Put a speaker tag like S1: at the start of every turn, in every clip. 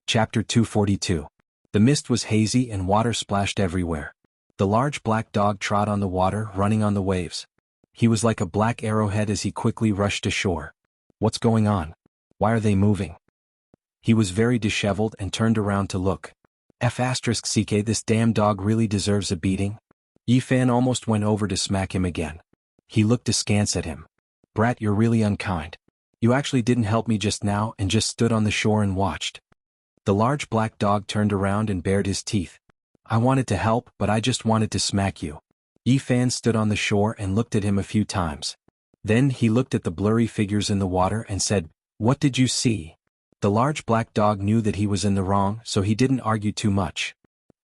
S1: Chapter 242. The mist was hazy and water splashed everywhere. The large black dog trod on the water, running on the waves. He was like a black arrowhead as he quickly rushed ashore. What's going on? Why are they moving? He was very disheveled and turned around to look. F***ck, this damn dog really deserves a beating. Yi Fan almost went over to smack him again. He looked askance at him. Brat, you're really unkind. You actually didn't help me just now and just stood on the shore and watched. The large black dog turned around and bared his teeth. I wanted to help, but I just wanted to smack you. Yi Fan stood on the shore and looked at him a few times. Then he looked at the blurry figures in the water and said, "What did you see?" The large black dog knew that he was in the wrong, so he didn't argue too much.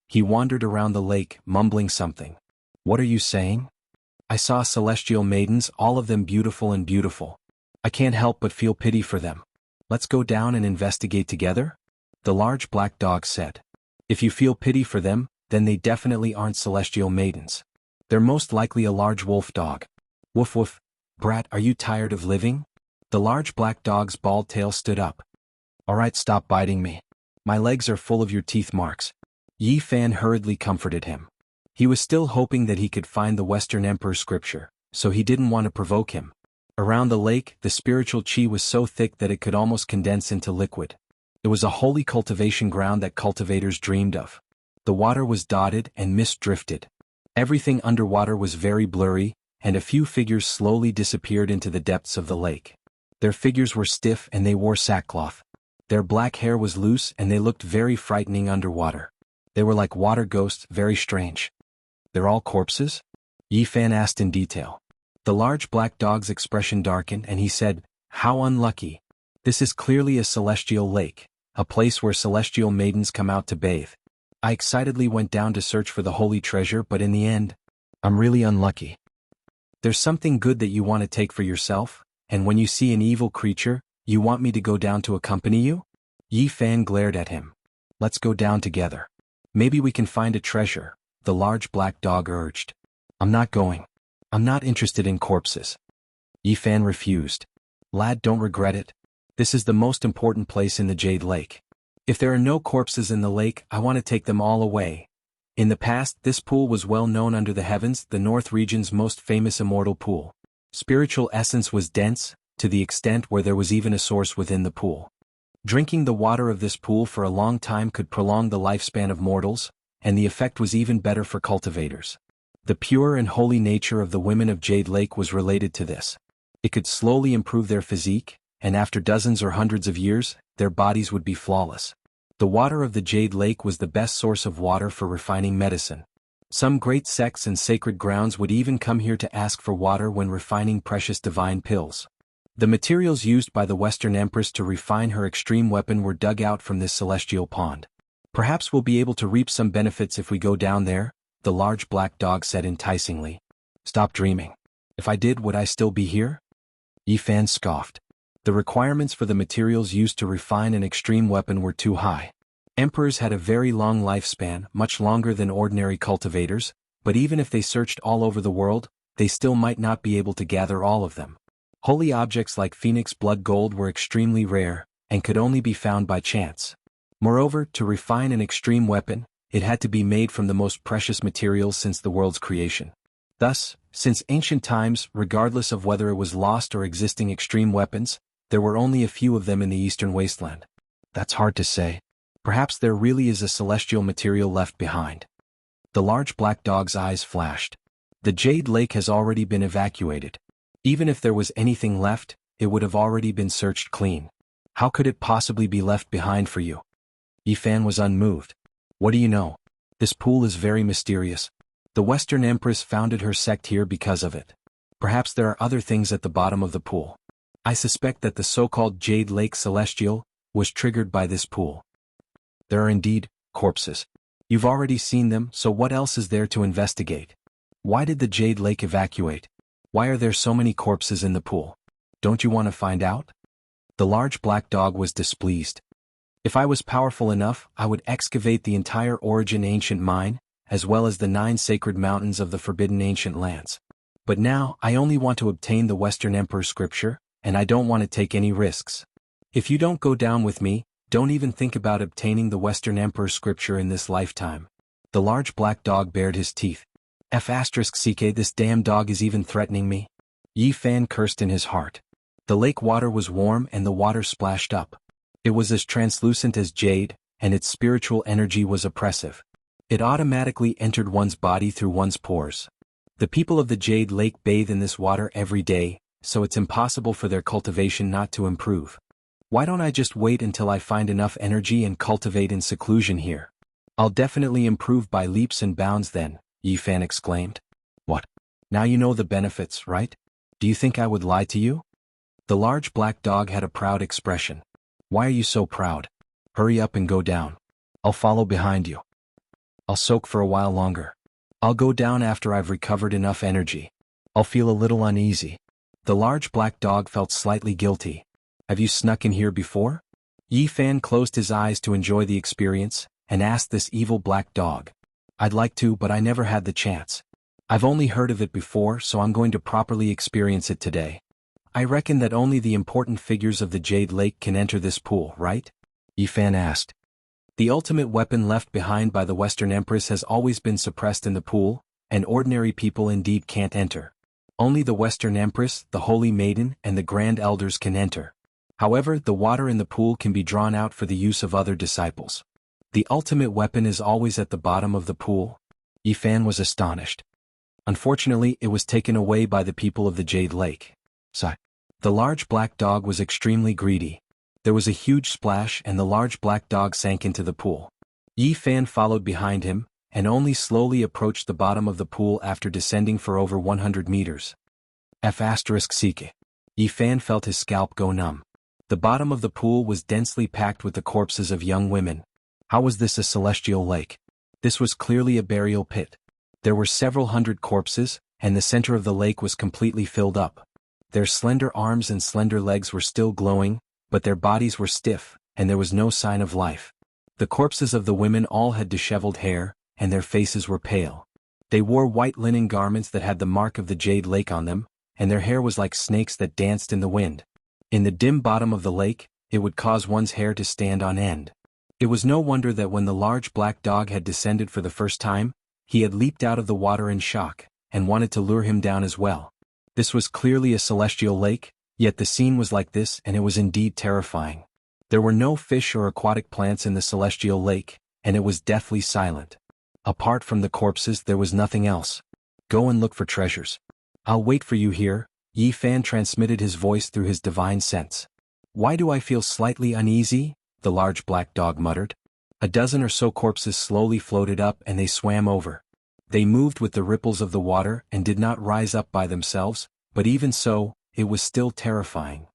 S1: He wandered around the lake, mumbling something. What are you saying? I saw celestial maidens, all of them beautiful and beautiful. I can't help but feel pity for them. Let's go down and investigate together? The large black dog said. If you feel pity for them, then they definitely aren't celestial maidens. They're most likely a large wolf dog. Woof woof. Brat, are you tired of living? The large black dog's bald tail stood up. Alright, stop biting me. My legs are full of your teeth marks. Yi Fan hurriedly comforted him. He was still hoping that he could find the Western Emperor's scripture, so he didn't want to provoke him. Around the lake, the spiritual chi was so thick that it could almost condense into liquid. It was a holy cultivation ground that cultivators dreamed of. The water was dotted and mist drifted. Everything underwater was very blurry, and a few figures slowly disappeared into the depths of the lake. Their figures were stiff and they wore sackcloth. Their black hair was loose and they looked very frightening underwater. They were like water ghosts, very strange. They're all corpses? Yi Fan asked in detail. The large black dog's expression darkened and he said, How unlucky. This is clearly a celestial lake, a place where celestial maidens come out to bathe. I excitedly went down to search for the holy treasure, but in the end, I'm really unlucky. There's something good that you want to take for yourself, and when you see an evil creature, you want me to go down to accompany you? Yi Fan glared at him. Let's go down together. Maybe we can find a treasure, the large black dog urged. I'm not going. I'm not interested in corpses. Yi Fan refused. Lad, don't regret it. This is the most important place in the Jade Lake. If there are no corpses in the lake, I want to take them all away. In the past, this pool was well known under the heavens, the North region's most famous immortal pool. Spiritual essence was dense, to the extent where there was even a source within the pool. Drinking the water of this pool for a long time could prolong the lifespan of mortals, and the effect was even better for cultivators. The pure and holy nature of the women of Jade Lake was related to this. It could slowly improve their physique, and after dozens or hundreds of years, their bodies would be flawless. The water of the Jade Lake was the best source of water for refining medicine. Some great sects and sacred grounds would even come here to ask for water when refining precious divine pills. The materials used by the Western Empress to refine her extreme weapon were dug out from this celestial pond. Perhaps we'll be able to reap some benefits if we go down there, the large black dog said enticingly. Stop dreaming. If I did, would I still be here? Yi Fan scoffed. The requirements for the materials used to refine an extreme weapon were too high. Emperors had a very long lifespan, much longer than ordinary cultivators, but even if they searched all over the world, they still might not be able to gather all of them. Holy objects like Phoenix blood gold were extremely rare, and could only be found by chance. Moreover, to refine an extreme weapon, it had to be made from the most precious materials since the world's creation. Thus, since ancient times, regardless of whether it was lost or existing extreme weapons, there were only a few of them in the eastern wasteland. That's hard to say. Perhaps there really is a celestial material left behind. The large black dog's eyes flashed. The Jade Lake has already been evacuated. Even if there was anything left, it would have already been searched clean. How could it possibly be left behind for you? Yi Fan was unmoved. What do you know? This pool is very mysterious. The Western Empress founded her sect here because of it. Perhaps there are other things at the bottom of the pool. I suspect that the so-called Jade Lake Celestial was triggered by this pool. There are indeed corpses. You've already seen them, so what else is there to investigate? Why did the Jade Lake evacuate? Why are there so many corpses in the pool? Don't you want to find out? The large black dog was displeased. If I was powerful enough, I would excavate the entire Origin Ancient Mine, as well as the 9 sacred mountains of the Forbidden Ancient Lands. But now, I only want to obtain the Western Emperor's scripture, and I don't want to take any risks. If you don't go down with me, Don't even think about obtaining the Western Emperor's scripture in this lifetime. The large black dog bared his teeth. *CK, this damn dog is even threatening me. Yi Fan cursed in his heart. The lake water was warm and the water splashed up. It was as translucent as jade, and its spiritual energy was oppressive. It automatically entered one's body through one's pores. The people of the Jade Lake bathe in this water every day, so it's impossible for their cultivation not to improve. Why don't I just wait until I find enough energy and cultivate in seclusion here? I'll definitely improve by leaps and bounds then, Yi Fan exclaimed. What? Now you know the benefits, right? Do you think I would lie to you? The large black dog had a proud expression. Why are you so proud? Hurry up and go down. I'll follow behind you. I'll soak for a while longer. I'll go down after I've recovered enough energy. I'll feel a little uneasy. The large black dog felt slightly guilty. Have you snuck in here before? Yi Fan closed his eyes to enjoy the experience, and asked this evil black dog. I'd like to, but I never had the chance. I've only heard of it before, so I'm going to properly experience it today. I reckon that only the important figures of the Jade Lake can enter this pool, right? Yi Fan asked. The ultimate weapon left behind by the Western Empress has always been suppressed in the pool, and ordinary people indeed can't enter. Only the Western Empress, the Holy Maiden, and the Grand Elders can enter. However, the water in the pool can be drawn out for the use of other disciples. The ultimate weapon is always at the bottom of the pool. Yi Fan was astonished. Unfortunately, it was taken away by the people of the Jade Lake. The large black dog was extremely greedy. There was a huge splash and the large black dog sank into the pool. Yi Fan followed behind him, and only slowly approached the bottom of the pool after descending for over 100 meters. *CK. Yi Fan felt his scalp go numb. The bottom of the pool was densely packed with the corpses of young women. How was this a celestial lake? This was clearly a burial pit. There were several hundred corpses, and the center of the lake was completely filled up. Their slender arms and slender legs were still glowing, but their bodies were stiff, and there was no sign of life. The corpses of the women all had disheveled hair, and their faces were pale. They wore white linen garments that had the mark of the Jade Lake on them, and their hair was like snakes that danced in the wind. In the dim bottom of the lake, it would cause one's hair to stand on end. It was no wonder that when the large black dog had descended for the first time, he had leaped out of the water in shock, and wanted to lure him down as well. This was clearly a celestial lake, yet the scene was like this, and it was indeed terrifying. There were no fish or aquatic plants in the celestial lake, and it was deathly silent. Apart from the corpses, there was nothing else. Go and look for treasures. I'll wait for you here, Yi Fan transmitted his voice through his divine sense. Why do I feel slightly uneasy? The large black dog muttered. A dozen or so corpses slowly floated up and they swam over. They moved with the ripples of the water and did not rise up by themselves, but even so, it was still terrifying.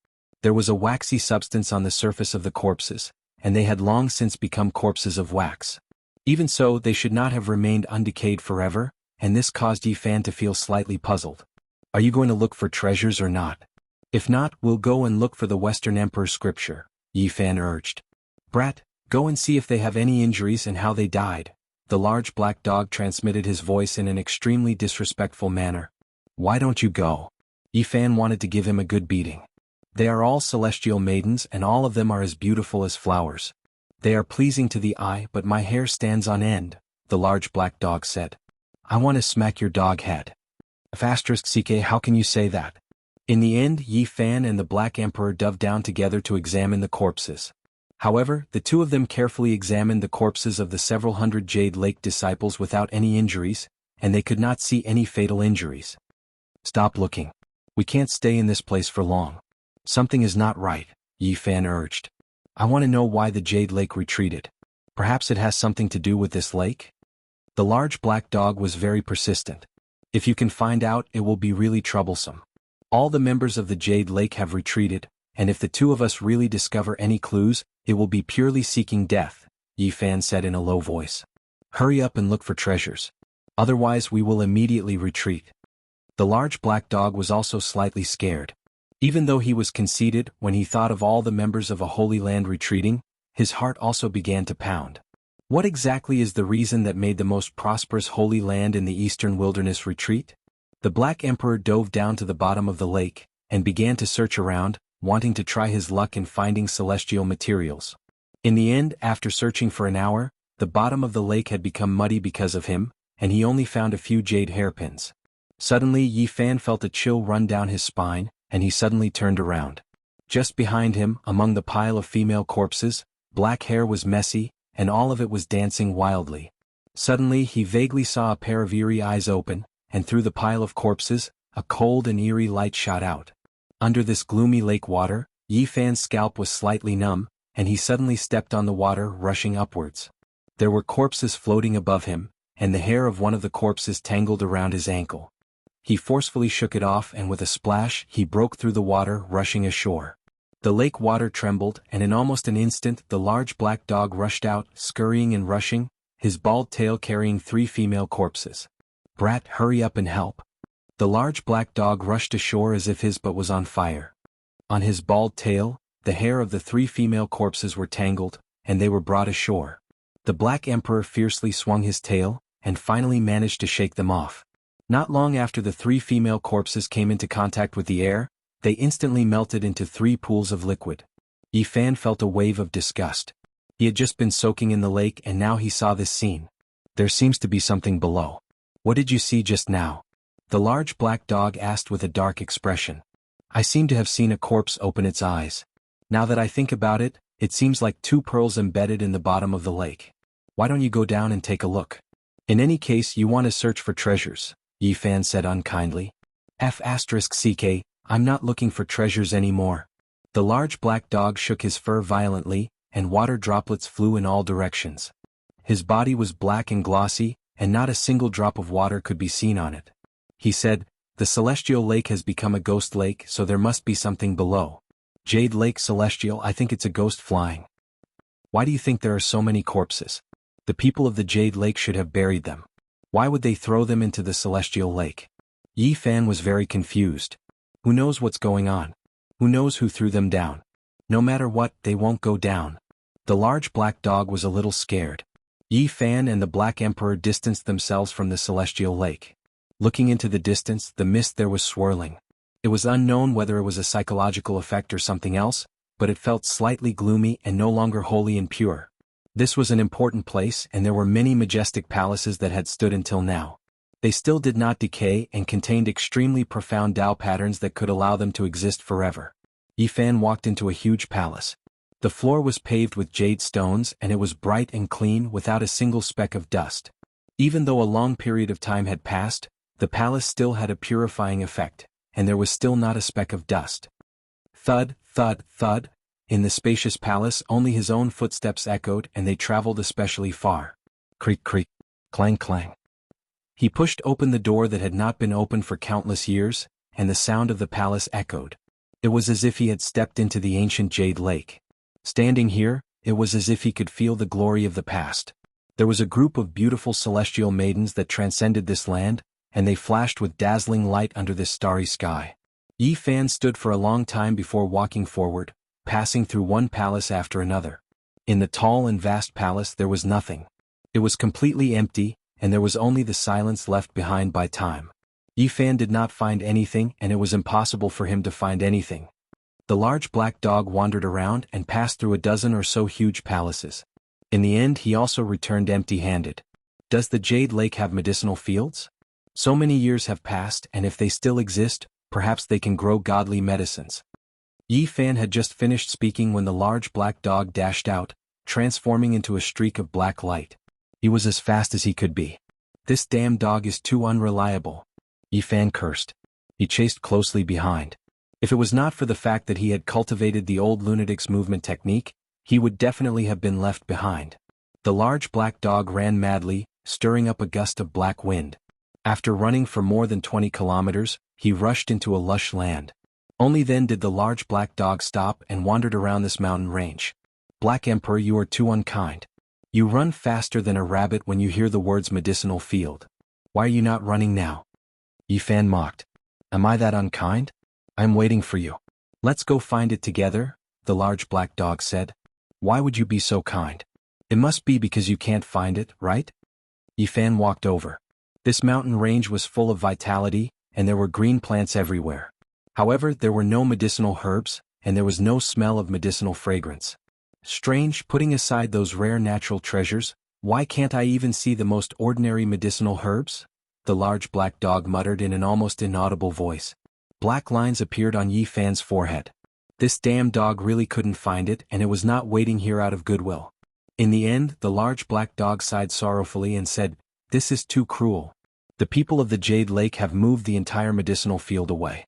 S1: There was a waxy substance on the surface of the corpses, and they had long since become corpses of wax. Even so, they should not have remained undecayed forever, and this caused Yi Fan to feel slightly puzzled. Are you going to look for treasures or not? If not, we'll go and look for the Western Emperor's scripture, Yi Fan urged. Brat, go and see if they have any injuries and how they died. The large black dog transmitted his voice in an extremely disrespectful manner. Why don't you go? Yi Fan wanted to give him a good beating. They are all celestial maidens and all of them are as beautiful as flowers. They are pleasing to the eye, but my hair stands on end, the large black dog said. I want to smack your dog head. *CK, how can you say that? In the end, Yi Fan and the Black Emperor dove down together to examine the corpses. However, the two of them carefully examined the corpses of the several hundred Jade Lake disciples without any injuries, and they could not see any fatal injuries. Stop looking. We can't stay in this place for long. Something is not right, Yi Fan urged. I want to know why the Jade Lake retreated. Perhaps it has something to do with this lake? The large black dog was very persistent. If you can find out, it will be really troublesome. All the members of the Jade Lake have retreated, and if the two of us really discover any clues, it will be purely seeking death, Yi Fan said in a low voice. Hurry up and look for treasures. Otherwise we will immediately retreat. The large black dog was also slightly scared. Even though he was conceited, when he thought of all the members of a holy land retreating, his heart also began to pound. What exactly is the reason that made the most prosperous holy land in the eastern wilderness retreat? The Black Emperor dove down to the bottom of the lake, and began to search around, wanting to try his luck in finding celestial materials. In the end, after searching for an hour, the bottom of the lake had become muddy because of him, and he only found a few jade hairpins. Suddenly Yi Fan felt a chill run down his spine, and he suddenly turned around. Just behind him, among the pile of female corpses, black hair was messy, and all of it was dancing wildly. Suddenly he vaguely saw a pair of eerie eyes open, and through the pile of corpses, a cold and eerie light shot out. Under this gloomy lake water, Yi Fan's scalp was slightly numb, and he suddenly stepped on the water rushing upwards. There were corpses floating above him, and the hair of one of the corpses tangled around his ankle. He forcefully shook it off, and with a splash he broke through the water rushing ashore. The lake water trembled, and in almost an instant the large black dog rushed out, scurrying and rushing, his bald tail carrying 3 female corpses. "Brat, hurry up and help." The large black dog rushed ashore as if his butt was on fire. On his bald tail, the hair of the 3 female corpses were tangled, and they were brought ashore. The Black Emperor fiercely swung his tail, and finally managed to shake them off. Not long after the 3 female corpses came into contact with the air, they instantly melted into 3 pools of liquid. Yi Fan felt a wave of disgust. He had just been soaking in the lake and now he saw this scene. "There seems to be something below." "What did you see just now?" the large black dog asked with a dark expression. "I seem to have seen a corpse open its eyes. Now that I think about it, it seems like 2 pearls embedded in the bottom of the lake. Why don't you go down and take a look? In any case, you want to search for treasures," Yi Fan said unkindly. "*CK, I'm not looking for treasures anymore." The large black dog shook his fur violently, and water droplets flew in all directions. His body was black and glossy, and not a single drop of water could be seen on it. He said, "The Celestial Lake has become a ghost lake, so there must be something below. Jade Lake Celestial, I think it's a ghost flying." "Why do you think there are so many corpses? The people of the Jade Lake should have buried them. Why would they throw them into the Celestial Lake?" Yi Fan was very confused. Who knows what's going on? Who knows who threw them down? No matter what, they won't go down. The large black dog was a little scared. Yi Fan and the Black Emperor distanced themselves from the Celestial Lake. Looking into the distance, the mist there was swirling. It was unknown whether it was a psychological effect or something else, but it felt slightly gloomy and no longer wholly and pure. This was an important place, and there were many majestic palaces that had stood until now. They still did not decay and contained extremely profound Tao patterns that could allow them to exist forever. Yi Fan walked into a huge palace. The floor was paved with jade stones and it was bright and clean without a single speck of dust. Even though a long period of time had passed, the palace still had a purifying effect, and there was still not a speck of dust. Thud, thud, thud. In the spacious palace only his own footsteps echoed, and they traveled especially far. Creak, creak. Clang, clang. He pushed open the door that had not been opened for countless years, and the sound of the palace echoed. It was as if he had stepped into the ancient Jade Lake. Standing here, it was as if he could feel the glory of the past. There was a group of beautiful celestial maidens that transcended this land, and they flashed with dazzling light under this starry sky. Yi Fan stood for a long time before walking forward, passing through one palace after another. In the tall and vast palace there was nothing. It was completely empty, and there was only the silence left behind by time. Yi Fan did not find anything, and it was impossible for him to find anything. The large black dog wandered around and passed through a dozen or so huge palaces. In the end he also returned empty-handed. Does the Jade Lake have medicinal fields? So many years have passed, and if they still exist, perhaps they can grow godly medicines. Yi Fan had just finished speaking when the large black dog dashed out, transforming into a streak of black light. He was as fast as he could be. "This damn dog is too unreliable," Yi Fan cursed. He chased closely behind. If it was not for the fact that he had cultivated the old lunatic's movement technique, he would definitely have been left behind. The large black dog ran madly, stirring up a gust of black wind. After running for more than 20 kilometers, he rushed into a lush land. Only then did the large black dog stop and wandered around this mountain range. "Black Emperor, you are too unkind. You run faster than a rabbit when you hear the words medicinal field. Why are you not running now?" Yi Fan mocked. "Am I that unkind? I'm waiting for you. Let's go find it together," the large black dog said. "Why would you be so kind? It must be because you can't find it, right?" Yi Fan walked over. This mountain range was full of vitality, and there were green plants everywhere. However, there were no medicinal herbs, and there was no smell of medicinal fragrance. Strange, putting aside those rare natural treasures, why can't I even see the most ordinary medicinal herbs? The large black dog muttered in an almost inaudible voice. Black lines appeared on Yi Fan's forehead. This damn dog really couldn't find it, and it was not waiting here out of goodwill. In the end, the large black dog sighed sorrowfully and said, "This is too cruel. The people of the Jade Lake have moved the entire medicinal field away."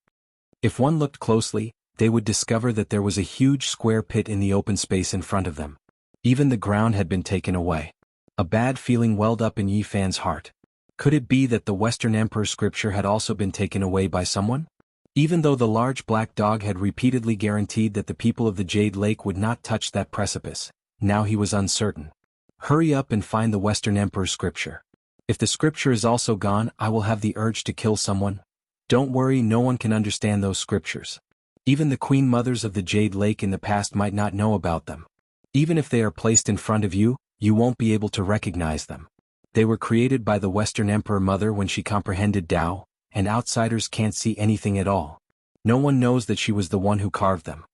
S1: If one looked closely, they would discover that there was a huge square pit in the open space in front of them. Even the ground had been taken away. A bad feeling welled up in Yi Fan's heart. Could it be that the Western Emperor's scripture had also been taken away by someone? Even though the large black dog had repeatedly guaranteed that the people of the Jade Lake would not touch that precipice, now he was uncertain. Hurry up and find the Western Emperor's scripture. If the scripture is also gone, I will have the urge to kill someone. Don't worry, no one can understand those scriptures. Even the queen mothers of the Jade Lake in the past might not know about them. Even if they are placed in front of you, you won't be able to recognize them. They were created by the Western Emperor Mother when she comprehended Tao, and outsiders can't see anything at all. No one knows that she was the one who carved them.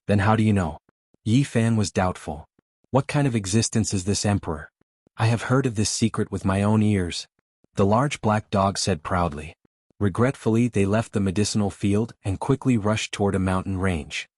S1: Then how do you know? Yi Fan was doubtful. What kind of existence is this emperor? I have heard of this secret with my own ears. The large black dog said proudly. Regretfully, they left the medicinal field and quickly rushed toward a mountain range.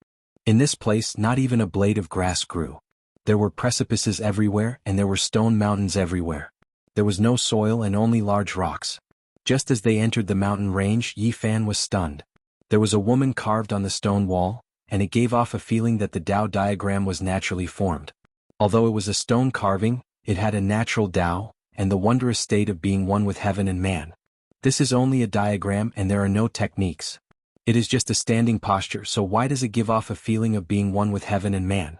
S1: In this place, not even a blade of grass grew. There were precipices everywhere, and there were stone mountains everywhere. There was no soil and only large rocks. Just as they entered the mountain range, Yi Fan was stunned. There was a woman carved on the stone wall, and it gave off a feeling that the Tao diagram was naturally formed. Although it was a stone carving, it had a natural Tao, and the wondrous state of being one with heaven and man. This is only a diagram and there are no techniques. It is just a standing posture, so why does it give off a feeling of being one with heaven and man?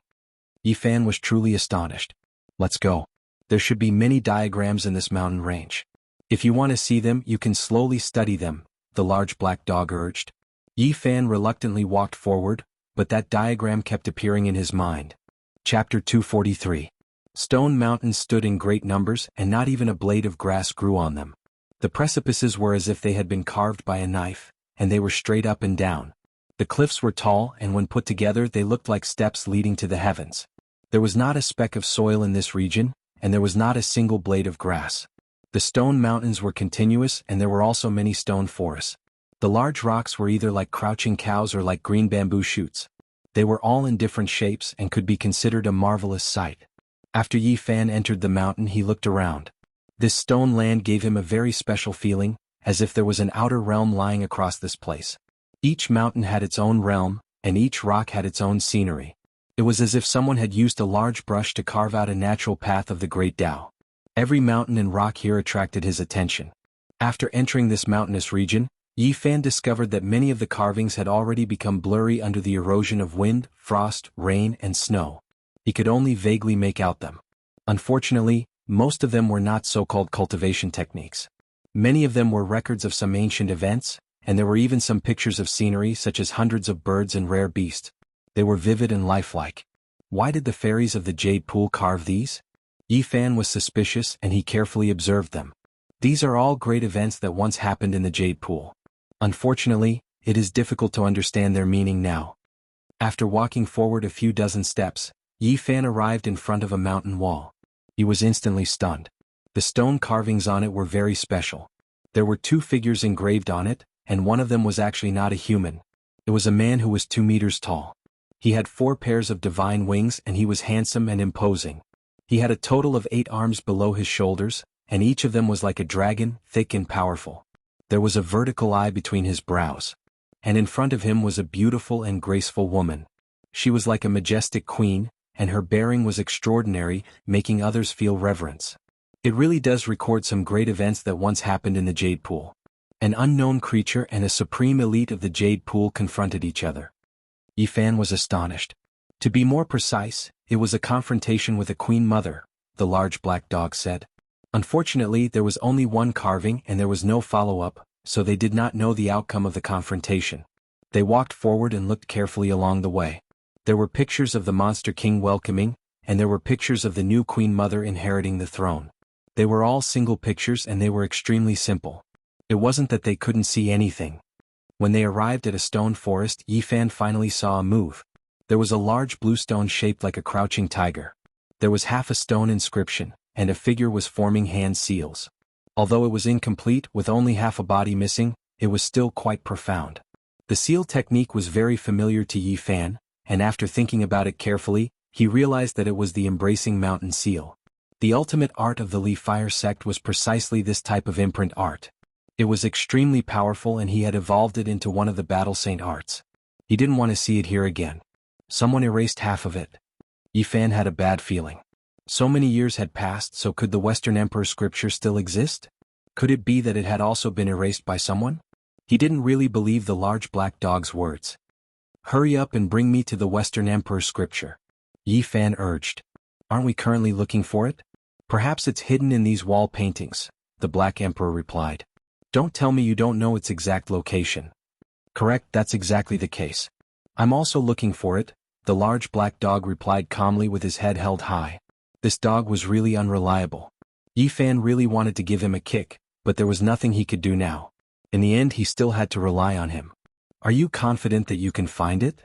S1: Yi Fan was truly astonished. Let's go. There should be many diagrams in this mountain range. If you want to see them, you can slowly study them, the large black dog urged. Yi Fan reluctantly walked forward, but that diagram kept appearing in his mind. Chapter 243. Stone mountains stood in great numbers and not even a blade of grass grew on them. The precipices were as if they had been carved by a knife, and they were straight up and down. The cliffs were tall, and when put together they looked like steps leading to the heavens. There was not a speck of soil in this region, and there was not a single blade of grass. The stone mountains were continuous, and there were also many stone forests. The large rocks were either like crouching cows or like green bamboo shoots. They were all in different shapes and could be considered a marvelous sight. After Yi Fan entered the mountain, he looked around. This stone land gave him a very special feeling, as if there was an outer realm lying across this place. Each mountain had its own realm, and each rock had its own scenery. It was as if someone had used a large brush to carve out a natural path of the great Tao. Every mountain and rock here attracted his attention. After entering this mountainous region, Yi Fan discovered that many of the carvings had already become blurry under the erosion of wind, frost, rain, and snow. He could only vaguely make out them. Unfortunately, most of them were not so-called cultivation techniques. Many of them were records of some ancient events, and there were even some pictures of scenery such as hundreds of birds and rare beasts. They were vivid and lifelike. Why did the fairies of the Jade Pool carve these? Yi Fan was suspicious and he carefully observed them. These are all great events that once happened in the Jade Pool. Unfortunately, it is difficult to understand their meaning now. After walking forward a few dozen steps, Yi Fan arrived in front of a mountain wall. He was instantly stunned. The stone carvings on it were very special. There were 2 figures engraved on it, and one of them was actually not a human. It was a man who was 2 meters tall. He had 4 pairs of divine wings and he was handsome and imposing. He had a total of 8 arms below his shoulders, and each of them was like a dragon, thick and powerful. There was a vertical eye between his brows. And in front of him was a beautiful and graceful woman. She was like a majestic queen, and her bearing was extraordinary, making others feel reverence. It really does record some great events that once happened in the Jade Pool. An unknown creature and a supreme elite of the Jade Pool confronted each other. Yi Fan was astonished. To be more precise, it was a confrontation with a queen mother, the large black dog said. Unfortunately, there was only one carving and there was no follow-up, so they did not know the outcome of the confrontation. They walked forward and looked carefully along the way. There were pictures of the monster king welcoming, and there were pictures of the new queen mother inheriting the throne. They were all single pictures and they were extremely simple. It wasn't that they couldn't see anything. When they arrived at a stone forest, Yi Fan finally saw a move. There was a large blue stone shaped like a crouching tiger. There was half a stone inscription, and a figure was forming hand seals. Although it was incomplete with only half a body missing, it was still quite profound. The seal technique was very familiar to Yi Fan, and after thinking about it carefully, he realized that it was the embracing mountain seal. The ultimate art of the Li Fire sect was precisely this type of imprint art. It was extremely powerful and he had evolved it into one of the Battle Saint arts. He didn't want to see it here again. Someone erased half of it. Yi Fan had a bad feeling. So many years had passed, so could the Western Emperor's scripture still exist? Could it be that it had also been erased by someone? He didn't really believe the large black dog's words. Hurry up and bring me to the Western Emperor's scripture, Yi Fan urged. Aren't we currently looking for it? Perhaps it's hidden in these wall paintings, the Black Emperor replied. Don't tell me you don't know its exact location. Correct, that's exactly the case. I'm also looking for it, the large black dog replied calmly with his head held high. This dog was really unreliable. Yi Fan really wanted to give him a kick, but there was nothing he could do now. In the end he still had to rely on him. Are you confident that you can find it?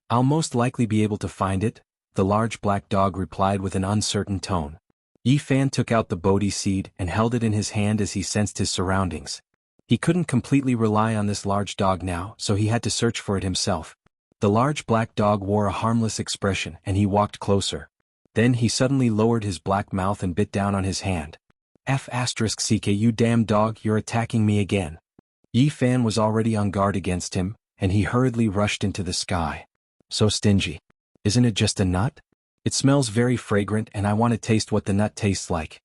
S1: I'll most likely be able to find it, the large black dog replied with an uncertain tone. Yi Fan took out the Bodhi seed and held it in his hand as he sensed his surroundings. He couldn't completely rely on this large dog now, so he had to search for it himself. The large black dog wore a harmless expression and he walked closer. Then he suddenly lowered his black mouth and bit down on his hand. F***ck you damn dog, you're attacking me again. Yi Fan was already on guard against him, and he hurriedly rushed into the sky. So stingy. Isn't it just a nut? It smells very fragrant and I want to taste what the nut tastes like.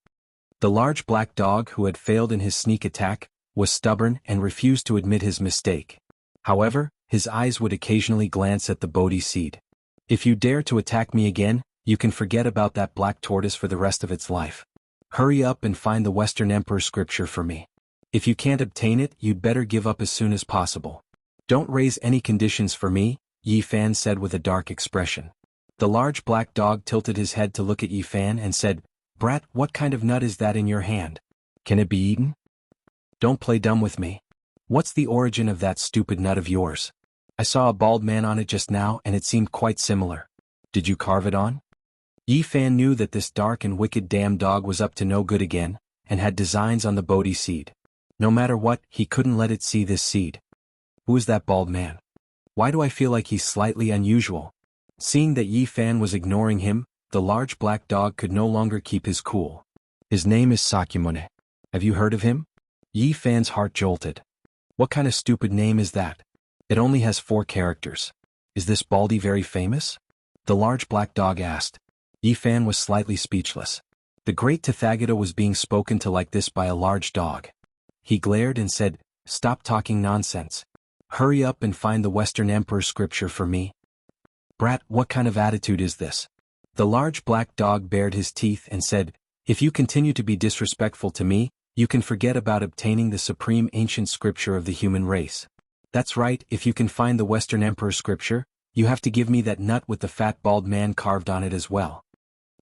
S1: The large black dog who had failed in his sneak attack, was stubborn and refused to admit his mistake. However, his eyes would occasionally glance at the Bodhi seed. If you dare to attack me again, you can forget about that black tortoise for the rest of its life. Hurry up and find the Western Emperor's scripture for me. If you can't obtain it, you'd better give up as soon as possible. Don't raise any conditions for me, Yi Fan said with a dark expression. The large black dog tilted his head to look at Yi Fan and said, Brat, what kind of nut is that in your hand? Can it be eaten? Don't play dumb with me. What's the origin of that stupid nut of yours? I saw a bald man on it just now and it seemed quite similar. Did you carve it on? Yi Fan knew that this dark and wicked damn dog was up to no good again, and had designs on the Bodhi seed. No matter what, he couldn't let it see this seed. Who is that bald man? Why do I feel like he's slightly unusual? Seeing that Yi Fan was ignoring him, the large black dog could no longer keep his cool. His name is Sakyamune. Have you heard of him? Yi Fan's heart jolted. What kind of stupid name is that? It only has 4 characters. Is this Baldy very famous? The large black dog asked. Yi Fan was slightly speechless. The great Tathagata was being spoken to like this by a large dog. He glared and said, Stop talking nonsense. Hurry up and find the Western Emperor's scripture for me. Brat, what kind of attitude is this? The large black dog bared his teeth and said, If you continue to be disrespectful to me, you can forget about obtaining the supreme ancient scripture of the human race. That's right, if you can find the Western Emperor's scripture, you have to give me that nut with the fat bald man carved on it as well.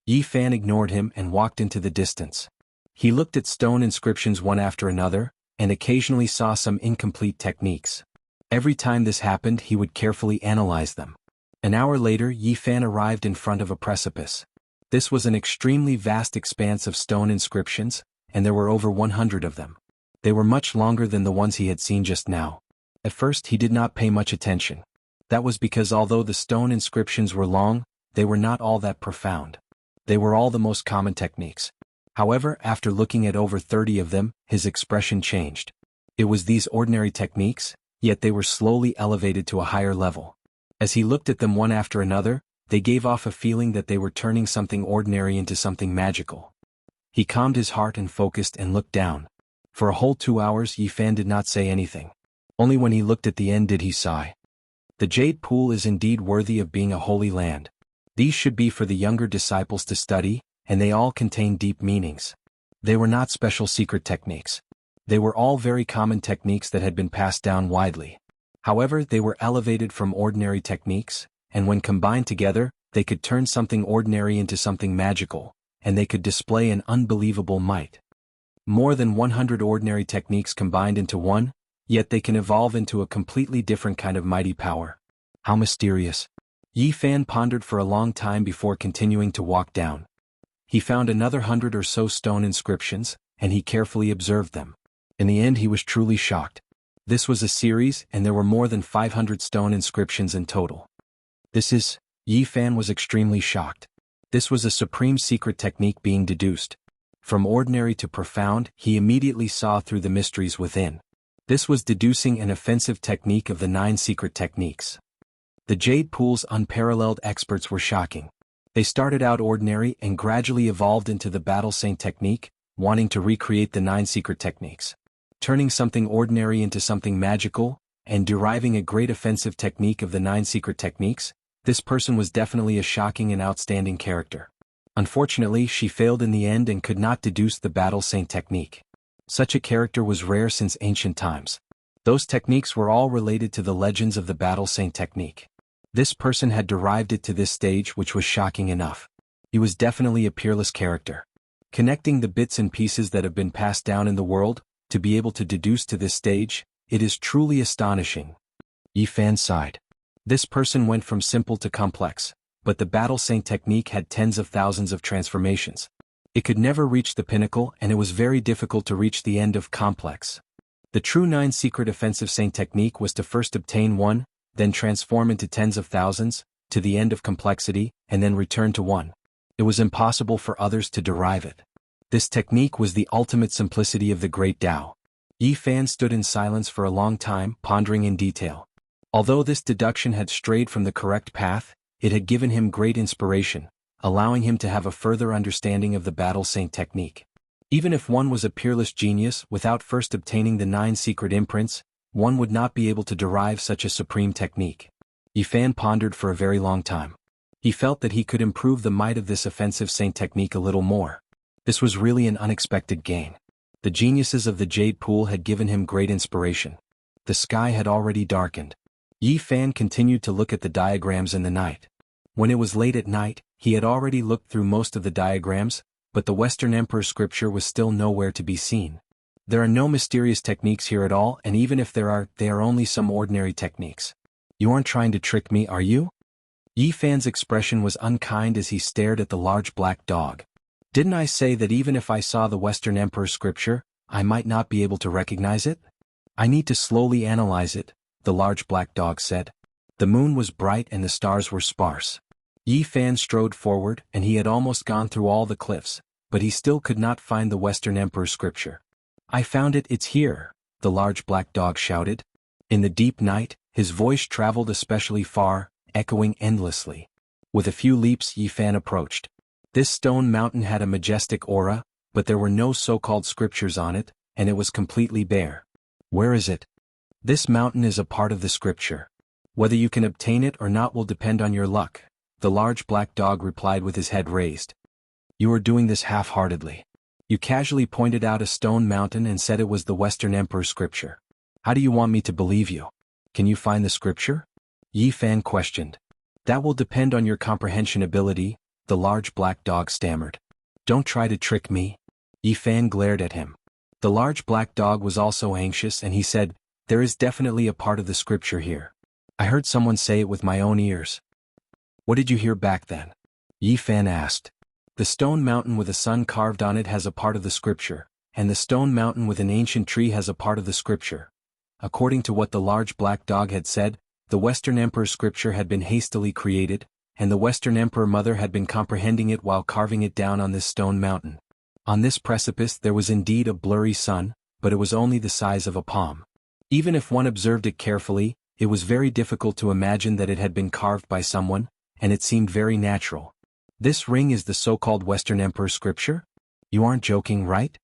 S1: Yi Fan ignored him and walked into the distance. He looked at stone inscriptions one after another, and occasionally saw some incomplete techniques. Every time this happened he would carefully analyze them. An hour later Yi Fan arrived in front of a precipice. This was an extremely vast expanse of stone inscriptions, and there were over 100 of them. They were much longer than the ones he had seen just now. At first he did not pay much attention. That was because although the stone inscriptions were long, they were not all that profound. They were all the most common techniques. However, after looking at over 30 of them, his expression changed. It was these ordinary techniques, yet they were slowly elevated to a higher level. As he looked at them one after another, they gave off a feeling that they were turning something ordinary into something magical. He calmed his heart and focused and looked down. For a whole 2 hours Yi Fan did not say anything. Only when he looked at the end did he sigh. The Jade Pool is indeed worthy of being a holy land. These should be for the younger disciples to study, and they all contain deep meanings. They were not special secret techniques. They were all very common techniques that had been passed down widely. However, they were elevated from ordinary techniques, and when combined together, they could turn something ordinary into something magical, and they could display an unbelievable might. More than 100 ordinary techniques combined into one, yet they can evolve into a completely different kind of mighty power. How mysterious. Yi Fan pondered for a long time before continuing to walk down. He found another 100 or so stone inscriptions, and he carefully observed them. In the end he was truly shocked. This was a series, and there were more than 500 stone inscriptions in total. Yi Fan was extremely shocked. This was a supreme secret technique being deduced. From ordinary to profound, he immediately saw through the mysteries within. This was deducing an offensive technique of the 9 secret techniques. The Jade Pool's unparalleled experts were shocking. They started out ordinary and gradually evolved into the Battle Saint technique, wanting to recreate the 9 secret techniques. Turning something ordinary into something magical, and deriving a great offensive technique of the 9 secret techniques, this person was definitely a shocking and outstanding character. Unfortunately, she failed in the end and could not deduce the Battle Saint technique. Such a character was rare since ancient times. Those techniques were all related to the legends of the Battle Saint technique. This person had derived it to this stage, which was shocking enough. He was definitely a peerless character. Connecting the bits and pieces that have been passed down in the world, to be able to deduce to this stage, it is truly astonishing. Yi Fan sighed. This person went from simple to complex, but the Battle Saint technique had tens of thousands of transformations. It could never reach the pinnacle, and it was very difficult to reach the end of complex. The true 9 secret offensive Saint technique was to first obtain 1, then transform into tens of thousands, to the end of complexity, and then return to 1. It was impossible for others to derive it. This technique was the ultimate simplicity of the Great Tao. Yi Fan stood in silence for a long time, pondering in detail. Although this deduction had strayed from the correct path, it had given him great inspiration, allowing him to have a further understanding of the Battle Saint technique. Even if one was a peerless genius, without first obtaining the 9 secret imprints, one would not be able to derive such a supreme technique. Yi Fan pondered for a very long time. He felt that he could improve the might of this offensive Saint technique a little more. This was really an unexpected gain. The geniuses of the Jade Pool had given him great inspiration. The sky had already darkened. Yi Fan continued to look at the diagrams in the night. When it was late at night, he had already looked through most of the diagrams, but the Western Emperor's scripture was still nowhere to be seen. There are no mysterious techniques here at all, and even if there are, they are only some ordinary techniques. You aren't trying to trick me, are you? Yi Fan's expression was unkind as he stared at the large black dog. Didn't I say that even if I saw the Western Emperor's scripture, I might not be able to recognize it? I need to slowly analyze it, the large black dog said. The moon was bright and the stars were sparse. Yi Fan strode forward, and he had almost gone through all the cliffs, but he still could not find the Western Emperor's scripture. I found it, it's here, the large black dog shouted. In the deep night, his voice traveled especially far, echoing endlessly. With a few leaps Yi Fan approached. This stone mountain had a majestic aura, but there were no so-called scriptures on it, and it was completely bare. Where is it? This mountain is a part of the scripture. Whether you can obtain it or not will depend on your luck, the large black dog replied with his head raised. You are doing this half-heartedly. You casually pointed out a stone mountain and said it was the Western Emperor's scripture. How do you want me to believe you? Can you find the scripture? Yi Fan questioned. That will depend on your comprehension ability, the large black dog stammered. Don't try to trick me. Yi Fan glared at him. The large black dog was also anxious and he said, there is definitely a part of the scripture here. I heard someone say it with my own ears. What did you hear back then? Yi Fan asked. The stone mountain with a sun carved on it has a part of the scripture, and the stone mountain with an ancient tree has a part of the scripture. According to what the large black dog had said, the Western Emperor's scripture had been hastily created, and the Western Emperor Mother had been comprehending it while carving it down on this stone mountain. On this precipice there was indeed a blurry sun, but it was only the size of a palm. Even if one observed it carefully, it was very difficult to imagine that it had been carved by someone, and it seemed very natural. This ring is the so-called Western Emperor's scripture? You aren't joking, right?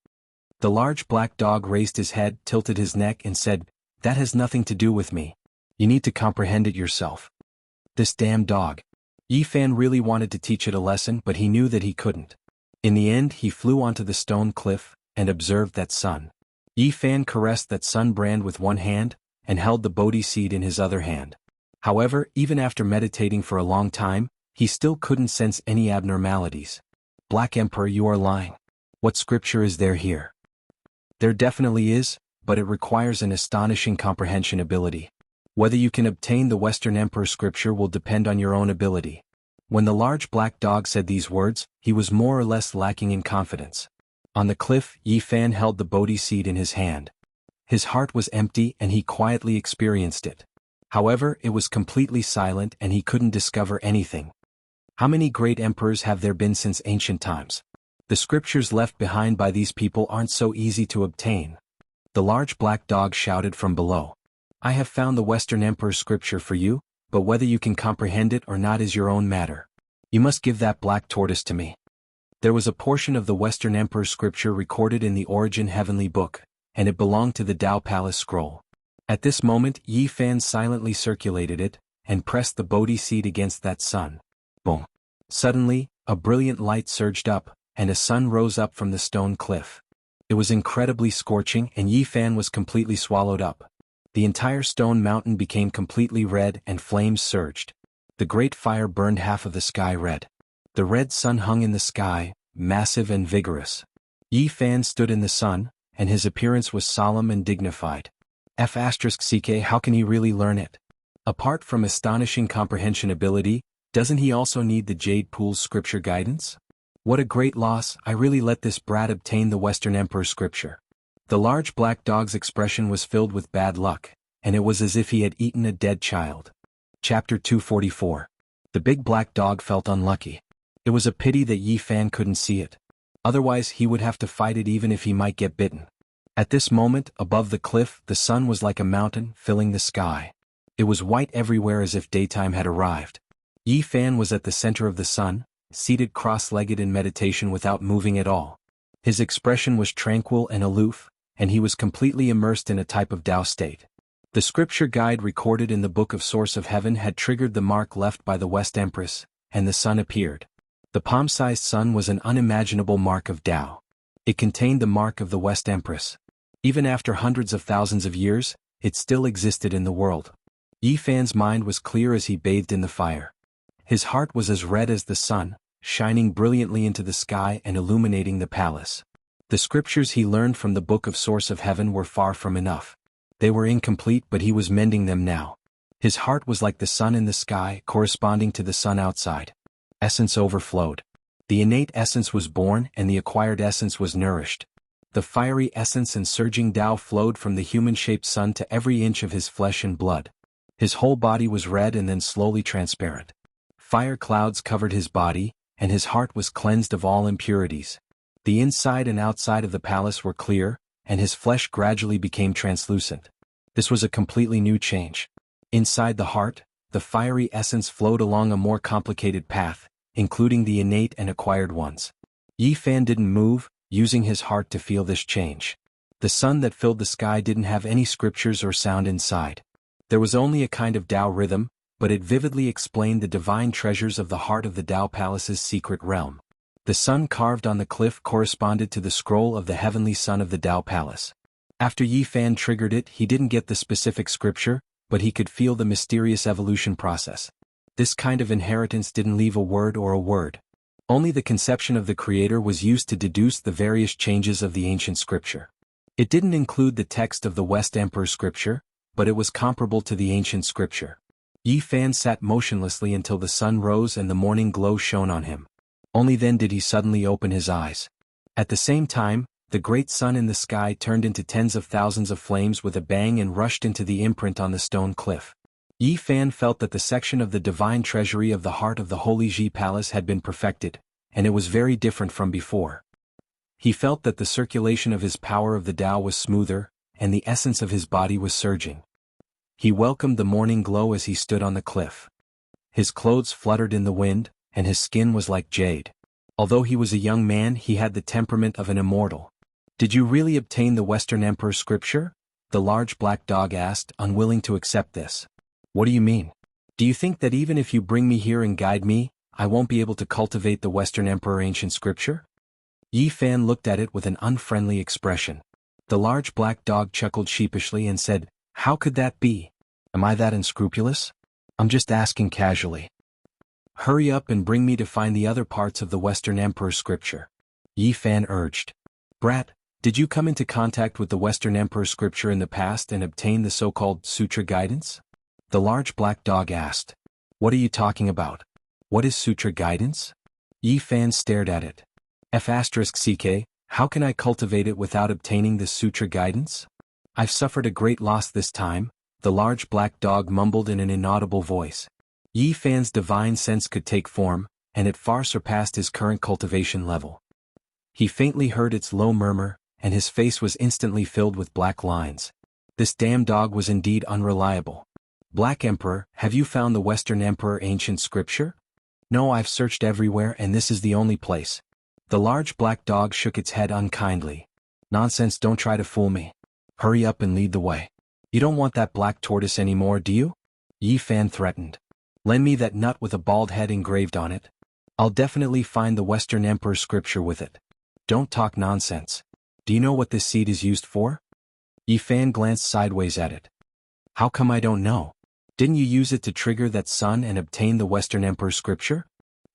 S1: The large black dog raised his head, tilted his neck and said, that has nothing to do with me. You need to comprehend it yourself. This damn dog. Yi Fan really wanted to teach it a lesson, but he knew that he couldn't. In the end he flew onto the stone cliff, and observed that sun. Yi Fan caressed that sun brand with one hand, and held the Bodhi seed in his other hand. However, even after meditating for a long time, he still couldn't sense any abnormalities. Black Emperor, you are lying. What scripture is there here? There definitely is, but it requires an astonishing comprehension ability. Whether you can obtain the Western Emperor scripture will depend on your own ability. When the large black dog said these words, he was more or less lacking in confidence. On the cliff, Yi Fan held the Bodhi seed in his hand. His heart was empty and he quietly experienced it. However, it was completely silent and he couldn't discover anything. How many great emperors have there been since ancient times? The scriptures left behind by these people aren't so easy to obtain. The large black dog shouted from below. I have found the Western Emperor scripture for you, but whether you can comprehend it or not is your own matter. You must give that black tortoise to me. There was a portion of the Western Emperor scripture recorded in the Origin Heavenly Book, and it belonged to the Tao Palace scroll. At this moment, Yi Fan silently circulated it, and pressed the Bodhi seed against that sun. Boom! Suddenly, a brilliant light surged up, and a sun rose up from the stone cliff. It was incredibly scorching and Yi Fan was completely swallowed up. The entire stone mountain became completely red and flames surged. The great fire burned half of the sky red. The red sun hung in the sky, massive and vigorous. Yi Fan stood in the sun, and his appearance was solemn and dignified. F*ck, how can he really learn it? Apart from astonishing comprehension ability, doesn't he also need the Jade Pool's scripture guidance? What a great loss, I really let this brat obtain the Western Emperor scripture. The large black dog's expression was filled with bad luck, and it was as if he had eaten a dead child. Chapter 244. The big black dog felt unlucky. It was a pity that Yi Fan couldn't see it. Otherwise he would have to fight it even if he might get bitten. At this moment, above the cliff, the sun was like a mountain, filling the sky. It was white everywhere as if daytime had arrived. Yi Fan was at the center of the sun, seated cross-legged in meditation without moving at all. His expression was tranquil and aloof, and he was completely immersed in a type of Tao state. The scripture guide recorded in the Book of Source of Heaven had triggered the mark left by the West Empress, and the sun appeared. The palm-sized sun was an unimaginable mark of Tao. It contained the mark of the West Empress. Even after hundreds of thousands of years, it still existed in the world. Yi Fan's mind was clear as he bathed in the fire. His heart was as red as the sun, shining brilliantly into the sky and illuminating the palace. The scriptures he learned from the Book of Source of Heaven were far from enough. They were incomplete, but he was mending them now. His heart was like the sun in the sky, corresponding to the sun outside. Essence overflowed. The innate essence was born and the acquired essence was nourished. The fiery essence and surging Tao flowed from the human-shaped sun to every inch of his flesh and blood. His whole body was red and then slowly transparent. Fire clouds covered his body, and his heart was cleansed of all impurities. The inside and outside of the palace were clear, and his flesh gradually became translucent. This was a completely new change. Inside the heart, the fiery essence flowed along a more complicated path, including the innate and acquired ones. Yi Fan didn't move, using his heart to feel this change. The sun that filled the sky didn't have any scriptures or sound inside. There was only a kind of Tao rhythm, but it vividly explained the divine treasures of the heart of the Tao Palace's secret realm. The sun carved on the cliff corresponded to the scroll of the heavenly sun of the Tao Palace. After Yi Fan triggered it, he didn't get the specific scripture, but he could feel the mysterious evolution process. This kind of inheritance didn't leave a word or a word. Only the conception of the Creator was used to deduce the various changes of the ancient scripture. It didn't include the text of the West Emperor scripture, but it was comparable to the ancient scripture. Yi Fan sat motionlessly until the sun rose and the morning glow shone on him. Only then did he suddenly open his eyes. At the same time, the great sun in the sky turned into tens of thousands of flames with a bang and rushed into the imprint on the stone cliff. Yi Fan felt that the section of the divine treasury of the heart of the Holy Ji Palace had been perfected, and it was very different from before. He felt that the circulation of his power of the Tao was smoother, and the essence of his body was surging. He welcomed the morning glow as he stood on the cliff. His clothes fluttered in the wind, and his skin was like jade. Although he was a young man, he had the temperament of an immortal. "Did you really obtain the Western Emperor scripture?" the large black dog asked, unwilling to accept this. "What do you mean? Do you think that even if you bring me here and guide me, I won't be able to cultivate the Western Emperor ancient scripture?" Yi Fan looked at it with an unfriendly expression. The large black dog chuckled sheepishly and said, "How could that be? Am I that unscrupulous? I'm just asking casually. Hurry up and bring me to find the other parts of the Western Emperor scripture," Yi Fan urged. "Brat, did you come into contact with the Western Emperor scripture in the past and obtain the so-called sutra guidance?" The large black dog asked. What are you talking about? What is sutra guidance? Yi Fan stared at it. F*ck, how can I cultivate it without obtaining this sutra guidance? I've suffered a great loss this time, the large black dog mumbled in an inaudible voice. Yi Fan's divine sense could take form, and it far surpassed his current cultivation level. He faintly heard its low murmur, and his face was instantly filled with black lines. This damn dog was indeed unreliable. Black Emperor, have you found the Western Emperor ancient scripture? No, I've searched everywhere and this is the only place. The large black dog shook its head unkindly. Nonsense, don't try to fool me. Hurry up and lead the way. You don't want that black tortoise anymore, do you? Yi Fan threatened. Lend me that nut with a bald head engraved on it. I'll definitely find the Western Emperor scripture with it. Don't talk nonsense. Do you know what this seed is used for? Yi Fan glanced sideways at it. How come I don't know? Didn't you use it to trigger that sun and obtain the Western Emperor scripture?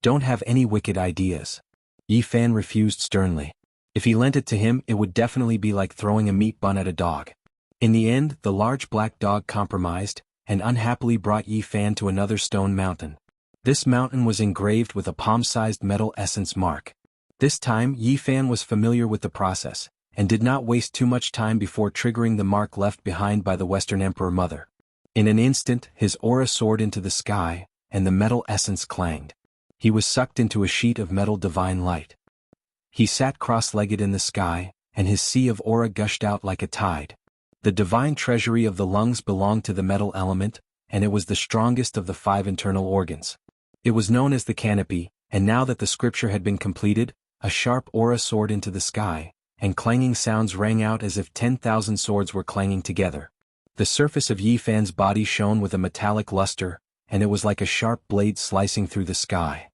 S1: Don't have any wicked ideas. Yi Fan refused sternly. If he lent it to him, it would definitely be like throwing a meat bun at a dog. In the end, the large black dog compromised, and unhappily brought Yi Fan to another stone mountain. This mountain was engraved with a palm-sized metal essence mark. This time, Yi Fan was familiar with the process, and did not waste too much time before triggering the mark left behind by the Western Emperor Mother. In an instant, his aura soared into the sky, and the metal essence clanged. He was sucked into a sheet of metal divine light. He sat cross-legged in the sky, and his sea of aura gushed out like a tide. The divine treasury of the lungs belonged to the metal element, and it was the strongest of the 5 internal organs. It was known as the canopy, and now that the scripture had been completed, a sharp aura soared into the sky, and clanging sounds rang out as if 10,000 swords were clanging together. The surface of Yi Fan's body shone with a metallic luster, and it was like a sharp blade slicing through the sky.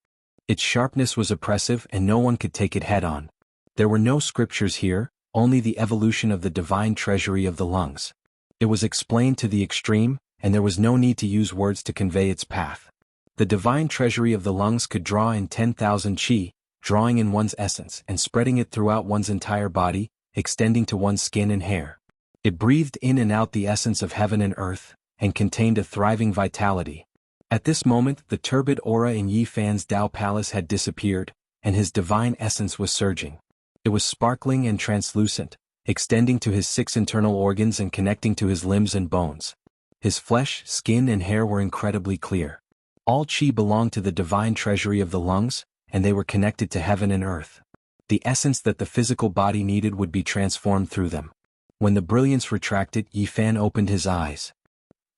S1: Its sharpness was oppressive and no one could take it head-on. There were no scriptures here, only the evolution of the divine treasury of the lungs. It was explained to the extreme, and there was no need to use words to convey its path. The divine treasury of the lungs could draw in 10,000 qi, drawing in one's essence and spreading it throughout one's entire body, extending to one's skin and hair. It breathed in and out the essence of heaven and earth, and contained a thriving vitality. At this moment, the turbid aura in Yi Fan's Tao Palace had disappeared, and his divine essence was surging. It was sparkling and translucent, extending to his 6 internal organs and connecting to his limbs and bones. His flesh, skin and hair were incredibly clear. All qi belonged to the divine treasury of the lungs, and they were connected to heaven and earth. The essence that the physical body needed would be transformed through them. When the brilliance retracted, Yi Fan opened his eyes.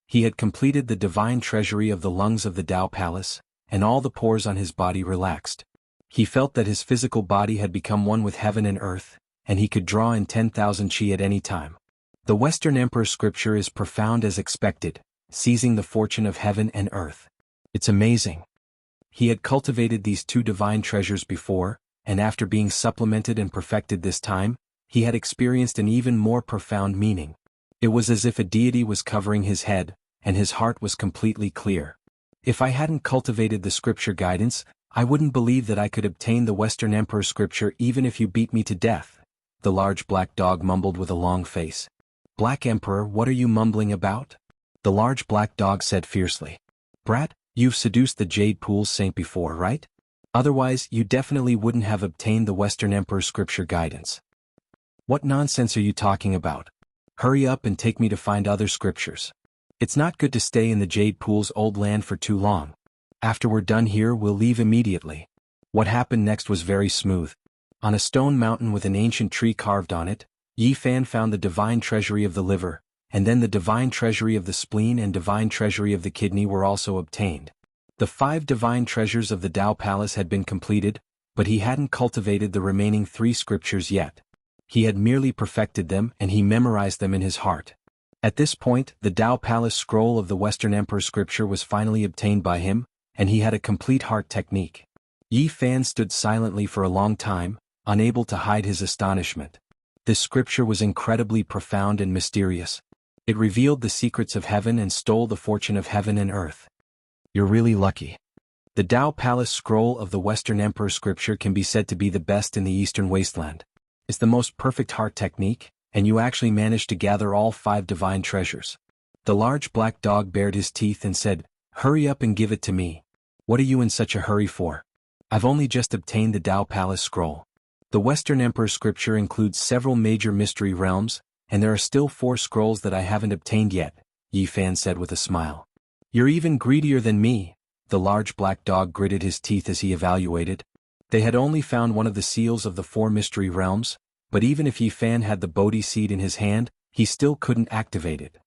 S1: He had completed the divine treasury of the lungs of the Tao Palace, and all the pores on his body relaxed. He felt that his physical body had become one with heaven and earth, and he could draw in 10,000 qi at any time. The Western Emperor scripture is profound as expected, seizing the fortune of heaven and earth. It's amazing. He had cultivated these 2 divine treasures before, and after being supplemented and perfected this time, he had experienced an even more profound meaning. It was as if a deity was covering his head, and his heart was completely clear. If I hadn't cultivated the scripture guidance, I wouldn't believe that I could obtain the Western Emperor scripture even if you beat me to death, the large black dog mumbled with a long face. Black Emperor, what are you mumbling about? The large black dog said fiercely. Brat, you've seduced the Jade Pool Saint before, right? Otherwise, you definitely wouldn't have obtained the Western Emperor scripture guidance. What nonsense are you talking about? Hurry up and take me to find other scriptures. It's not good to stay in the Jade Pool's old land for too long. After we're done here, we'll leave immediately. What happened next was very smooth. On a stone mountain with an ancient tree carved on it, Yi Fan found the divine treasury of the liver, and then the divine treasury of the spleen and divine treasury of the kidney were also obtained. The 5 divine treasures of the Tao Palace had been completed, but he hadn't cultivated the remaining 3 scriptures yet. He had merely perfected them and he memorized them in his heart. At this point, the Tao Palace scroll of the Western Emperor scripture was finally obtained by him, and he had a complete heart technique. Yi Fan stood silently for a long time, unable to hide his astonishment. This scripture was incredibly profound and mysterious. It revealed the secrets of heaven and stole the fortune of heaven and earth. You're really lucky. The Tao Palace scroll of the Western Emperor scripture can be said to be the best in the Eastern Wasteland. It's the most perfect heart technique, and you actually managed to gather all 5 divine treasures. The large black dog bared his teeth and said, "Hurry up and give it to me. What are you in such a hurry for? I've only just obtained the Tao Palace scroll. The Western Emperor scripture includes several major mystery realms, and there are still 4 scrolls that I haven't obtained yet," Yi Fan said with a smile. "You're even greedier than me," the large black dog gritted his teeth as he evaluated. They had only found one of the seals of the 4 mystery realms, but even if Yi Fan had the Bodhi seed in his hand, he still couldn't activate it.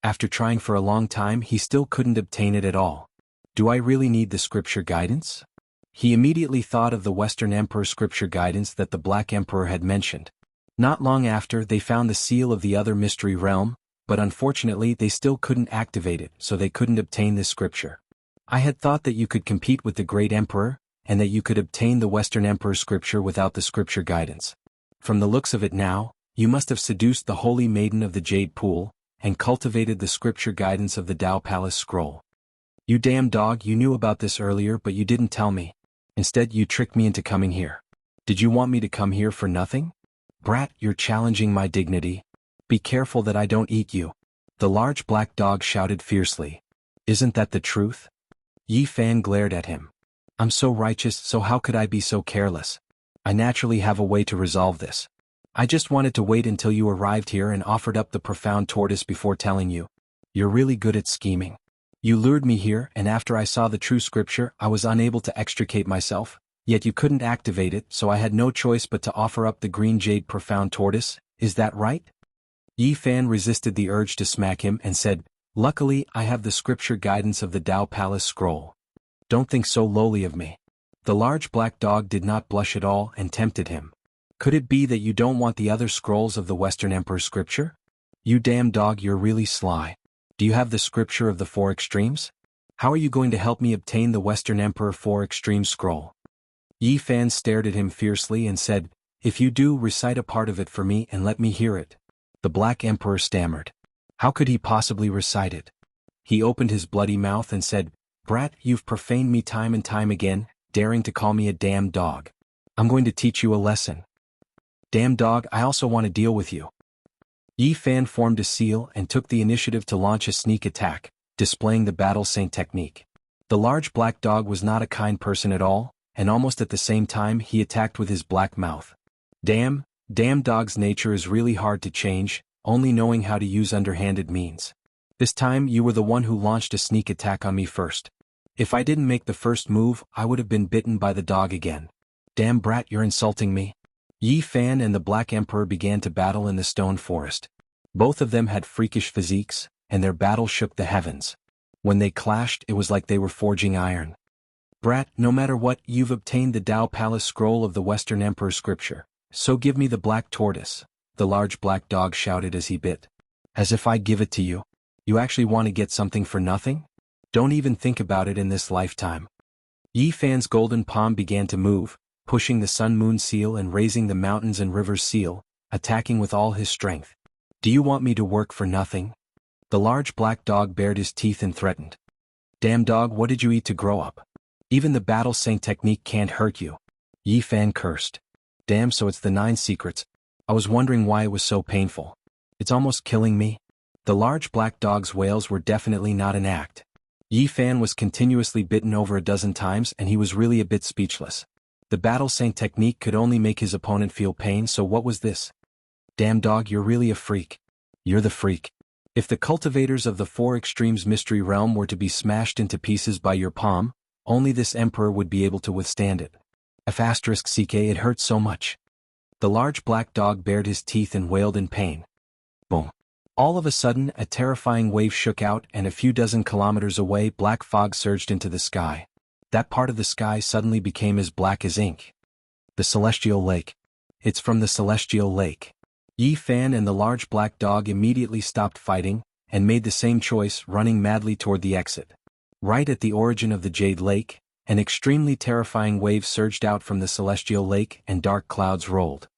S1: After trying for a long time, he still couldn't obtain it at all. Do I really need the scripture guidance? He immediately thought of the Western Emperor scripture guidance that the Black Emperor had mentioned. Not long after, they found the seal of the other mystery realm, but unfortunately they still couldn't activate it, so they couldn't obtain this scripture. I had thought that you could compete with the Great Emperor, and that you could obtain the Western Emperor scripture without the scripture guidance. From the looks of it now, you must have seduced the Holy Maiden of the Jade Pool, and cultivated the scripture guidance of the Tao Palace scroll. You damn dog, you knew about this earlier but you didn't tell me. Instead you tricked me into coming here. Did you want me to come here for nothing? Brat, you're challenging my dignity. Be careful that I don't eat you. The large black dog shouted fiercely. Isn't that the truth? Yi Fan glared at him. I'm so righteous, so how could I be so careless? I naturally have a way to resolve this. I just wanted to wait until you arrived here and offered up the profound tortoise before telling you. You're really good at scheming. You lured me here, and after I saw the true scripture, I was unable to extricate myself, yet you couldn't activate it, so I had no choice but to offer up the green jade profound tortoise. Is that right? Yi Fan resisted the urge to smack him and said, Luckily, I have the scripture guidance of the Tao Palace scroll. Don't think so lowly of me. The large black dog did not blush at all and tempted him. Could it be that you don't want the other scrolls of the Western Emperor scripture? You damn dog, you're really sly. Do you have the scripture of the 4 extremes? How are you going to help me obtain the Western Emperor 4 extreme scroll? Yi Fan stared at him fiercely and said, If you do, recite a part of it for me and let me hear it. The Black Emperor stammered. How could he possibly recite it? He opened his bloody mouth and said, Brat, you've profaned me time and time again, daring to call me a damn dog. I'm going to teach you a lesson. Damn dog, I also want to deal with you. Yi Fan formed a seal and took the initiative to launch a sneak attack, displaying the battle saint technique. The large black dog was not a kind person at all, and almost at the same time he attacked with his black mouth. Damn dog's nature is really hard to change, only knowing how to use underhanded means. This time you were the one who launched a sneak attack on me first. If I didn't make the first move, I would have been bitten by the dog again. Damn brat, you're insulting me. Yi Fan and the Black Emperor began to battle in the stone forest. Both of them had freakish physiques, and their battle shook the heavens. When they clashed, it was like they were forging iron. Brat, no matter what, you've obtained the Tao Palace scroll of the Western Emperor scripture, so give me the black tortoise, the large black dog shouted as he bit. As if I give it to you. You actually want to get something for nothing? Don't even think about it in this lifetime. Yi Fan's golden palm began to move, pushing the sun-moon seal and raising the mountains and rivers seal, attacking with all his strength. Do you want me to work for nothing? The large black dog bared his teeth and threatened. Damn dog, what did you eat to grow up? Even the battle saint technique can't hurt you. Yi Fan cursed. Damn, so it's the 9 secrets. I was wondering why it was so painful. It's almost killing me. The large black dog's wails were definitely not an act. Yi Fan was continuously bitten over a dozen times and he was really a bit speechless. The battle saint technique could only make his opponent feel pain, so what was this? Damn dog, you're really a freak. You're the freak. If the cultivators of the 4 extremes mystery realm were to be smashed into pieces by your palm, only this emperor would be able to withstand it. *CK, it hurts so much. The large black dog bared his teeth and wailed in pain. Boom. All of a sudden, a terrifying wave shook out and a few dozen kilometers away black fog surged into the sky. That part of the sky suddenly became as black as ink. The Celestial Lake. It's from the Celestial Lake. Yi Fan and the large black dog immediately stopped fighting, and made the same choice, running madly toward the exit. Right at the origin of the Jade Lake, an extremely terrifying wave surged out from the Celestial Lake and dark clouds rolled.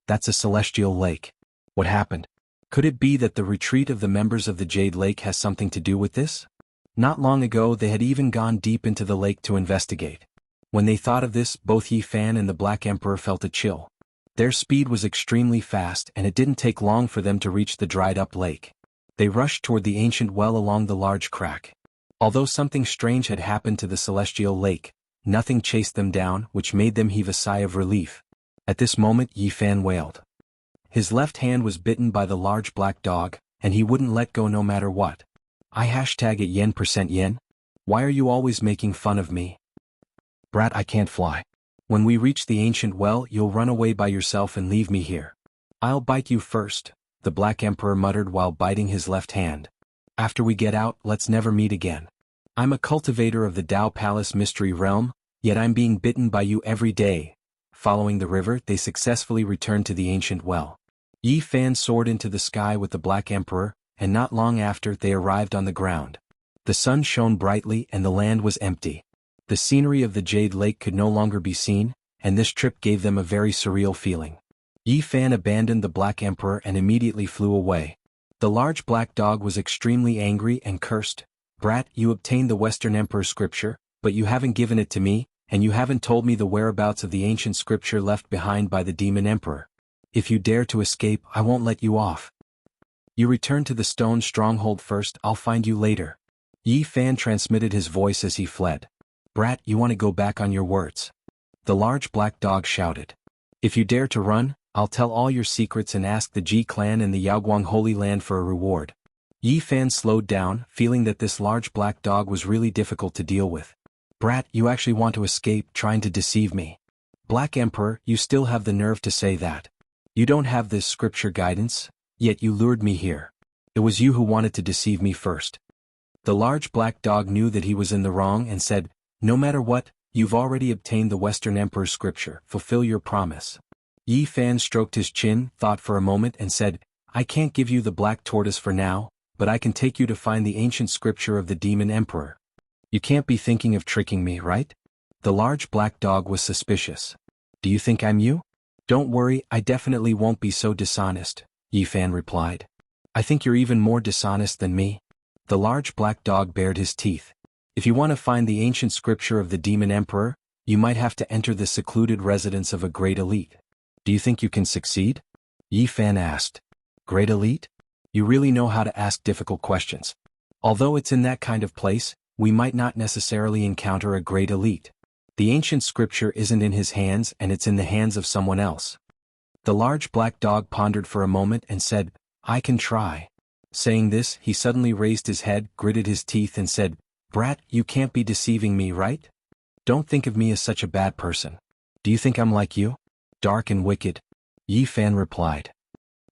S1: That's a Celestial Lake. What happened? Could it be that the retreat of the members of the Jade Lake has something to do with this? Not long ago they had even gone deep into the lake to investigate. When they thought of this, both Yi Fan and the Black Emperor felt a chill. Their speed was extremely fast and it didn't take long for them to reach the dried-up lake. They rushed toward the ancient well along the large crack. Although something strange had happened to the celestial lake, nothing chased them down, which made them heave a sigh of relief. At this moment Yi Fan wailed. His left hand was bitten by the large black dog, and he wouldn't let go no matter what. I hashtag it yen%yen? Why are you always making fun of me? Brat, I can't fly. When we reach the ancient well, you'll run away by yourself and leave me here. I'll bite you first, the Black Emperor muttered while biting his left hand. After we get out, let's never meet again. I'm a cultivator of the Dao Palace Mystery Realm, yet I'm being bitten by you every day. Following the river, they successfully returned to the ancient well. Yi Fan soared into the sky with the Black Emperor, and not long after they arrived on the ground. The sun shone brightly and the land was empty. The scenery of the Jade Lake could no longer be seen, and this trip gave them a very surreal feeling. Yi Fan abandoned the Black Emperor and immediately flew away. The large black dog was extremely angry and cursed. Brat, you obtained the Western Emperor's scripture, but you haven't given it to me, and you haven't told me the whereabouts of the ancient scripture left behind by the Demon Emperor. If you dare to escape, I won't let you off. You return to the stone stronghold first, I'll find you later. Yi Fan transmitted his voice as he fled. Brat, you want to go back on your words? The large black dog shouted. If you dare to run, I'll tell all your secrets and ask the Ji clan in the Yaoguang Holy Land for a reward. Yi Fan slowed down, feeling that this large black dog was really difficult to deal with. Brat, you actually want to escape, trying to deceive me. Black Emperor, you still have the nerve to say that. You don't have this scripture guidance, yet you lured me here. It was you who wanted to deceive me first. The large black dog knew that he was in the wrong and said, no matter what, you've already obtained the Western Emperor's scripture, fulfill your promise. Yi Fan stroked his chin, thought for a moment and said, I can't give you the black tortoise for now, but I can take you to find the ancient scripture of the Demon Emperor. You can't be thinking of tricking me, right? The large black dog was suspicious. Do you think I'm you? Don't worry, I definitely won't be so dishonest, Yi Fan replied. I think you're even more dishonest than me. The large black dog bared his teeth. If you want to find the ancient scripture of the Demon Emperor, you might have to enter the secluded residence of a great elite. Do you think you can succeed? Yi Fan asked. Great elite? You really know how to ask difficult questions. Although it's in that kind of place, we might not necessarily encounter a great elite. The ancient scripture isn't in his hands and it's in the hands of someone else. The large black dog pondered for a moment and said, I can try. Saying this, he suddenly raised his head, gritted his teeth and said, Brat, you can't be deceiving me, right? Don't think of me as such a bad person. Do you think I'm like you? Dark and wicked? Yi Fan replied.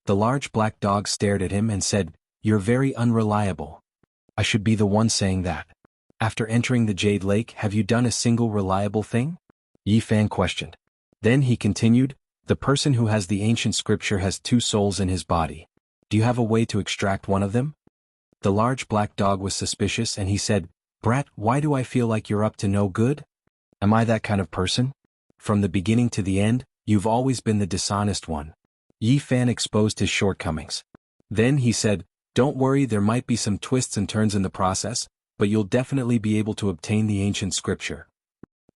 S1: The large black dog stared at him and said, You're very unreliable. I should be the one saying that. After entering the Jade Lake, have you done a single reliable thing? Yi Fan questioned. Then he continued, The person who has the ancient scripture has 2 souls in his body. Do you have a way to extract one of them? The large black dog was suspicious and he said, Brat, why do I feel like you're up to no good? Am I that kind of person? From the beginning to the end, you've always been the dishonest one. Yi Fan exposed his shortcomings. Then he said, Don't worry, there might be some twists and turns in the process, but you'll definitely be able to obtain the ancient scripture.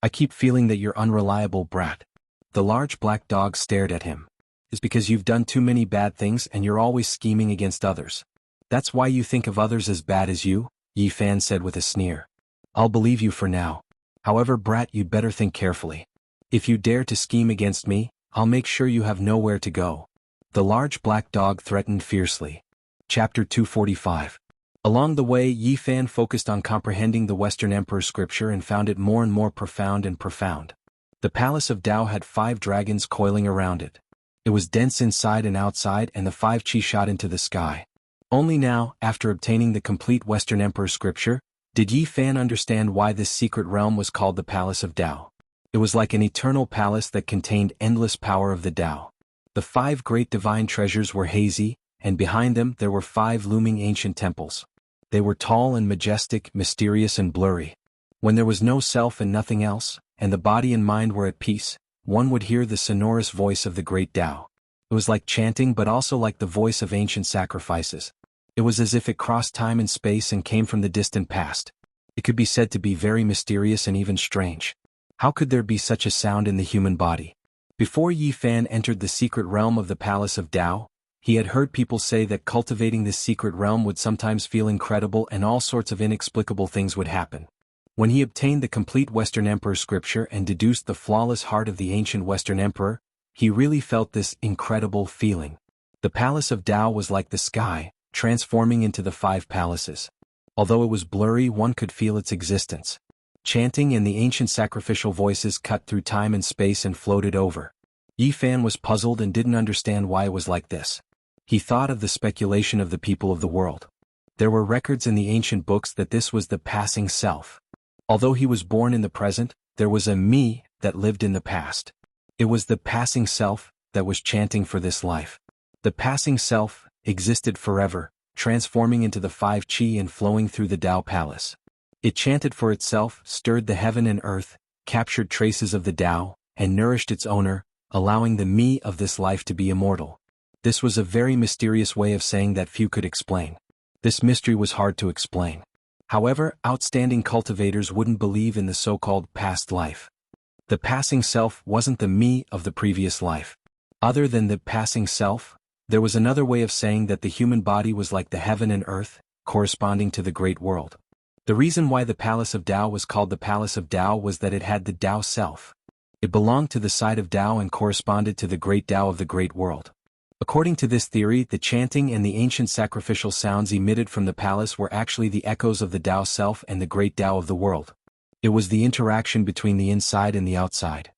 S1: I keep feeling that you're unreliable, Brat. The large black dog stared at him. It's because you've done too many bad things and you're always scheming against others. That's why you think of others as bad as you, Yi Fan said with a sneer. I'll believe you for now. However, Brat, you'd better think carefully. If you dare to scheme against me, I'll make sure you have nowhere to go. The large black dog threatened fiercely. Chapter 245. Along the way, Yi Fan focused on comprehending the Western Emperor's scripture and found it more and more profound and profound. The Palace of Dao had 5 dragons coiling around it. It was dense inside and outside and the 5 chi shot into the sky. Only now, after obtaining the complete Western Emperor's scripture, did Yi Fan understand why this secret realm was called the Palace of Dao. It was like an eternal palace that contained endless power of the Dao. The 5 great divine treasures were hazy, and behind them there were 5 looming ancient temples. They were tall and majestic, mysterious and blurry. When there was no self and nothing else, and the body and mind were at peace, one would hear the sonorous voice of the great Dao. It was like chanting but also like the voice of ancient sacrifices. It was as if it crossed time and space and came from the distant past. It could be said to be very mysterious and even strange. How could there be such a sound in the human body? Before Yi Fan entered the secret realm of the Palace of Dao, He had heard people say that cultivating this secret realm would sometimes feel incredible and all sorts of inexplicable things would happen. When he obtained the complete Western Emperor scripture and deduced the flawless heart of the ancient Western Emperor, he really felt this incredible feeling. The palace of Tao was like the sky, transforming into the 5 palaces. Although it was blurry, one could feel its existence. Chanting and the ancient sacrificial voices cut through time and space and floated over. Yi Fan was puzzled and didn't understand why it was like this. He thought of the speculation of the people of the world. There were records in the ancient books that this was the passing self. Although he was born in the present, there was a me that lived in the past. It was the passing self that was chanting for this life. The passing self existed forever, transforming into the 5 qi and flowing through the Tao Palace. It chanted for itself, stirred the heaven and earth, captured traces of the Tao, and nourished its owner, allowing the me of this life to be immortal. This was a very mysterious way of saying that few could explain. This mystery was hard to explain. However, outstanding cultivators wouldn't believe in the so-called past life. The passing self wasn't the me of the previous life. Other than the passing self, there was another way of saying that the human body was like the heaven and earth, corresponding to the great world. The reason why the Palace of Tao was called the Palace of Tao was that it had the Tao self. It belonged to the side of Tao and corresponded to the great Tao of the great world. According to this theory, the chanting and the ancient sacrificial sounds emitted from the palace were actually the echoes of the Tao self and the great Tao of the world. It was the interaction between the inside and the outside.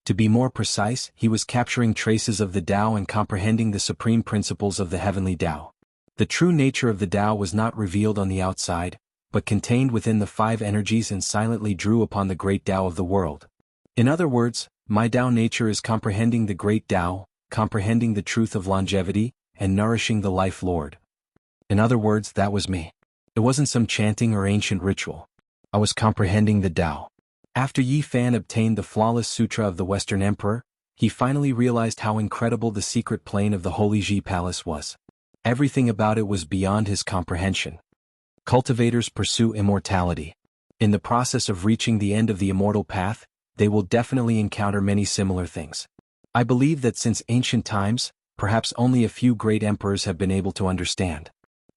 S1: To be more precise, he was capturing traces of the Tao and comprehending the supreme principles of the heavenly Tao. The true nature of the Tao was not revealed on the outside, but contained within the 5 energies and silently drew upon the great Tao of the world. In other words, my Tao nature is comprehending the great Tao, comprehending the truth of longevity, and nourishing the life Lord. In other words, that was me. It wasn't some chanting or ancient ritual. I was comprehending the Tao. After Yi Fan obtained the flawless sutra of the Western Emperor, he finally realized how incredible the secret plane of the Holy Ji Palace was. Everything about it was beyond his comprehension. Cultivators pursue immortality. In the process of reaching the end of the immortal path, they will definitely encounter many similar things. I believe that since ancient times, perhaps only a few great emperors have been able to understand.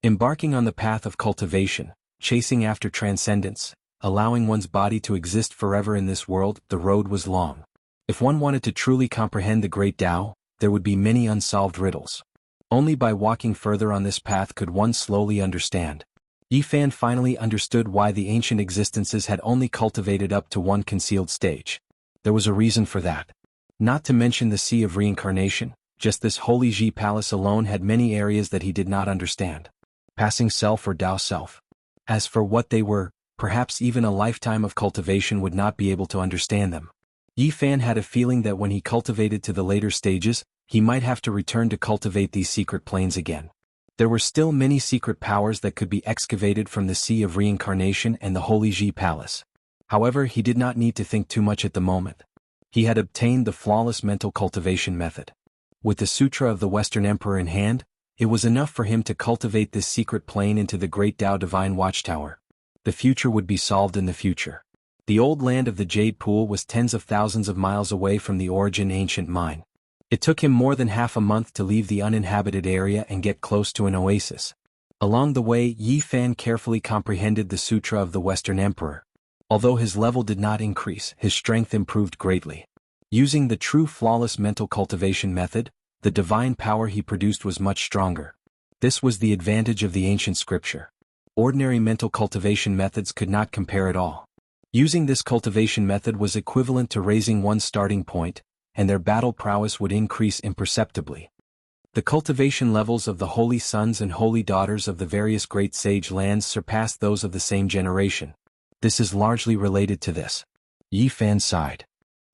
S1: Embarking on the path of cultivation, chasing after transcendence, allowing one's body to exist forever in this world, the road was long. If one wanted to truly comprehend the great Tao, there would be many unsolved riddles. Only by walking further on this path could one slowly understand. Yi Fan finally understood why the ancient existences had only cultivated up to one concealed stage. There was a reason for that. Not to mention the sea of reincarnation, just this Holy Ji Palace alone had many areas that he did not understand. Passing self or Tao self. As for what they were, perhaps even a lifetime of cultivation would not be able to understand them. Yi Fan had a feeling that when he cultivated to the later stages, he might have to return to cultivate these secret planes again. There were still many secret powers that could be excavated from the sea of reincarnation and the Holy Ji Palace. However, he did not need to think too much at the moment. He had obtained the flawless mental cultivation method. With the Sutra of the Western Emperor in hand, it was enough for him to cultivate this secret plane into the great Tao Divine Watchtower. The future would be solved in the future. The old land of the Jade Pool was tens of thousands of miles away from the origin ancient mine. It took him more than half a month to leave the uninhabited area and get close to an oasis. Along the way, Yi Fan carefully comprehended the Sutra of the Western Emperor. Although his level did not increase, his strength improved greatly. Using the true flawless mental cultivation method, the divine power he produced was much stronger. This was the advantage of the ancient scripture. Ordinary mental cultivation methods could not compare at all. Using this cultivation method was equivalent to raising one's starting point, and their battle prowess would increase imperceptibly. The cultivation levels of the holy sons and holy daughters of the various great sage lands surpassed those of the same generation. This is largely related to this. Yi Fan sighed.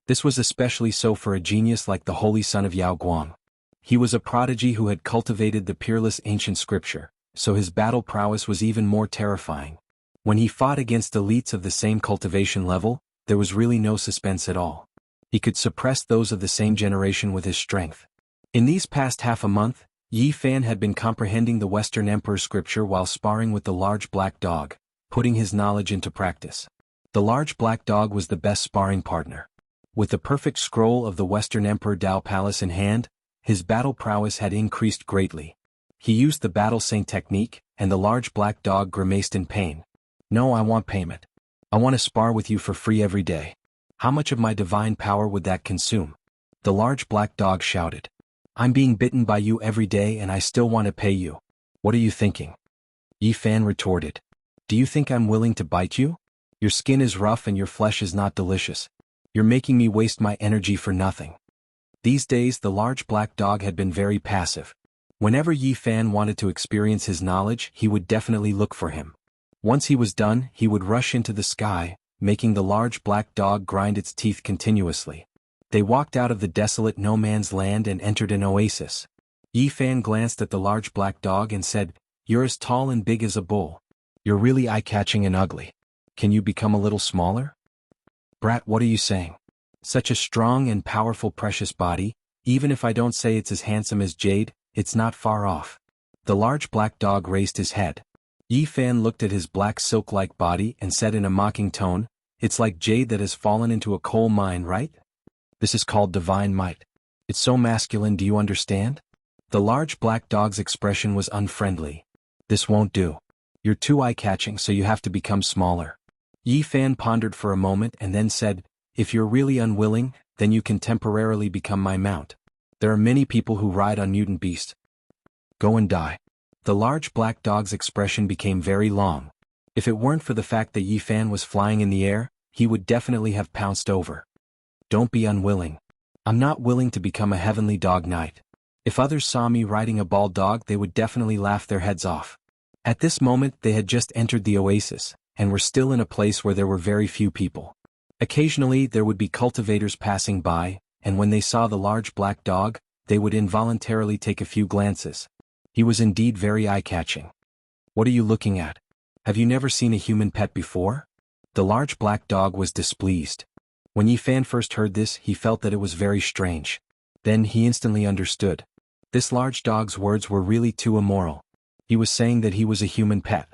S1: This was especially so for a genius like the holy son of Yao Guang. He was a prodigy who had cultivated the peerless ancient scripture, so his battle prowess was even more terrifying. When he fought against elites of the same cultivation level, there was really no suspense at all. He could suppress those of the same generation with his strength. In these past half a month, Yi Fan had been comprehending the Western Emperor scripture while sparring with the large black dog, putting his knowledge into practice. The large black dog was the best sparring partner. With the perfect scroll of the Western Emperor Tao Palace in hand, his battle prowess had increased greatly. He used the battle saint technique, and the large black dog grimaced in pain. "No, I want payment. I want to spar with you for free every day. How much of my divine power would that consume?" The large black dog shouted. "I'm being bitten by you every day and I still want to pay you. What are you thinking?" Yi Fan retorted. "Do you think I'm willing to bite you? Your skin is rough and your flesh is not delicious. You're making me waste my energy for nothing." These days the large black dog had been very passive. Whenever Yi Fan wanted to experience his knowledge, he would definitely look for him. Once he was done, he would rush into the sky, making the large black dog grind its teeth continuously. They walked out of the desolate no-man's land and entered an oasis. Yi Fan glanced at the large black dog and said, "You're as tall and big as a bull. You're really eye-catching and ugly. Can you become a little smaller?" "Brat, what are you saying? Such a strong and powerful precious body, even if I don't say it's as handsome as jade, it's not far off." The large black dog raised his head. Yi Fan looked at his black silk-like body and said in a mocking tone, "It's like jade that has fallen into a coal mine, right? This is called divine might. It's so masculine, do you understand?" The large black dog's expression was unfriendly. "This won't do. You're too eye-catching, so you have to become smaller." Yi Fan pondered for a moment and then said, "If you're really unwilling, then you can temporarily become my mount. There are many people who ride on mutant beasts. Go and die." The large black dog's expression became very long. If it weren't for the fact that Yi Fan was flying in the air, he would definitely have pounced over. "Don't be unwilling. I'm not willing to become a heavenly dog knight. If others saw me riding a bald dog, they would definitely laugh their heads off." At this moment they had just entered the oasis, and were still in a place where there were very few people. Occasionally there would be cultivators passing by, and when they saw the large black dog, they would involuntarily take a few glances. He was indeed very eye-catching. "What are you looking at? Have you never seen a human pet before?" The large black dog was displeased. When Yi Fan first heard this, he felt that it was very strange. Then he instantly understood. This large dog's words were really too immoral. He was saying that he was a human pet.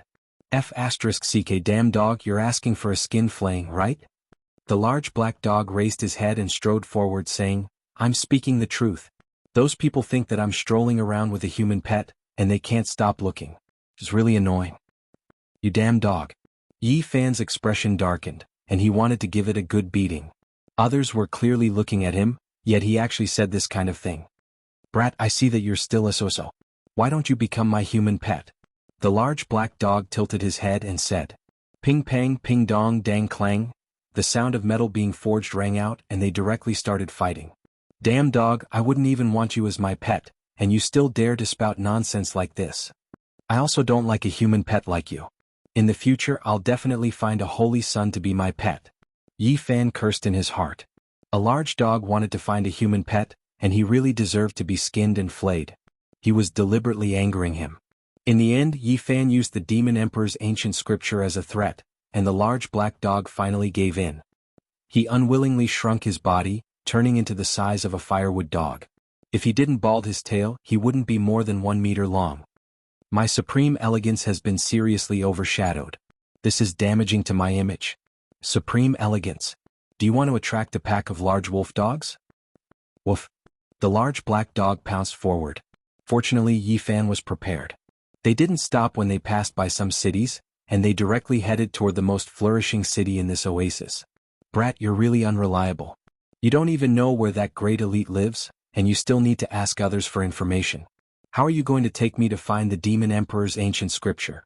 S1: F***ck damn dog, you're asking for a skin flaying, right? The large black dog raised his head and strode forward saying, "I'm speaking the truth. Those people think that I'm strolling around with a human pet, and they can't stop looking. It's really annoying. You damn dog." Yi Fan's expression darkened, and he wanted to give it a good beating. Others were clearly looking at him, yet he actually said this kind of thing. "Brat, I see that you're still a so-so. Why don't you become my human pet?" The large black dog tilted his head and said, "Ping pang ping dong dang clang." The sound of metal being forged rang out and they directly started fighting. "Damn dog, I wouldn't even want you as my pet, and you still dare to spout nonsense like this. I also don't like a human pet like you. In the future I'll definitely find a holy son to be my pet." Yi Fan cursed in his heart. A large dog wanted to find a human pet, and he really deserved to be skinned and flayed. He was deliberately angering him. In the end, Yi Fan used the Demon Emperor's ancient scripture as a threat, and the large black dog finally gave in. He unwillingly shrunk his body, turning into the size of a firewood dog. If he didn't bald his tail, he wouldn't be more than 1 meter long. "My supreme elegance has been seriously overshadowed. This is damaging to my image." Supreme elegance. Do you want to attract a pack of large wolf dogs? Woof. The large black dog pounced forward. Fortunately, Yi Fan was prepared. They didn't stop when they passed by some cities, and they directly headed toward the most flourishing city in this oasis. "Brat, you're really unreliable. You don't even know where that great elite lives, and you still need to ask others for information. How are you going to take me to find the Demon Emperor's ancient scripture?"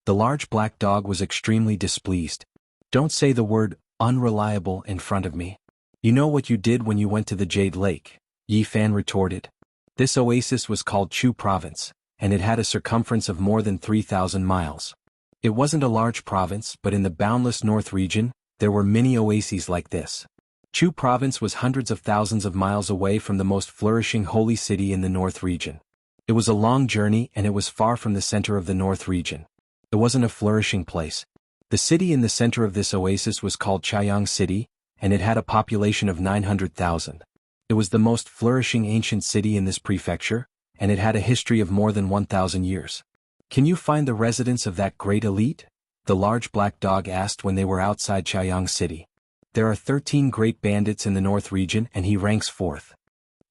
S1: The large black dog was extremely displeased. "Don't say the word unreliable in front of me. You know what you did when you went to the Jade Lake," Yi Fan retorted. This oasis was called Chu Province, and it had a circumference of more than 3,000 miles. It wasn't a large province, but in the boundless north region, there were many oases like this. Chu Province was hundreds of thousands of miles away from the most flourishing holy city in the north region. It was a long journey and it was far from the center of the north region. It wasn't a flourishing place. The city in the center of this oasis was called Chaiyang City, and it had a population of 900,000. It was the most flourishing ancient city in this prefecture, and it had a history of more than 1,000 years. "Can you find the residence of that great elite?" the large black dog asked when they were outside Chaiyang City. "There are 13 great bandits in the north region and he ranks 4th.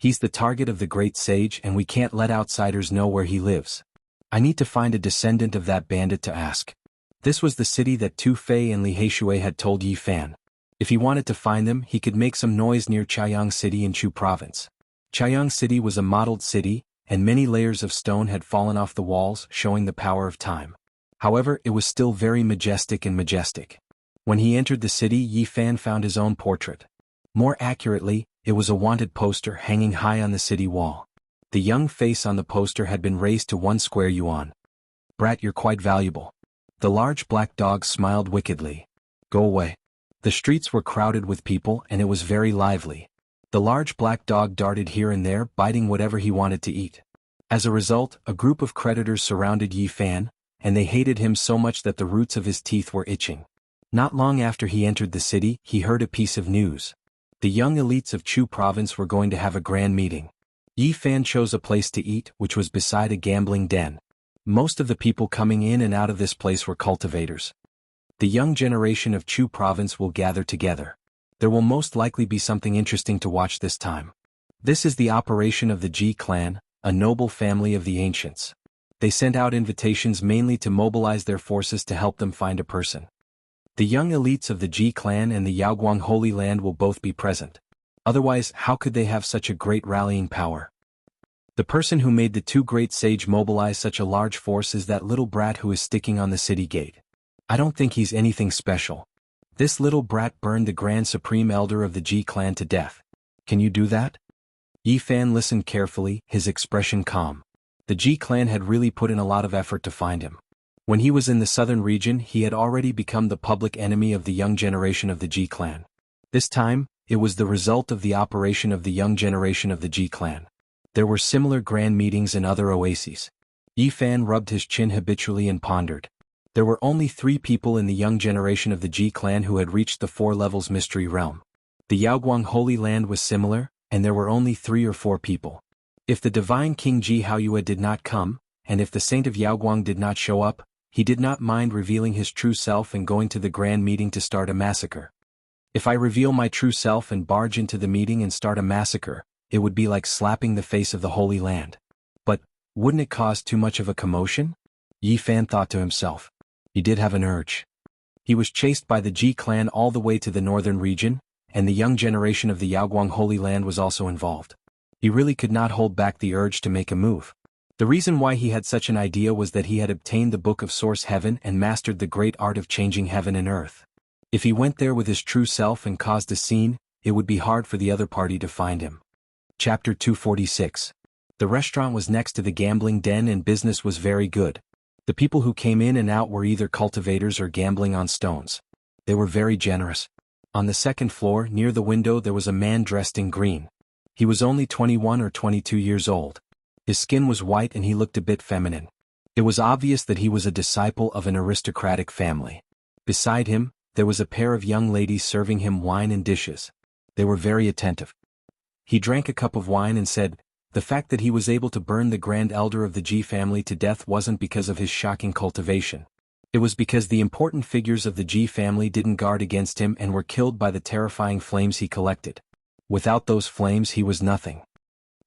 S1: He's the target of the great sage and we can't let outsiders know where he lives. I need to find a descendant of that bandit to ask. This was the city that Tu Fei and Li Heishui had told Yi Fan. If he wanted to find them, he could make some noise near Chaiyang City in Chu Province. Chaiyang City was a modeled city, and many layers of stone had fallen off the walls, showing the power of time. However, it was still very majestic and majestic. When he entered the city, Yi Fan found his own portrait. More accurately, it was a wanted poster hanging high on the city wall. The young face on the poster had been raised to 1 square yuan. "Brat, you're quite valuable." The large black dog smiled wickedly. "Go away." The streets were crowded with people and it was very lively. The large black dog darted here and there, biting whatever he wanted to eat. As a result, a group of creditors surrounded Yi Fan, and they hated him so much that the roots of his teeth were itching. Not long after he entered the city, he heard a piece of news. The young elites of Chu Province were going to have a grand meeting. Yi Fan chose a place to eat, which was beside a gambling den. Most of the people coming in and out of this place were cultivators. The young generation of Chu Province will gather together. There will most likely be something interesting to watch this time. This is the operation of the Ji clan, a noble family of the ancients. They sent out invitations mainly to mobilize their forces to help them find a person. The young elites of the Ji clan and the Yaoguang Holy Land will both be present. Otherwise, how could they have such a great rallying power? The person who made the 2 great sage mobilize such a large force is that little brat who is sticking on the city gate. I don't think he's anything special. This little brat burned the Grand Supreme Elder of the Ji clan to death. Can you do that? Yi Fan listened carefully, his expression calm. The Ji clan had really put in a lot of effort to find him. When he was in the southern region, he had already become the public enemy of the young generation of the Ji clan. This time, it was the result of the operation of the young generation of the Ji clan. There were similar grand meetings in other oases. Yi Fan rubbed his chin habitually and pondered. There were only 3 people in the young generation of the Ji clan who had reached the 4 levels mystery realm. The Yaoguang Holy Land was similar, and there were only 3 or 4 people. If the divine King Ji Haoyue did not come, and if the saint of Yaoguang did not show up, he did not mind revealing his true self and going to the grand meeting to start a massacre. If I reveal my true self and barge into the meeting and start a massacre, it would be like slapping the face of the Holy Land. But, wouldn't it cause too much of a commotion? Yi Fan thought to himself. He did have an urge. He was chased by the Ji clan all the way to the northern region, and the young generation of the Yaoguang Holy Land was also involved. He really could not hold back the urge to make a move. The reason why he had such an idea was that he had obtained the Book of Source Heaven and mastered the great art of changing heaven and earth. If he went there with his true self and caused a scene, it would be hard for the other party to find him. Chapter 246. The restaurant was next to the gambling den and business was very good. The people who came in and out were either cultivators or gambling on stones. They were very generous. On the second floor, near the window, there was a man dressed in green. He was only 21 or 22 years old. His skin was white and he looked a bit feminine. It was obvious that he was a disciple of an aristocratic family. Beside him, there was a pair of young ladies serving him wine and dishes. They were very attentive. He drank a cup of wine and said, the fact that he was able to burn the grand elder of the Ji family to death wasn't because of his shocking cultivation. It was because the important figures of the Ji family didn't guard against him and were killed by the terrifying flames he collected. Without those flames he was nothing.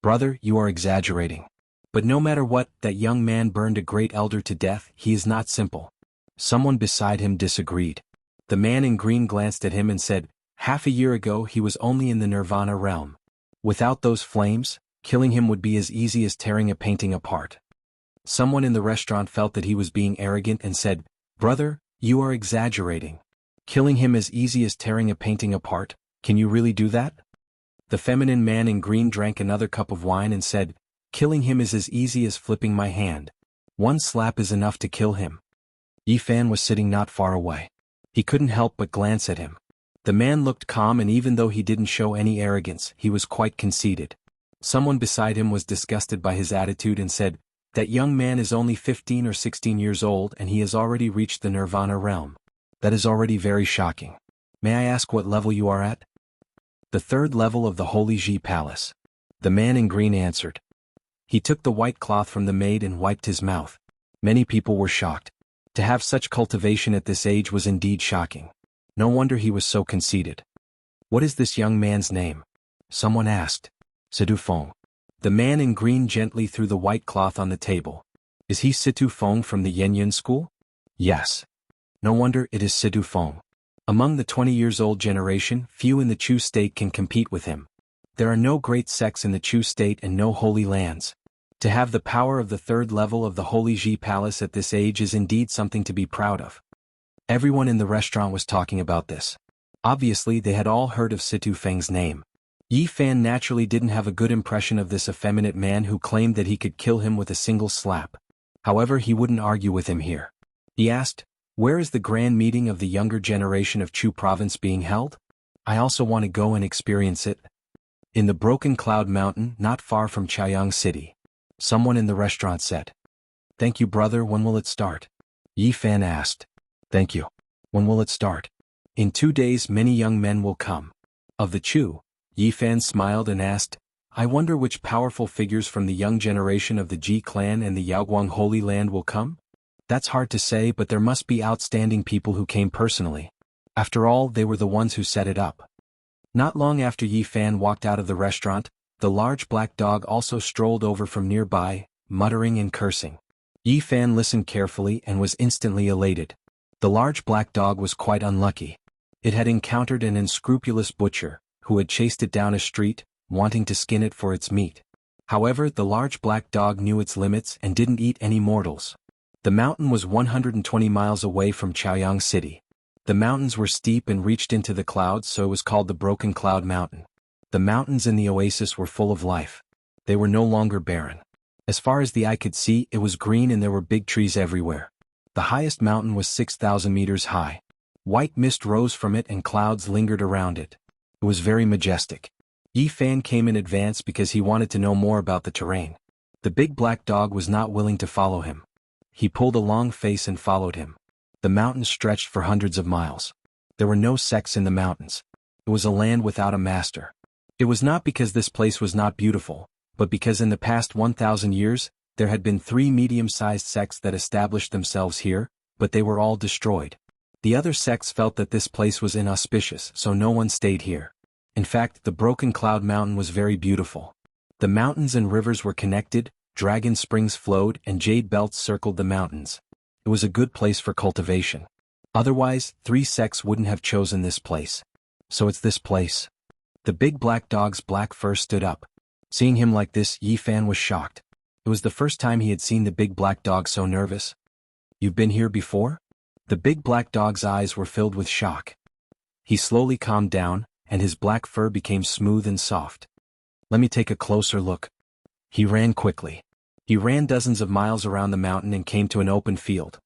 S1: Brother, you are exaggerating. But no matter what, that young man burned a great elder to death, he is not simple. Someone beside him disagreed. The man in green glanced at him and said, half a year ago he was only in the Nirvana realm. Without those flames, killing him would be as easy as tearing a painting apart. Someone in the restaurant felt that he was being arrogant and said, brother, you are exaggerating. Killing him as easy as tearing a painting apart, can you really do that? The feminine man in green drank another cup of wine and said, killing him is as easy as flipping my hand. One slap is enough to kill him. Yi Fan was sitting not far away. He couldn't help but glance at him. The man looked calm and even though he didn't show any arrogance, he was quite conceited. Someone beside him was disgusted by his attitude and said, that young man is only 15 or 16 years old and he has already reached the Nirvana realm. That is already very shocking. May I ask what level you are at? The 3rd level of the Holy Ji Palace. The man in green answered. He took the white cloth from the maid and wiped his mouth. Many people were shocked. To have such cultivation at this age was indeed shocking. No wonder he was so conceited. What is this young man's name? Someone asked. Situ Feng. The man in green gently threw the white cloth on the table. Is he Situ Feng from the Yanyan school? Yes. No wonder it is Situ Feng. Among the 20-years-old generation, few in the Chu state can compete with him. There are no great sects in the Chu state and no holy lands. To have the power of the third level of the Holy Ji Palace at this age is indeed something to be proud of. Everyone in the restaurant was talking about this. Obviously they had all heard of Situ Feng's name. Yi Fan naturally didn't have a good impression of this effeminate man who claimed that he could kill him with a single slap. However, he wouldn't argue with him here. He asked, "Where is the grand meeting of the younger generation of Chu province being held? I also want to go and experience it." In the Broken Cloud Mountain, not far from Chaoyang City. Someone in the restaurant said. "Thank you, brother, when will it start?" Yi Fan asked. "Thank you. When will it start?" "In 2 days many young men will come." Of the Chu, Yi Fan smiled and asked, "I wonder which powerful figures from the young generation of the Ji clan and the Yaoguang Holy Land will come? That's hard to say, but there must be outstanding people who came personally. After all, they were the ones who set it up." Not long after Yi Fan walked out of the restaurant, the large black dog also strolled over from nearby, muttering and cursing. Yi Fan listened carefully and was instantly elated. The large black dog was quite unlucky. It had encountered an unscrupulous butcher, who had chased it down a street, wanting to skin it for its meat. However, the large black dog knew its limits and didn't eat any mortals. The mountain was 120 miles away from Chaoyang City. The mountains were steep and reached into the clouds, so it was called the Broken Cloud Mountain. The mountains in the oasis were full of life. They were no longer barren. As far as the eye could see, it was green and there were big trees everywhere. The highest mountain was 6,000 meters high. White mist rose from it and clouds lingered around it. It was very majestic. Yi Fan came in advance because he wanted to know more about the terrain. The big black dog was not willing to follow him. He pulled a long face and followed him. The mountains stretched for hundreds of miles. There were no sects in the mountains. It was a land without a master. It was not because this place was not beautiful, but because in the past 1,000 years, there had been 3 medium-sized sects that established themselves here, but they were all destroyed. The other sects felt that this place was inauspicious, so no one stayed here. In fact, the Broken Cloud Mountain was very beautiful. The mountains and rivers were connected, dragon springs flowed, and jade belts circled the mountains. It was a good place for cultivation. Otherwise, 3 sects wouldn't have chosen this place. So it's this place. The big black dog's black fur stood up. Seeing him like this, Yi Fan was shocked. It was the first time he had seen the big black dog so nervous. "You've been here before?" The big black dog's eyes were filled with shock. He slowly calmed down, and his black fur became smooth and soft. "Let me take a closer look." He ran quickly. He ran dozens of miles around the mountain and came to an open field.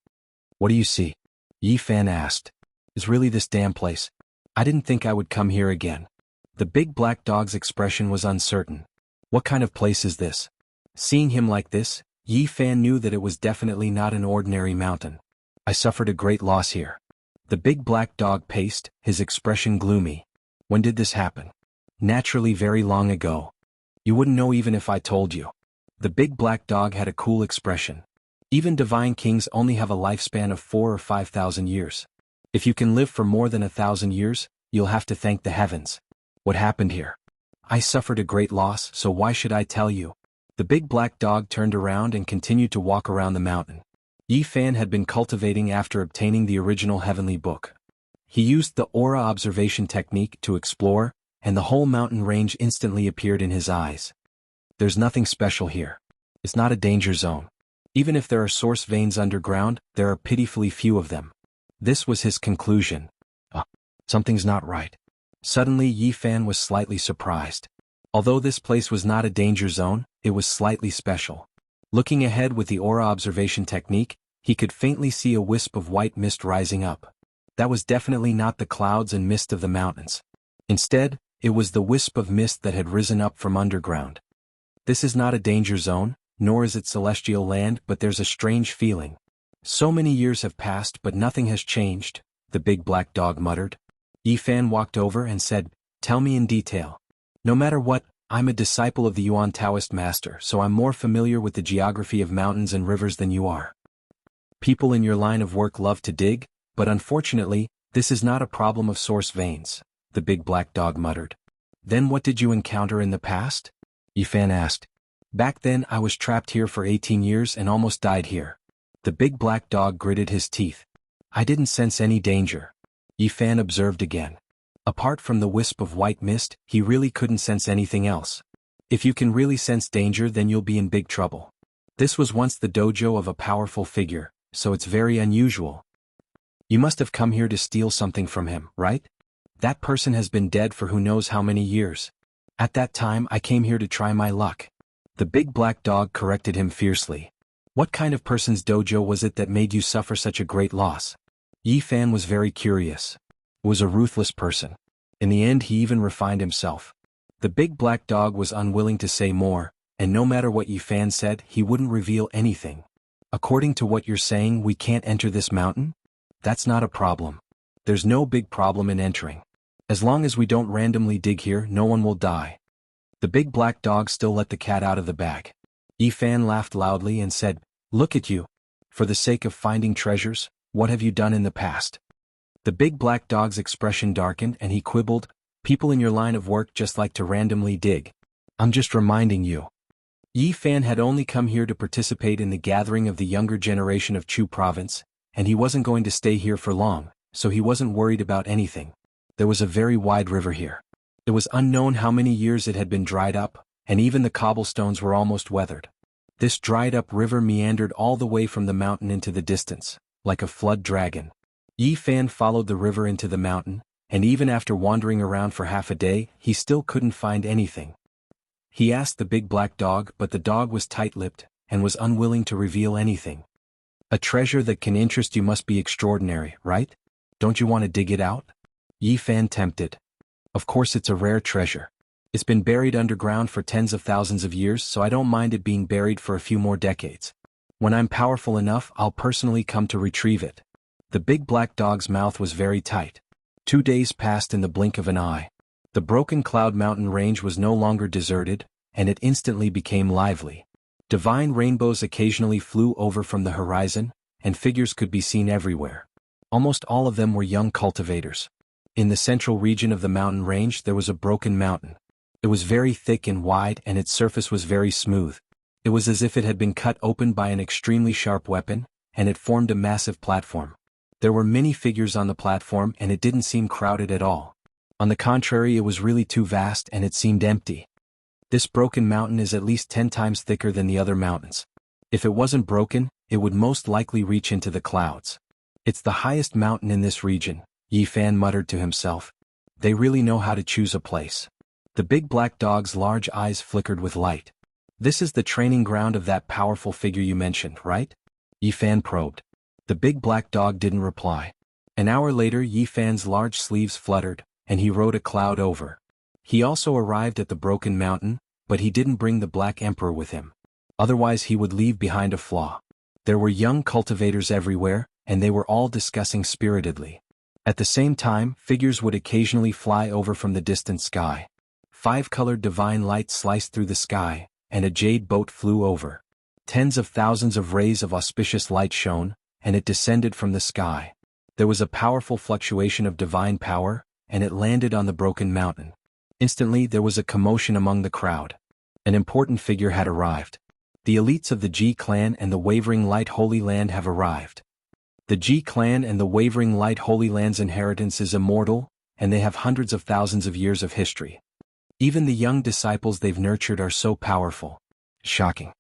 S1: "What do you see?" Yi Fan asked. "Is really this damn place? I didn't think I would come here again." The big black dog's expression was uncertain. "What kind of place is this?" Seeing him like this, Yi Fan knew that it was definitely not an ordinary mountain. "I suffered a great loss here." The big black dog paced, his expression gloomy. "When did this happen?" "Naturally very long ago. You wouldn't know even if I told you." The big black dog had a cool expression. "Even divine kings only have a lifespan of 4 or 5,000 years. If you can live for more than 1,000 years, you'll have to thank the heavens." "What happened here?" "I suffered a great loss, so why should I tell you?" The big black dog turned around and continued to walk around the mountain. Yi Fan had been cultivating after obtaining the original heavenly book. He used the aura observation technique to explore, and the whole mountain range instantly appeared in his eyes. "There's nothing special here. It's not a danger zone. Even if there are source veins underground, there are pitifully few of them." This was his conclusion. Something's not right. Suddenly Yi Fan was slightly surprised. Although this place was not a danger zone, it was slightly special. Looking ahead with the aura observation technique, he could faintly see a wisp of white mist rising up. That was definitely not the clouds and mist of the mountains. Instead, it was the wisp of mist that had risen up from underground. "This is not a danger zone, nor is it celestial land, but there's a strange feeling. So many years have passed but nothing has changed," the big black dog muttered. Yi Fan walked over and said, "Tell me in detail." "No matter what, I'm a disciple of the Yuan Taoist master, so I'm more familiar with the geography of mountains and rivers than you are. People in your line of work love to dig, but unfortunately, this is not a problem of source veins," the big black dog muttered. "Then what did you encounter in the past?" Yifan asked. Back then I was trapped here for 18 years and almost died here. The big black dog gritted his teeth. I didn't sense any danger. Yifan observed again. Apart from the wisp of white mist, he really couldn't sense anything else. If you can really sense danger, then you'll be in big trouble. This was once the dojo of a powerful figure, so it's very unusual. You must have come here to steal something from him, right? That person has been dead for who knows how many years. At that time I came here to try my luck. The big black dog corrected him fiercely. What kind of person's dojo was it that made you suffer such a great loss? Yifan was very curious. It was a ruthless person. In the end he even refined himself. The big black dog was unwilling to say more, and no matter what Yifan said, he wouldn't reveal anything. According to what you're saying, we can't enter this mountain? That's not a problem. There's no big problem in entering. As long as we don't randomly dig here, no one will die. The big black dog still let the cat out of the bag. Yifan laughed loudly and said, Look at you. For the sake of finding treasures, what have you done in the past? The big black dog's expression darkened and he quibbled, People in your line of work just like to randomly dig. I'm just reminding you. Yifan had only come here to participate in the gathering of the younger generation of Chu province, and he wasn't going to stay here for long, so he wasn't worried about anything. There was a very wide river here. It was unknown how many years it had been dried up, and even the cobblestones were almost weathered. This dried-up river meandered all the way from the mountain into the distance, like a flood dragon. Yifan followed the river into the mountain, and even after wandering around for half a day, he still couldn't find anything. He asked the big black dog, but the dog was tight-lipped, and was unwilling to reveal anything. A treasure that can interest you must be extraordinary, right? Don't you want to dig it out? Yifan tempted. Of course it's a rare treasure. It's been buried underground for tens of thousands of years, so I don't mind it being buried for a few more decades. When I'm powerful enough, I'll personally come to retrieve it. The big black dog's mouth was very tight. 2 days passed in the blink of an eye. The broken cloud mountain range was no longer deserted, and it instantly became lively. Divine rainbows occasionally flew over from the horizon, and figures could be seen everywhere. Almost all of them were young cultivators. In the central region of the mountain range there was a broken mountain. It was very thick and wide, and its surface was very smooth. It was as if it had been cut open by an extremely sharp weapon, and it formed a massive platform. There were many figures on the platform, and it didn't seem crowded at all. On the contrary, it was really too vast and it seemed empty. This broken mountain is at least 10 times thicker than the other mountains. If it wasn't broken, it would most likely reach into the clouds. It's the highest mountain in this region, Yifan muttered to himself. They really know how to choose a place. The big black dog's large eyes flickered with light. This is the training ground of that powerful figure you mentioned, right? Yifan probed. The big black dog didn't reply. An hour later Yifan's large sleeves fluttered, and he rode a cloud over. He also arrived at the broken mountain, but he didn't bring the Black Emperor with him. Otherwise he would leave behind a flaw. There were young cultivators everywhere, and they were all discussing spiritedly. At the same time, figures would occasionally fly over from the distant sky. 5-colored divine light sliced through the sky, and a jade boat flew over. Tens of thousands of rays of auspicious light shone, and it descended from the sky. There was a powerful fluctuation of divine power, and it landed on the broken mountain. Instantly there was a commotion among the crowd. An important figure had arrived. The elites of the Ji clan and the Wavering Light Holy Land have arrived. The Ji clan and the Wavering Light Holy Land's inheritance is immortal, and they have hundreds of thousands of years of history. Even the young disciples they've nurtured are so powerful. Shocking.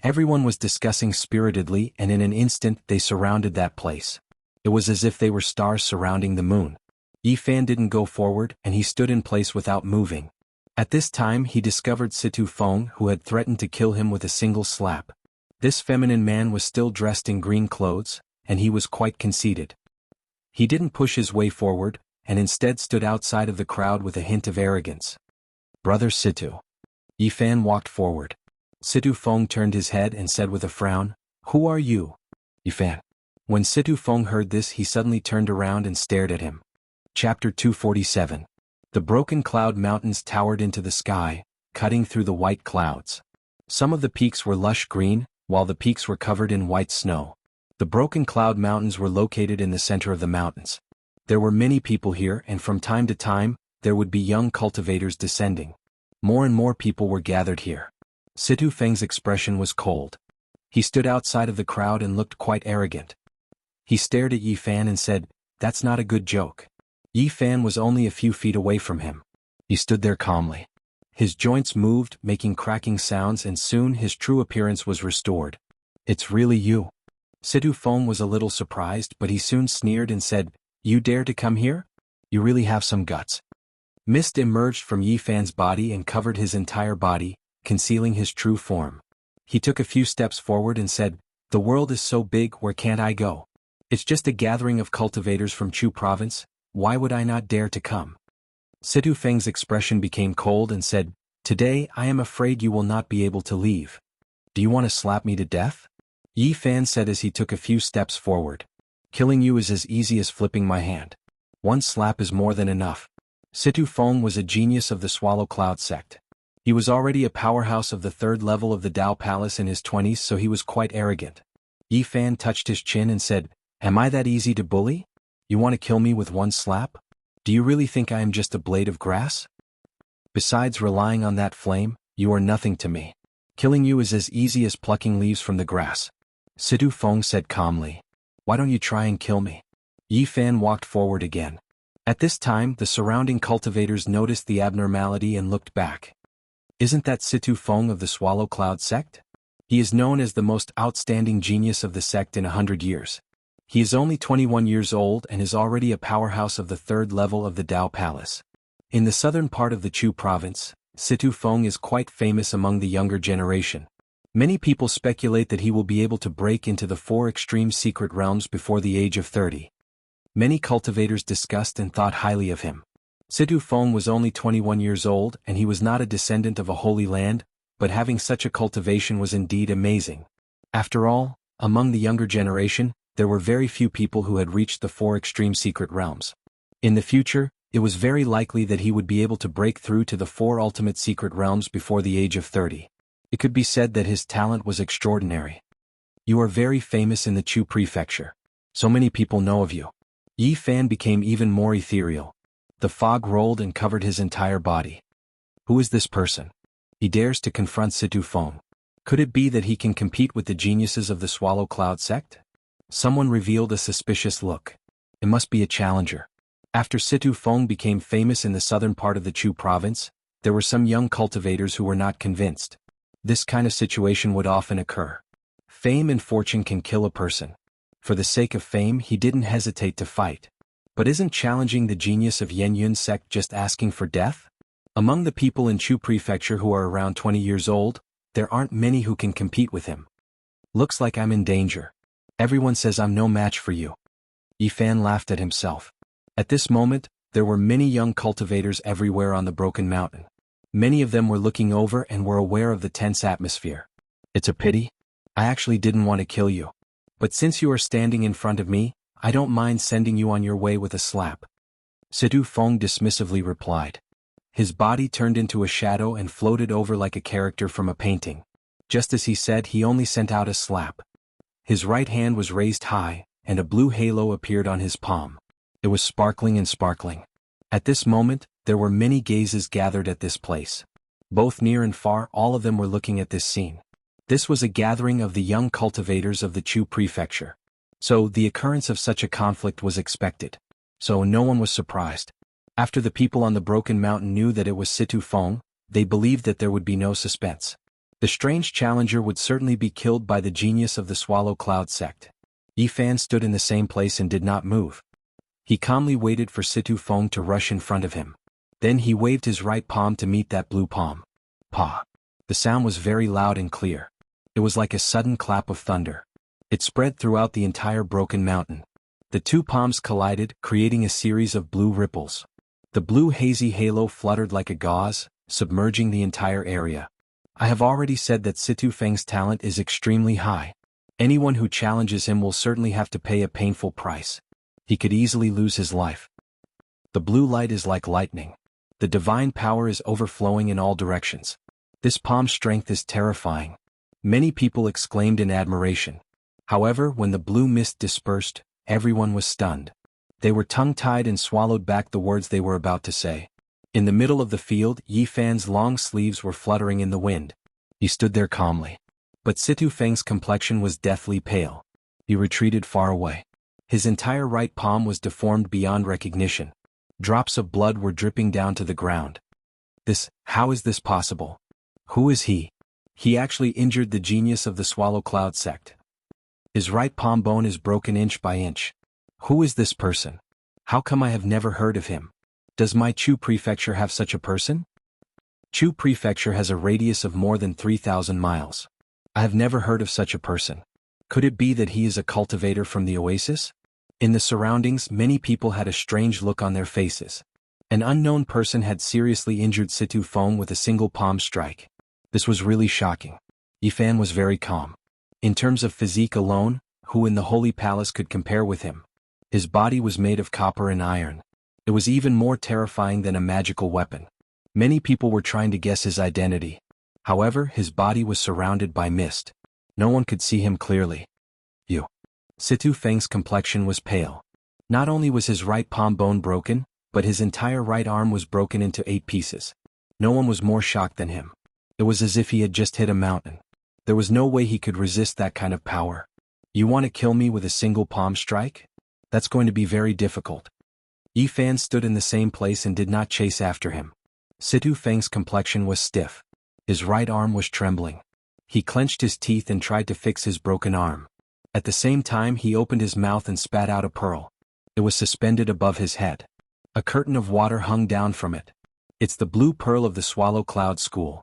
S1: Everyone was discussing spiritedly, and in an instant they surrounded that place. It was as if they were stars surrounding the moon. Yifan didn't go forward, and he stood in place without moving. At this time he discovered Situ Feng, who had threatened to kill him with a single slap. This feminine man was still dressed in green clothes, and he was quite conceited. He didn't push his way forward, and instead stood outside of the crowd with a hint of arrogance. Brother Situ. Yifan walked forward. Situ Feng turned his head and said with a frown, Who are you? Yifan. When Situ Feng heard this he suddenly turned around and stared at him. Chapter 247. The broken cloud mountains towered into the sky, cutting through the white clouds. Some of the peaks were lush green, while the peaks were covered in white snow. The broken cloud mountains were located in the center of the mountains. There were many people here, and from time to time, there would be young cultivators descending. More and more people were gathered here. Situ Feng's expression was cold. He stood outside of the crowd and looked quite arrogant. He stared at Yi Fan and said, "That's not a good joke." Yi Fan was only a few feet away from him. He stood there calmly. His joints moved, making cracking sounds, and soon his true appearance was restored. "It's really you." Situ Feng was a little surprised, but he soon sneered and said, "You dare to come here? You really have some guts." Mist emerged from Yi Fan's body and covered his entire body, concealing his true form. He took a few steps forward and said, "The world is so big, where can't I go? It's just a gathering of cultivators from Chu province, why would I not dare to come?" Situ Feng's expression became cold and said, "Today I am afraid you will not be able to leave. Do you want to slap me to death?" Yi Fan said as he took a few steps forward. "Killing you is as easy as flipping my hand. One slap is more than enough." Situ Feng was a genius of the Swallow Cloud sect. He was already a powerhouse of the third level of the Dao Palace in his 20s, so he was quite arrogant. Yi Fan touched his chin and said, "Am I that easy to bully? You want to kill me with one slap? Do you really think I am just a blade of grass? Besides relying on that flame, you are nothing to me. Killing you is as easy as plucking leaves from the grass." Situ Feng said calmly, "Why don't you try and kill me?" Yi Fan walked forward again. At this time, the surrounding cultivators noticed the abnormality and looked back. "Isn't that Situ Feng of the Swallow Cloud sect? He is known as the most outstanding genius of the sect in 100 years. He is only 21 years old and is already a powerhouse of the third level of the Dao Palace. In the southern part of the Chu province, Situ Feng is quite famous among the younger generation. Many people speculate that he will be able to break into the 4 extreme secret realms before the age of 30. Many cultivators discussed and thought highly of him. Situ Feng was only 21 years old and he was not a descendant of a holy land, but having such a cultivation was indeed amazing. After all, among the younger generation, there were very few people who had reached the 4 extreme secret realms. In the future, it was very likely that he would be able to break through to the 4 ultimate secret realms before the age of 30. It could be said that his talent was extraordinary. "You are very famous in the Chu prefecture. So many people know of you." Yi Fan became even more ethereal. The fog rolled and covered his entire body. Who is this person? He dares to confront Situ Feng. Could it be that he can compete with the geniuses of the Swallow Cloud sect? Someone revealed a suspicious look. It must be a challenger. After Situ Feng became famous in the southern part of the Chu province, there were some young cultivators who were not convinced. This kind of situation would often occur. Fame and fortune can kill a person. For the sake of fame, he didn't hesitate to fight. But isn't challenging the genius of Yen Yun sect just asking for death? Among the people in Chu prefecture who are around 20 years old, there aren't many who can compete with him. Looks like I'm in danger. Everyone says I'm no match for you. Yi Fan laughed at himself. At this moment, there were many young cultivators everywhere on the Broken Mountain. Many of them were looking over and were aware of the tense atmosphere. "It's a pity. I actually didn't want to kill you. But since you are standing in front of me, I don't mind sending you on your way with a slap." Situ Feng dismissively replied. His body turned into a shadow and floated over like a character from a painting. Just as he said, he only sent out a slap. His right hand was raised high, and a blue halo appeared on his palm. It was sparkling and sparkling. At this moment, there were many gazes gathered at this place. Both near and far, all of them were looking at this scene. This was a gathering of the young cultivators of the Chu prefecture. So the occurrence of such a conflict was expected. So no one was surprised. After the people on the Broken Mountain knew that it was Situ Feng, they believed that there would be no suspense. The strange challenger would certainly be killed by the genius of the Swallow Cloud sect. Yi Fan stood in the same place and did not move. He calmly waited for Situ Feng to rush in front of him. Then he waved his right palm to meet that blue palm. Pa! The sound was very loud and clear. It was like a sudden clap of thunder. It spread throughout the entire Broken Mountain. The two palms collided, creating a series of blue ripples. The blue hazy halo fluttered like a gauze, submerging the entire area. I have already said that Situ Feng's talent is extremely high. Anyone who challenges him will certainly have to pay a painful price. He could easily lose his life. The blue light is like lightning. The divine power is overflowing in all directions. This palm's strength is terrifying. Many people exclaimed in admiration. However, when the blue mist dispersed, everyone was stunned. They were tongue-tied and swallowed back the words they were about to say. In the middle of the field, Yi Fan's long sleeves were fluttering in the wind. He stood there calmly. But Situ Feng's complexion was deathly pale. He retreated far away. His entire right palm was deformed beyond recognition. Drops of blood were dripping down to the ground. How is this possible? Who is he? He actually injured the genius of the Swallow Cloud sect. His right palm bone is broken inch by inch. Who is this person? How come I have never heard of him? Does my Chu prefecture have such a person? Chu prefecture has a radius of more than 3,000 miles. I have never heard of such a person. Could it be that he is a cultivator from the oasis? In the surroundings, many people had a strange look on their faces. An unknown person had seriously injured Situ Feng with a single palm strike. This was really shocking. Yi Fan was very calm. In terms of physique alone, who in the Holy Palace could compare with him? His body was made of copper and iron. It was even more terrifying than a magical weapon. Many people were trying to guess his identity. However, his body was surrounded by mist. No one could see him clearly. Situ Feng's complexion was pale. Not only was his right palm bone broken, but his entire right arm was broken into 8 pieces. No one was more shocked than him. It was as if he had just hit a mountain. There was no way he could resist that kind of power. You want to kill me with a single palm strike? That's going to be very difficult. Yi Fan stood in the same place and did not chase after him. Situ Feng's complexion was stiff. His right arm was trembling. He clenched his teeth and tried to fix his broken arm. At the same time, he opened his mouth and spat out a pearl. It was suspended above his head. A curtain of water hung down from it. It's the blue pearl of the Swallow Cloud School.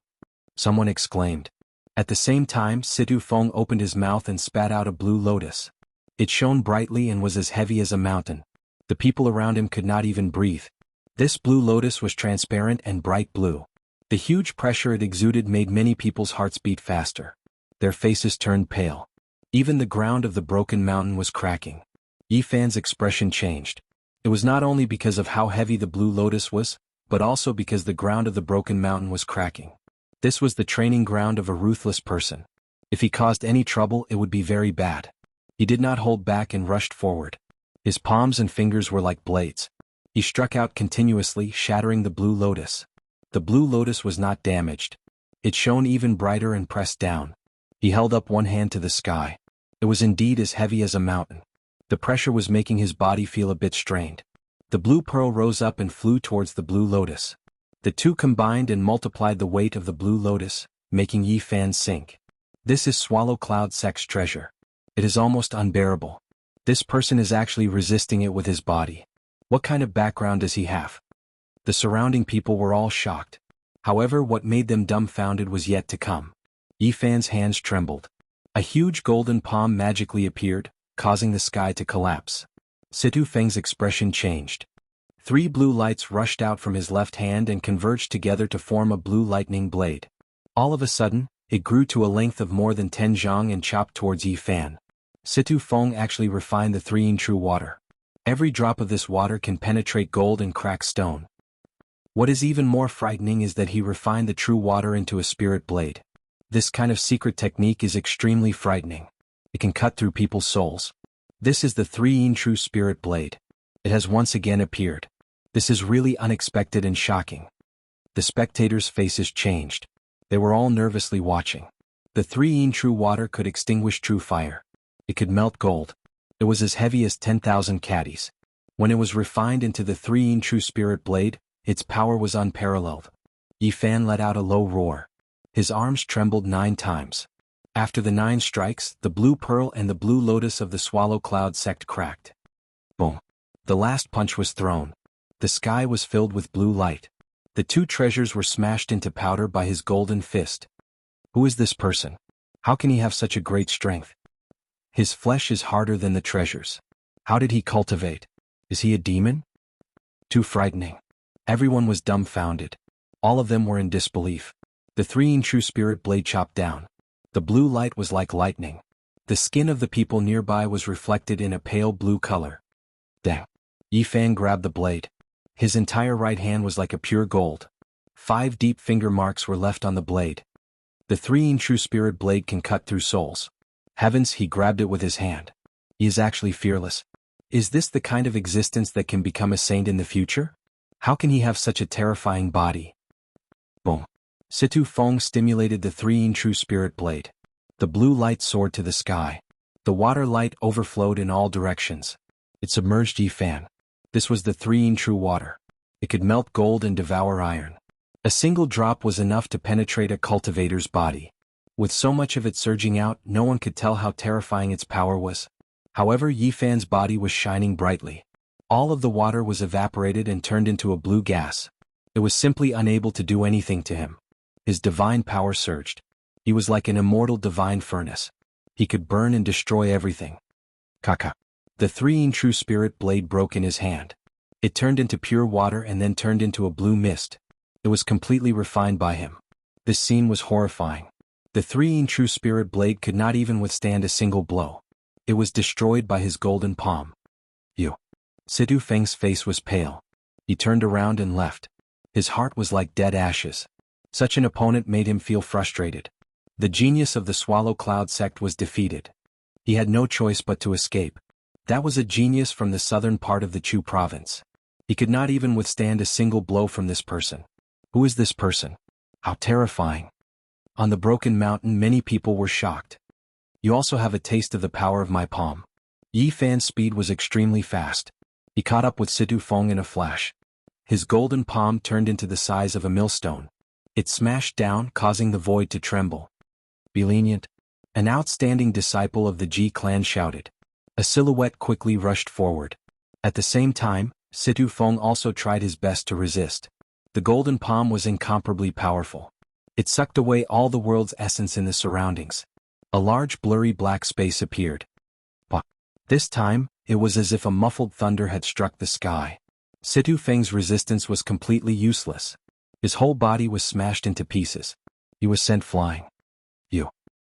S1: Someone exclaimed. At the same time, Situ Feng opened his mouth and spat out a blue lotus. It shone brightly and was as heavy as a mountain. The people around him could not even breathe. This blue lotus was transparent and bright blue. The huge pressure it exuded made many people's hearts beat faster. Their faces turned pale. Even the ground of the broken mountain was cracking. Yi Fan's expression changed. It was not only because of how heavy the blue lotus was, but also because the ground of the broken mountain was cracking. This was the training ground of a ruthless person. If he caused any trouble, it would be very bad. He did not hold back and rushed forward. His palms and fingers were like blades. He struck out continuously, shattering the blue lotus. The blue lotus was not damaged. It shone even brighter and pressed down. He held up one hand to the sky. It was indeed as heavy as a mountain. The pressure was making his body feel a bit strained. The blue pearl rose up and flew towards the blue lotus. The two combined and multiplied the weight of the blue lotus, making Yi Fan sink. This is Swallow Cloud Sect's treasure. It is almost unbearable. This person is actually resisting it with his body. What kind of background does he have? The surrounding people were all shocked. However, what made them dumbfounded was yet to come. Yi Fan's hands trembled. A huge golden palm magically appeared, causing the sky to collapse. Situ Feng's expression changed. 3 blue lights rushed out from his left hand and converged together to form a blue lightning blade. All of a sudden, it grew to a length of more than 10 zhang and chopped towards Yi Fan. Situ Feng actually refined the 3 true water. Every drop of this water can penetrate gold and crack stone. What is even more frightening is that he refined the true water into a spirit blade. This kind of secret technique is extremely frightening. It can cut through people's souls. This is the 3 true spirit blade. It has once again appeared. This is really unexpected and shocking. The spectators' faces changed. They were all nervously watching. The 3 true water could extinguish true fire. It could melt gold. It was as heavy as 10,000 caddies. When it was refined into the 3 true spirit blade, its power was unparalleled. Yi Fan let out a low roar. His arms trembled 9 times. After the 9 strikes, the blue pearl and the blue lotus of the Swallow Cloud sect cracked. Boom. The last punch was thrown. The sky was filled with blue light. The 2 treasures were smashed into powder by his golden fist. Who is this person? How can he have such a great strength? His flesh is harder than the treasures. How did he cultivate? Is he a demon? Too frightening. Everyone was dumbfounded. All of them were in disbelief. The 3 true spirit blade chopped down. The blue light was like lightning. The skin of the people nearby was reflected in a pale blue color. Dang. Yi Fan grabbed the blade. His entire right hand was like a pure gold. 5 deep finger marks were left on the blade. The 3 true spirit blade can cut through souls. Heavens, he grabbed it with his hand. He is actually fearless. Is this the kind of existence that can become a saint in the future? How can he have such a terrifying body? Boom. Situ Feng stimulated the 3-in true spirit blade. The blue light soared to the sky. The water light overflowed in all directions. It submerged Yi Fan. This was the 3-in true water. It could melt gold and devour iron. A single drop was enough to penetrate a cultivator's body. With so much of it surging out, no one could tell how terrifying its power was. However, Yi Fan's body was shining brightly. All of the water was evaporated and turned into a blue gas. It was simply unable to do anything to him. His divine power surged. He was like an immortal divine furnace. He could burn and destroy everything. Kaka. The 3-in true spirit blade broke in his hand. It turned into pure water and then turned into a blue mist. It was completely refined by him. This scene was horrifying. The 3-in true spirit blade could not even withstand a single blow. It was destroyed by his golden palm. You. Situ Feng's face was pale. He turned around and left. His heart was like dead ashes. Such an opponent made him feel frustrated. The genius of the Swallow Cloud sect was defeated. He had no choice but to escape. That was a genius from the southern part of the Chu province. He could not even withstand a single blow from this person. Who is this person? How terrifying. On the broken mountain, many people were shocked. You also have a taste of the power of my palm. Yi Fan's speed was extremely fast. He caught up with Situ Feng in a flash. His golden palm turned into the size of a millstone. It smashed down, causing the void to tremble. Be lenient. An outstanding disciple of the Ji clan shouted. A silhouette quickly rushed forward. At the same time, Situ Feng also tried his best to resist. The golden palm was incomparably powerful. It sucked away all the world's essence in the surroundings. A large blurry black space appeared. But this time, it was as if a muffled thunder had struck the sky. Situ Feng's resistance was completely useless. His whole body was smashed into pieces. He was sent flying. You.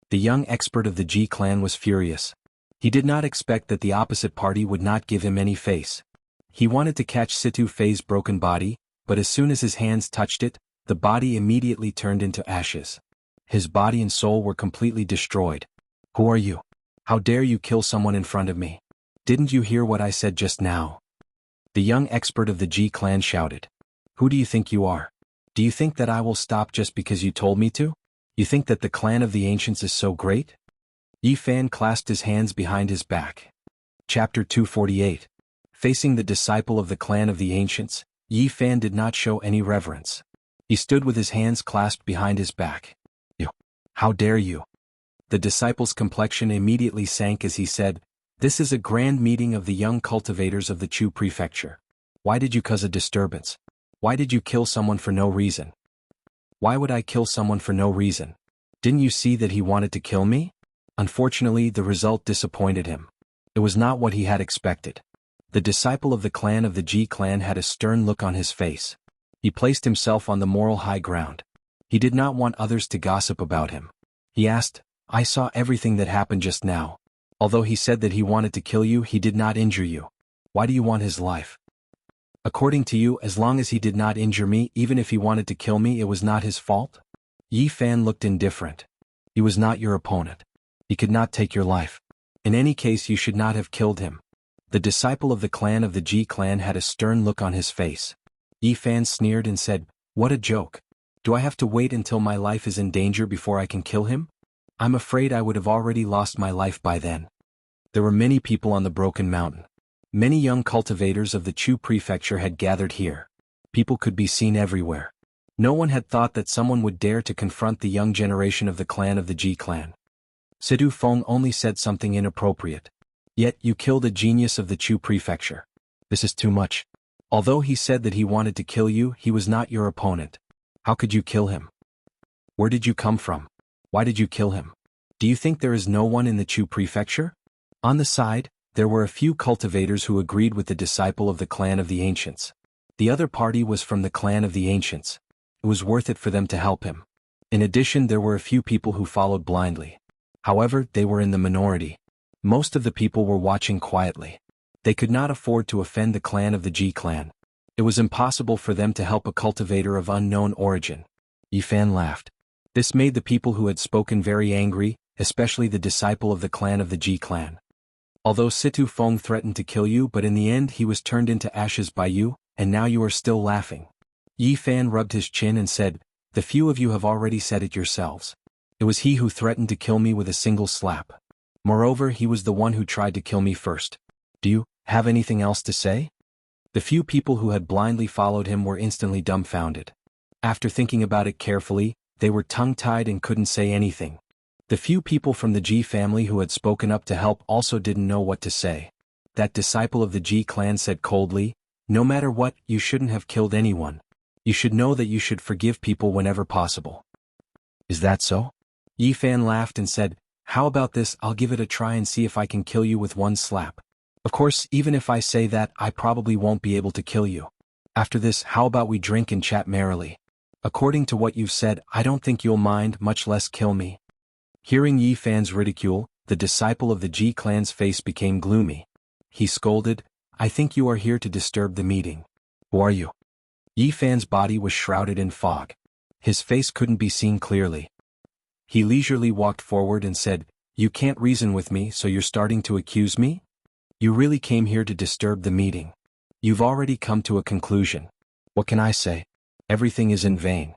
S1: The young expert of the Ji clan was furious. He did not expect that the opposite party would not give him any face. He wanted to catch Situ Fei's broken body, but as soon as his hands touched it, the body immediately turned into ashes. His body and soul were completely destroyed. Who are you? How dare you kill someone in front of me? Didn't you hear what I said just now? The young expert of the Ji clan shouted. Who do you think you are? Do you think that I will stop just because you told me to? You think that the clan of the ancients is so great? Yi Fan clasped his hands behind his back. Chapter 248. Facing the disciple of the clan of the ancients, Yi Fan did not show any reverence. He stood with his hands clasped behind his back. You. How dare you? The disciple's complexion immediately sank as he said, This is a grand meeting of the young cultivators of the Chu prefecture. Why did you cause a disturbance? Why did you kill someone for no reason? Why would I kill someone for no reason? Didn't you see that he wanted to kill me? Unfortunately, the result disappointed him. It was not what he had expected. The disciple of the clan of the Ji clan had a stern look on his face. He placed himself on the moral high ground. He did not want others to gossip about him. He asked, I saw everything that happened just now. Although he said that he wanted to kill you, he did not injure you. Why do you want his life? According to you, as long as he did not injure me, even if he wanted to kill me, it was not his fault? Yi Fan looked indifferent. He was not your opponent. He could not take your life. In any case, you should not have killed him. The disciple of the clan of the Ji clan had a stern look on his face. Yi Fan sneered and said, What a joke. Do I have to wait until my life is in danger before I can kill him? I'm afraid I would have already lost my life by then. There were many people on the broken mountain. Many young cultivators of the Chu prefecture had gathered here. People could be seen everywhere. No one had thought that someone would dare to confront the young generation of the clan of the Ji clan. Situ Feng only said something inappropriate. Yet you killed a genius of the Chu prefecture. This is too much. Although he said that he wanted to kill you, he was not your opponent. How could you kill him? Where did you come from? Why did you kill him? Do you think there is no one in the Chu prefecture? On the side, there were a few cultivators who agreed with the disciple of the clan of the ancients. The other party was from the clan of the ancients. It was worth it for them to help him. In addition, there were a few people who followed blindly. However, they were in the minority. Most of the people were watching quietly. They could not afford to offend the clan of the Ji clan. It was impossible for them to help a cultivator of unknown origin. Yi Fan laughed. This made the people who had spoken very angry, especially the disciple of the clan of the Ji clan. Although Situ Feng threatened to kill you, but in the end he was turned into ashes by you, and now you are still laughing. Yi Fan rubbed his chin and said, "The few of you have already said it yourselves. It was he who threatened to kill me with a single slap. Moreover, he was the one who tried to kill me first. Do you have anything else to say?" The few people who had blindly followed him were instantly dumbfounded. After thinking about it carefully, they were tongue-tied and couldn't say anything. The few people from the Ji family who had spoken up to help also didn't know what to say. That disciple of the Ji clan said coldly, "No matter what, you shouldn't have killed anyone. You should know that you should forgive people whenever possible." "Is that so?" Yi Fan laughed and said, "How about this? I'll give it a try and see if I can kill you with one slap. Of course, even if I say that, I probably won't be able to kill you. After this, how about we drink and chat merrily? According to what you've said, I don't think you'll mind, much less kill me." Hearing Yi Fan's ridicule, the disciple of the Ji clan's face became gloomy. He scolded, "I think you are here to disturb the meeting. Who are you?" Yi Fan's body was shrouded in fog. His face couldn't be seen clearly. He leisurely walked forward and said, "You can't reason with me, so you're starting to accuse me? You really came here to disturb the meeting. You've already come to a conclusion. What can I say? Everything is in vain."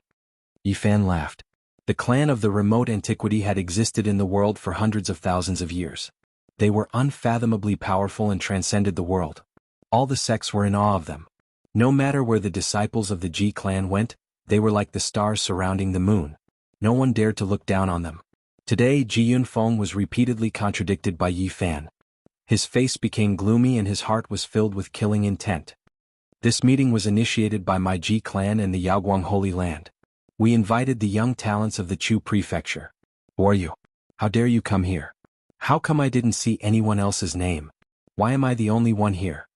S1: Yi Fan laughed. The clan of the remote antiquity had existed in the world for hundreds of thousands of years. They were unfathomably powerful and transcended the world. All the sects were in awe of them. No matter where the disciples of the Ji clan went, they were like the stars surrounding the moon. No one dared to look down on them. Today, Ji Yunfeng was repeatedly contradicted by Yi Fan. His face became gloomy and his heart was filled with killing intent. "This meeting was initiated by my Ji clan and the Yaoguang Holy Land. We invited the young talents of the Chu prefecture. Who are you? How dare you come here? How come I didn't see anyone else's name? Why am I the only one here?"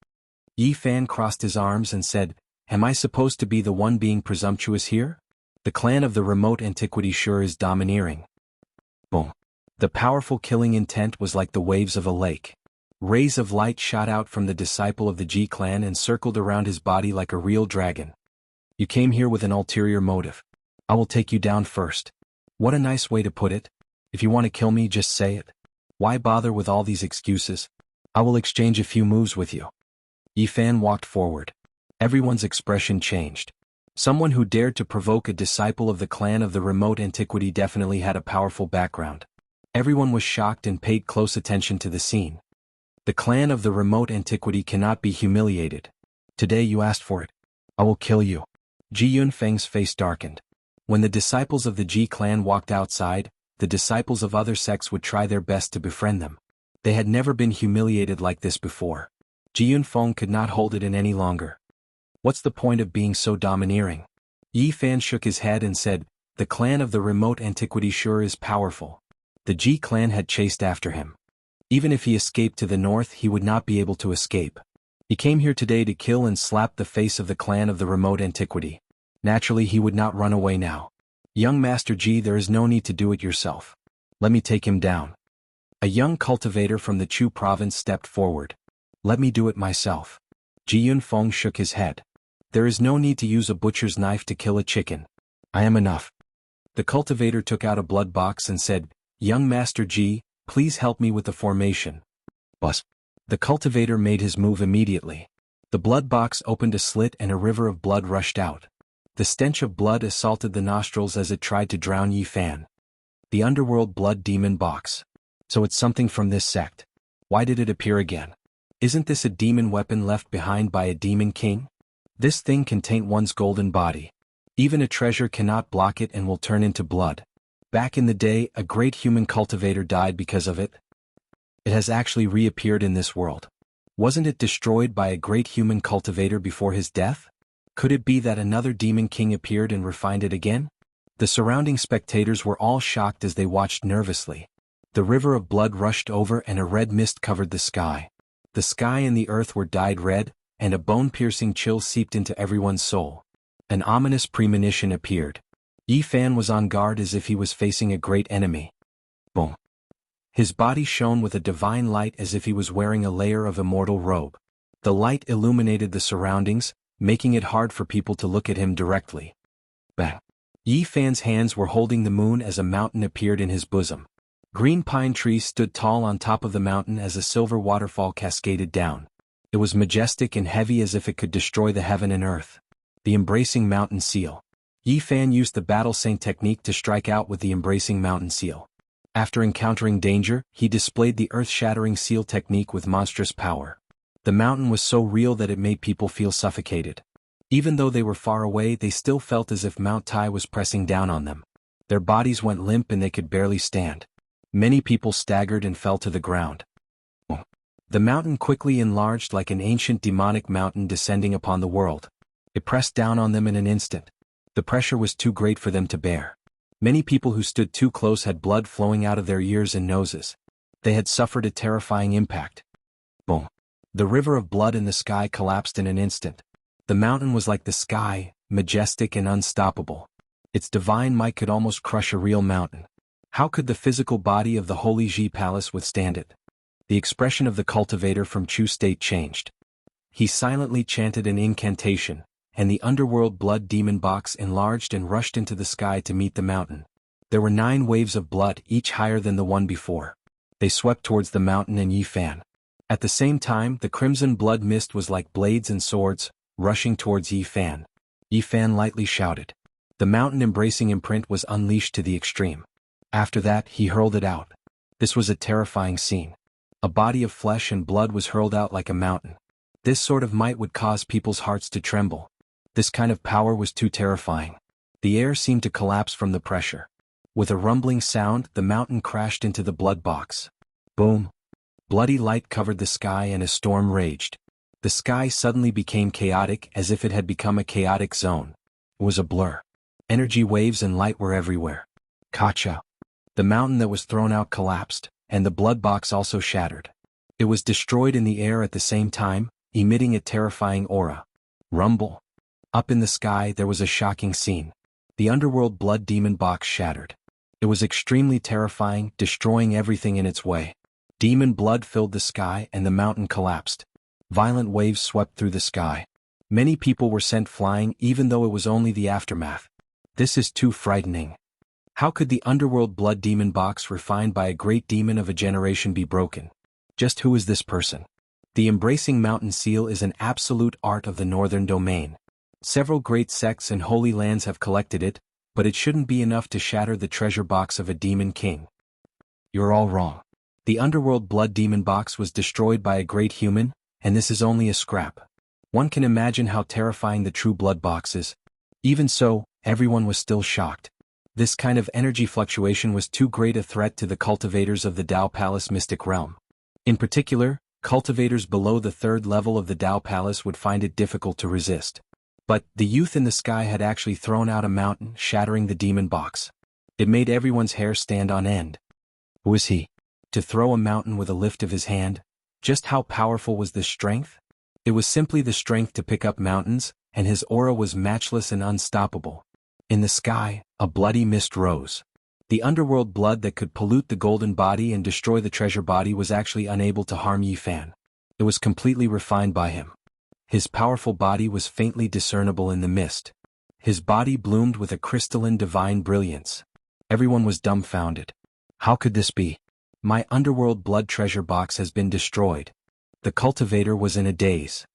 S1: Yi Fan crossed his arms and said, "Am I supposed to be the one being presumptuous here? The clan of the remote antiquity sure is domineering." Boom. The powerful killing intent was like the waves of a lake. Rays of light shot out from the disciple of the Ji clan and circled around his body like a real dragon. "You came here with an ulterior motive. I will take you down first." What a nice way to put it. If you want to kill me, just say it. Why bother with all these excuses? I will exchange a few moves with you. Yi Fan walked forward. Everyone's expression changed. Someone who dared to provoke a disciple of the clan of the remote antiquity definitely had a powerful background. Everyone was shocked and paid close attention to the scene. The clan of the remote antiquity cannot be humiliated. Today you asked for it. I will kill you. Ji Yunfeng's face darkened. When the disciples of the Ji clan walked outside, the disciples of other sects would try their best to befriend them. They had never been humiliated like this before. Ji Yunfeng could not hold it in any longer. What's the point of being so domineering? Yi Fan shook his head and said, "The clan of the remote antiquity sure is powerful." The Ji clan had chased after him. Even if he escaped to the north, he would not be able to escape. He came here today to kill and slap the face of the clan of the remote antiquity. Naturally, he would not run away now. "Young Master Ji, there is no need to do it yourself. Let me take him down." A young cultivator from the Chu province stepped forward. "Let me do it myself." Ji Yunfeng shook his head. "There is no need to use a butcher's knife to kill a chicken. I am enough." The cultivator took out a blood box and said, "Young Master Ji, please help me with the formation." Bus. The cultivator made his move immediately. The blood box opened a slit and a river of blood rushed out. The stench of blood assaulted the nostrils as it tried to drown Yi Fan. The underworld blood demon box. So it's something from this sect. Why did it appear again? Isn't this a demon weapon left behind by a demon king? This thing can taint one's golden body. Even a treasure cannot block it and will turn into blood. Back in the day, a great human cultivator died because of it. It has actually reappeared in this world. Wasn't it destroyed by a great human cultivator before his death? Could it be that another demon king appeared and refined it again? The surrounding spectators were all shocked as they watched nervously. The river of blood rushed over and a red mist covered the sky. The sky and the earth were dyed red, and a bone-piercing chill seeped into everyone's soul. An ominous premonition appeared. Yi Fan was on guard as if he was facing a great enemy. Boom. His body shone with a divine light as if he was wearing a layer of immortal robe. The light illuminated the surroundings, making it hard for people to look at him directly. Bang. Yi Fan's hands were holding the moon as a mountain appeared in his bosom. Green pine trees stood tall on top of the mountain as a silver waterfall cascaded down. It was majestic and heavy as if it could destroy the heaven and earth. The Embracing Mountain Seal. Yi Fan used the Battle Saint technique to strike out with the Embracing Mountain Seal. After encountering danger, he displayed the earth-shattering seal technique with monstrous power. The mountain was so real that it made people feel suffocated. Even though they were far away, they still felt as if Mount Tai was pressing down on them. Their bodies went limp and they could barely stand. Many people staggered and fell to the ground. The mountain quickly enlarged like an ancient demonic mountain descending upon the world. It pressed down on them in an instant. The pressure was too great for them to bear. Many people who stood too close had blood flowing out of their ears and noses. They had suffered a terrifying impact. Boom. The river of blood in the sky collapsed in an instant. The mountain was like the sky, majestic and unstoppable. Its divine might could almost crush a real mountain. How could the physical body of the Holy Ji Palace withstand it? The expression of the cultivator from Chu State changed. He silently chanted an incantation, and the underworld blood demon box enlarged and rushed into the sky to meet the mountain. There were 9 waves of blood, each higher than the one before. They swept towards the mountain and Yi Fan. At the same time, the crimson blood mist was like blades and swords, rushing towards Yi Fan. Yi Fan lightly shouted. The mountain embracing imprint was unleashed to the extreme. After that, he hurled it out. This was a terrifying scene. A body of flesh and blood was hurled out like a mountain. This sort of might would cause people's hearts to tremble. This kind of power was too terrifying. The air seemed to collapse from the pressure. With a rumbling sound, the mountain crashed into the blood box. Boom! Bloody light covered the sky and a storm raged. The sky suddenly became chaotic as if it had become a chaotic zone. It was a blur. Energy waves and light were everywhere. Kacha! The mountain that was thrown out collapsed, and the blood box also shattered. It was destroyed in the air at the same time, emitting a terrifying aura. Rumble! Up in the sky there was a shocking scene. The underworld blood demon box shattered. It was extremely terrifying, destroying everything in its way. Demon blood filled the sky and the mountain collapsed. Violent waves swept through the sky. Many people were sent flying even though it was only the aftermath. This is too frightening. How could the underworld blood demon box refined by a great demon of a generation be broken? Just who is this person? The Embracing Mountain Seal is an absolute art of the northern domain. Several great sects and holy lands have collected it, but it shouldn't be enough to shatter the treasure box of a demon king. You're all wrong. The underworld blood demon box was destroyed by a great human, and this is only a scrap. One can imagine how terrifying the true blood box is. Even so, everyone was still shocked. This kind of energy fluctuation was too great a threat to the cultivators of the Dao Palace mystic realm. In particular, cultivators below the 3rd level of the Dao Palace would find it difficult to resist. But the youth in the sky had actually thrown out a mountain, shattering the demon box. It made everyone's hair stand on end. Who is he? To throw a mountain with a lift of his hand? Just how powerful was this strength? It was simply the strength to pick up mountains, and his aura was matchless and unstoppable. In the sky, a bloody mist rose. The underworld blood that could pollute the golden body and destroy the treasure body was actually unable to harm Yi Fan. It was completely refined by him. His powerful body was faintly discernible in the mist. His body bloomed with a crystalline divine brilliance. Everyone was dumbfounded. How could this be? My underworld blood treasure box has been destroyed. The cultivator was in a daze.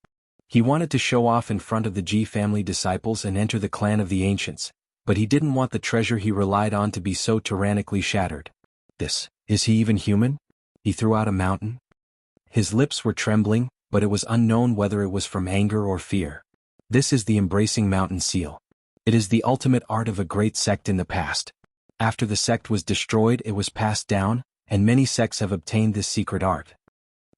S1: He wanted to show off in front of the Ji family disciples and enter the clan of the ancients, but he didn't want the treasure he relied on to be so tyrannically shattered. Is he even human? He threw out a mountain. His lips were trembling, but it was unknown whether it was from anger or fear. This is the Embracing Mountain Seal. It is the ultimate art of a great sect in the past. After the sect was destroyed, it was passed down, and many sects have obtained this secret art.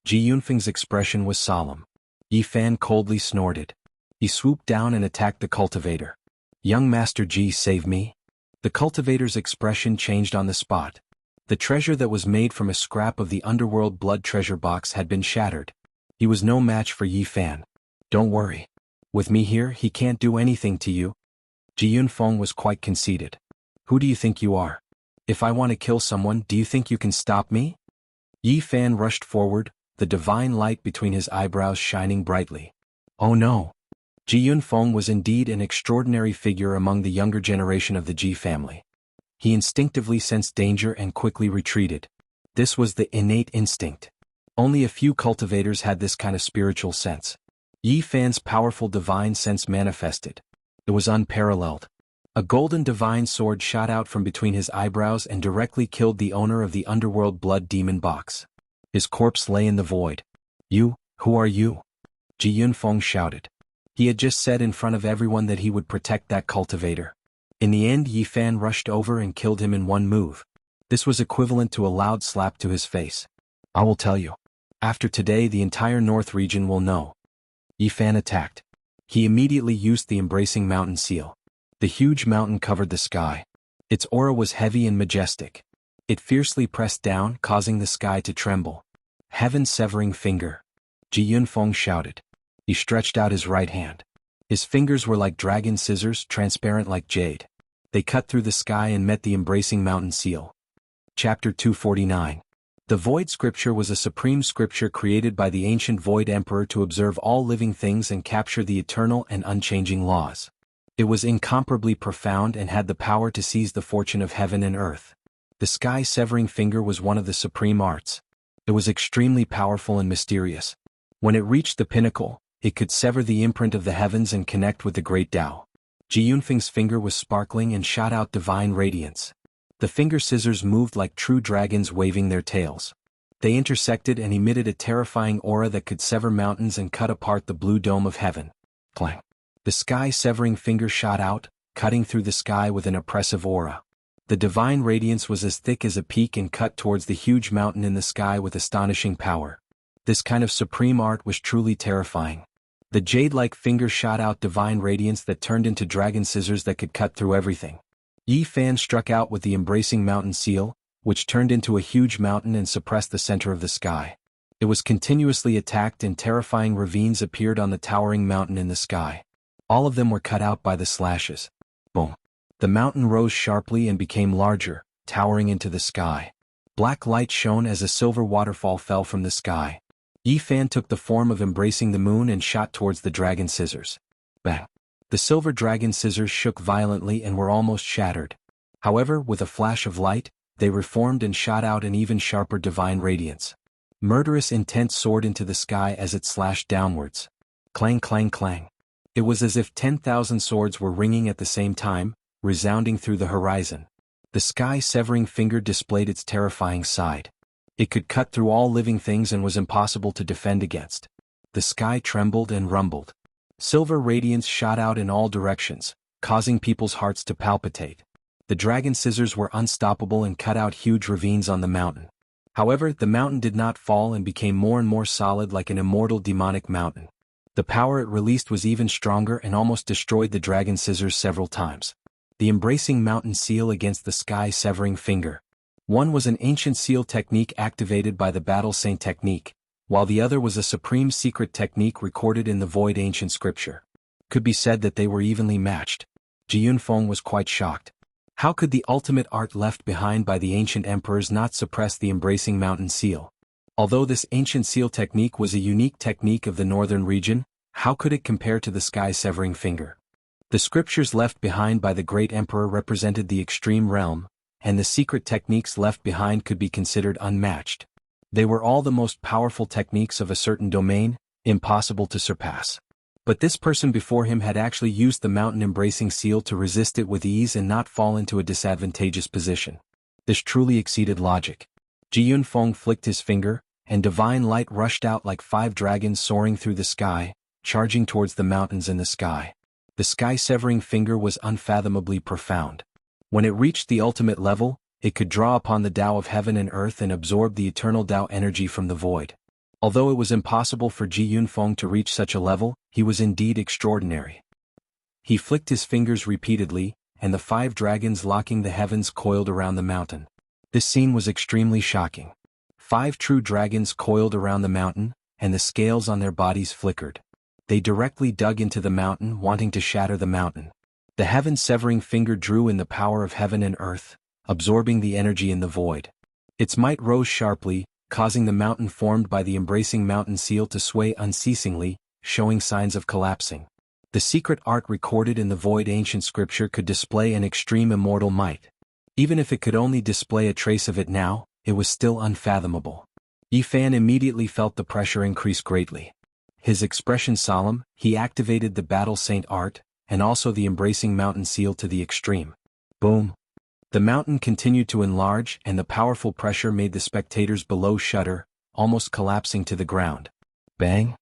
S1: Ji Yunfeng's expression was solemn. Yi Fan coldly snorted. He swooped down and attacked the cultivator. Young Master Ji, save me. The cultivator's expression changed on the spot. The treasure that was made from a scrap of the underworld blood treasure box had been shattered. He was no match for Yi Fan. Don't worry. With me here, he can't do anything to you. Ji Yunfeng was quite conceited. Who do you think you are? If I want to kill someone, do you think you can stop me? Yi Fan rushed forward, the divine light between his eyebrows shining brightly. Oh no! Ji Yunfeng was indeed an extraordinary figure among the younger generation of the Ji family. He instinctively sensed danger and quickly retreated. This was the innate instinct. Only a few cultivators had this kind of spiritual sense. Yi Fan's powerful divine sense manifested. It was unparalleled. A golden divine sword shot out from between his eyebrows and directly killed the owner of the underworld blood demon box. His corpse lay in the void. "You, who are you?" Ji Yunfeng shouted. He had just said in front of everyone that he would protect that cultivator. In the end, Yi Fan rushed over and killed him in one move. This was equivalent to a loud slap to his face. "I will tell you. After today the entire North region will know." Yi Fan attacked. He immediately used the embracing mountain seal. The huge mountain covered the sky. Its aura was heavy and majestic. It fiercely pressed down, causing the sky to tremble. "Heaven's severing finger," Ji Yunfeng shouted. He stretched out his right hand. His fingers were like dragon scissors, transparent like jade. They cut through the sky and met the embracing mountain seal. Chapter 249. The Void Scripture was a supreme scripture created by the ancient Void Emperor to observe all living things and capture the eternal and unchanging laws. It was incomparably profound and had the power to seize the fortune of heaven and earth. The sky-severing finger was one of the supreme arts. It was extremely powerful and mysterious. When it reached the pinnacle, it could sever the imprint of the heavens and connect with the great Tao. Ji Yunfeng's finger was sparkling and shot out divine radiance. The finger scissors moved like true dragons waving their tails. They intersected and emitted a terrifying aura that could sever mountains and cut apart the blue dome of heaven. Clang! The sky-severing finger shot out, cutting through the sky with an oppressive aura. The divine radiance was as thick as a peak and cut towards the huge mountain in the sky with astonishing power. This kind of supreme art was truly terrifying. The jade-like finger shot out divine radiance that turned into dragon scissors that could cut through everything. Yi Fan struck out with the embracing mountain seal, which turned into a huge mountain and suppressed the center of the sky. It was continuously attacked and terrifying ravines appeared on the towering mountain in the sky. All of them were cut out by the slashes. Boom! The mountain rose sharply and became larger, towering into the sky. Black light shone as a silver waterfall fell from the sky. Yi Fan took the form of embracing the moon and shot towards the dragon scissors. Bang! The silver dragon scissors shook violently and were almost shattered. However, with a flash of light, they reformed and shot out an even sharper divine radiance. Murderous intent soared into the sky as it slashed downwards. Clang, clang, clang. It was as if 10,000 swords were ringing at the same time, resounding through the horizon. The sky-severing finger displayed its terrifying side. It could cut through all living things and was impossible to defend against. The sky trembled and rumbled. Silver radiance shot out in all directions, causing people's hearts to palpitate. The dragon scissors were unstoppable and cut out huge ravines on the mountain. However, the mountain did not fall and became more and more solid like an immortal demonic mountain. The power it released was even stronger and almost destroyed the dragon scissors several times. The embracing mountain seal against the sky-severing finger. One was an ancient seal technique activated by the Battle Saint technique, while the other was a supreme secret technique recorded in the Void ancient scripture. Could be said that they were evenly matched. Ji Yunfeng was quite shocked. How could the ultimate art left behind by the ancient emperors not suppress the embracing mountain seal? Although this ancient seal technique was a unique technique of the northern region, how could it compare to the sky-severing finger? The scriptures left behind by the great emperor represented the extreme realm, and the secret techniques left behind could be considered unmatched. They were all the most powerful techniques of a certain domain, impossible to surpass. But this person before him had actually used the mountain-embracing seal to resist it with ease and not fall into a disadvantageous position. This truly exceeded logic. Ji Yunfeng flicked his finger, and divine light rushed out like 5 dragons soaring through the sky, charging towards the mountains in the sky. The sky-severing finger was unfathomably profound. When it reached the ultimate level, it could draw upon the Tao of heaven and earth and absorb the eternal Tao energy from the void. Although it was impossible for Ji Yunfeng to reach such a level, he was indeed extraordinary. He flicked his fingers repeatedly, and the 5 dragons locking the heavens coiled around the mountain. This scene was extremely shocking. 5 true dragons coiled around the mountain, and the scales on their bodies flickered. They directly dug into the mountain, wanting to shatter the mountain. The heaven-severing finger drew in the power of heaven and earth, absorbing the energy in the void. Its might rose sharply, causing the mountain formed by the embracing mountain seal to sway unceasingly, showing signs of collapsing. The secret art recorded in the Void ancient scripture could display an extreme immortal might. Even if it could only display a trace of it now, it was still unfathomable. Yifan immediately felt the pressure increase greatly. His expression solemn, he activated the Battle Saint art, and also the Embracing Mountain seal to the extreme. Boom! The mountain continued to enlarge and the powerful pressure made the spectators below shudder, almost collapsing to the ground. Bang!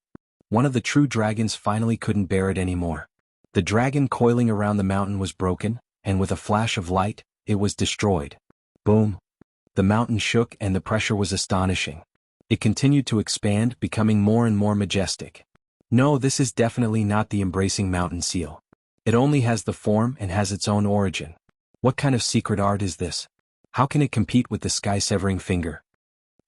S1: One of the true dragons finally couldn't bear it anymore. The dragon coiling around the mountain was broken, and with a flash of light, it was destroyed. Boom! The mountain shook and the pressure was astonishing. It continued to expand, becoming more and more majestic. No, this is definitely not the Embracing Mountain seal. It only has the form and has its own origin. What kind of secret art is this? How can it compete with the sky-severing finger?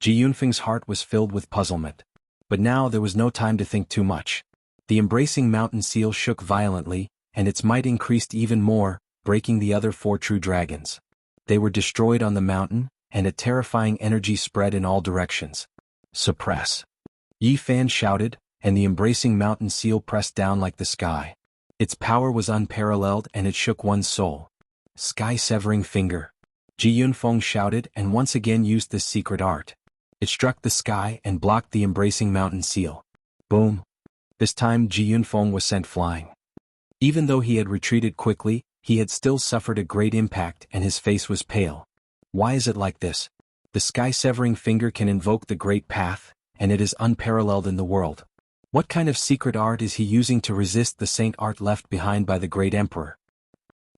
S1: Ji Yunfeng's heart was filled with puzzlement. But now there was no time to think too much. The Embracing Mountain seal shook violently, and its might increased even more, breaking the other 4 true dragons. They were destroyed on the mountain, and a terrifying energy spread in all directions. Suppress! Yifan shouted, and the Embracing Mountain seal pressed down like the sky. Its power was unparalleled and it shook one's soul. Sky-severing finger! Ji Yunfeng shouted and once again used this secret art. It struck the sky and blocked the Embracing Mountain seal. Boom! This time Ji Yunfeng was sent flying. Even though he had retreated quickly, he had still suffered a great impact and his face was pale. Why is it like this? The sky-severing finger can invoke the Great Path, and it is unparalleled in the world. What kind of secret art is he using to resist the saint art left behind by the great emperor?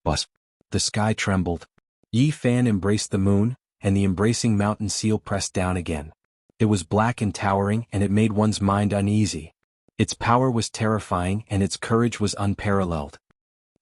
S1: Buzz! The sky trembled. Yifan embraced the moon, and the Embracing Mountain seal pressed down again. It was black and towering and it made one's mind uneasy. Its power was terrifying and its courage was unparalleled.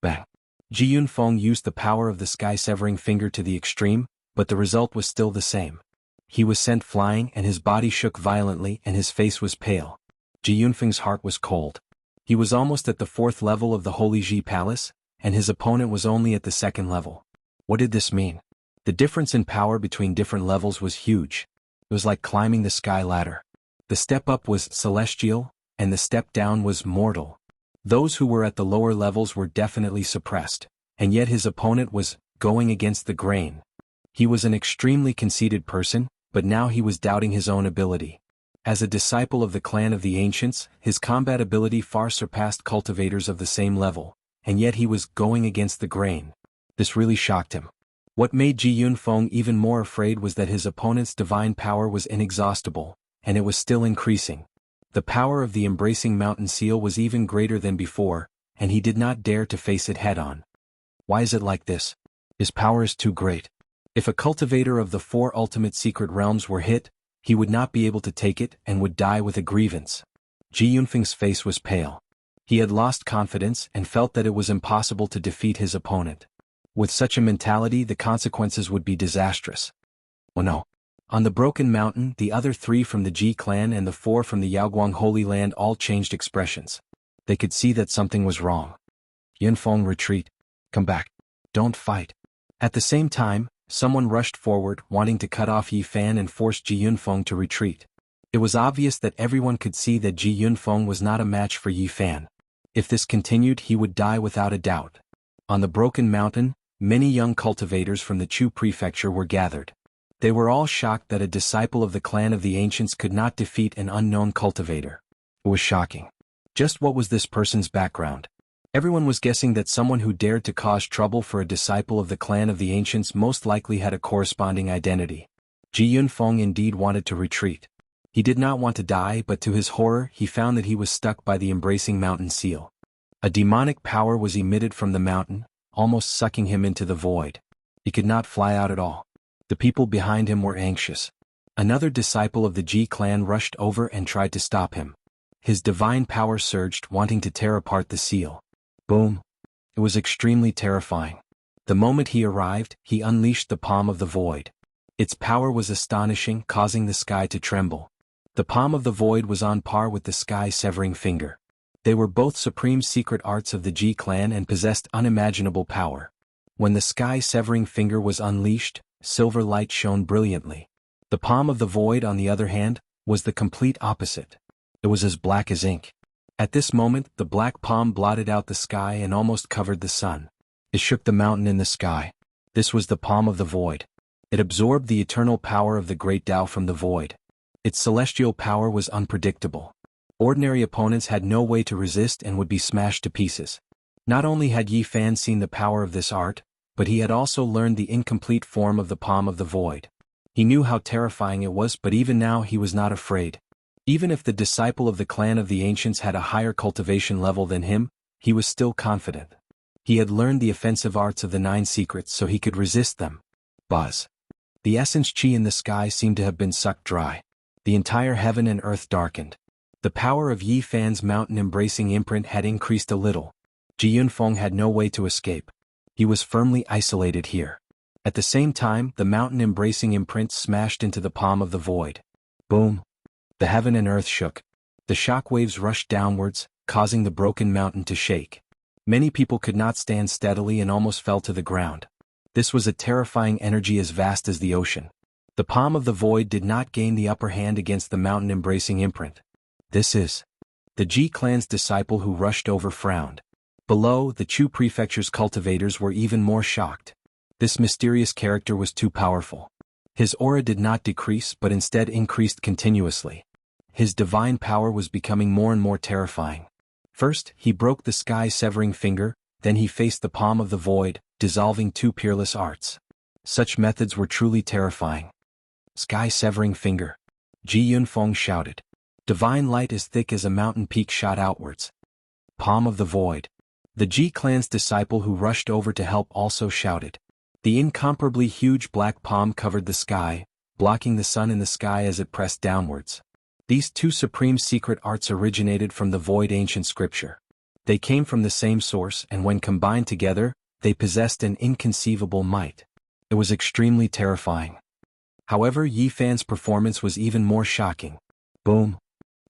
S1: Bang! Ji Yunfeng used the power of the sky-severing finger to the extreme, but the result was still the same. He was sent flying and his body shook violently and his face was pale. Ji Yunfeng's heart was cold. He was almost at the 4th level of the Holy Ji Palace, and his opponent was only at the 2nd level. What did this mean? The difference in power between different levels was huge. It was like climbing the sky ladder. The step up was celestial, and the step down was mortal. Those who were at the lower levels were definitely suppressed, and yet his opponent was going against the grain. He was an extremely conceited person, but now he was doubting his own ability. As a disciple of the clan of the ancients, his combat ability far surpassed cultivators of the same level, and yet he was going against the grain. This really shocked him. What made Ji Yunfeng even more afraid was that his opponent's divine power was inexhaustible, and it was still increasing. The power of the Embracing Mountain seal was even greater than before, and he did not dare to face it head-on. Why is it like this? His power is too great. If a cultivator of the 4 ultimate secret realms were hit, he would not be able to take it and would die with a grievance. Ji Yunfeng's face was pale. He had lost confidence and felt that it was impossible to defeat his opponent. With such a mentality, the consequences would be disastrous. Oh no. On the broken mountain, the other 3 from the Ji clan and the 4 from the Yaoguang Holy Land all changed expressions. They could see that something was wrong. Yunfeng, retreat. Come back. Don't fight. At the same time, someone rushed forward, wanting to cut off Yifan and force Ji Yunfeng to retreat. It was obvious that everyone could see that Ji Yunfeng was not a match for Yifan. If this continued, he would die without a doubt. On the broken mountain, many young cultivators from the Chu prefecture were gathered. They were all shocked that a disciple of the clan of the ancients could not defeat an unknown cultivator. It was shocking. Just what was this person's background? Everyone was guessing that someone who dared to cause trouble for a disciple of the clan of the ancients most likely had a corresponding identity. Ji Yunfeng indeed wanted to retreat. He did not want to die, but to his horror he found that he was stuck by the Embracing Mountain seal. A demonic power was emitted from the mountain, almost sucking him into the void. He could not fly out at all. The people behind him were anxious. Another disciple of the Ji clan rushed over and tried to stop him. His divine power surged, wanting to tear apart the seal. Boom! It was extremely terrifying. The moment he arrived, he unleashed the palm of the void. Its power was astonishing, causing the sky to tremble. The palm of the void was on par with the sky-severing finger. They were both supreme secret arts of the Ji clan and possessed unimaginable power. When the sky-severing finger was unleashed, silver light shone brilliantly. The palm of the void, on the other hand, was the complete opposite. It was as black as ink. At this moment, the black palm blotted out the sky and almost covered the sun. It shook the mountain in the sky. This was the palm of the void. It absorbed the eternal power of the great Tao from the void. Its celestial power was unpredictable. Ordinary opponents had no way to resist and would be smashed to pieces. Not only had Yi Fan seen the power of this art, but he had also learned the incomplete form of the Palm of the Void. He knew how terrifying it was, but even now he was not afraid. Even if the disciple of the clan of the ancients had a higher cultivation level than him, he was still confident. He had learned the offensive arts of the 9 secrets so he could resist them. Buzz. The essence chi in the sky seemed to have been sucked dry. The entire heaven and earth darkened. The power of Yi Fan's mountain-embracing imprint had increased a little. Ji Yunfeng had no way to escape. He was firmly isolated here. At the same time, the mountain-embracing imprint smashed into the Palm of the Void. Boom! The heaven and earth shook. The shock waves rushed downwards, causing the broken mountain to shake. Many people could not stand steadily and almost fell to the ground. This was a terrifying energy as vast as the ocean. The Palm of the Void did not gain the upper hand against the mountain-embracing imprint. This is. The Ji clan's disciple who rushed over frowned. Below, the Chu prefecture's cultivators were even more shocked. This mysterious character was too powerful. His aura did not decrease but instead increased continuously. His divine power was becoming more and more terrifying. First, he broke the sky-severing finger, then he faced the Palm of the Void, dissolving 2 peerless arts. Such methods were truly terrifying. Sky-severing finger. Ji Yunfeng shouted. Divine light as thick as a mountain peak shot outwards. Palm of the Void. The Ji clan's disciple who rushed over to help also shouted. The incomparably huge black palm covered the sky, blocking the sun in the sky as it pressed downwards. These 2 supreme secret arts originated from the void ancient scripture. They came from the same source, and when combined together, they possessed an inconceivable might. It was extremely terrifying. However, Yi Fan's performance was even more shocking. Boom!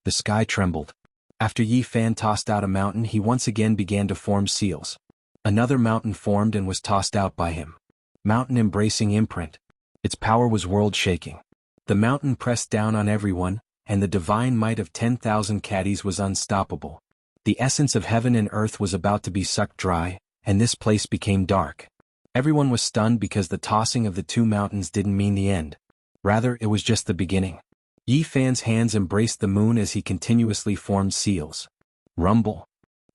S1: The sky trembled. After Yi Fan tossed out a mountain, he once again began to form seals. Another mountain formed and was tossed out by him. Mountain-embracing imprint. Its power was world-shaking. The mountain pressed down on everyone, and the divine might of 10,000 caddies was unstoppable. The essence of heaven and earth was about to be sucked dry, and this place became dark. Everyone was stunned because the tossing of the 2 mountains didn't mean the end. Rather, it was just the beginning. Yi Fan's hands embraced the moon as he continuously formed seals. Rumble.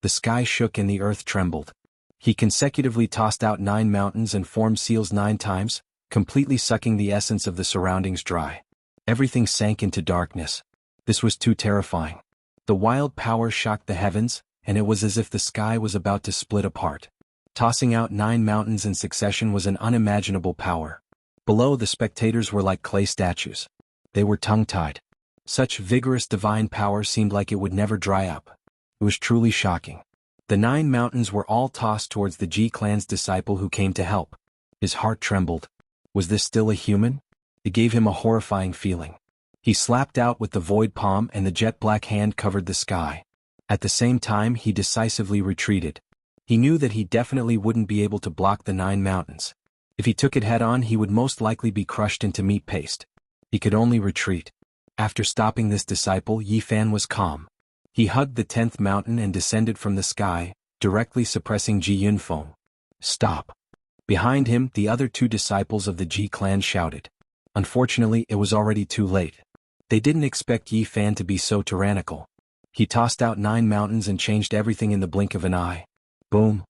S1: The sky shook and the earth trembled. He consecutively tossed out 9 mountains and formed seals 9 times, completely sucking the essence of the surroundings dry. Everything sank into darkness. This was too terrifying. The wild power shocked the heavens, and it was as if the sky was about to split apart. Tossing out 9 mountains in succession was an unimaginable power. Below, the spectators were like clay statues. They were tongue-tied. Such vigorous divine power seemed like it would never dry up. It was truly shocking. The 9 mountains were all tossed towards the Ji clan's disciple who came to help. His heart trembled. Was this still a human? It gave him a horrifying feeling. He slapped out with the void palm and the jet-black hand covered the sky. At the same time, he decisively retreated. He knew that he definitely wouldn't be able to block the 9 mountains. If he took it head-on, he would most likely be crushed into meat paste. He could only retreat. After stopping this disciple, Yi Fan was calm. He hugged the 10th mountain and descended from the sky, directly suppressing Ji Yunfeng. Stop. Behind him, the other 2 disciples of the Ji clan shouted. Unfortunately, it was already too late. They didn't expect Yi Fan to be so tyrannical. He tossed out 9 mountains and changed everything in the blink of an eye. Boom.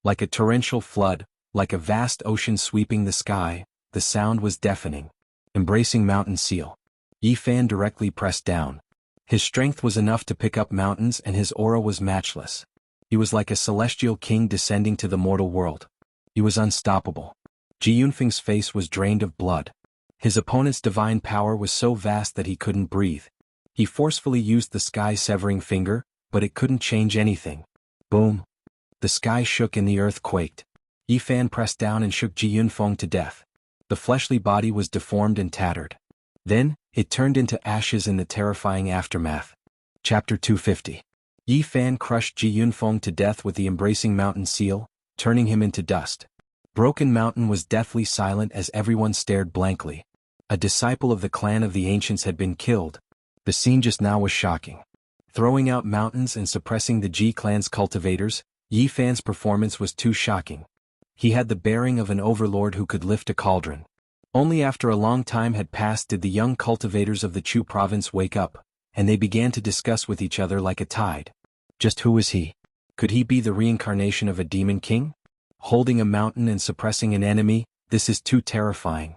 S1: Like a torrential flood, like a vast ocean sweeping the sky, the sound was deafening. Embracing mountain seal. Yi Fan directly pressed down. His strength was enough to pick up mountains and his aura was matchless. He was like a celestial king descending to the mortal world. He was unstoppable. Ji Yunfeng's face was drained of blood. His opponent's divine power was so vast that he couldn't breathe. He forcefully used the sky-severing finger, but it couldn't change anything. Boom. The sky shook and the earth quaked. Yi Fan pressed down and shook Ji Yunfeng to death. The fleshly body was deformed and tattered. Then, it turned into ashes in the terrifying aftermath. Chapter 250. Yi Fan crushed Ji Yunfeng to death with the embracing mountain seal, turning him into dust. Broken Mountain was deathly silent as everyone stared blankly. A disciple of the clan of the ancients had been killed. The scene just now was shocking. Throwing out mountains and suppressing the Ji clan's cultivators, Yi Fan's performance was too shocking. He had the bearing of an overlord who could lift a cauldron. Only after a long time had passed did the young cultivators of the Chu province wake up, and they began to discuss with each other like a tide. Just who was he? Could he be the reincarnation of a demon king? Holding a mountain and suppressing an enemy, this is too terrifying.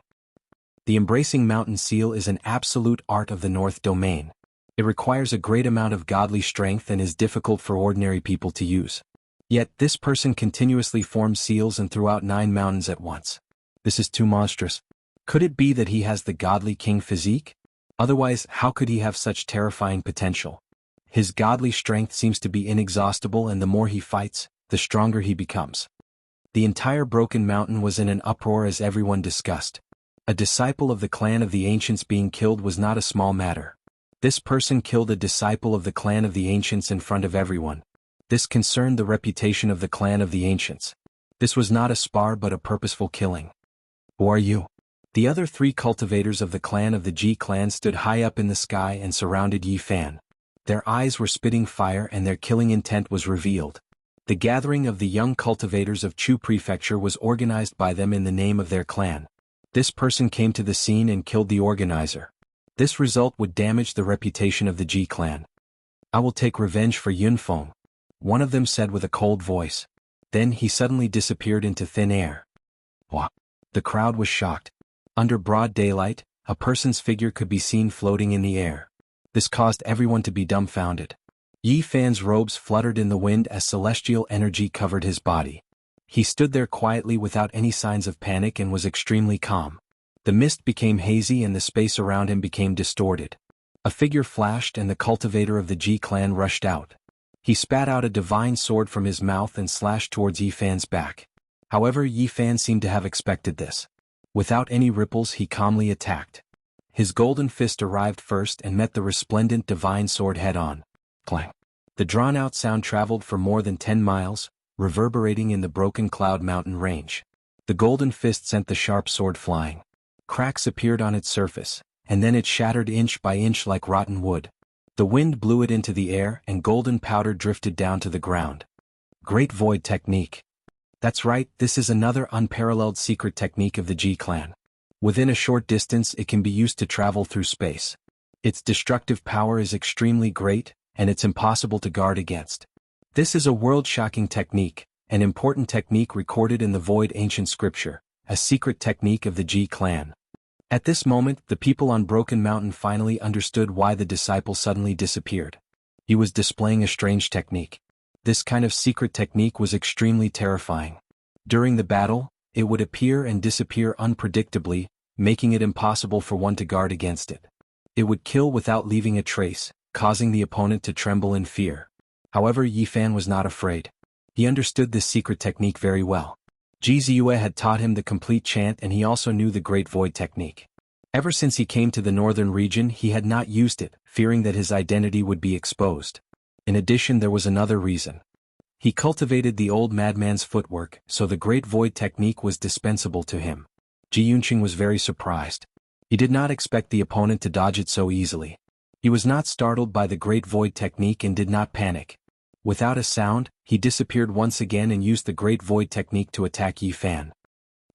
S1: The embracing mountain seal is an absolute art of the North Domain. It requires a great amount of godly strength and is difficult for ordinary people to use. Yet this person continuously formed seals and threw out 9 mountains at once. This is too monstrous. Could it be that he has the godly king physique? Otherwise, how could he have such terrifying potential? His godly strength seems to be inexhaustible, and the more he fights, the stronger he becomes. The entire Broken Mountain was in an uproar as everyone discussed. A disciple of the clan of the Ancients being killed was not a small matter. This person killed a disciple of the clan of the Ancients in front of everyone. This concerned the reputation of the clan of the Ancients. This was not a spar but a purposeful killing. Who are you? The other 3 cultivators of the clan of the Ji clan stood high up in the sky and surrounded Yi Fan. Their eyes were spitting fire and their killing intent was revealed. The gathering of the young cultivators of Chu Prefecture was organized by them in the name of their clan. This person came to the scene and killed the organizer. This result would damage the reputation of the Ji clan. I will take revenge for Yunfeng, one of them said with a cold voice. Then he suddenly disappeared into thin air. What? The crowd was shocked. Under broad daylight, a person's figure could be seen floating in the air. This caused everyone to be dumbfounded. Yi Fan's robes fluttered in the wind as celestial energy covered his body. He stood there quietly without any signs of panic and was extremely calm. The mist became hazy and the space around him became distorted. A figure flashed and the cultivator of the Ji clan rushed out. He spat out a divine sword from his mouth and slashed towards Yi Fan's back. However, Yi Fan seemed to have expected this. Without any ripples, he calmly attacked. His golden fist arrived first and met the resplendent divine sword head-on. Clang! The drawn-out sound traveled for more than 10 miles, reverberating in the Broken Cloud Mountain range. The golden fist sent the sharp sword flying. Cracks appeared on its surface, and then it shattered inch by inch like rotten wood. The wind blew it into the air and golden powder drifted down to the ground. Great Void Technique. That's right, this is another unparalleled secret technique of the Ji clan. Within a short distance it can be used to travel through space. Its destructive power is extremely great, and it's impossible to guard against. This is a world-shocking technique, an important technique recorded in the Void Ancient Scripture, a secret technique of the Ji clan. At this moment, the people on Broken Mountain finally understood why the disciple suddenly disappeared. He was displaying a strange technique. This kind of secret technique was extremely terrifying. During the battle, it would appear and disappear unpredictably, making it impossible for one to guard against it. It would kill without leaving a trace, causing the opponent to tremble in fear. However, Yi Fan was not afraid. He understood this secret technique very well. Ji Ziyue had taught him the complete chant and he also knew the Great Void Technique. Ever since he came to the northern region he had not used it, fearing that his identity would be exposed. In addition, there was another reason. He cultivated the old madman's footwork, so the Great Void Technique was dispensable to him. Ji Yunqing was very surprised. He did not expect the opponent to dodge it so easily. He was not startled by the Great Void Technique and did not panic. Without a sound, he disappeared once again and used the Great Void Technique to attack Yi Fan.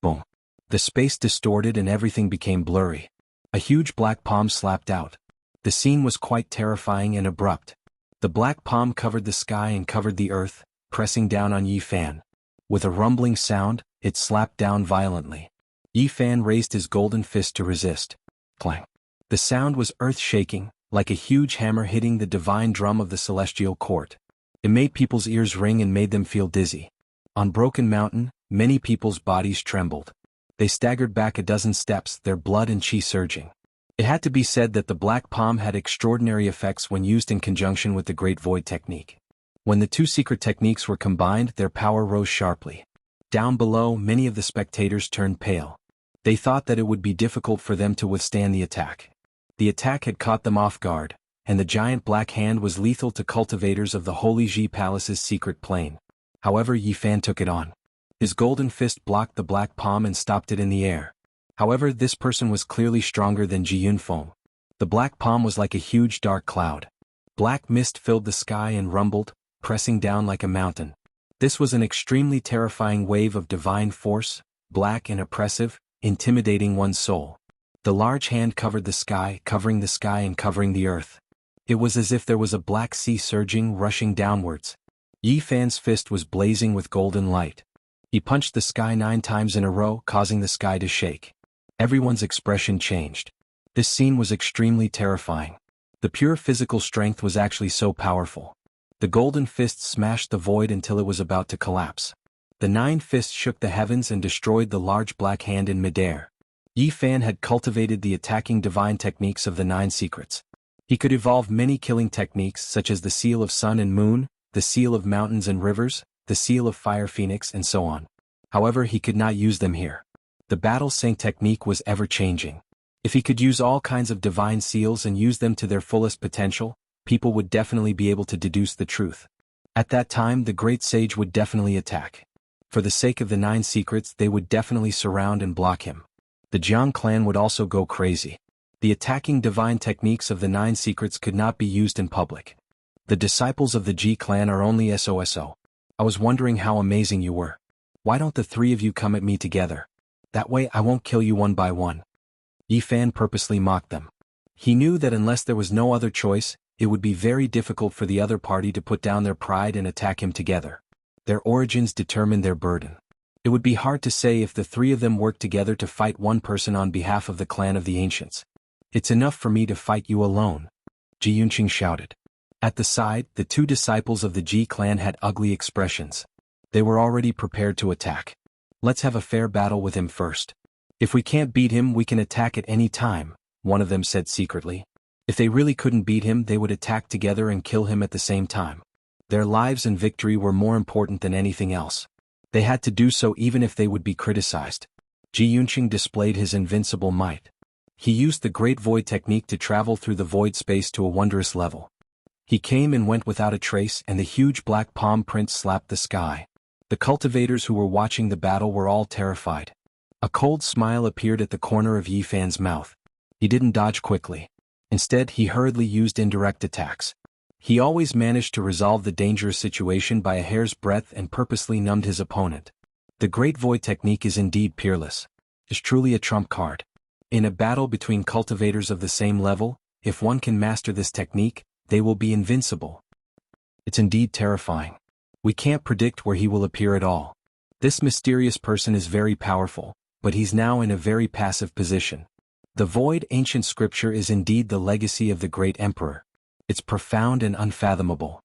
S1: Boom! The space distorted and everything became blurry. A huge black palm slapped out. The scene was quite terrifying and abrupt. The black palm covered the sky and covered the earth, pressing down on Yi Fan. With a rumbling sound, it slapped down violently. Yi Fan raised his golden fist to resist. Clang! The sound was earth-shaking, like a huge hammer hitting the divine drum of the celestial court. It made people's ears ring and made them feel dizzy. On Broken Mountain, many people's bodies trembled. They staggered back a dozen steps, their blood and chi surging. It had to be said that the black palm had extraordinary effects when used in conjunction with the Great Void Technique. When the two secret techniques were combined, their power rose sharply. Down below, many of the spectators turned pale. They thought that it would be difficult for them to withstand the attack. The attack had caught them off guard, and the giant black hand was lethal to cultivators of the Holy Ji Palace's secret plane. However, Yi Fan took it on. His golden fist blocked the black palm and stopped it in the air. However, this person was clearly stronger than Ji Yunfeng. The black palm was like a huge dark cloud. Black mist filled the sky and rumbled, pressing down like a mountain. This was an extremely terrifying wave of divine force, black and oppressive, intimidating one's soul. The large hand covered the sky, covering the sky and covering the earth. It was as if there was a black sea surging, rushing downwards. Yi Fan's fist was blazing with golden light. He punched the sky 9 times in a row, causing the sky to shake. Everyone's expression changed. This scene was extremely terrifying. The pure physical strength was actually so powerful. The golden fist smashed the void until it was about to collapse. The 9 fists shook the heavens and destroyed the large black hand in midair. Yi Fan had cultivated the attacking divine techniques of the 9 secrets. He could evolve many killing techniques such as the seal of sun and moon, the seal of mountains and rivers, the seal of fire phoenix and so on. However, he could not use them here. The battle sync technique was ever-changing. If he could use all kinds of divine seals and use them to their fullest potential, people would definitely be able to deduce the truth. At that time, the great sage would definitely attack. For the sake of the 9 secrets, they would definitely surround and block him. The Jiang clan would also go crazy. The attacking divine techniques of the 9 secrets could not be used in public. The disciples of the Ji clan are only SOSO. I was wondering how amazing you were. Why don't the 3 of you come at me together? That way I won't kill you one by one. Yi Fan purposely mocked them. He knew that unless there was no other choice, it would be very difficult for the other party to put down their pride and attack him together. Their origins determined their burden. It would be hard to say if the 3 of them worked together to fight one person on behalf of the clan of the ancients. It's enough for me to fight you alone, Ji Yunqing shouted. At the side, the 2 disciples of the Ji clan had ugly expressions. They were already prepared to attack. Let's have a fair battle with him first. If we can't beat him, we can attack at any time, one of them said secretly. If they really couldn't beat him, they would attack together and kill him at the same time. Their lives and victory were more important than anything else. They had to do so even if they would be criticized. Ji Yunqing displayed his invincible might. He used the Great Void technique to travel through the void space to a wondrous level. He came and went without a trace, and the huge black palm print slapped the sky. The cultivators who were watching the battle were all terrified. A cold smile appeared at the corner of Yi Fan's mouth. He didn't dodge quickly. Instead, he hurriedly used indirect attacks. He always managed to resolve the dangerous situation by a hair's breadth and purposely numbed his opponent. The Great Void technique is indeed peerless. It's truly a trump card. In a battle between cultivators of the same level, if one can master this technique, they will be invincible. It's indeed terrifying. We can't predict where he will appear at all. This mysterious person is very powerful, but he's now in a very passive position. The void ancient scripture is indeed the legacy of the great emperor. It's profound and unfathomable.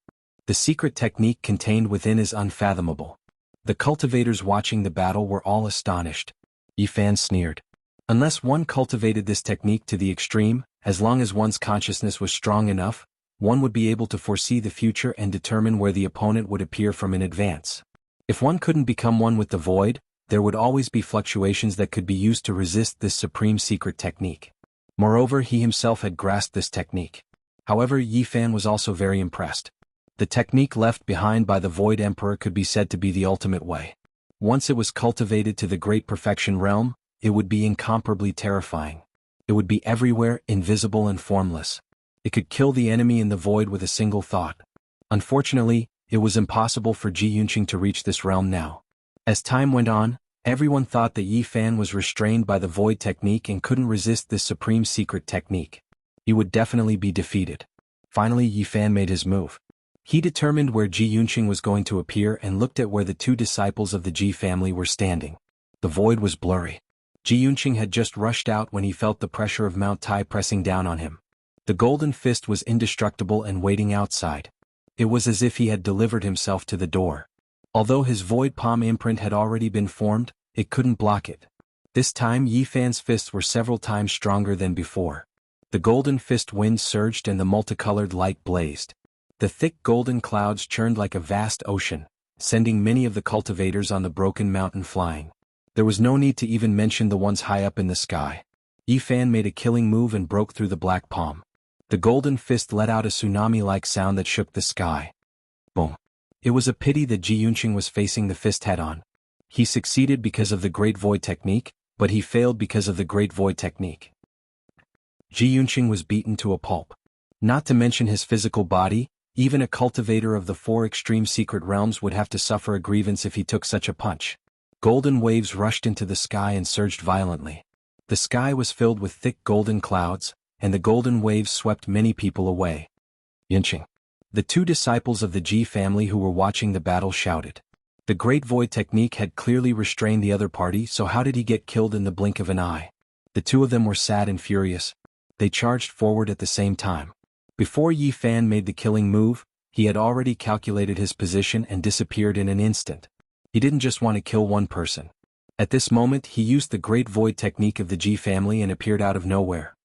S1: The secret technique contained within is unfathomable. The cultivators watching the battle were all astonished. Yi Fan sneered. Unless one cultivated this technique to the extreme, as long as one's consciousness was strong enough, one would be able to foresee the future and determine where the opponent would appear from in advance. If one couldn't become one with the void, there would always be fluctuations that could be used to resist this supreme secret technique. Moreover, he himself had grasped this technique. However, Yi Fan was also very impressed. The technique left behind by the Void Emperor could be said to be the ultimate way. Once it was cultivated to the great perfection realm, it would be incomparably terrifying. It would be everywhere, invisible and formless. It could kill the enemy in the void with a single thought. Unfortunately, it was impossible for Ji Yunqing to reach this realm now. As time went on, everyone thought that Yi Fan was restrained by the void technique and couldn't resist this supreme secret technique. He would definitely be defeated. Finally, Yi Fan made his move. He determined where Ji Yunqing was going to appear and looked at where the 2 disciples of the Ji family were standing. The void was blurry. Ji Yunqing had just rushed out when he felt the pressure of Mount Tai pressing down on him. The golden fist was indestructible and waiting outside. It was as if he had delivered himself to the door. Although his void palm imprint had already been formed, it couldn't block it. This time Yi Fan's fists were several times stronger than before. The golden fist wind surged and the multicolored light blazed. The thick golden clouds churned like a vast ocean, sending many of the cultivators on the broken mountain flying. There was no need to even mention the ones high up in the sky. Yi Fan made a killing move and broke through the black palm. The golden fist let out a tsunami-like sound that shook the sky. Boom. It was a pity that Ji Yunqing was facing the fist head-on. He succeeded because of the Great Void technique, but he failed because of the Great Void technique. Ji Yunqing was beaten to a pulp. Not to mention his physical body, even a cultivator of the 4 extreme secret realms would have to suffer a grievance if he took such a punch. Golden waves rushed into the sky and surged violently. The sky was filled with thick golden clouds, and the golden waves swept many people away. Yinching. The two disciples of the Ji family who were watching the battle shouted. The Great Void technique had clearly restrained the other party, so how did he get killed in the blink of an eye? The two of them were sad and furious. They charged forward at the same time. Before Yi Fan made the killing move, he had already calculated his position and disappeared in an instant. He didn't just want to kill one person. At this moment he used the Great Void technique of the Ji family and appeared out of nowhere.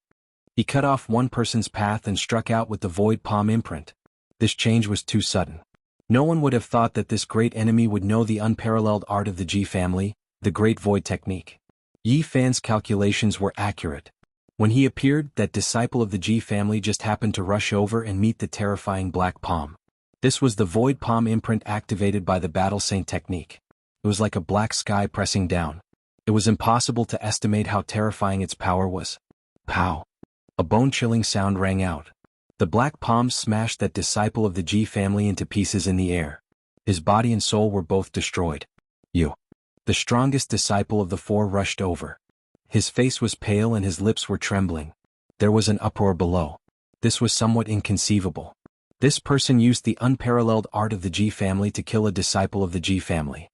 S1: He cut off one person's path and struck out with the Void Palm imprint. This change was too sudden. No one would have thought that this great enemy would know the unparalleled art of the Ji family, the Great Void technique. Yi Fan's calculations were accurate. When he appeared, that disciple of the Ji family just happened to rush over and meet the terrifying Black Palm. This was the Void Palm imprint activated by the Battle Saint technique. It was like a black sky pressing down. It was impossible to estimate how terrifying its power was. Pow! A bone-chilling sound rang out. The Black Palm smashed that disciple of the Ji family into pieces in the air. His body and soul were both destroyed. You. The strongest disciple of the four rushed over. His face was pale and his lips were trembling. There was an uproar below. This was somewhat inconceivable. This person used the unparalleled art of the Ji family to kill a disciple of the Ji family.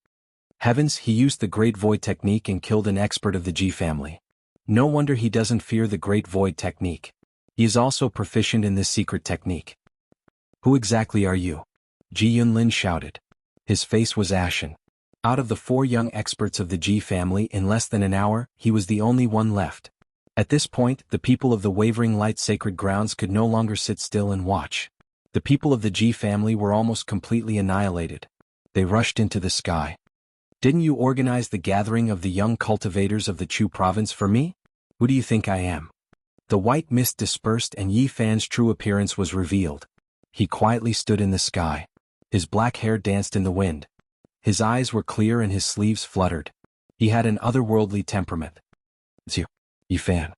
S1: Heavens, he used the Great Void technique and killed an expert of the Ji family. No wonder he doesn't fear the Great Void technique. He is also proficient in this secret technique. Who exactly are you? Ji Yunlin shouted. His face was ashen. Out of the four young experts of the Ji family in less than an hour, he was the only one left. At this point, the people of the Wavering Light Sacred Grounds could no longer sit still and watch. The people of the Ji family were almost completely annihilated. They rushed into the sky. Didn't you organize the gathering of the young cultivators of the Chu province for me? Who do you think I am? The white mist dispersed and Yi Fan's true appearance was revealed. He quietly stood in the sky. His black hair danced in the wind. His eyes were clear and his sleeves fluttered. He had an otherworldly temperament. Yi Fan.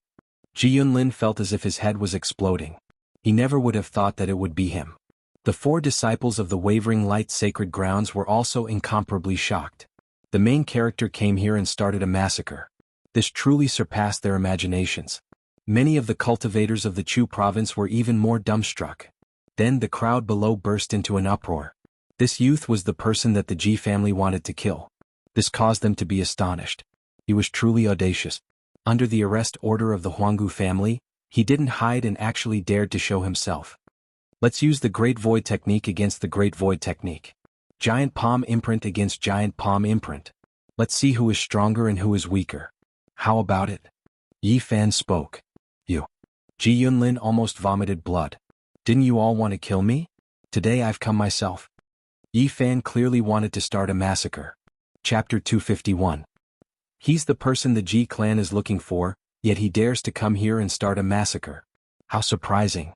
S1: Ji Yunlin felt as if his head was exploding. He never would have thought that it would be him. The four disciples of the Wavering Light Sacred Grounds were also incomparably shocked. The main character came here and started a massacre. This truly surpassed their imaginations. Many of the cultivators of the Chu province were even more dumbstruck. Then the crowd below burst into an uproar. This youth was the person that the Ji family wanted to kill. This caused them to be astonished. He was truly audacious. Under the arrest order of the Huanggu family, he didn't hide and actually dared to show himself. Let's use the Great Void technique against the Great Void technique. Giant Palm imprint against Giant Palm imprint. Let's see who is stronger and who is weaker. How about it? Yi Fan spoke. You. Ji Yunlin almost vomited blood. Didn't you all want to kill me? Today I've come myself. Yi Fan clearly wanted to start a massacre. Chapter 251. He's the person the Ji clan is looking for, yet he dares to come here and start a massacre. How surprising.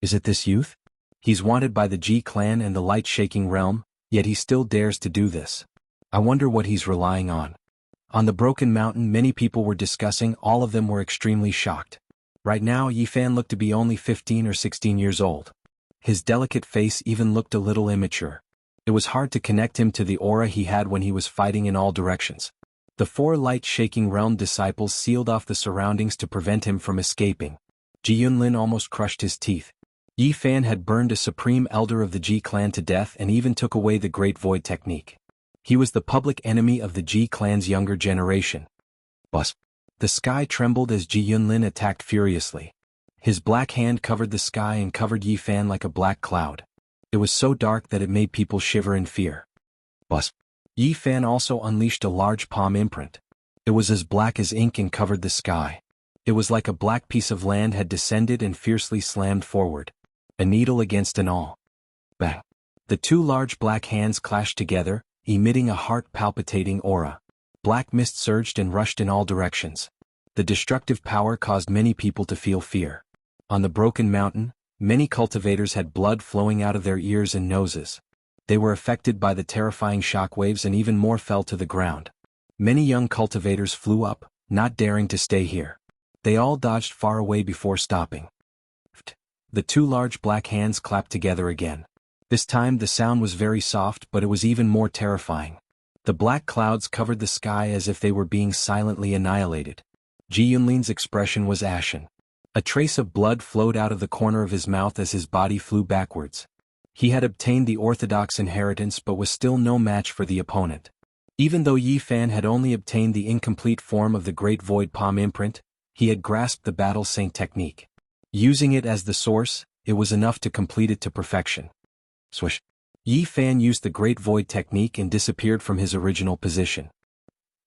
S1: Is it this youth? He's wanted by the Ji clan and the light-shaking realm, yet he still dares to do this. I wonder what he's relying on. On the Broken Mountain many people were discussing, all of them were extremely shocked. Right now Yi Fan looked to be only 15 or 16 years old. His delicate face even looked a little immature. It was hard to connect him to the aura he had when he was fighting in all directions. The four light-shaking realm disciples sealed off the surroundings to prevent him from escaping. Ji Yunlin almost crushed his teeth. Yi Fan had burned a supreme elder of the Ji clan to death and even took away the Great Void technique. He was the public enemy of the Ji clan's younger generation. Buzz. The sky trembled as Ji Yunlin attacked furiously. His black hand covered the sky and covered Yi Fan like a black cloud. It was so dark that it made people shiver in fear. Buzz. Yi Fan also unleashed a large palm imprint. It was as black as ink and covered the sky. It was like a black piece of land had descended and fiercely slammed forward. A needle against an awl. Bang. The two large black hands clashed together, emitting a heart-palpitating aura. Black mist surged and rushed in all directions. The destructive power caused many people to feel fear. On the Broken Mountain, many cultivators had blood flowing out of their ears and noses. They were affected by the terrifying shockwaves and even more fell to the ground. Many young cultivators flew up, not daring to stay here. They all dodged far away before stopping. The two large black hands clapped together again. This time the sound was very soft, but it was even more terrifying. The black clouds covered the sky as if they were being silently annihilated. Ji Yunlin's expression was ashen. A trace of blood flowed out of the corner of his mouth as his body flew backwards. He had obtained the orthodox inheritance but was still no match for the opponent. Even though Yi Fan had only obtained the incomplete form of the Great Void Palm imprint, he had grasped the Battle Saint technique. Using it as the source, it was enough to complete it to perfection. Swish. Yi Fan used the Great Void technique and disappeared from his original position.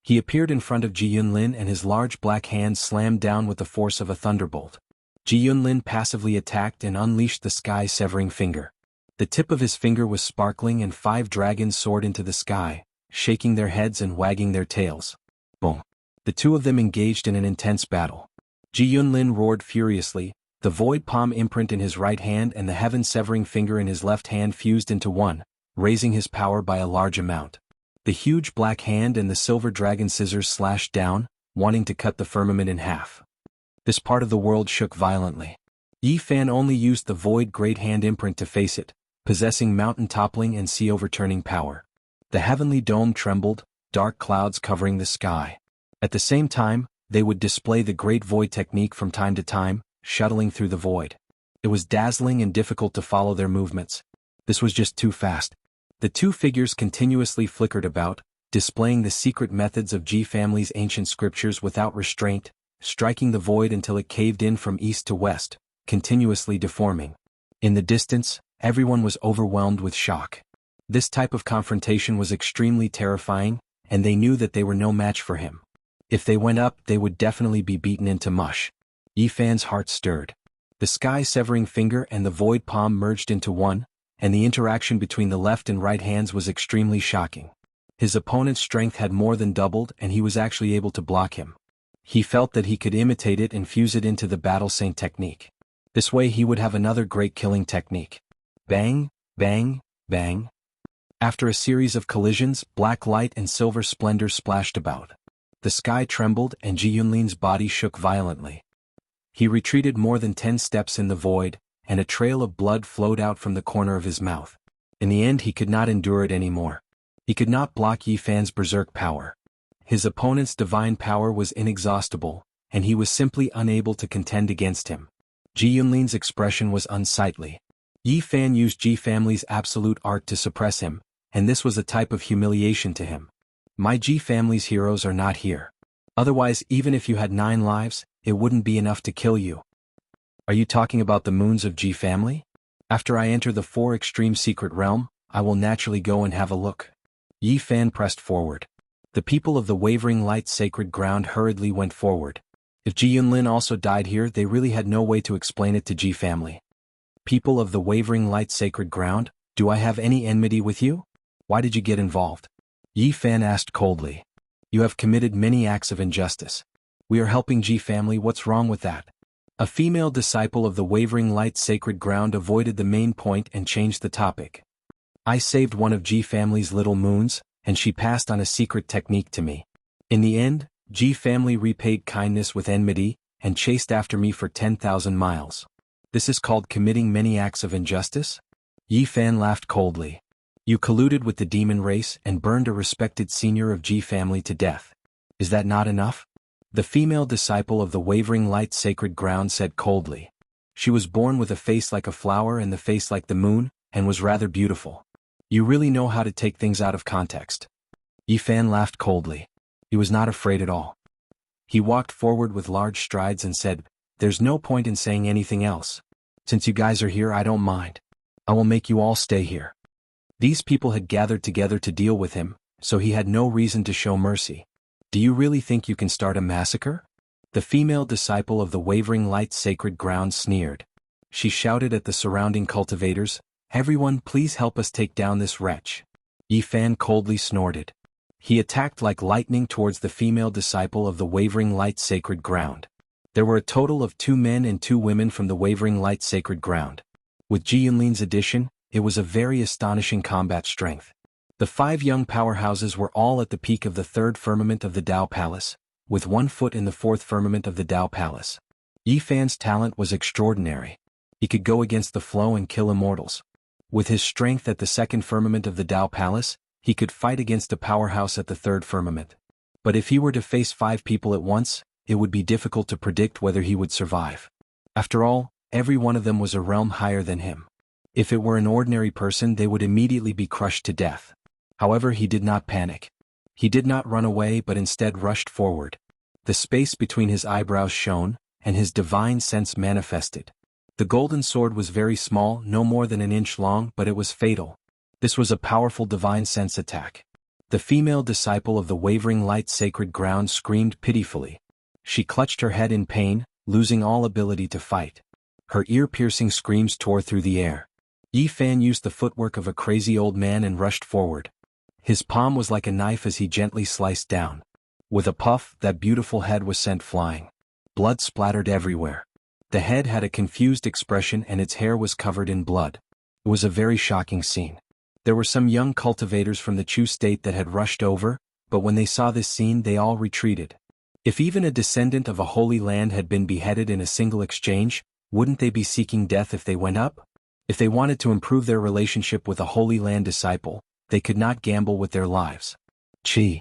S1: He appeared in front of Ji Yunlin and his large black hand slammed down with the force of a thunderbolt. Ji Yunlin passively attacked and unleashed the sky-severing finger. The tip of his finger was sparkling and 5 dragons soared into the sky, shaking their heads and wagging their tails. Boom. The two of them engaged in an intense battle. Ji Yunlin roared furiously, the void palm imprint in his right hand and the heaven-severing finger in his left hand fused into one, raising his power by a large amount. The huge black hand and the silver dragon scissors slashed down, wanting to cut the firmament in half. This part of the world shook violently. Yi Fan only used the void great hand imprint to face it, possessing mountain-toppling and sea-overturning power. The heavenly dome trembled, dark clouds covering the sky. At the same time, they would display the great void technique from time to time, shuttling through the void. It was dazzling and difficult to follow their movements. This was just too fast. The two figures continuously flickered about, displaying the secret methods of Ji family's ancient scriptures without restraint, striking the void until it caved in from east to west, continuously deforming. In the distance, everyone was overwhelmed with shock. This type of confrontation was extremely terrifying, and they knew that they were no match for him. If they went up, they would definitely be beaten into mush. Yi Fan's heart stirred. The sky-severing finger and the void palm merged into one, and the interaction between the left and right hands was extremely shocking. His opponent's strength had more than doubled and he was actually able to block him. He felt that he could imitate it and fuse it into the Battle Saint technique. This way he would have another great killing technique. Bang, bang, bang. After a series of collisions, black light and silver splendor splashed about. The sky trembled and Ji Yunlin's body shook violently. He retreated more than 10 steps in the void, and a trail of blood flowed out from the corner of his mouth. In the end he could not endure it anymore. He could not block Yi Fan's berserk power. His opponent's divine power was inexhaustible, and he was simply unable to contend against him. Ji Yunlin's expression was unsightly. Yi Fan used Ji family's absolute art to suppress him, and this was a type of humiliation to him. My Ji family's heroes are not here. Otherwise, even if you had 9 lives, it wouldn't be enough to kill you. Are you talking about the moons of Ji family? After I enter the 4 extreme secret realm, I will naturally go and have a look. Yi Fan pressed forward. The people of the Wavering Light sacred ground hurriedly went forward. If Ji Yunlin also died here, they really had no way to explain it to Ji family. People of the Wavering Light sacred ground, do I have any enmity with you? Why did you get involved? Yi Fan asked coldly. You have committed many acts of injustice. We are helping Ji family, what's wrong with that? A female disciple of the Wavering Light sacred ground avoided the main point and changed the topic. I saved one of Ji family's little moons, and she passed on a secret technique to me. In the end, Ji family repaid kindness with enmity, and chased after me for 10,000 miles. This is called committing many acts of injustice? Yi Fan laughed coldly. You colluded with the demon race and burned a respected senior of Ji family to death. Is that not enough? The female disciple of the Wavering Light sacred ground said coldly. She was born with a face like a flower and the face like the moon, and was rather beautiful. You really know how to take things out of context. Yi Fan laughed coldly. He was not afraid at all. He walked forward with large strides and said, There's no point in saying anything else. Since you guys are here, I don't mind. I will make you all stay here. These people had gathered together to deal with him, so he had no reason to show mercy. Do you really think you can start a massacre? The female disciple of the Wavering Light sacred ground sneered. She shouted at the surrounding cultivators, Everyone, please help us take down this wretch. Yi Fan coldly snorted. He attacked like lightning towards the female disciple of the Wavering Light sacred ground. There were a total of 2 men and 2 women from the Wavering Light sacred ground. With Ji Yunlin's addition, it was a very astonishing combat strength. The 5 young powerhouses were all at the peak of the 3rd firmament of the Tao Palace, with 1 foot in the 4th firmament of the Tao Palace. Yi Fan's talent was extraordinary. He could go against the flow and kill immortals. With his strength at the 2nd firmament of the Tao Palace, He could fight against a powerhouse at the third firmament. But if he were to face 5 people at once, it would be difficult to predict whether he would survive. After all, every one of them was a realm higher than him. If it were an ordinary person, they would immediately be crushed to death. However, he did not panic. He did not run away but instead rushed forward. The space between his eyebrows shone, and his divine sense manifested. The golden sword was very small, no more than an inch long, but it was fatal. This was a powerful divine sense attack. The female disciple of the wavering light sacred ground screamed pitifully. She clutched her head in pain, losing all ability to fight. Her ear-piercing screams tore through the air. Yi Fan used the footwork of a crazy old man and rushed forward. His palm was like a knife as he gently sliced down. With a puff, that beautiful head was sent flying. Blood splattered everywhere. The head had a confused expression and its hair was covered in blood. It was a very shocking scene. There were some young cultivators from the Chu state that had rushed over, but when they saw this scene they all retreated. If even a descendant of a holy land had been beheaded in a single exchange, wouldn't they be seeking death if they went up? If they wanted to improve their relationship with a holy land disciple, they could not gamble with their lives. Chi.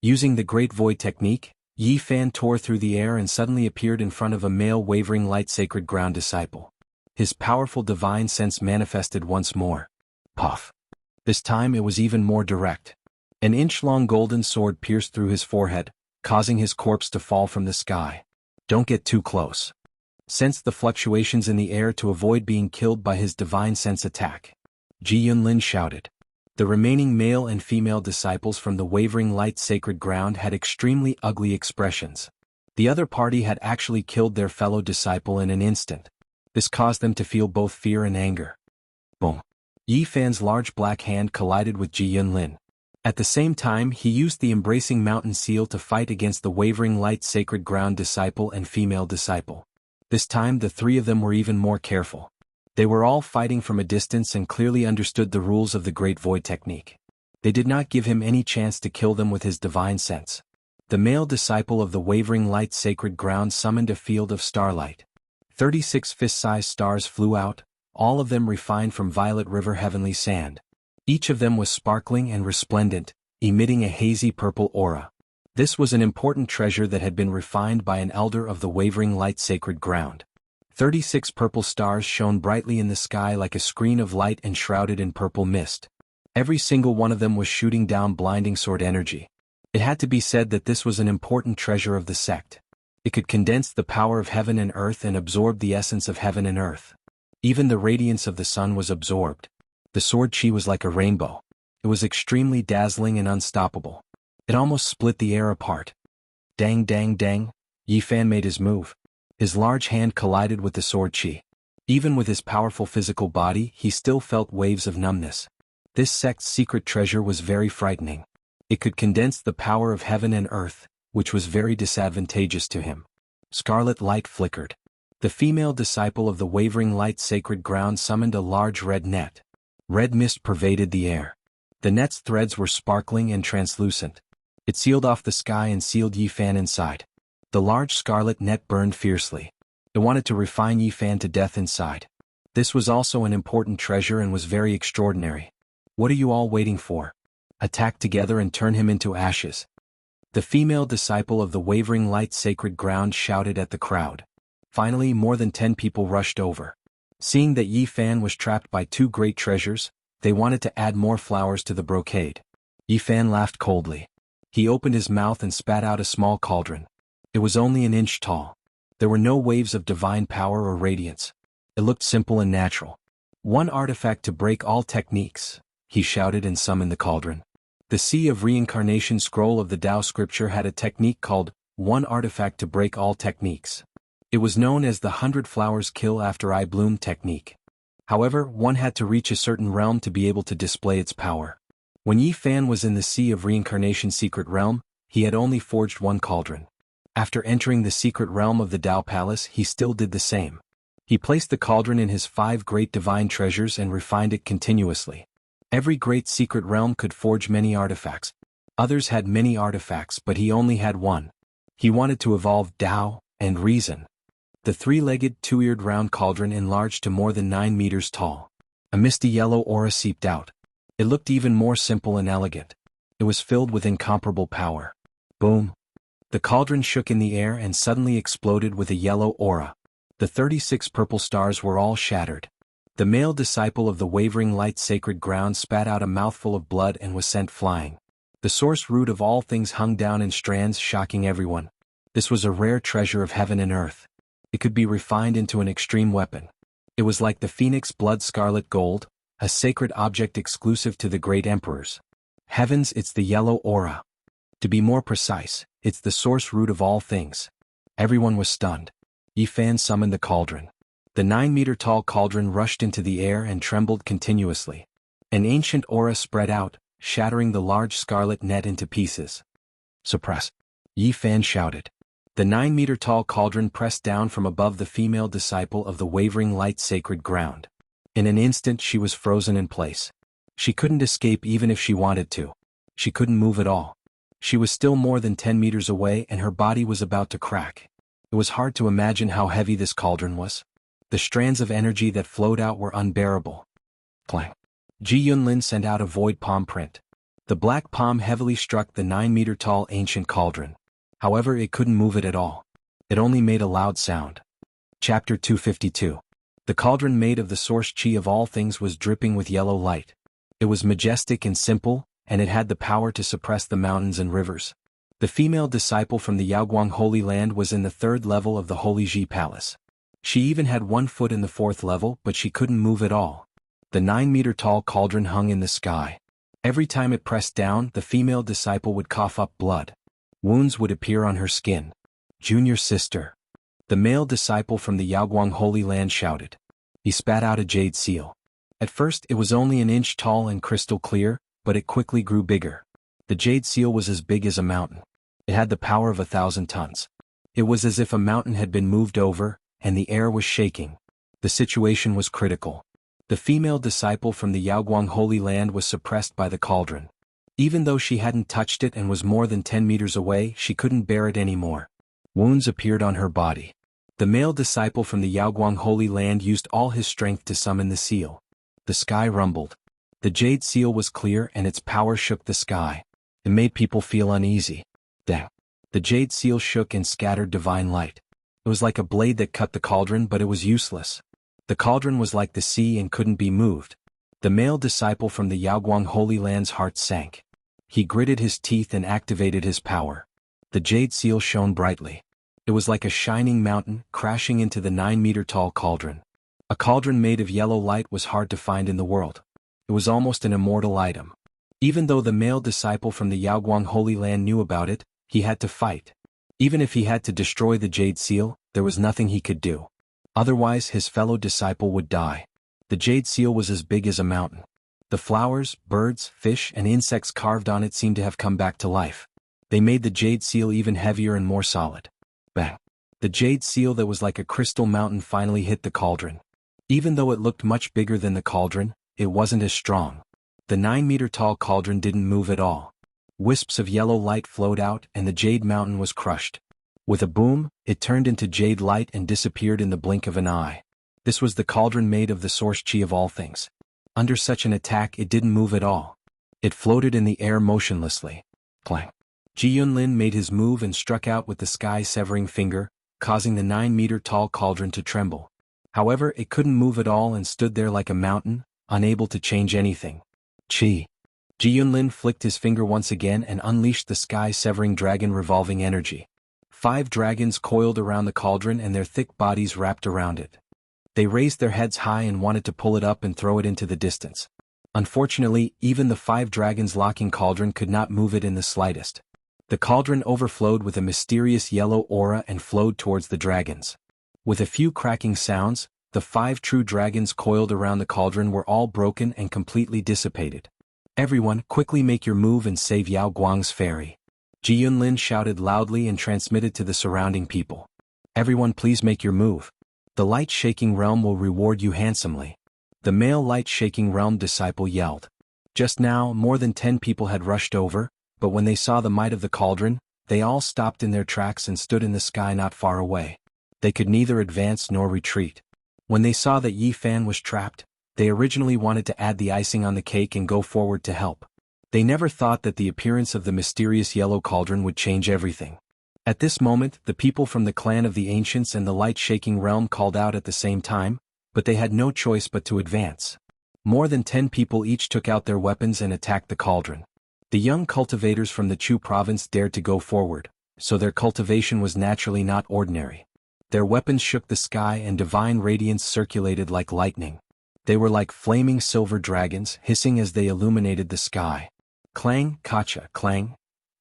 S1: Using the Great Void technique, Yi Fan tore through the air and suddenly appeared in front of a male wavering light sacred ground disciple. His powerful divine sense manifested once more. Puff. This time it was even more direct. An inch-long golden sword pierced through his forehead, causing his corpse to fall from the sky. Don't get too close. Sensed the fluctuations in the air to avoid being killed by his divine sense attack. Ji Yunlin shouted. The remaining male and female disciples from the wavering light sacred ground had extremely ugly expressions. The other party had actually killed their fellow disciple in an instant. This caused them to feel both fear and anger. Boom. Yi Fan's large black hand collided with Ji Yunlin. At the same time, he used the embracing mountain seal to fight against the wavering light sacred ground disciple and female disciple. This time the 3 of them were even more careful. They were all fighting from a distance and clearly understood the rules of the Great Void technique. They did not give him any chance to kill them with his divine sense. The male disciple of the wavering light sacred ground summoned a field of starlight. 36 fist-sized stars flew out, all of them refined from violet river heavenly sand. Each of them was sparkling and resplendent, emitting a hazy purple aura. This was an important treasure that had been refined by an elder of the wavering light sacred ground. 36 purple stars shone brightly in the sky like a screen of light and shrouded in purple mist. Every single one of them was shooting down blinding sword energy. It had to be said that this was an important treasure of the sect. It could condense the power of heaven and earth and absorb the essence of heaven and earth. Even the radiance of the sun was absorbed. The sword chi was like a rainbow. It was extremely dazzling and unstoppable. It almost split the air apart. Dang dang dang, Yi Fan made his move. His large hand collided with the sword chi. Even with his powerful physical body, he still felt waves of numbness. This sect's secret treasure was very frightening. It could condense the power of heaven and earth, which was very disadvantageous to him. Scarlet light flickered. The female disciple of the wavering light sacred ground summoned a large red net. Red mist pervaded the air. The net's threads were sparkling and translucent. It sealed off the sky and sealed Yi Fan inside. The large scarlet net burned fiercely. It wanted to refine Yi Fan to death inside. This was also an important treasure and was very extraordinary. What are you all waiting for? Attack together and turn him into ashes. The female disciple of the wavering light sacred ground shouted at the crowd. Finally, more than 10 people rushed over. Seeing that Yi Fan was trapped by 2 great treasures, they wanted to add more flowers to the brocade. Yi Fan laughed coldly. He opened his mouth and spat out a small cauldron. It was only an inch tall. There were no waves of divine power or radiance. It looked simple and natural. 1 artifact to break all techniques, he shouted and summoned the cauldron. The Sea of Reincarnation scroll of the Tao scripture had a technique called 1 artifact to break all techniques. It was known as the 100 flowers kill after I bloom technique. However, one had to reach a certain realm to be able to display its power. When Yi Fan was in the Sea of Reincarnation secret realm, he had only forged 1 cauldron. After entering the secret realm of the Tao Palace, he still did the same. He placed the cauldron in his 5 great divine treasures and refined it continuously. Every great secret realm could forge many artifacts. Others had many artifacts, but he only had 1. He wanted to evolve Tao and reason. The 3-legged, 2-eared round cauldron enlarged to more than 9 meters tall. A misty yellow aura seeped out. It looked even more simple and elegant. It was filled with incomparable power. Boom! The cauldron shook in the air and suddenly exploded with a yellow aura. The 36 purple stars were all shattered. The male disciple of the wavering light sacred ground spat out a mouthful of blood and was sent flying. The source root of all things hung down in strands, shocking everyone. This was a rare treasure of heaven and earth. It could be refined into an extreme weapon. It was like the phoenix blood scarlet gold, a sacred object exclusive to the great emperors. Heavens, it's the yellow aura. To be more precise, it's the source root of all things. Everyone was stunned. Yi Fan summoned the cauldron. The 9-meter-tall cauldron rushed into the air and trembled continuously. An ancient aura spread out, shattering the large scarlet net into pieces. Suppress! Yi Fan shouted. The 9-meter-tall cauldron pressed down from above the female disciple of the wavering light sacred ground. In an instant she was frozen in place. She couldn't escape even if she wanted to. She couldn't move at all. She was still more than 10 meters away and her body was about to crack. It was hard to imagine how heavy this cauldron was. The strands of energy that flowed out were unbearable. Clang! Ji Yunlin sent out a void palm print. The black palm heavily struck the 9-meter-tall ancient cauldron. However, it couldn't move it at all. It only made a loud sound. Chapter 252. The cauldron made of the source chi of all things was dripping with yellow light. It was majestic and simple, and it had the power to suppress the mountains and rivers. The female disciple from the Yaoguang Holy Land was in the 3rd level of the Holy Ji Palace. She even had 1 foot in the 4th level, but she couldn't move at all. The 9-meter-tall cauldron hung in the sky. Every time it pressed down, the female disciple would cough up blood. Wounds would appear on her skin. Junior sister. The male disciple from the Yaoguang Holy Land shouted. He spat out a jade seal. At first it was only an inch tall and crystal clear, but it quickly grew bigger. The jade seal was as big as a mountain. It had the power of 1,000 tons. It was as if a mountain had been moved over, and the air was shaking. The situation was critical. The female disciple from the Yaoguang Holy Land was suppressed by the cauldron. Even though she hadn't touched it and was more than 10 meters away, she couldn't bear it anymore. Wounds appeared on her body. The male disciple from the Yaoguang Holy Land used all his strength to summon the seal. The sky rumbled. The jade seal was clear and its power shook the sky. It made people feel uneasy. Then, the jade seal shook and scattered divine light. It was like a blade that cut the cauldron, but it was useless. The cauldron was like the sea and couldn't be moved. The male disciple from the Yaoguang Holy Land's heart sank. He gritted his teeth and activated his power. The jade seal shone brightly. It was like a shining mountain crashing into the 9-meter-tall cauldron. A cauldron made of yellow light was hard to find in the world. It was almost an immortal item. Even though the male disciple from the Yaoguang Holy Land knew about it, he had to fight. Even if he had to destroy the jade seal, there was nothing he could do. Otherwise his fellow disciple would die. The jade seal was as big as a mountain. The flowers, birds, fish, and insects carved on it seemed to have come back to life. They made the jade seal even heavier and more solid. Bang! The jade seal that was like a crystal mountain finally hit the cauldron. Even though it looked much bigger than the cauldron, it wasn't as strong. The 9-meter-tall cauldron didn't move at all. Wisps of yellow light flowed out and the jade mountain was crushed. With a boom, it turned into jade light and disappeared in the blink of an eye. This was the cauldron made of the source chi of all things. Under such an attack it didn't move at all. It floated in the air motionlessly. Clang! Ji Yunlin made his move and struck out with the sky-severing finger, causing the 9-meter-tall cauldron to tremble. However, it couldn't move at all and stood there like a mountain, unable to change anything. Chi! Ji Yunlin flicked his finger once again and unleashed the sky-severing dragon revolving energy. 5 dragons coiled around the cauldron and their thick bodies wrapped around it. They raised their heads high and wanted to pull it up and throw it into the distance. Unfortunately, even the 5 dragons locking cauldron could not move it in the slightest. The cauldron overflowed with a mysterious yellow aura and flowed towards the dragons. With a few cracking sounds, the 5 true dragons coiled around the cauldron were all broken and completely dissipated. Everyone, quickly make your move and save Yao Guang's fairy. Ji Yunlin shouted loudly and transmitted to the surrounding people. Everyone please make your move. The light-shaking realm will reward you handsomely. The male light-shaking realm disciple yelled. Just now, more than 10 people had rushed over, but when they saw the might of the cauldron, they all stopped in their tracks and stood in the sky not far away. They could neither advance nor retreat. When they saw that Yi Fan was trapped, They originally wanted to add the icing on the cake and go forward to help. They never thought that the appearance of the mysterious yellow cauldron would change everything. At this moment, the people from the clan of the ancients and the light-shaking realm called out at the same time, but they had no choice but to advance. More than 10 people each took out their weapons and attacked the cauldron. The young cultivators from the Chu province dared to go forward, so their cultivation was naturally not ordinary. Their weapons shook the sky and divine radiance circulated like lightning. They were like flaming silver dragons, hissing as they illuminated the sky. Clang, kacha, clang.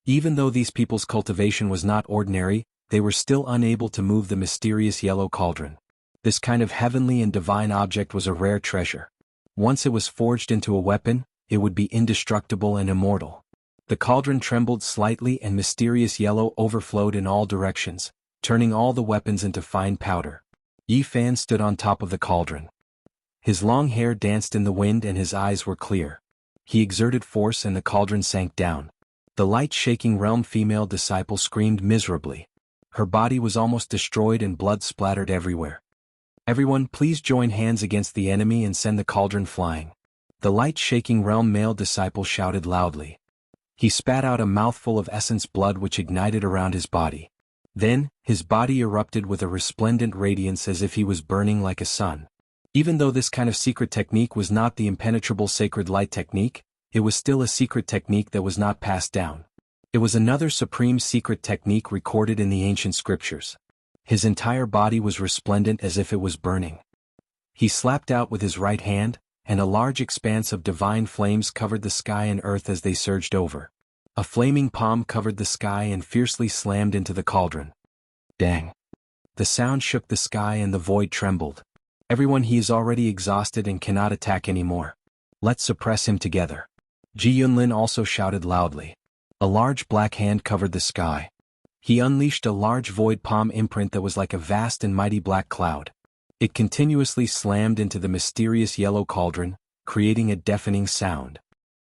S1: Even though these people's cultivation was not ordinary, they were still unable to move the mysterious yellow cauldron. This kind of heavenly and divine object was a rare treasure. Once it was forged into a weapon, it would be indestructible and immortal. The cauldron trembled slightly and mysterious yellow overflowed in all directions, turning all the weapons into fine powder. Yi Fan stood on top of the cauldron. His long hair danced in the wind and his eyes were clear. He exerted force and the cauldron sank down. The light-shaking realm female disciple screamed miserably. Her body was almost destroyed and blood splattered everywhere. Everyone, please join hands against the enemy and send the cauldron flying. The light-shaking realm male disciple shouted loudly. He spat out a mouthful of essence blood which ignited around his body. Then, his body erupted with a resplendent radiance as if he was burning like a sun. Even though this kind of secret technique was not the impenetrable sacred light technique, it was still a secret technique that was not passed down. It was another supreme secret technique recorded in the ancient scriptures. His entire body was resplendent as if it was burning. He slapped out with his right hand, and a large expanse of divine flames covered the sky and earth as they surged over. A flaming palm covered the sky and fiercely slammed into the cauldron. Dang! The sound shook the sky and the void trembled. Everyone, he is already exhausted and cannot attack anymore. Let's suppress him together. Ji Yunlin also shouted loudly. A large black hand covered the sky. He unleashed a large void palm imprint that was like a vast and mighty black cloud. It continuously slammed into the mysterious yellow cauldron, creating a deafening sound.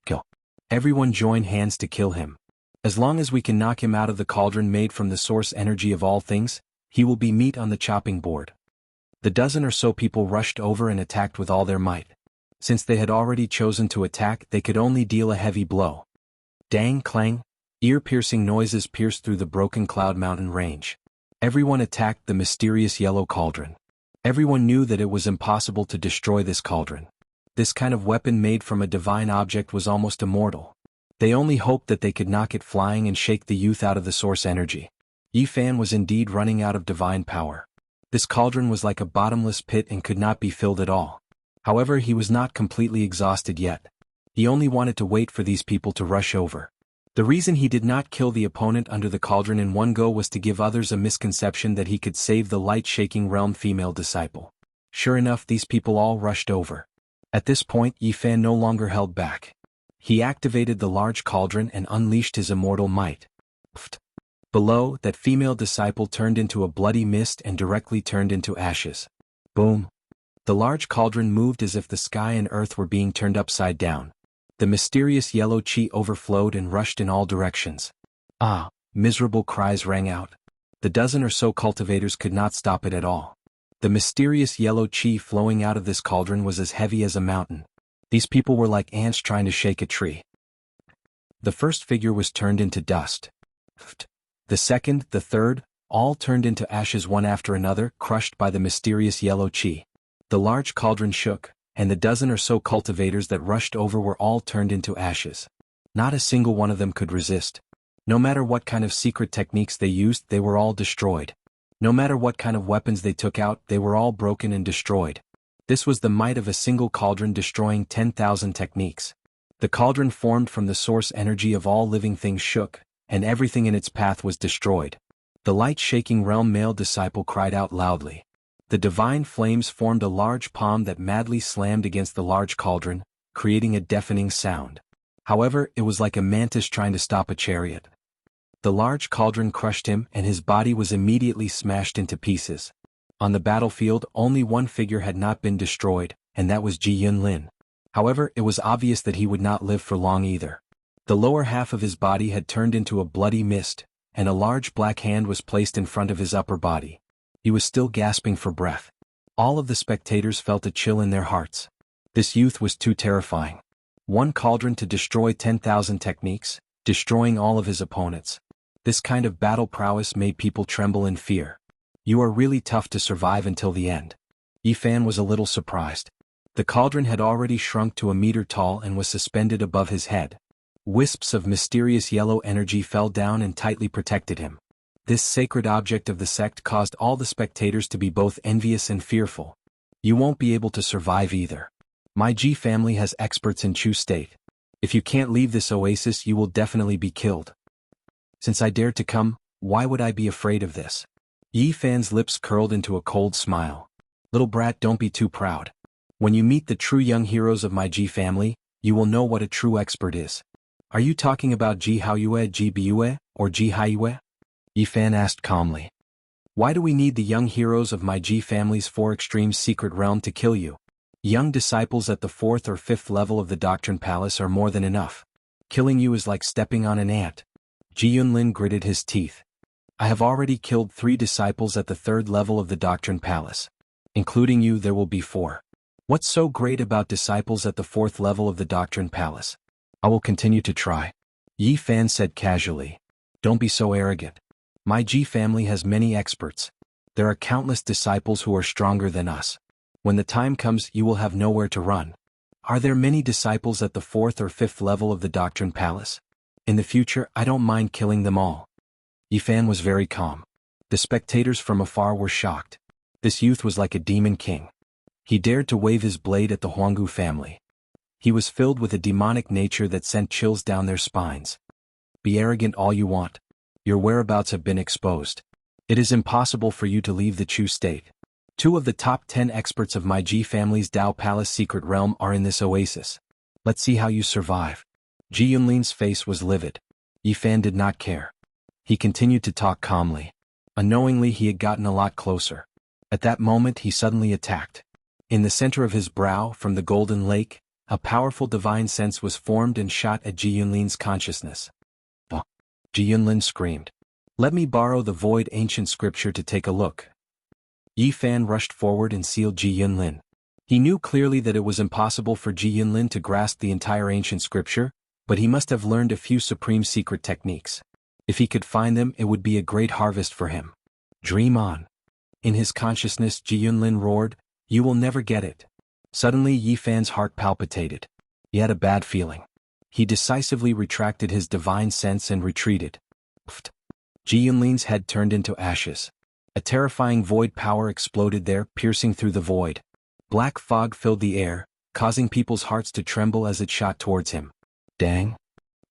S1: Kill. Everyone join hands to kill him. As long as we can knock him out of the cauldron made from the source energy of all things, he will be meat on the chopping board. The dozen or so people rushed over and attacked with all their might. Since they had already chosen to attack, they could only deal a heavy blow. Dang clang! Ear-piercing noises pierced through the broken cloud mountain range. Everyone attacked the mysterious yellow cauldron. Everyone knew that it was impossible to destroy this cauldron. This kind of weapon made from a divine object was almost immortal. They only hoped that they could knock it flying and shake the youth out of the source energy. Yi Fan was indeed running out of divine power. This cauldron was like a bottomless pit and could not be filled at all. However, he was not completely exhausted yet. He only wanted to wait for these people to rush over. The reason he did not kill the opponent under the cauldron in one go was to give others a misconception that he could save the light-shaking realm female disciple. Sure enough, these people all rushed over. At this point, Yi Fan no longer held back. He activated the large cauldron and unleashed his immortal might. Pfft. Below, that female disciple turned into a bloody mist and directly turned into ashes. Boom! The large cauldron moved as if the sky and earth were being turned upside down. The mysterious yellow chi overflowed and rushed in all directions. Ah! Miserable cries rang out. The dozen or so cultivators could not stop it at all. The mysterious yellow chi flowing out of this cauldron was as heavy as a mountain. These people were like ants trying to shake a tree. The first figure was turned into dust. The second, the third, all turned into ashes one after another, crushed by the mysterious yellow chi. The large cauldron shook, and the dozen or so cultivators that rushed over were all turned into ashes. Not a single one of them could resist. No matter what kind of secret techniques they used, they were all destroyed. No matter what kind of weapons they took out, they were all broken and destroyed. This was the might of a single cauldron destroying 10,000 techniques. The cauldron formed from the source energy of all living things shook, and everything in its path was destroyed. The light-shaking realm male disciple cried out loudly. The divine flames formed a large palm that madly slammed against the large cauldron, creating a deafening sound. However, it was like a mantis trying to stop a chariot. The large cauldron crushed him and his body was immediately smashed into pieces. On the battlefield, only one figure had not been destroyed, and that was Ji Yunlin. However, it was obvious that he would not live for long either. The lower half of his body had turned into a bloody mist, and a large black hand was placed in front of his upper body. He was still gasping for breath. All of the spectators felt a chill in their hearts. This youth was too terrifying. One cauldron to destroy 10,000 techniques, destroying all of his opponents. This kind of battle prowess made people tremble in fear. You are really tough to survive until the end. Yi Fan was a little surprised. The cauldron had already shrunk to a meter tall and was suspended above his head. Wisps of mysterious yellow energy fell down and tightly protected him. This sacred object of the sect caused all the spectators to be both envious and fearful. You won't be able to survive either. My Ji family has experts in Chu state. If you can't leave this oasis, you will definitely be killed. Since I dared to come, why would I be afraid of this? Yi Fan's lips curled into a cold smile. Little brat, don't be too proud. When you meet the true young heroes of my Ji family, you will know what a true expert is. Are you talking about Ji Haoyue, Ji Biue, or Ji Haiyue? Yi Fan asked calmly. Why do we need the young heroes of my Ji family's 4 extremes secret realm to kill you? Young disciples at the 4th or 5th level of the Doctrine Palace are more than enough. Killing you is like stepping on an ant. Ji Yunlin gritted his teeth. I have already killed 3 disciples at the 3rd level of the Doctrine Palace. Including you, there will be 4. What's so great about disciples at the 4th level of the Doctrine Palace? I will continue to try. Yi Fan said casually. Don't be so arrogant. My Ji family has many experts. There are countless disciples who are stronger than us. When the time comes, you will have nowhere to run. Are there many disciples at the 4th or 5th level of the Doctrine Palace? In the future, I don't mind killing them all. Yi Fan was very calm. The spectators from afar were shocked. This youth was like a demon king. He dared to wave his blade at the Huanggu family. He was filled with a demonic nature that sent chills down their spines. Be arrogant all you want. Your whereabouts have been exposed. It is impossible for you to leave the Chu state. 2 of the top 10 experts of my Ji family's Dao Palace secret realm are in this oasis. Let's see how you survive. Ji Yunlin's face was livid. Yi Fan did not care. He continued to talk calmly. Unknowingly, he had gotten a lot closer. At that moment, he suddenly attacked. In the center of his brow, from the golden lake, a powerful divine sense was formed and shot at Ji Yunlin's consciousness. Ji Yunlin screamed. Let me borrow the void ancient scripture to take a look. Yi Fan rushed forward and sealed Ji Yunlin. He knew clearly that it was impossible for Ji Yunlin to grasp the entire ancient scripture, but he must have learned a few supreme secret techniques. If he could find them, it would be a great harvest for him. Dream on. In his consciousness, Ji Yunlin roared, You will never get it. Suddenly Yi Fan's heart palpitated. He had a bad feeling. He decisively retracted his divine sense and retreated. Pfft. Ji Yunlin's head turned into ashes. A terrifying void power exploded there, piercing through the void. Black fog filled the air, causing people's hearts to tremble as it shot towards him. Dang.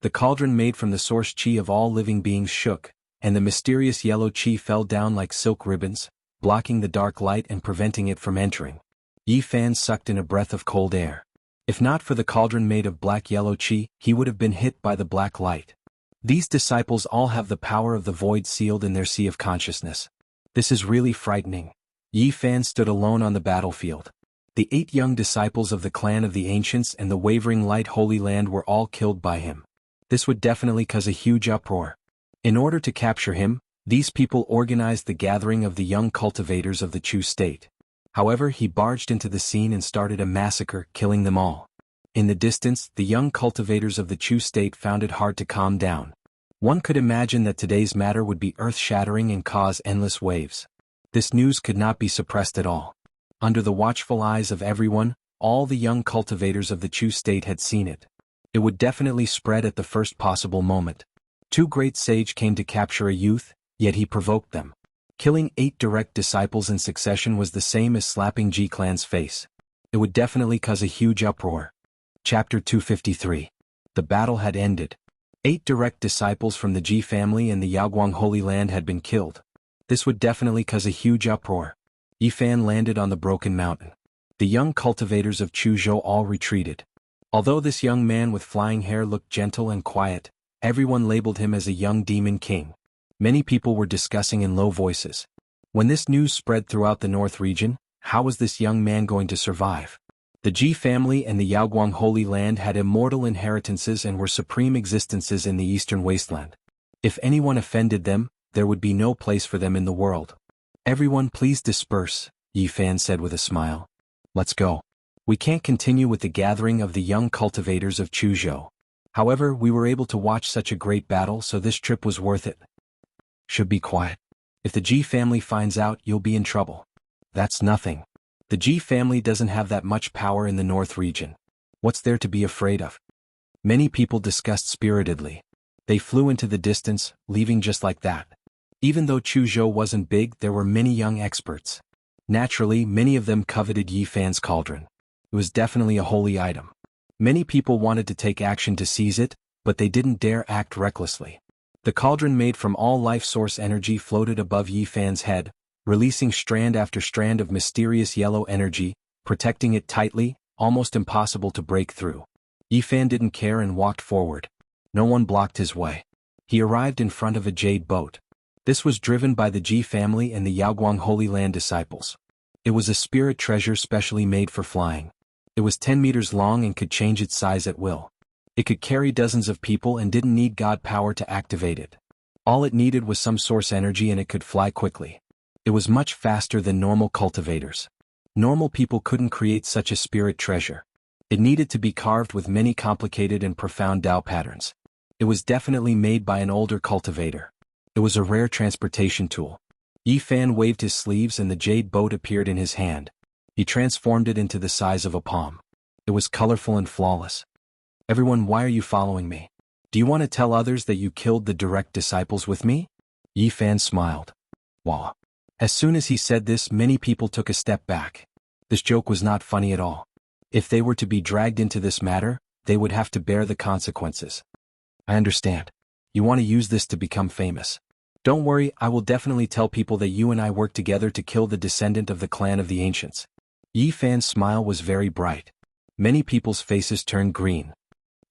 S1: The cauldron made from the source chi of all living beings shook, and the mysterious yellow chi fell down like silk ribbons, blocking the dark light and preventing it from entering. Yi Fan sucked in a breath of cold air. If not for the cauldron made of black-yellow chi, he would have been hit by the black light. These disciples all have the power of the void sealed in their sea of consciousness. This is really frightening. Yi Fan stood alone on the battlefield. The 8 young disciples of the clan of the ancients and the wavering light Holy Land were all killed by him. This would definitely cause a huge uproar. In order to capture him, these people organized the gathering of the young cultivators of the Chu state. However, he barged into the scene and started a massacre, killing them all. In the distance, the young cultivators of the Chu state found it hard to calm down. One could imagine that today's matter would be earth-shattering and cause endless waves. This news could not be suppressed at all. Under the watchful eyes of everyone, all the young cultivators of the Chu state had seen it. It would definitely spread at the first possible moment. 2 great sage came to capture a youth, yet he provoked them. Killing 8 direct disciples in succession was the same as slapping Ji clan's face. It would definitely cause a huge uproar. Chapter 253. The battle had ended. 8 direct disciples from the Ji family and the Yaoguang Holy Land had been killed. This would definitely cause a huge uproar. Yi Fan landed on the broken mountain. The young cultivators of Chuzhou all retreated. Although this young man with flying hair looked gentle and quiet, everyone labeled him as a young demon king. Many people were discussing in low voices. When this news spread throughout the North region, how was this young man going to survive? The Ji family and the Yaoguang Holy Land had immortal inheritances and were supreme existences in the Eastern Wasteland. If anyone offended them, there would be no place for them in the world. Everyone please disperse, Yi Fan said with a smile. Let's go. We can't continue with the gathering of the young cultivators of Chuzhou. However, we were able to watch such a great battle, so this trip was worth it. Should be quiet. If the G family finds out, you'll be in trouble. That's nothing. The G family doesn't have that much power in the north region. What's there to be afraid of? Many people discussed spiritedly. They flew into the distance, leaving just like that. Even though Chuzhou wasn't big, there were many young experts. Naturally, many of them coveted Yi Fan's cauldron. It was definitely a holy item. Many people wanted to take action to seize it, but they didn't dare act recklessly. The cauldron made from all life source energy floated above Yi Fan's head, releasing strand after strand of mysterious yellow energy, protecting it tightly, almost impossible to break through. Yi Fan didn't care and walked forward. No one blocked his way. He arrived in front of a jade boat. This was driven by the Ji family and the Yaoguang Holy Land disciples. It was a spirit treasure specially made for flying. It was 10 meters long and could change its size at will. It could carry dozens of people and didn't need God power to activate it. All it needed was some source energy and it could fly quickly. It was much faster than normal cultivators. Normal people couldn't create such a spirit treasure. It needed to be carved with many complicated and profound Tao patterns. It was definitely made by an older cultivator. It was a rare transportation tool. Yi Fan waved his sleeves and the jade boat appeared in his hand. He transformed it into the size of a palm. It was colorful and flawless. Everyone, why are you following me? Do you want to tell others that you killed the direct disciples with me? Yi Fan smiled. Wah. As soon as he said this, many people took a step back. This joke was not funny at all. If they were to be dragged into this matter, they would have to bear the consequences. I understand. You want to use this to become famous. Don't worry, I will definitely tell people that you and I worked together to kill the descendant of the clan of the ancients. Yi Fan's smile was very bright. Many people's faces turned green.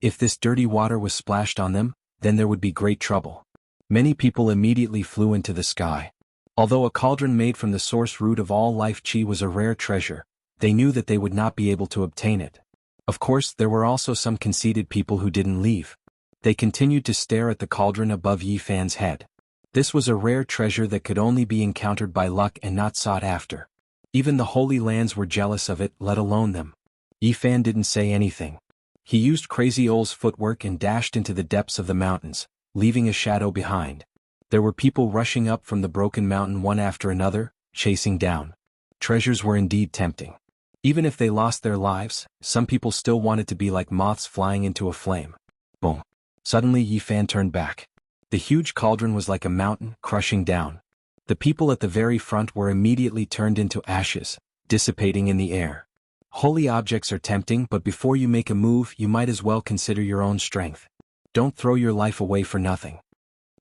S1: If this dirty water was splashed on them, then there would be great trouble. Many people immediately flew into the sky. Although a cauldron made from the source root of all life chi was a rare treasure, they knew that they would not be able to obtain it. Of course, there were also some conceited people who didn't leave. They continued to stare at the cauldron above Yi Fan's head. This was a rare treasure that could only be encountered by luck and not sought after. Even the Holy Lands were jealous of it, let alone them. Yi Fan didn't say anything. He used Crazy Ole's footwork and dashed into the depths of the mountains, leaving a shadow behind. There were people rushing up from the broken mountain one after another, chasing down. Treasures were indeed tempting. Even if they lost their lives, some people still wanted to be like moths flying into a flame. Boom. Suddenly Yi Fan turned back. The huge cauldron was like a mountain, crushing down. The people at the very front were immediately turned into ashes, dissipating in the air. Holy objects are tempting, but before you make a move, you might as well consider your own strength. Don't throw your life away for nothing.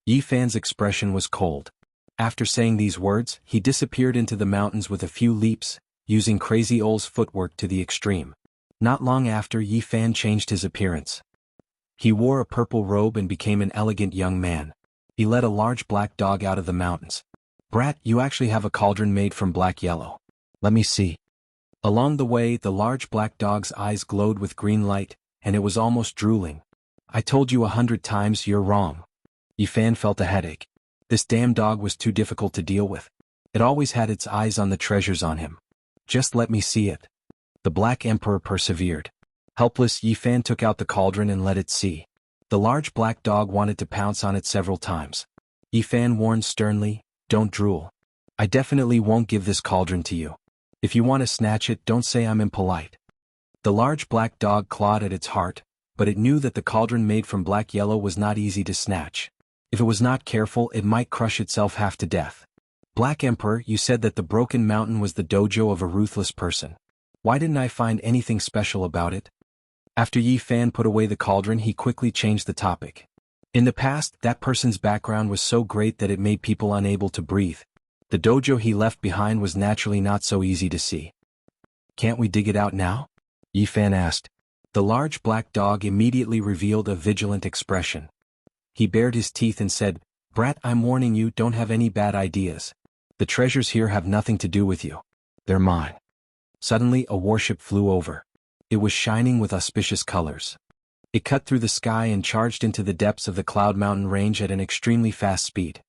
S1: Yi Fan's expression was cold. After saying these words, he disappeared into the mountains with a few leaps, using Crazy Ole's footwork to the extreme. Not long after, Yi Fan changed his appearance. He wore a purple robe and became an elegant young man. He led a large black dog out of the mountains. Brat, you actually have a cauldron made from black yellow. Let me see. Along the way, the large black dog's eyes glowed with green light, and it was almost drooling. I told you 100 times you're wrong. Yi Fan felt a headache. This damn dog was too difficult to deal with. It always had its eyes on the treasures on him. Just let me see it. The Black Emperor persevered. Helpless, Yi Fan took out the cauldron and let it see. The large black dog wanted to pounce on it several times. Yi Fan warned sternly, don't drool. I definitely won't give this cauldron to you. If you want to snatch it, don't say I'm impolite. The large black dog clawed at its heart, but it knew that the cauldron made from black yellow was not easy to snatch. If it was not careful, it might crush itself half to death. Black Emperor, you said that the broken mountain was the dojo of a ruthless person. Why didn't I find anything special about it? After Yi Fan put away the cauldron, he quickly changed the topic. In the past, that person's background was so great that it made people unable to breathe. The dojo he left behind was naturally not so easy to see. Can't we dig it out now? Yi Fan asked. The large black dog immediately revealed a vigilant expression. He bared his teeth and said, Brat, I'm warning you, don't have any bad ideas. The treasures here have nothing to do with you. They're mine. Suddenly, a warship flew over. It was shining with auspicious colors. It cut through the sky and charged into the depths of the Cloud Mountain range at an extremely fast speed.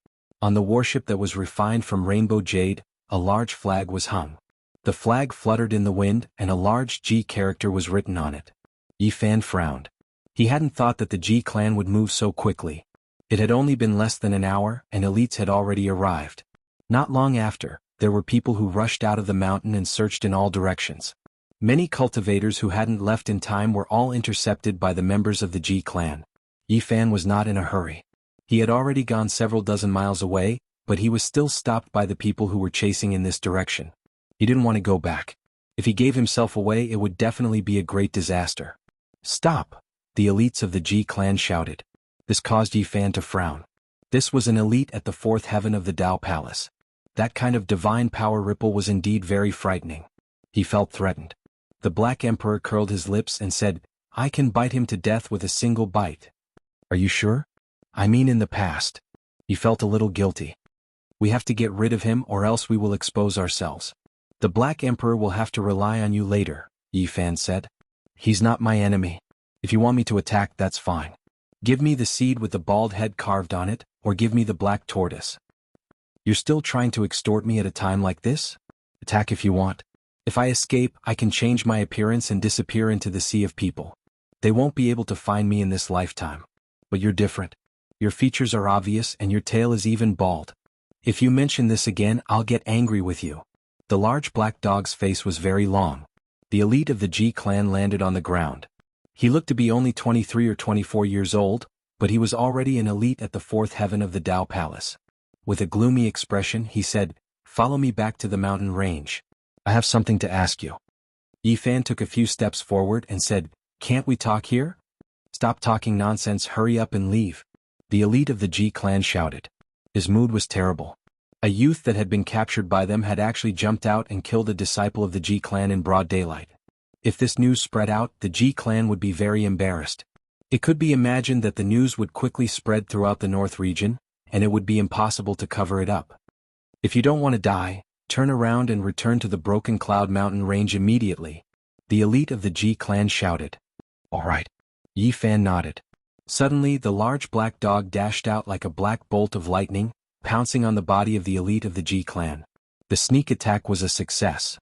S1: On the warship that was refined from rainbow jade, a large flag was hung. The flag fluttered in the wind, and a large G character was written on it. Yi Fan frowned. He hadn't thought that the G clan would move so quickly. It had only been less than an hour, and elites had already arrived. Not long after, there were people who rushed out of the mountain and searched in all directions. Many cultivators who hadn't left in time were all intercepted by the members of the G clan. Yi Fan was not in a hurry. He had already gone several dozen miles away, but he was still stopped by the people who were chasing in this direction. He didn't want to go back. If he gave himself away, it would definitely be a great disaster. "Stop!" the elites of the G clan shouted. This caused Yi Fan to frown. This was an elite at the fourth heaven of the Dao Palace. That kind of divine power ripple was indeed very frightening. He felt threatened. The Black Emperor curled his lips and said, "I can bite him to death with a single bite." "Are you sure?" "I mean in the past." He felt a little guilty. "We have to get rid of him or else we will expose ourselves." "The Black Emperor will have to rely on you later," Yi Fan said. "He's not my enemy. If you want me to attack, that's fine. Give me the seed with the bald head carved on it, or give me the black tortoise." "You're still trying to extort me at a time like this? Attack if you want. If I escape, I can change my appearance and disappear into the sea of people. They won't be able to find me in this lifetime. But you're different. Your features are obvious and your tail is even bald. If you mention this again, I'll get angry with you." The large black dog's face was very long. The elite of the G clan landed on the ground. He looked to be only 23 or 24 years old, but he was already an elite at the fourth heaven of the Dao Palace. With a gloomy expression, he said, "Follow me back to the mountain range. I have something to ask you." Yi Fan took a few steps forward and said, "Can't we talk here?" "Stop talking nonsense, hurry up and leave," the elite of the G clan shouted. His mood was terrible. A youth that had been captured by them had actually jumped out and killed a disciple of the G clan in broad daylight. If this news spread out, the G clan would be very embarrassed. It could be imagined that the news would quickly spread throughout the North region, and it would be impossible to cover it up. "If you don't want to die, turn around and return to the Broken Cloud Mountain range immediately," the elite of the G clan shouted. "All right." Yi Fan nodded. Suddenly, the large black dog dashed out like a black bolt of lightning, pouncing on the body of the elite of the G clan. The sneak attack was a success.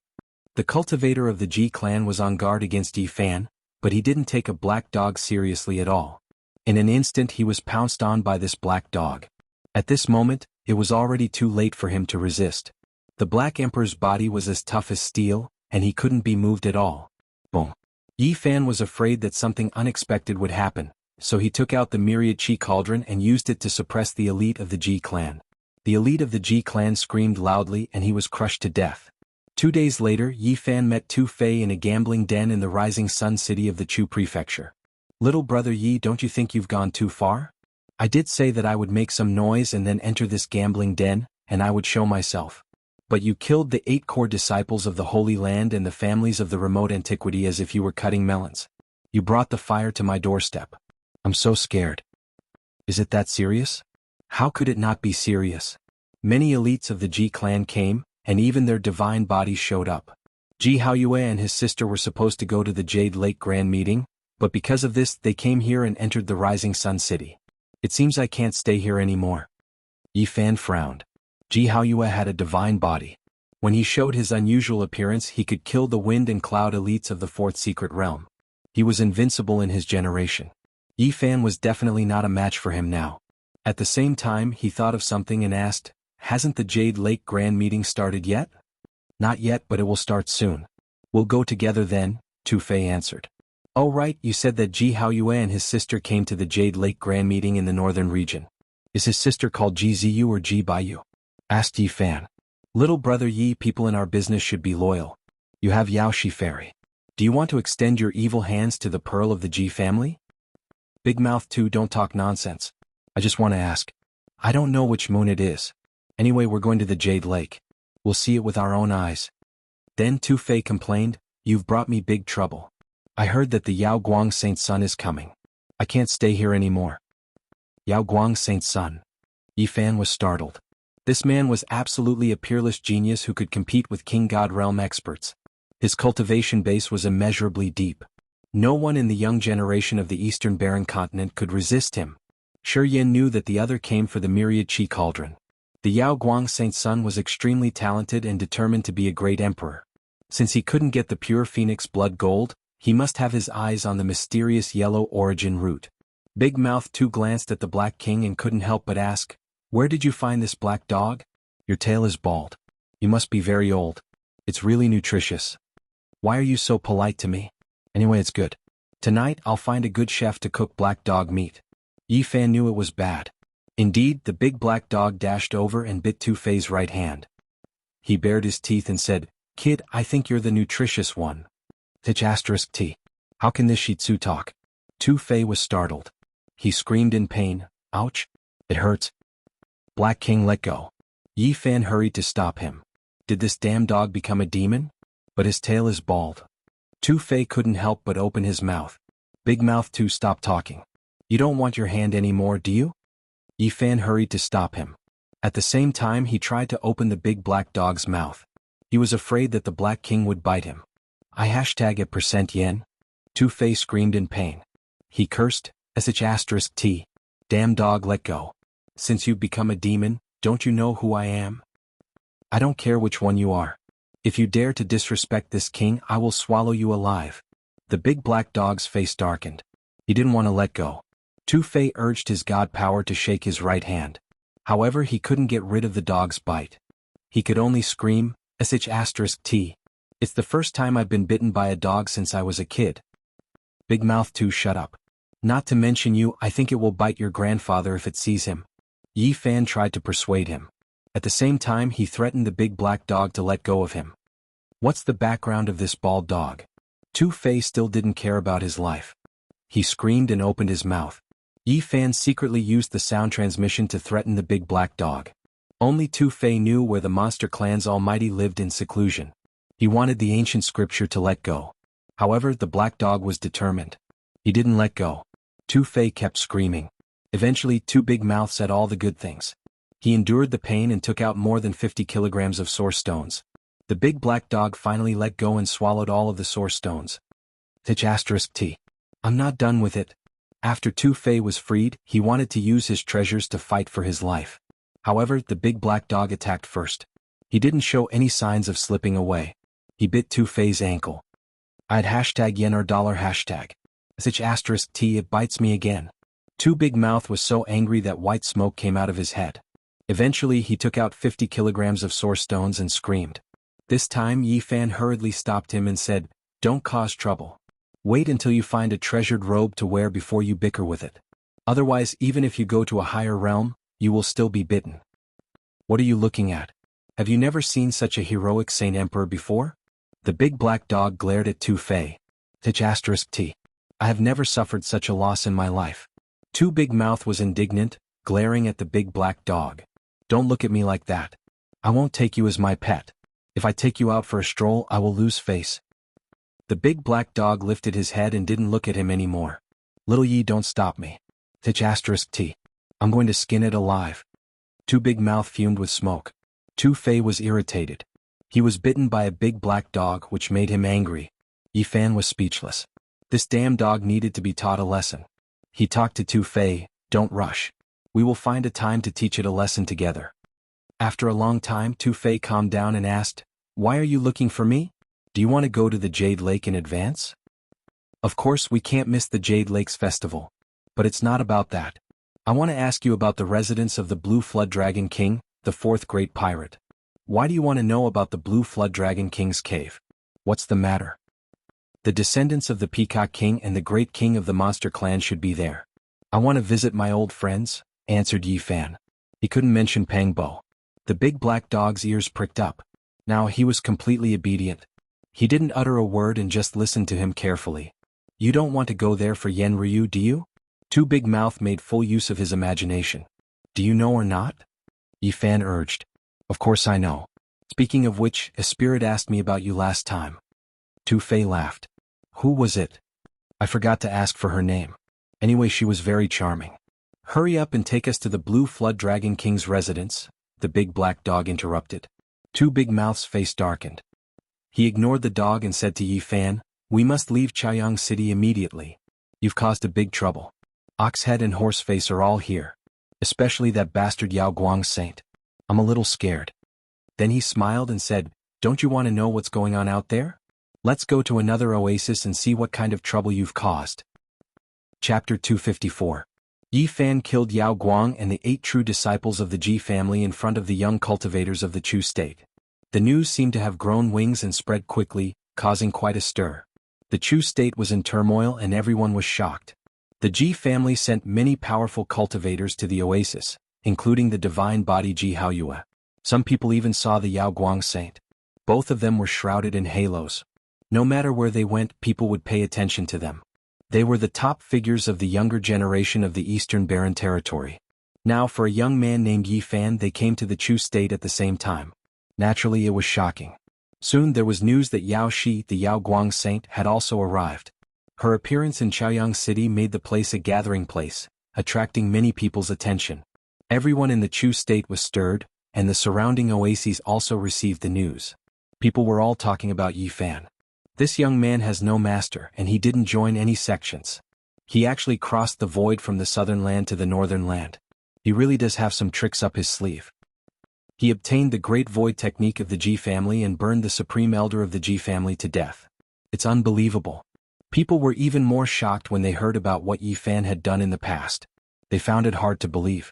S1: The cultivator of the G clan was on guard against Yi Fan, but he didn't take a black dog seriously at all. In an instant he was pounced on by this black dog. At this moment, it was already too late for him to resist. The Black Emperor's body was as tough as steel, and he couldn't be moved at all. Boom. Yi Fan was afraid that something unexpected would happen, so he took out the myriad chi cauldron and used it to suppress the elite of the G clan. The elite of the G clan screamed loudly and he was crushed to death. 2 days later, Yi Fan met Tu Fei in a gambling den in the Rising Sun city of the Chu prefecture. "Little brother Yi, don't you think you've gone too far? I did say that I would make some noise and then enter this gambling den, and I would show myself. But you killed the 8 core disciples of the Holy Land and the families of the remote antiquity as if you were cutting melons. You brought the fire to my doorstep. I'm so scared." "Is it that serious?" "How could it not be serious? Many elites of the G clan came, and even their divine bodies showed up. Ji Haoyue and his sister were supposed to go to the Jade Lake Grand Meeting, but because of this they came here and entered the Rising Sun City. It seems I can't stay here anymore." Yi Fan frowned. Ji Haoyue had a divine body. When he showed his unusual appearance, he could kill the wind and cloud elites of the fourth secret realm. He was invincible in his generation. Yi Fan was definitely not a match for him now. At the same time, he thought of something and asked, "Hasn't the Jade Lake Grand Meeting started yet?" "Not yet, but it will start soon. We'll go together then," Tu Fei answered. "Oh right, you said that Ji Haoyue and his sister came to the Jade Lake Grand Meeting in the northern region. Is his sister called Ji Ziyu or Ji Baiyu?" asked Yi Fan. "Little brother Yi, people in our business should be loyal. You have Yao Shi Fairy. Do you want to extend your evil hands to the pearl of the Ji family?" "Big Mouth 2, don't talk nonsense. I just want to ask. I don't know which moon it is. Anyway, we're going to the Jade Lake. We'll see it with our own eyes." Then Tu Fei complained, "You've brought me big trouble. I heard that the Yao Guang Saint Sun is coming. I can't stay here anymore." Yao Guang Saint Sun. Yi Fan was startled. This man was absolutely a peerless genius who could compete with King God Realm experts. His cultivation base was immeasurably deep. No one in the young generation of the Eastern Barren Continent could resist him. Shi Yin knew that the other came for the myriad chi cauldron. The Yao Guang Saint Sun was extremely talented and determined to be a great emperor. Since he couldn't get the pure phoenix blood gold, he must have his eyes on the mysterious yellow origin root. Big Mouth 2 glanced at the Black King and couldn't help but ask, "Where did you find this black dog? Your tail is bald. You must be very old. It's really nutritious. Why are you so polite to me? Anyway, it's good. Tonight I'll find a good chef to cook black dog meat." Yi Fan knew it was bad. Indeed, the big black dog dashed over and bit Tu Fei's right hand. He bared his teeth and said, "Kid, I think you're the nutritious one." T. How can this Shih Tzu talk? Tu Fei was startled. He screamed in pain, "Ouch! It hurts." Black King let go. Yi Fan hurried to stop him. Did this damn dog become a demon? But his tail is bald. Tu Fei couldn't help but open his mouth. Big Mouth 2 stopped talking. "You don't want your hand anymore, do you?" Yi Fan hurried to stop him. At the same time he tried to open the big black dog's mouth. He was afraid that the Black King would bite him. "I hashtag at %yen." Tu Fei screamed in pain. He cursed, *T. "Damn dog, let go. Since you've become a demon, don't you know who I am? I don't care which one you are. If you dare to disrespect this king, I will swallow you alive." The big black dog's face darkened. He didn't want to let go. Tu Fei urged his god power to shake his right hand. However, he couldn't get rid of the dog's bite. He could only scream, *T. "It's the first time I've been bitten by a dog since I was a kid." Big Mouth 2 shut up. "Not to mention you, I think it will bite your grandfather if it sees him." Yi Fan tried to persuade him. At the same time he threatened the big black dog to let go of him. What's the background of this bald dog? Tu Fei still didn't care about his life. He screamed and opened his mouth. Yi Fan secretly used the sound transmission to threaten the big black dog. Only Tu Fei knew where the monster clan's almighty lived in seclusion. He wanted the ancient scripture to let go. However, the black dog was determined. He didn't let go. Tu Fei kept screaming. Eventually, Tu Big Mouth said all the good things. He endured the pain and took out more than 50 kilograms of source stones. The big black dog finally let go and swallowed all of the source stones. T. I'm not done with it. After Tu Fei was freed, he wanted to use his treasures to fight for his life. However, the big black dog attacked first. He didn't show any signs of slipping away. He bit Tu Fei's ankle. "I'd #yen or $#. T. It bites me again." Tu Big Mouth was so angry that white smoke came out of his head. Eventually he took out 50 kilograms of source stones and screamed. This time Yi Fan hurriedly stopped him and said, "Don't cause trouble. Wait until you find a treasured robe to wear before you bicker with it. Otherwise, even if you go to a higher realm, you will still be bitten." "What are you looking at? Have you never seen such a heroic Saint Emperor before?" The big black dog glared at Tu Fei. T. I have never suffered such a loss in my life. Tu Big Mouth was indignant, glaring at the big black dog. "Don't look at me like that. I won't take you as my pet. If I take you out for a stroll, I will lose face." The big black dog lifted his head and didn't look at him anymore. "Little Yi, don't stop me. T. I'm going to skin it alive." Tu Big Mouth fumed with smoke. Tu Fei was irritated. He was bitten by a big black dog, which made him angry. Yi Fan was speechless. This damn dog needed to be taught a lesson. He talked to Tu Fei, "Don't rush. We will find a time to teach it a lesson together." After a long time, Tu Fei calmed down and asked, "Why are you looking for me? Do you want to go to the Jade Lake in advance?" "Of course we can't miss the Jade Lakes festival. But it's not about that. I want to ask you about the residence of the Blue Flood Dragon King, the fourth great pirate. Why do you want to know about the Blue Flood Dragon King's cave? What's the matter?" "The descendants of the Peacock King and the great king of the monster clan should be there. I want to visit my old friends," answered Yi Fan. He couldn't mention Pang Bo. The big black dog's ears pricked up. Now he was completely obedient. He didn't utter a word and just listened to him carefully. "You don't want to go there for Yen Ryu, do you?" Tu Big Mouth made full use of his imagination. "Do you know or not?" Yi Fan urged. "Of course I know. Speaking of which, a spirit asked me about you last time." Tu Fei laughed. "Who was it?" "I forgot to ask for her name. Anyway, she was very charming." "Hurry up and take us to the Blue Flood Dragon King's residence," the big black dog interrupted. Tu Big Mouth's face darkened. He ignored the dog and said to Yi Fan, "We must leave Chaoyang City immediately. You've caused a big trouble. Oxhead and Horseface are all here. Especially that bastard Yao Guang's saint. I'm a little scared." Then he smiled and said, Don't you want to know what's going on out there? Let's go to another oasis and see what kind of trouble you've caused. Chapter 254. Yi Fan killed Yao Guang and the 8 true disciples of the Ji family in front of the young cultivators of the Chu state. The news seemed to have grown wings and spread quickly, causing quite a stir. The Chu state was in turmoil and everyone was shocked. The Ji family sent many powerful cultivators to the oasis, including the divine body Ji Haoyue. Some people even saw the Yao Guang saint. Both of them were shrouded in halos. No matter where they went, people would pay attention to them. They were the top figures of the younger generation of the Eastern Barren Territory. Now for a young man named Yi Fan, they came to the Chu state at the same time. Naturally, it was shocking. Soon there was news that Yao Shi, the Yao Guang saint, had also arrived. Her appearance in Chaoyang City made the place a gathering place, attracting many people's attention. Everyone in the Chu state was stirred, and the surrounding oases also received the news. People were all talking about Yi Fan. This young man has no master and he didn't join any sections. He actually crossed the void from the southern land to the northern land. He really does have some tricks up his sleeve. He obtained the great void technique of the Ji family and burned the supreme elder of the Ji family to death. It's unbelievable. People were even more shocked when they heard about what Yi Fan had done in the past. They found it hard to believe.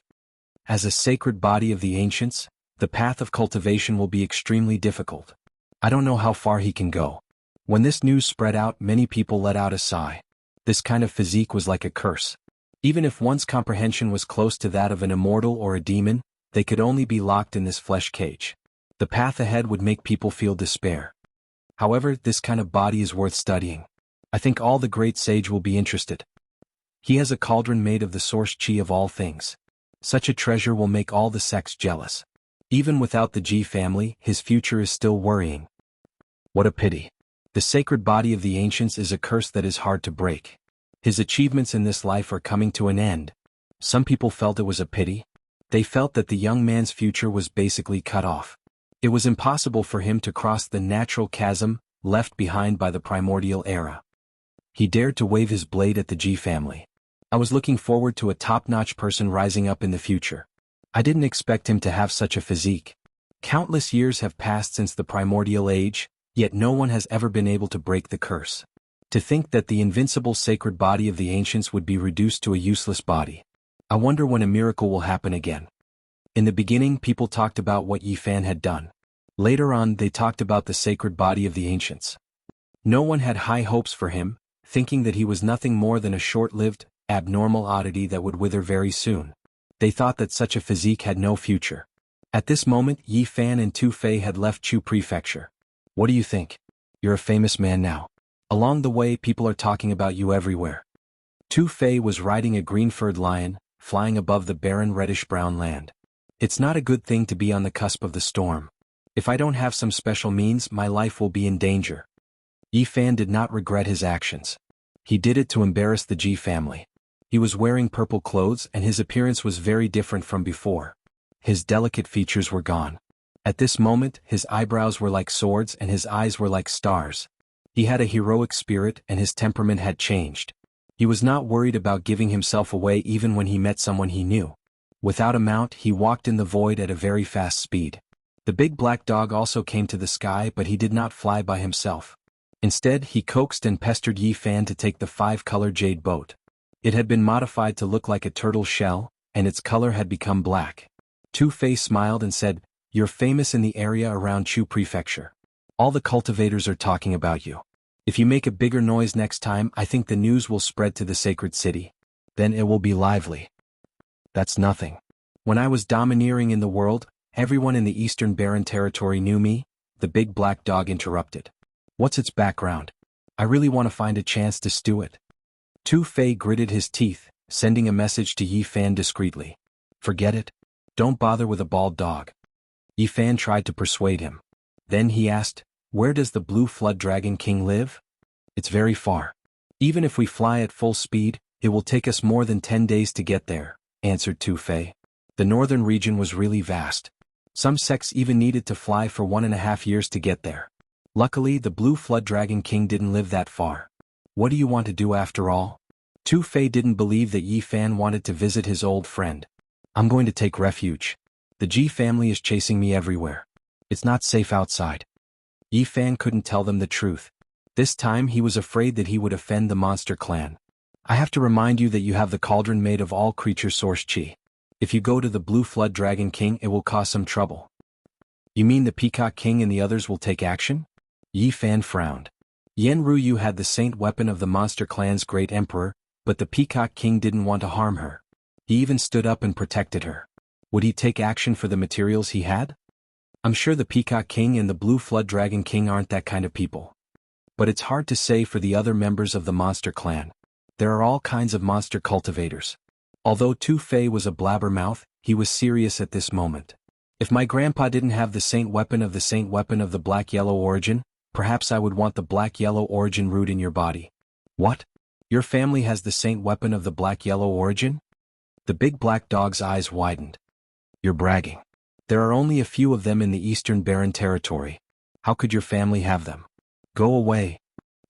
S1: As a sacred body of the ancients, the path of cultivation will be extremely difficult. I don't know how far he can go. When this news spread out, many people let out a sigh. This kind of physique was like a curse. Even if one's comprehension was close to that of an immortal or a demon, they could only be locked in this flesh cage. The path ahead would make people feel despair. However, this kind of body is worth studying. I think all the great sage will be interested. He has a cauldron made of the source chi of all things. Such a treasure will make all the sects jealous. Even without the Ji family, his future is still worrying. What a pity. The sacred body of the ancients is a curse that is hard to break. His achievements in this life are coming to an end. Some people felt it was a pity. They felt that the young man's future was basically cut off. It was impossible for him to cross the natural chasm left behind by the primordial era. He dared to wave his blade at the Ji family. I was looking forward to a top-notch person rising up in the future. I didn't expect him to have such a physique. Countless years have passed since the primordial age, yet no one has ever been able to break the curse. To think that the invincible sacred body of the ancients would be reduced to a useless body. I wonder when a miracle will happen again. In the beginning, people talked about what Yi Fan had done. Later on, they talked about the sacred body of the ancients. No one had high hopes for him, thinking that he was nothing more than a short-lived, abnormal oddity that would wither very soon. They thought that such a physique had no future. At this moment, Yi Fan and Tu Fei had left Chu Prefecture. What do you think? You're a famous man now. Along the way, people are talking about you everywhere. Tu Fei was riding a green-furred lion, flying above the barren reddish-brown land. It's not a good thing to be on the cusp of the storm. If I don't have some special means, my life will be in danger. Yi Fan did not regret his actions. He did it to embarrass the Ji family. He was wearing purple clothes and his appearance was very different from before. His delicate features were gone. At this moment, his eyebrows were like swords and his eyes were like stars. He had a heroic spirit and his temperament had changed. He was not worried about giving himself away even when he met someone he knew. Without a mount, he walked in the void at a very fast speed. The big black dog also came to the sky, but he did not fly by himself. Instead, he coaxed and pestered Yi Fan to take the 5-color jade boat. It had been modified to look like a turtle shell, and its color had become black. Tu Fei smiled and said, "You're famous in the area around Chu Prefecture. All the cultivators are talking about you. If you make a bigger noise next time, I think the news will spread to the sacred city. Then it will be lively." That's nothing. When I was domineering in the world, everyone in the Eastern Barren Territory knew me, the big black dog interrupted. What's its background? I really want to find a chance to stew it. Tu Fei gritted his teeth, sending a message to Yi Fan discreetly. Forget it. Don't bother with a bald dog. Yi Fan tried to persuade him. Then he asked, "Where does the Blue Flood Dragon King live?" "It's very far. Even if we fly at full speed, it will take us more than 10 days to get there," answered Tu Fei. The northern region was really vast. Some sects even needed to fly for 1.5 years to get there. Luckily, the Blue Flood Dragon King didn't live that far. What do you want to do after all? Tu Fei didn't believe that Yi Fan wanted to visit his old friend. "I'm going to take refuge. The Ji family is chasing me everywhere. It's not safe outside. Yi Fan couldn't tell them the truth. This time he was afraid that he would offend the monster clan. I have to remind you that you have the cauldron made of all creature source chi. If you go to the Blue Flood Dragon King, it will cause some trouble. You mean the Peacock King and the others will take action? Yi Fan frowned. Yen Ruyu had the saint weapon of the monster clan's great emperor, but the Peacock King didn't want to harm her. He even stood up and protected her. Would he take action for the materials he had? I'm sure the Peacock King and the Blue Flood Dragon King aren't that kind of people. But it's hard to say for the other members of the monster clan. There are all kinds of monster cultivators. Although Tu Fei was a blabbermouth, he was serious at this moment. If my grandpa didn't have the saint weapon of the black-yellow origin, perhaps I would want the black-yellow origin root in your body. What? Your family has the saint weapon of the black-yellow origin? The big black dog's eyes widened. You're bragging. There are only a few of them in the Eastern Barren Territory. How could your family have them? Go away.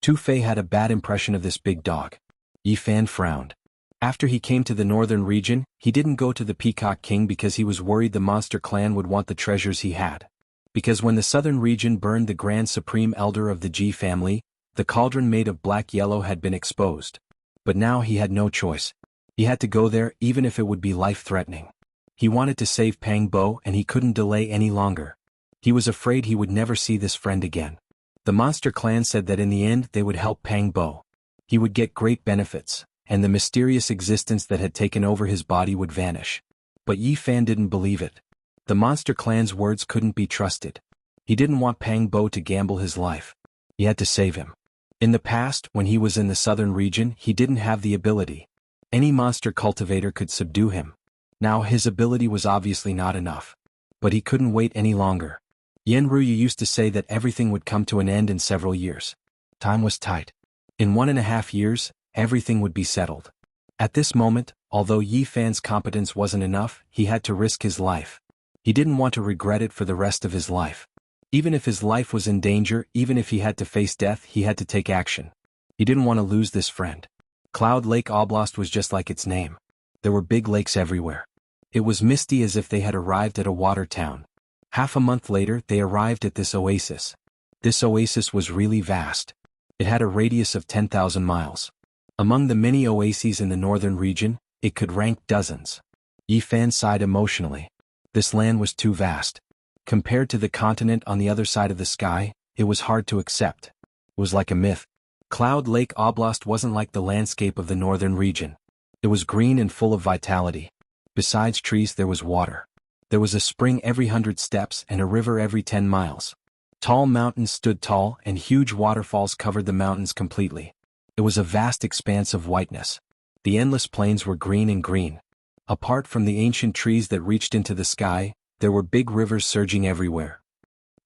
S1: Tu Fei had a bad impression of this big dog. Yi Fan frowned. After he came to the northern region, he didn't go to the Peacock King because he was worried the monster clan would want the treasures he had. Because when the southern region burned the Grand Supreme Elder of the Ji family, the cauldron made of black-yellow had been exposed. But now he had no choice. He had to go there even if it would be life-threatening. He wanted to save Pang Bo and he couldn't delay any longer. He was afraid he would never see this friend again. The monster clan said that in the end they would help Pang Bo. He would get great benefits, and the mysterious existence that had taken over his body would vanish. But Yi Fan didn't believe it. The monster clan's words couldn't be trusted. He didn't want Pang Bo to gamble his life. He had to save him. In the past, when he was in the southern region, he didn't have the ability. Any monster cultivator could subdue him. Now his ability was obviously not enough. But he couldn't wait any longer. Yen Ruyu used to say that everything would come to an end in several years. Time was tight. In 1.5 years, everything would be settled. At this moment, although Yi Fan's competence wasn't enough, he had to risk his life. He didn't want to regret it for the rest of his life. Even if his life was in danger, even if he had to face death, he had to take action. He didn't want to lose this friend. Cloud Lake Oblast was just like its name. There were big lakes everywhere. It was misty as if they had arrived at a water town. Half a month later, they arrived at this oasis. This oasis was really vast. It had a radius of 10,000 miles. Among the many oases in the northern region, it could rank dozens. Yi Fan sighed emotionally. This land was too vast. Compared to the continent on the other side of the sky, it was hard to accept. It was like a myth. Cloud Lake Oblast wasn't like the landscape of the northern region. It was green and full of vitality. Besides trees, there was water. There was a spring every 100 steps and a river every 10 miles. Tall mountains stood tall and huge waterfalls covered the mountains completely. It was a vast expanse of whiteness. The endless plains were green and green. Apart from the ancient trees that reached into the sky, there were big rivers surging everywhere.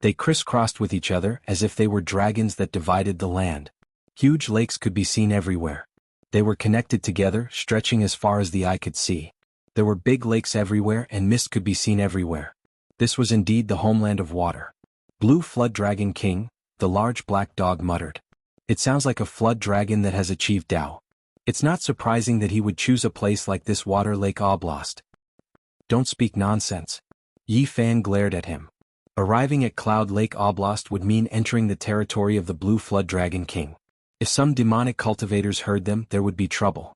S1: They crisscrossed with each other as if they were dragons that divided the land. Huge lakes could be seen everywhere. They were connected together, stretching as far as the eye could see. There were big lakes everywhere and mist could be seen everywhere. This was indeed the homeland of water. Blue Flood Dragon King, the large black dog muttered. It sounds like a flood dragon that has achieved Tao. It's not surprising that he would choose a place like this Water Lake Oblast. Don't speak nonsense. Yi Fan glared at him. Arriving at Cloud Lake Oblast would mean entering the territory of the Blue Flood Dragon King. If some demonic cultivators heard them, there would be trouble.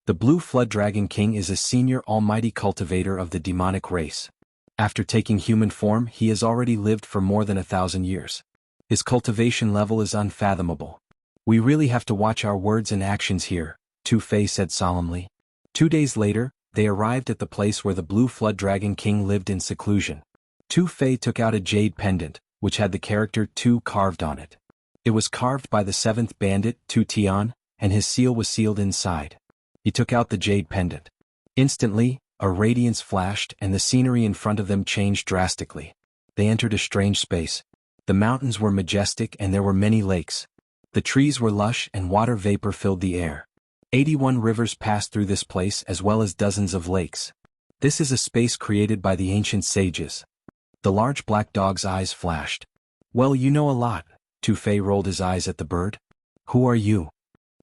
S1: The Blue Flood Dragon King is a senior almighty cultivator of the demonic race. After taking human form, he has already lived for more than 1,000 years. His cultivation level is unfathomable. We really have to watch our words and actions here, Tu Fei said solemnly. 2 days later, they arrived at the place where the Blue Flood Dragon King lived in seclusion. Tu Fei took out a jade pendant, which had the character Tu carved on it. It was carved by the 7th bandit, Tu Tian, and his seal was sealed inside. He took out the jade pendant. Instantly, a radiance flashed and the scenery in front of them changed drastically. They entered a strange space. The mountains were majestic and there were many lakes. The trees were lush and water vapor filled the air. 81 rivers passed through this place as well as dozens of lakes. This is a space created by the ancient sages. The large black dog's eyes flashed. Well, you know a lot. Tu Fei rolled his eyes at the bird. Who are you?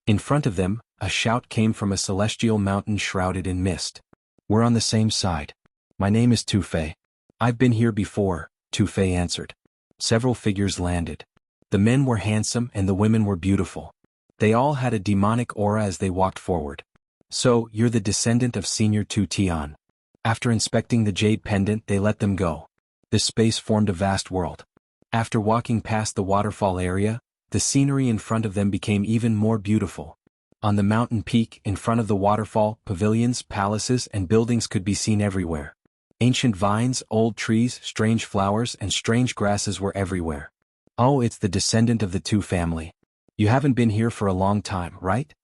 S1: In front of them, a shout came from a celestial mountain shrouded in mist. We're on the same side. My name is Tu Fei. I've been here before, Tu Fei answered. Several figures landed. The men were handsome and the women were beautiful. They all had a demonic aura as they walked forward. So, you're the descendant of Senior Tu Tian. After inspecting the jade pendant, they let them go. This space formed a vast world. After walking past the waterfall area, the scenery in front of them became even more beautiful. On the mountain peak, in front of the waterfall, pavilions, palaces, and buildings could be seen everywhere. Ancient vines, old trees, strange flowers, and strange grasses were everywhere. Oh, it's the descendant of the Tu family. You haven't been here for a long time, right?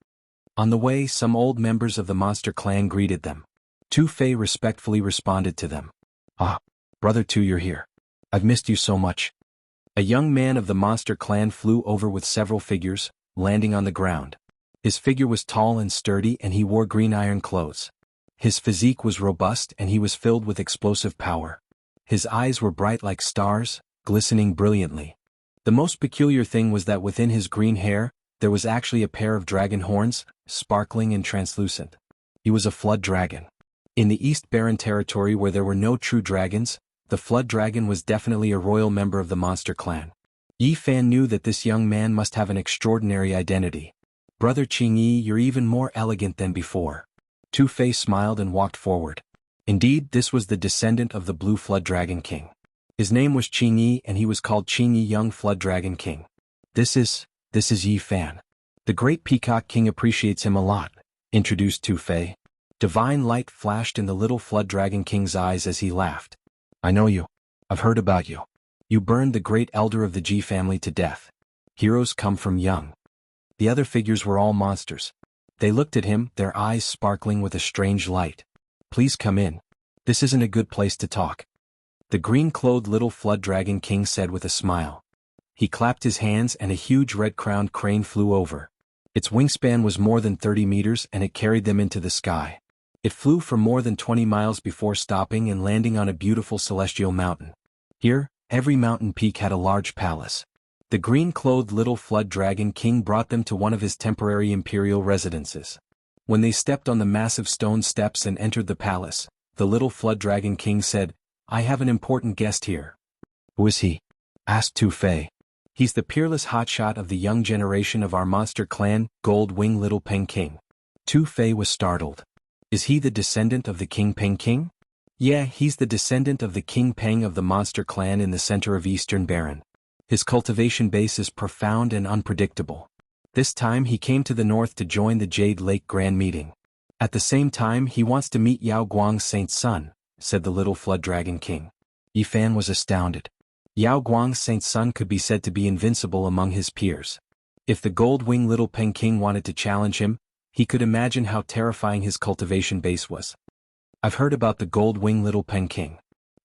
S1: On the way, some old members of the monster clan greeted them. Tu Fei respectfully responded to them. Ah, Brother Tu, you're here. I've missed you so much. A young man of the monster clan flew over with several figures, landing on the ground. His figure was tall and sturdy and he wore green iron clothes. His physique was robust and he was filled with explosive power. His eyes were bright like stars, glistening brilliantly. The most peculiar thing was that within his green hair, there was actually a pair of dragon horns, sparkling and translucent. He was a flood dragon. In the East Barren territory where there were no true dragons, the flood dragon was definitely a royal member of the monster clan. Yi Fan knew that this young man must have an extraordinary identity. Brother Qingyi, you're even more elegant than before. Tu Fei smiled and walked forward. Indeed, this was the descendant of the Blue Flood Dragon King. His name was Qingyi and he was called Qingyi Young Flood Dragon King. This is Yi Fan. The Great Peacock King appreciates him a lot, introduced Tu Fei. Divine light flashed in the little Flood Dragon King's eyes as he laughed. I know you. I've heard about you. You burned the great elder of the Ji family to death. Heroes come from young. The other figures were all monsters. They looked at him, their eyes sparkling with a strange light. Please come in. This isn't a good place to talk. The green-clothed little Flood Dragon King said with a smile. He clapped his hands and a huge red-crowned crane flew over. Its wingspan was more than 30 meters and it carried them into the sky. It flew for more than 20 miles before stopping and landing on a beautiful celestial mountain. Here, every mountain peak had a large palace. The green-clothed little Flood Dragon King brought them to one of his temporary imperial residences. When they stepped on the massive stone steps and entered the palace, the little Flood Dragon King said, I have an important guest here. Who is he? Asked Tu Fei. He's the peerless hotshot of the young generation of our monster clan, Gold Wing Little Peng King. Tu Fei was startled. Is he the descendant of the King Peng King? Yeah, he's the descendant of the King Peng of the monster clan in the center of Eastern Barren. His cultivation base is profound and unpredictable. This time he came to the north to join the Jade Lake Grand Meeting. At the same time he wants to meet Yao Guang's Saint's son, said the little Flood Dragon King. Yi Fan was astounded. Yao Guang's Saint's son could be said to be invincible among his peers. If the Gold Wing Little Peng King wanted to challenge him, he could imagine how terrifying his cultivation base was. I've heard about the Gold Wing Little Peng King.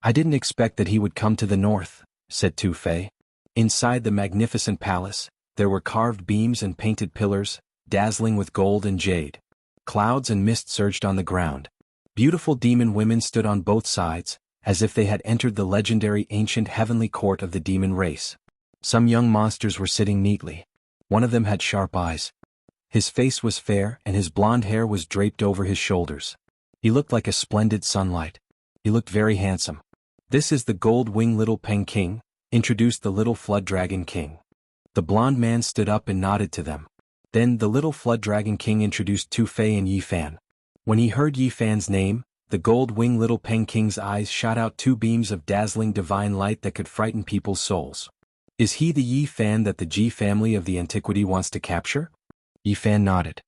S1: I didn't expect that he would come to the north, said Tu Fei. Inside the magnificent palace, there were carved beams and painted pillars, dazzling with gold and jade. Clouds and mist surged on the ground. Beautiful demon women stood on both sides, as if they had entered the legendary ancient heavenly court of the demon race. Some young monsters were sitting neatly. One of them had sharp eyes. His face was fair and his blonde hair was draped over his shoulders. He looked like a splendid sunlight. He looked very handsome. This is the Gold Wing Little Peng King, introduced the little Flood Dragon King. The blonde man stood up and nodded to them. Then the little Flood Dragon King introduced Tu Fei and Yi Fan. When he heard Yi Fan's name, the Gold Wing Little Peng King's eyes shot out two beams of dazzling divine light that could frighten people's souls. Is he the Yi Fan that the Ji family of the Antiquity wants to capture? Yi Fan nodded.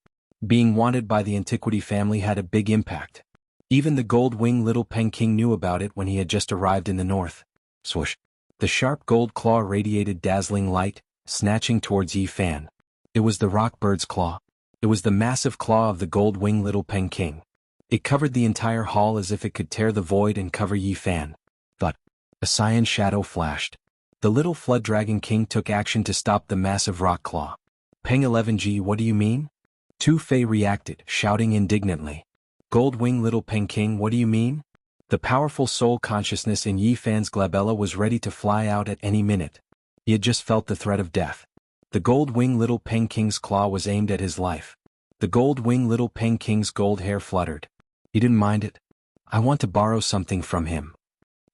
S1: Being wanted by the Antiquity family had a big impact. Even the Gold Wing Little Peng King knew about it when he had just arrived in the north. Swoosh. The sharp gold claw radiated dazzling light, snatching towards Yi Fan. It was the rock bird's claw. It was the massive claw of the Gold Wing Little Peng King. It covered the entire hall as if it could tear the void and cover Yi Fan. But a cyan shadow flashed. The little Flood Dragon King took action to stop the massive rock claw. Peng 11G, what do you mean? Tu Fei reacted, shouting indignantly. Gold Wing Little Peng King, what do you mean? The powerful soul consciousness in Yi Fan's glabella was ready to fly out at any minute. He had just felt the threat of death. The Gold Wing Little Peng King's claw was aimed at his life. The Gold Wing Little Peng King's gold hair fluttered. He didn't mind it. I want to borrow something from him.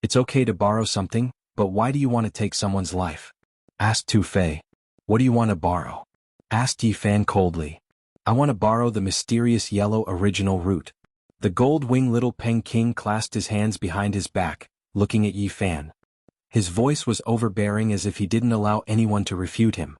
S1: It's okay to borrow something, but why do you want to take someone's life? Asked Tu Fei. What do you want to borrow? Asked Yi Fan coldly. I want to borrow the mysterious yellow original root. The gold-winged little Peng King clasped his hands behind his back, looking at Yi Fan. His voice was overbearing as if he didn't allow anyone to refute him.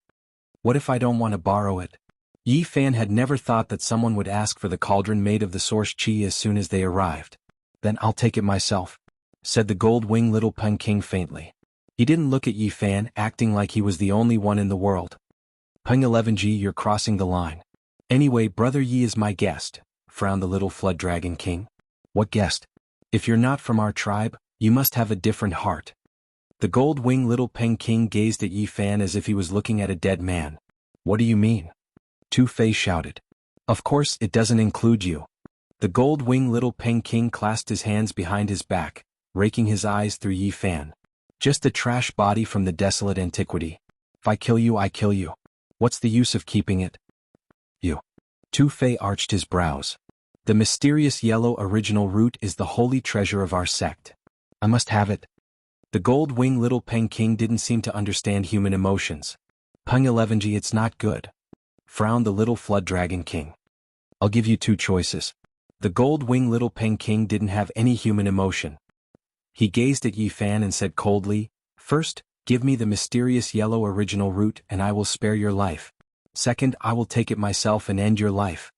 S1: What if I don't want to borrow it? Yi Fan had never thought that someone would ask for the cauldron made of the source qi as soon as they arrived. Then I'll take it myself, said the gold-winged little Peng King faintly. He didn't look at Yi Fan, acting like he was the only one in the world. Peng 11G, you're crossing the line. Anyway, Brother Yi is my guest, frowned the little Flood Dragon King. What guest? If you're not from our tribe, you must have a different heart. The gold-winged little Peng King gazed at Yi Fan as if he was looking at a dead man. What do you mean? Tu Fei shouted. Of course, it doesn't include you. The gold-winged little Peng King clasped his hands behind his back, raking his eyes through Yi Fan. Just a trash body from the desolate antiquity. If I kill you, I kill you. What's the use of keeping it? You. Tu Fei arched his brows. The mysterious yellow original root is the holy treasure of our sect. I must have it. The gold-winged little Peng King didn't seem to understand human emotions. Peng 11G, it's not good, frowned the little Flood Dragon King. I'll give you two choices. The gold-winged little Peng King didn't have any human emotion. He gazed at Yi Fan and said coldly, First, give me the mysterious yellow original root and I will spare your life. Second, I will take it myself and end your life.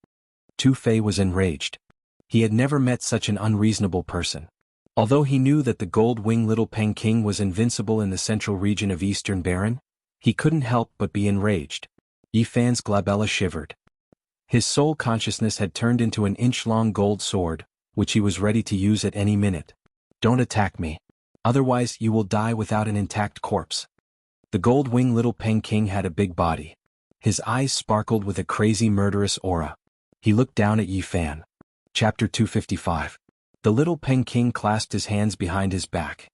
S1: Tu Fei was enraged. He had never met such an unreasonable person. Although he knew that the gold-winged little Peng King was invincible in the central region of Eastern Baron, he couldn't help but be enraged. Yi Fan's glabella shivered. His soul consciousness had turned into an inch-long gold sword, which he was ready to use at any minute. Don't attack me. Otherwise you will die without an intact corpse. The gold-winged little Peng King had a big body. His eyes sparkled with a crazy murderous aura. He looked down at Yi Fan. Chapter 255. The little Peng King clasped his hands behind his back.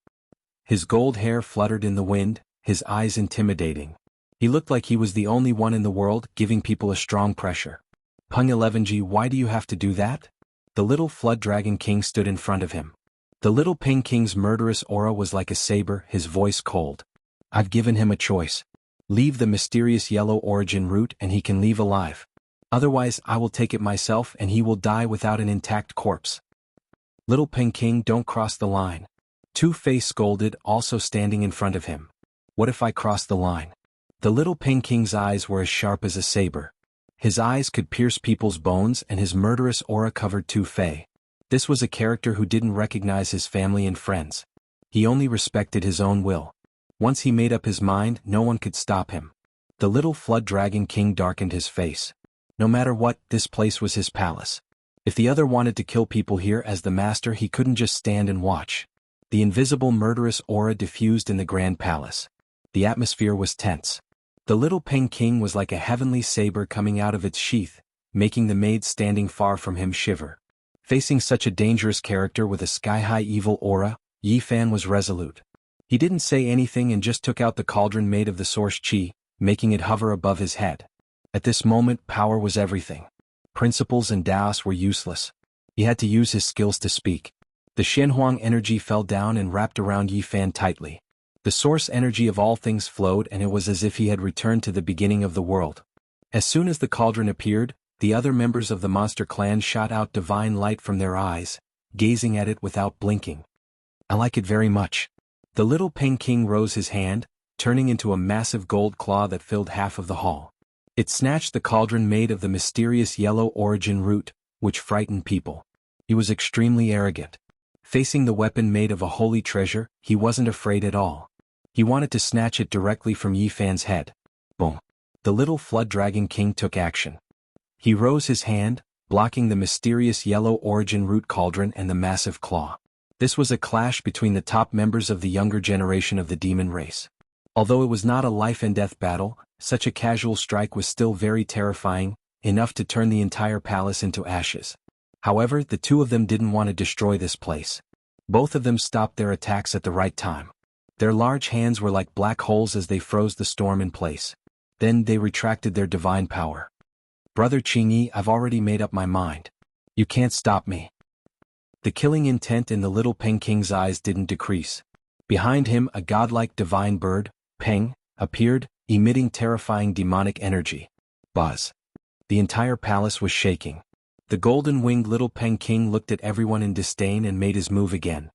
S1: His gold hair fluttered in the wind, his eyes intimidating. He looked like he was the only one in the world, giving people a strong pressure. Peng 11G, why do you have to do that? The little Flood Dragon King stood in front of him. The little Peng King's murderous aura was like a saber, his voice cold. I've given him a choice. Leave the mysterious yellow origin root and he can leave alive. Otherwise I will take it myself and he will die without an intact corpse. Little Peng King, don't cross the line. Tu Fei scolded, also standing in front of him. What if I cross the line? The little Peng King's eyes were as sharp as a saber. His eyes could pierce people's bones and his murderous aura covered Tu Fei. This was a character who didn't recognize his family and friends. He only respected his own will. Once he made up his mind, no one could stop him. The little Flood Dragon King darkened his face. No matter what, this place was his palace. If the other wanted to kill people here as the master, he couldn't just stand and watch. The invisible murderous aura diffused in the grand palace. The atmosphere was tense. The little Peng King was like a heavenly saber coming out of its sheath, making the maids standing far from him shiver. Facing such a dangerous character with a sky-high evil aura, Yi Fan was resolute. He didn't say anything and just took out the cauldron made of the source qi, making it hover above his head. At this moment, power was everything. Principles and Daos were useless. He had to use his skills to speak. The Shenhuang energy fell down and wrapped around Yi Fan tightly. The source energy of all things flowed and it was as if he had returned to the beginning of the world. As soon as the cauldron appeared, the other members of the monster clan shot out divine light from their eyes, gazing at it without blinking. I like it very much. The little Peng King rose his hand, turning into a massive gold claw that filled half of the hall. It snatched the cauldron made of the mysterious yellow origin root, which frightened people. He was extremely arrogant. Facing the weapon made of a holy treasure, he wasn't afraid at all. He wanted to snatch it directly from Yi Fan's head. Boom. The little Flood Dragon King took action. He rose his hand, blocking the mysterious yellow origin root cauldron and the massive claw. This was a clash between the top members of the younger generation of the demon race. Although it was not a life-and-death battle, such a casual strike was still very terrifying, enough to turn the entire palace into ashes. However, the two of them didn't want to destroy this place. Both of them stopped their attacks at the right time. Their large hands were like black holes as they froze the storm in place. Then they retracted their divine power. Brother Qingyi, I've already made up my mind. You can't stop me. The killing intent in the little Peng King's eyes didn't decrease. Behind him, a godlike divine bird, Peng, appeared, emitting terrifying demonic energy. Buzz. The entire palace was shaking. The golden-winged little Pen King looked at everyone in disdain and made his move again.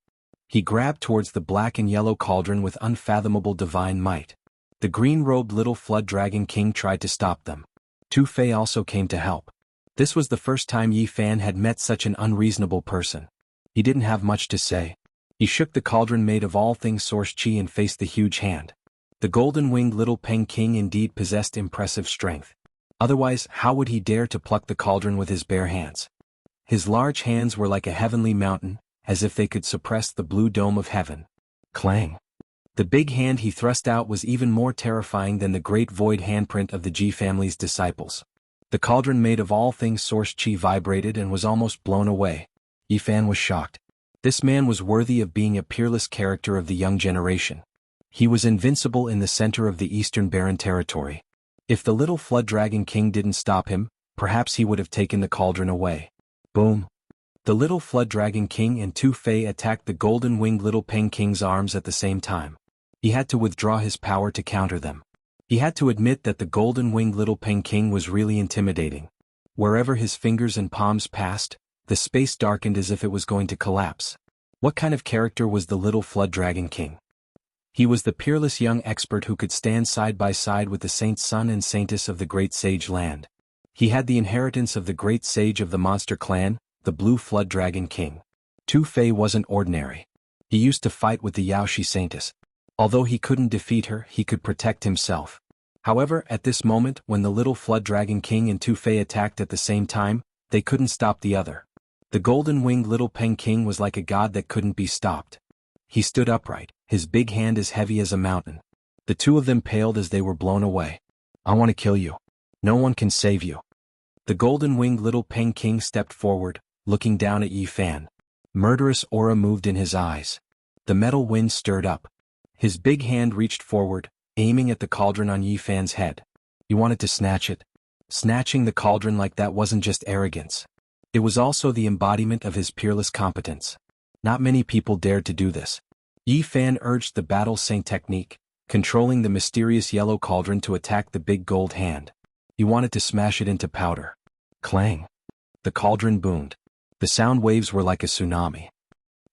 S1: He grabbed towards the black and yellow cauldron with unfathomable divine might. The green-robed little Flood Dragon King tried to stop them. Tu Fei also came to help. This was the first time Yi Fan had met such an unreasonable person. He didn't have much to say. He shook the cauldron made of all things source chi and faced the huge hand. The golden-winged little Pen King indeed possessed impressive strength. Otherwise, how would he dare to pluck the cauldron with his bare hands? His large hands were like a heavenly mountain, as if they could suppress the blue dome of heaven. Clang! The big hand he thrust out was even more terrifying than the great void handprint of the Ji family's disciples. The cauldron made of all things source chi vibrated and was almost blown away. Yi Fan was shocked. This man was worthy of being a peerless character of the young generation. He was invincible in the center of the Eastern Barren territory. If the little Flood Dragon King didn't stop him, perhaps he would have taken the cauldron away. Boom! The little Flood Dragon King and Tu Fei attacked the golden-winged little Pen King's arms at the same time. He had to withdraw his power to counter them. He had to admit that the golden-winged little Pen King was really intimidating. Wherever his fingers and palms passed, the space darkened as if it was going to collapse. What kind of character was the little Flood Dragon King? He was the peerless young expert who could stand side by side with the saint son and saintess of the great sage land. He had the inheritance of the great sage of the monster clan, the Blue Flood Dragon King. Tu Fei wasn't ordinary. He used to fight with the Yaoshi saintess. Although he couldn't defeat her, he could protect himself. However, at this moment, when the little Flood Dragon King and Tu Fei attacked at the same time, they couldn't stop the other. The golden-winged little Pen King was like a god that couldn't be stopped. He stood upright, his big hand as heavy as a mountain. The two of them paled as they were blown away. I want to kill you. No one can save you. The golden-winged little Pen King stepped forward, looking down at Yi Fan. Murderous aura moved in his eyes. The metal wind stirred up. His big hand reached forward, aiming at the cauldron on Yi Fan's head. He wanted to snatch it. Snatching the cauldron like that wasn't just arrogance. It was also the embodiment of his peerless competence. Not many people dared to do this. Yi Fan urged the battle saint technique, controlling the mysterious yellow cauldron to attack the big gold hand. He wanted to smash it into powder. Clang! The cauldron boomed. The sound waves were like a tsunami.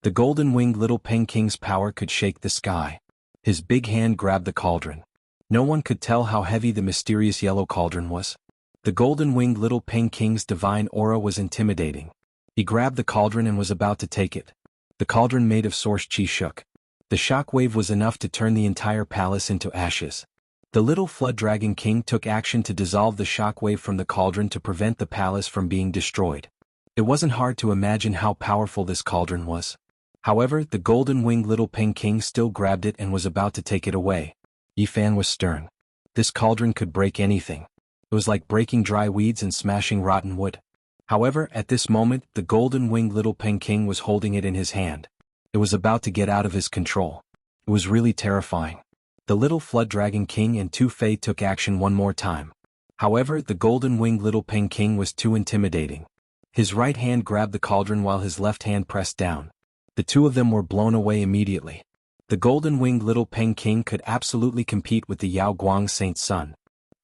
S1: The golden-winged little Pen King's power could shake the sky. His big hand grabbed the cauldron. No one could tell how heavy the mysterious yellow cauldron was. The golden-winged little Pen King's divine aura was intimidating. He grabbed the cauldron and was about to take it. The cauldron made of source chi shook. The shockwave was enough to turn the entire palace into ashes. The little Flood Dragon King took action to dissolve the shockwave from the cauldron to prevent the palace from being destroyed. It wasn't hard to imagine how powerful this cauldron was. However, the golden-winged little Pen King still grabbed it and was about to take it away. Yi Fan was stern. This cauldron could break anything. It was like breaking dry weeds and smashing rotten wood. However, at this moment, the golden-winged little Pen King was holding it in his hand. It was about to get out of his control. It was really terrifying. The little Flood Dragon King and Tu Fei took action one more time. However, the golden-winged little Pen King was too intimidating. His right hand grabbed the cauldron while his left hand pressed down. The two of them were blown away immediately. The golden-winged little Pen King could absolutely compete with the Yao Guang Saint's son.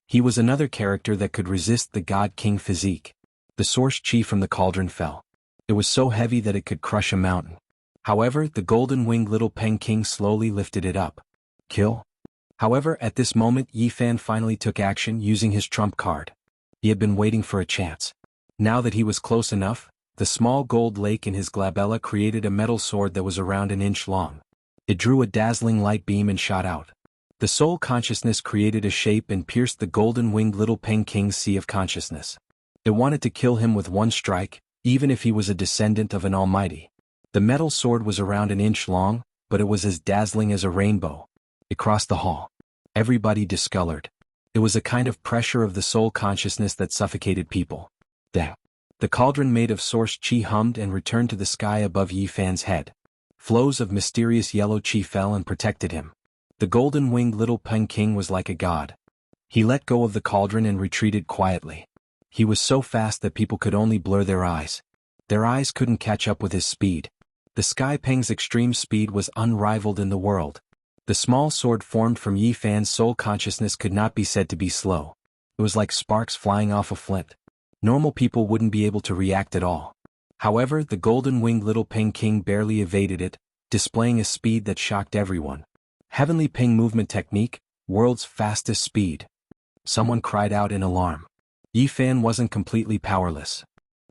S1: He was another character that could resist the God King physique. The source chi from the cauldron fell. It was so heavy that it could crush a mountain. However, the golden-winged little Pen King slowly lifted it up. Kill? However, at this moment Yi Fan finally took action using his trump card. He had been waiting for a chance. Now that he was close enough, the small gold lake in his glabella created a metal sword that was around an inch long. It drew a dazzling light beam and shot out. The soul consciousness created a shape and pierced the golden-winged little Pen King's sea of consciousness. It wanted to kill him with one strike, even if he was a descendant of an almighty. The metal sword was around an inch long, but it was as dazzling as a rainbow. It crossed the hall. Everybody discolored. It was a kind of pressure of the soul consciousness that suffocated people. Then, the cauldron made of source chi hummed and returned to the sky above Yi Fan's head. Flows of mysterious yellow chi fell and protected him. The golden-winged little Pen King was like a god. He let go of the cauldron and retreated quietly. He was so fast that people could only blur their eyes. Their eyes couldn't catch up with his speed. The Sky Peng's extreme speed was unrivaled in the world. The small sword formed from Yi Fan's soul consciousness could not be said to be slow. It was like sparks flying off a flint. Normal people wouldn't be able to react at all. However, the golden-winged little Peng King barely evaded it, displaying a speed that shocked everyone. Heavenly Peng movement technique, world's fastest speed. Someone cried out in alarm. Yi Fan wasn't completely powerless.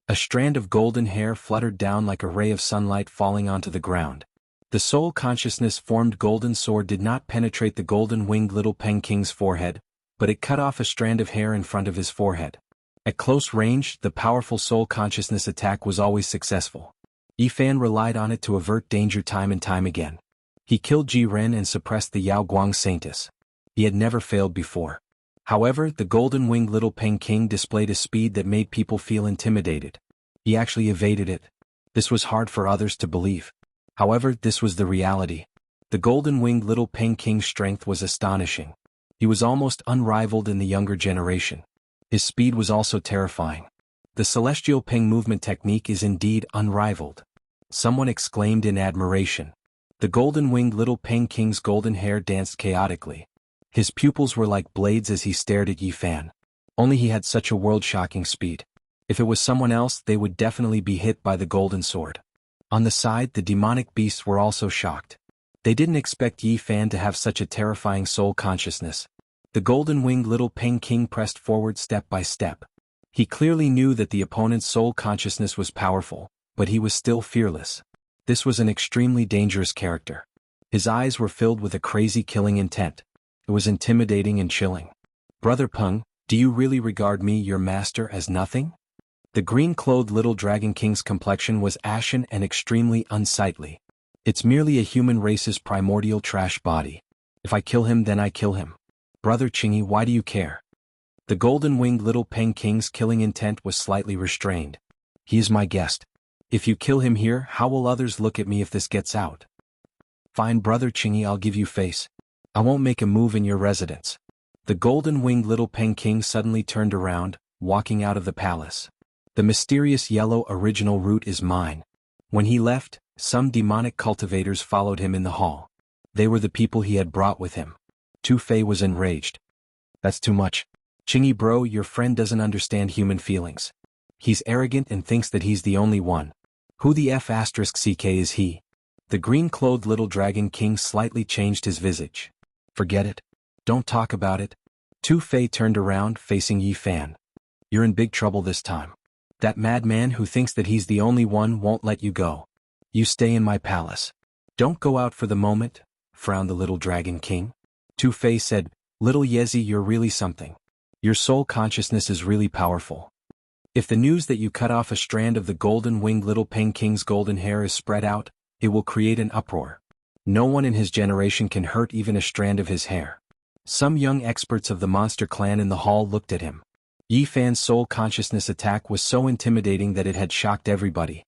S1: A strand of golden hair fluttered down like a ray of sunlight falling onto the ground. The soul consciousness-formed golden sword did not penetrate the golden-winged little Peng King's forehead, but it cut off a strand of hair in front of his forehead. At close range, the powerful soul consciousness attack was always successful. Yi Fan relied on it to avert danger time and time again. He killed Ji Ren and suppressed the Yao Guang Saintess. He had never failed before. However, the golden-winged little Peng King displayed a speed that made people feel intimidated. He actually evaded it. This was hard for others to believe. However, this was the reality. The golden-winged little Peng King's strength was astonishing. He was almost unrivaled in the younger generation. His speed was also terrifying. The celestial Peng movement technique is indeed unrivaled. Someone exclaimed in admiration. The golden-winged little Peng King's golden hair danced chaotically. His pupils were like blades as he stared at Yi Fan. Only he had such a world-shocking speed. If it was someone else, they would definitely be hit by the golden sword. On the side, the demonic beasts were also shocked. They didn't expect Yi Fan to have such a terrifying soul consciousness. The golden-winged little Peng King pressed forward step by step. He clearly knew that the opponent's soul consciousness was powerful, but he was still fearless. This was an extremely dangerous character. His eyes were filled with a crazy killing intent. It was intimidating and chilling. Brother Peng, do you really regard me, your master, as nothing? The green-clothed little Dragon King's complexion was ashen and extremely unsightly. It's merely a human race's primordial trash body. If I kill him, then I kill him. Brother Chingy, why do you care? The golden-winged little Peng King's killing intent was slightly restrained. He is my guest. If you kill him here, how will others look at me if this gets out? Fine, Brother Chingy, I'll give you face. I won't make a move in your residence. The golden-winged little Peng King suddenly turned around, walking out of the palace. The mysterious yellow original root is mine. When he left, some demonic cultivators followed him in the hall. They were the people he had brought with him. Tu Fei was enraged. That's too much. Chingy bro, your friend doesn't understand human feelings. He's arrogant and thinks that he's the only one. Who the F***ck is he? The green-clothed little Dragon King slightly changed his visage. Forget it. Don't talk about it. Tu Fei turned around, facing Yi Fan. You're in big trouble this time. That madman who thinks that he's the only one won't let you go. You stay in my palace. Don't go out for the moment, frowned the little Dragon King. Tu Fei said, Little Yezi, you're really something. Your soul consciousness is really powerful. If the news that you cut off a strand of the golden-winged little Peng King's golden hair is spread out, it will create an uproar. No one in his generation can hurt even a strand of his hair. Some young experts of the monster clan in the hall looked at him. Yi Fan's soul consciousness attack was so intimidating that it had shocked everybody.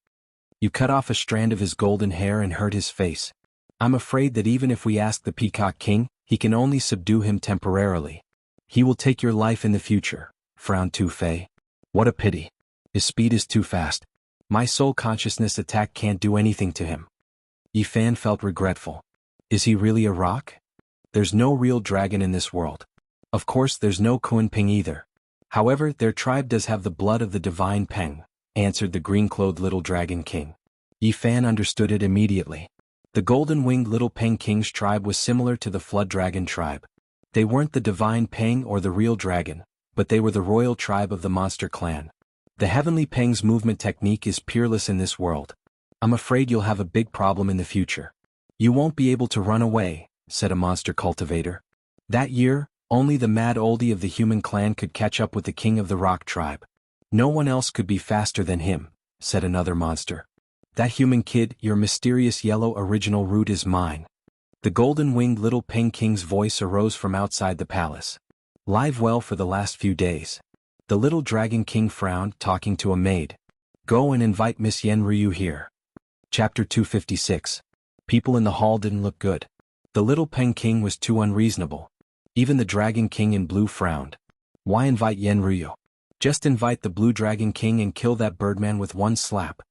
S1: You cut off a strand of his golden hair and hurt his face. I'm afraid that even if we ask the Peacock King, he can only subdue him temporarily. He will take your life in the future, frowned Tu Fei. What a pity. His speed is too fast. My soul consciousness attack can't do anything to him. Yi Fan felt regretful. Is he really a rock? There's no real dragon in this world. Of course there's no Kuan Ping either. However, their tribe does have the blood of the divine Peng, answered the green-clothed little Dragon King. Yi Fan understood it immediately. The golden-winged little Peng King's tribe was similar to the Flood Dragon tribe. They weren't the divine Peng or the real dragon, but they were the royal tribe of the monster clan. The heavenly Peng's movement technique is peerless in this world. I'm afraid you'll have a big problem in the future. You won't be able to run away, said a monster cultivator. That year, only the mad oldie of the human clan could catch up with the king of the rock tribe. No one else could be faster than him, said another monster. That human kid, your mysterious yellow original root is mine. The golden-winged little Peng King's voice arose from outside the palace. Live well for the last few days. The little Dragon King frowned, talking to a maid. Go and invite Miss Yen Ryu here. Chapter 256. People in the hall didn't look good. The little Peng King was too unreasonable. Even the Dragon King in blue frowned. Why invite Yen Ryu? Just invite the Blue Dragon King and kill that birdman with one slap.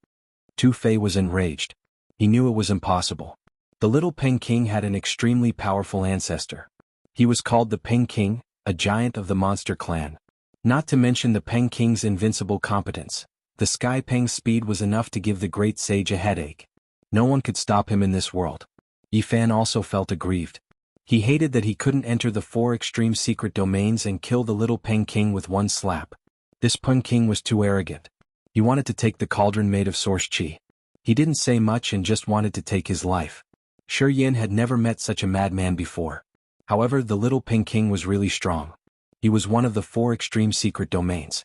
S1: Tu Fei was enraged. He knew it was impossible. The little Peng King had an extremely powerful ancestor. He was called the Peng King, a giant of the monster clan. Not to mention the Peng King's invincible competence. The Sky Peng's speed was enough to give the great sage a headache. No one could stop him in this world. Yi Fan also felt aggrieved. He hated that he couldn't enter the 4 extreme secret domains and kill the little Peng King with one slap. This Peng King was too arrogant. He wanted to take the cauldron made of source chi. He didn't say much and just wanted to take his life. Shi Yin had never met such a madman before. However, the little Peng King was really strong. He was one of the 4 extreme secret domains.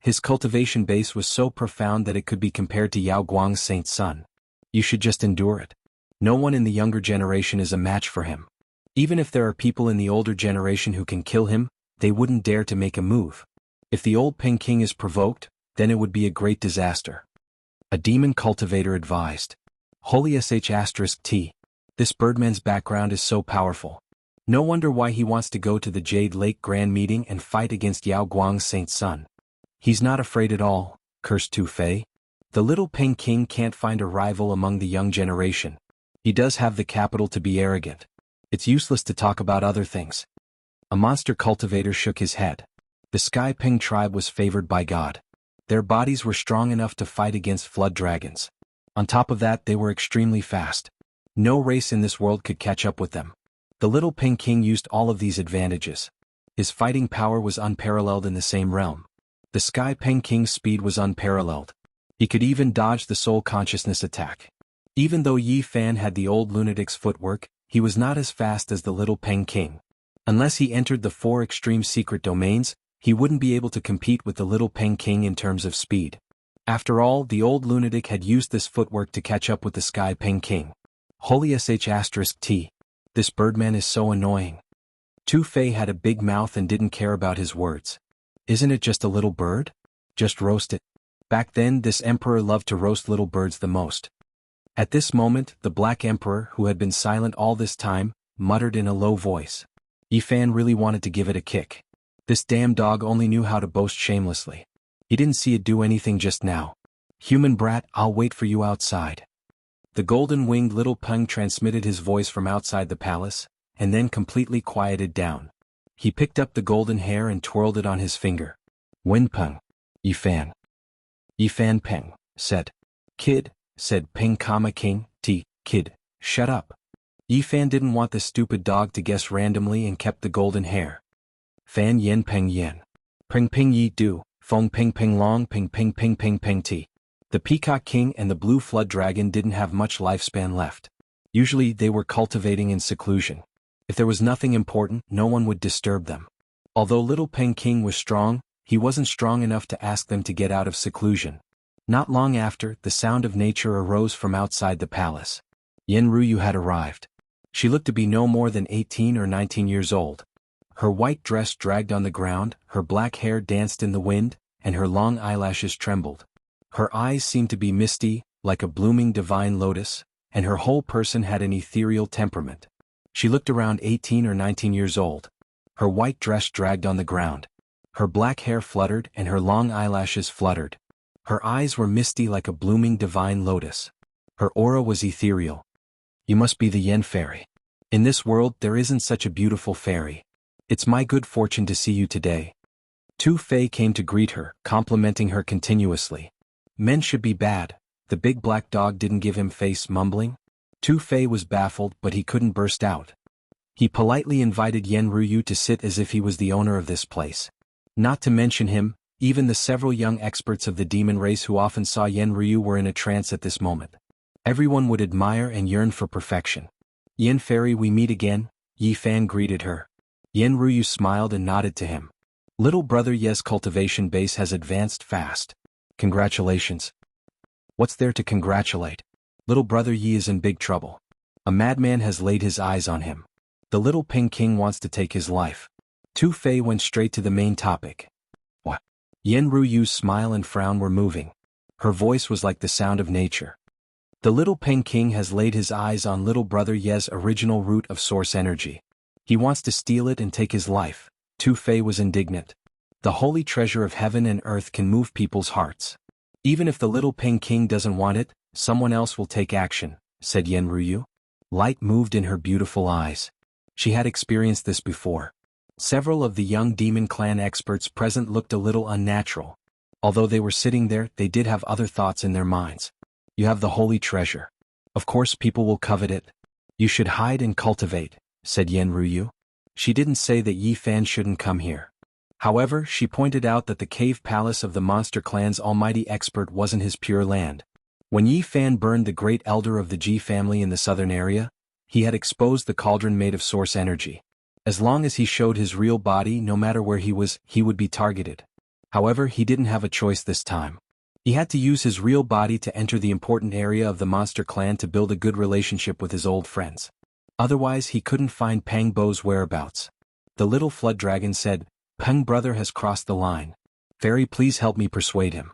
S1: His cultivation base was so profound that it could be compared to Yao Guang's Saint Sun. You should just endure it. No one in the younger generation is a match for him. Even if there are people in the older generation who can kill him, they wouldn't dare to make a move. If the old Peng King is provoked, then it would be a great disaster. A demon cultivator advised. Holy sh*T. This birdman's background is so powerful. No wonder why he wants to go to the Jade Lake Grand Meeting and fight against Yao Guang's Saint Sun. He's not afraid at all, cursed Tu Fei. The little Peng King can't find a rival among the young generation. He does have the capital to be arrogant. It's useless to talk about other things. A monster cultivator shook his head. The Sky Peng tribe was favored by God. Their bodies were strong enough to fight against flood dragons. On top of that, they were extremely fast. No race in this world could catch up with them. The little Peng King used all of these advantages. His fighting power was unparalleled in the same realm. The Sky Peng King's speed was unparalleled. He could even dodge the soul consciousness attack. Even though Yi Fan had the old lunatic's footwork, he was not as fast as the little Peng King. Unless he entered the 4 extreme secret domains, he wouldn't be able to compete with the little Peng King in terms of speed. After all, the old lunatic had used this footwork to catch up with the Sky Peng King. Holy sh*T. This birdman is so annoying. Tu Fei had a big mouth and didn't care about his words. Isn't it just a little bird? Just roast it. Back then, this emperor loved to roast little birds the most. At this moment, the Black Emperor, who had been silent all this time, muttered in a low voice. Yi Fan really wanted to give it a kick. This damn dog only knew how to boast shamelessly. He didn't see it do anything just now. Human brat, I'll wait for you outside. The golden-winged little Peng transmitted his voice from outside the palace, and then completely quieted down. He picked up the golden hair and twirled it on his finger. Wen Peng. Yi Fan. Yi Fan Peng, said. Kid, said Peng King, kid, shut up. Yi Fan didn't want the stupid dog to guess randomly and kept the golden hair. Fan Yen Peng Yen. Peng Ping Yi Du, Fong Ping Ping Long Ping Ping Ping Ping Ping Ti. The Peacock King and the Blue Flood Dragon didn't have much lifespan left. Usually they were cultivating in seclusion. If there was nothing important, no one would disturb them. Although little Peng King was strong, he wasn't strong enough to ask them to get out of seclusion. Not long after, the sound of nature arose from outside the palace. Yen Ruyu had arrived. She looked to be no more than 18 or 19 years old. Her white dress dragged on the ground, her black hair danced in the wind, and her long eyelashes trembled. Her eyes seemed to be misty, like a blooming divine lotus, and her whole person had an ethereal temperament. She looked around 18 or 19 years old. Her white dress dragged on the ground. Her black hair fluttered and her long eyelashes fluttered. Her eyes were misty like a blooming divine lotus. Her aura was ethereal. You must be the Yen fairy. In this world there isn't such a beautiful fairy. It's my good fortune to see you today. Tu Fei came to greet her, complimenting her continuously. Men should be bad. The big black dog didn't give him face, mumbling. Tu Fei was baffled, but he couldn't burst out. He politely invited Yen Ruyu to sit as if he was the owner of this place. Not to mention him, even the several young experts of the demon race who often saw Yen Ruyu were in a trance at this moment. Everyone would admire and yearn for perfection. Yen Fairy, we meet again, Yi Fan greeted her. Yen Ruyu smiled and nodded to him. Little brother Ye's cultivation base has advanced fast. Congratulations. What's there to congratulate? Little brother Yi is in big trouble. A madman has laid his eyes on him. The little Peng King wants to take his life. Tu Fei went straight to the main topic. What? Yen Ruyu's smile and frown were moving. Her voice was like the sound of nature. The little Peng King has laid his eyes on little brother Ye's original root of source energy. He wants to steal it and take his life. Tu Fei was indignant. The holy treasure of heaven and earth can move people's hearts. Even if the little Peng King doesn't want it, someone else will take action, said Yen Ruyu. Light moved in her beautiful eyes. She had experienced this before. Several of the young demon clan experts present looked a little unnatural. Although they were sitting there, they did have other thoughts in their minds. You have the holy treasure. Of course people will covet it. You should hide and cultivate, said Yen Ruyu. She didn't say that Yi Fan shouldn't come here. However, she pointed out that the cave palace of the monster clan's almighty expert wasn't his pure land. When Yi Fan burned the great elder of the Ji family in the southern area, he had exposed the cauldron made of source energy. As long as he showed his real body, no matter where he was, he would be targeted. However, he didn't have a choice this time. He had to use his real body to enter the important area of the monster clan to build a good relationship with his old friends. Otherwise, he couldn't find Pang Bo's whereabouts. The little flood dragon said, Peng brother has crossed the line. Fairy, please help me persuade him.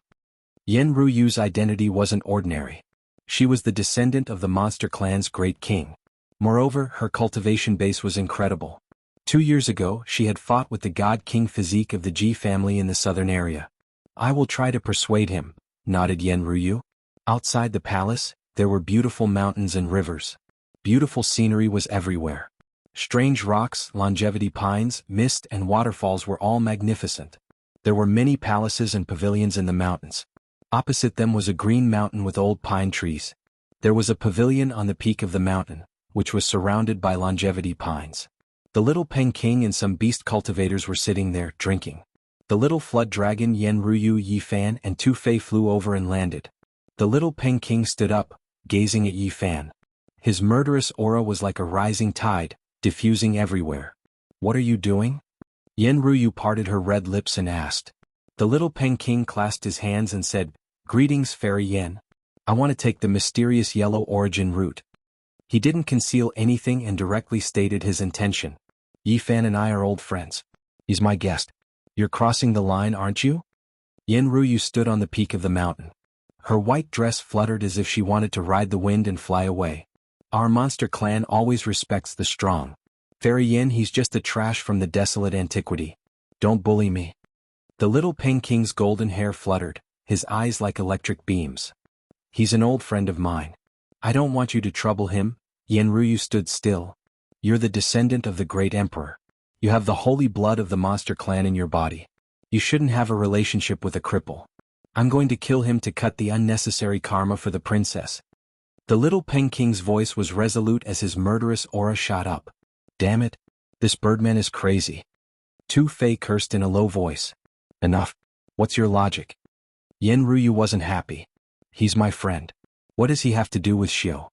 S1: Yen Ruyu's identity wasn't ordinary. She was the descendant of the monster clan's great king. Moreover, her cultivation base was incredible. 2 years ago, she had fought with the God King physique of the Ji family in the southern area. I will try to persuade him, nodded Yen Ruyu. Outside the palace, there were beautiful mountains and rivers. Beautiful scenery was everywhere. Strange rocks, longevity pines, mist and waterfalls were all magnificent. There were many palaces and pavilions in the mountains. Opposite them was a green mountain with old pine trees. There was a pavilion on the peak of the mountain, which was surrounded by longevity pines. The little Peng King and some beast cultivators were sitting there, drinking. The little flood dragon Yen Ruyu Yi Fan and Tu Fei flew over and landed. The little Peng King stood up, gazing at Yi Fan. His murderous aura was like a rising tide, diffusing everywhere. What are you doing? Yen Ruyu parted her red lips and asked. The little Peng King clasped his hands and said, Greetings, Fairy Yen. I want to take the mysterious yellow origin route. He didn't conceal anything and directly stated his intention. Yi Fan and I are old friends. He's my guest. You're crossing the line, aren't you? Yen Ruyu stood on the peak of the mountain. Her white dress fluttered as if she wanted to ride the wind and fly away. Our monster clan always respects the strong. Fairy Yen, he's just a trash from the desolate antiquity. Don't bully me. The little Peng King's golden hair fluttered, his eyes like electric beams. He's an old friend of mine. I don't want you to trouble him. Yen Ruyu stood still. You're the descendant of the great emperor. You have the holy blood of the monster clan in your body. You shouldn't have a relationship with a cripple. I'm going to kill him to cut the unnecessary karma for the princess. The little Peng King's voice was resolute as his murderous aura shot up. Damn it, this birdman is crazy. Tu Fei cursed in a low voice. Enough. What's your logic? Yen Ruyu wasn't happy. He's my friend. What does he have to do with Xiao?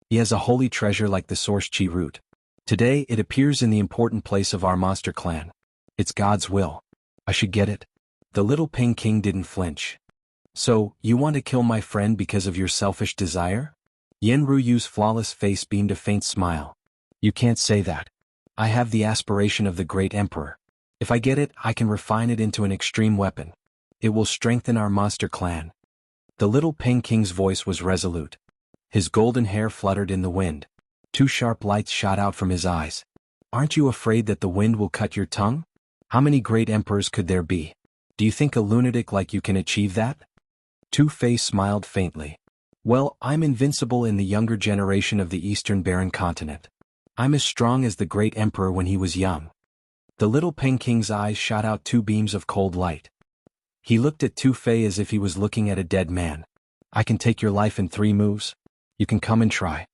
S1: He has a holy treasure like the source chi root. Today it appears in the important place of our monster clan. It's God's will. I should get it. The little Peng King didn't flinch. So, you want to kill my friend because of your selfish desire? Yen Ruyu's flawless face beamed a faint smile. You can't say that. I have the aspiration of the great emperor. If I get it, I can refine it into an extreme weapon. It will strengthen our monster clan. The little Peng King's voice was resolute. His golden hair fluttered in the wind. 2 sharp lights shot out from his eyes. Aren't you afraid that the wind will cut your tongue? How many great emperors could there be? Do you think a lunatic like you can achieve that? Tu Fei smiled faintly. Well, I'm invincible in the younger generation of the Eastern Barren Continent. I'm as strong as the great emperor when he was young. The little Peng King's eyes shot out 2 beams of cold light. He looked at Tu Fei as if he was looking at a dead man. I can take your life in 3 moves. You can come and try.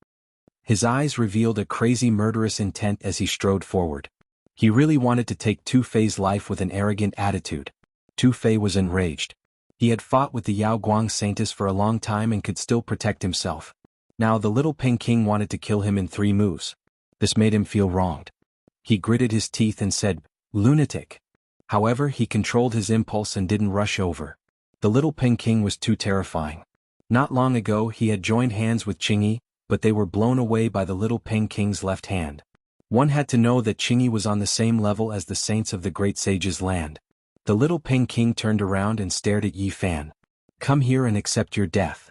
S1: His eyes revealed a crazy murderous intent as he strode forward. He really wanted to take Tu Fei's life with an arrogant attitude. Tu Fei was enraged. He had fought with the Yao Guang Saintess for a long time and could still protect himself. Now the little Peng King wanted to kill him in 3 moves. This made him feel wronged. He gritted his teeth and said, Lunatic. However, he controlled his impulse and didn't rush over. The little Peng King was too terrifying. Not long ago he had joined hands with Qingyi, but they were blown away by the little Peng King's left hand. One had to know that Qingyi was on the same level as the saints of the great sage's land. The little Peng King turned around and stared at Yi Fan. Come here and accept your death.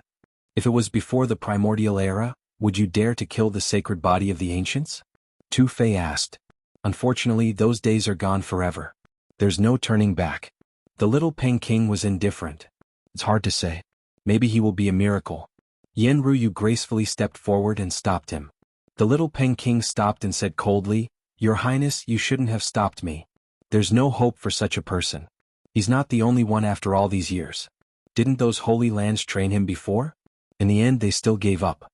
S1: If it was before the primordial era, would you dare to kill the sacred body of the ancients? Tu Fei asked. Unfortunately, those days are gone forever. There's no turning back. The little Peng King was indifferent. It's hard to say. Maybe he will be a miracle. Yen Ruyu gracefully stepped forward and stopped him. The little Peking stopped and said coldly, "Your Highness, you shouldn't have stopped me. There's no hope for such a person. He's not the only one after all these years. Didn't those holy lands train him before? In the end they still gave up.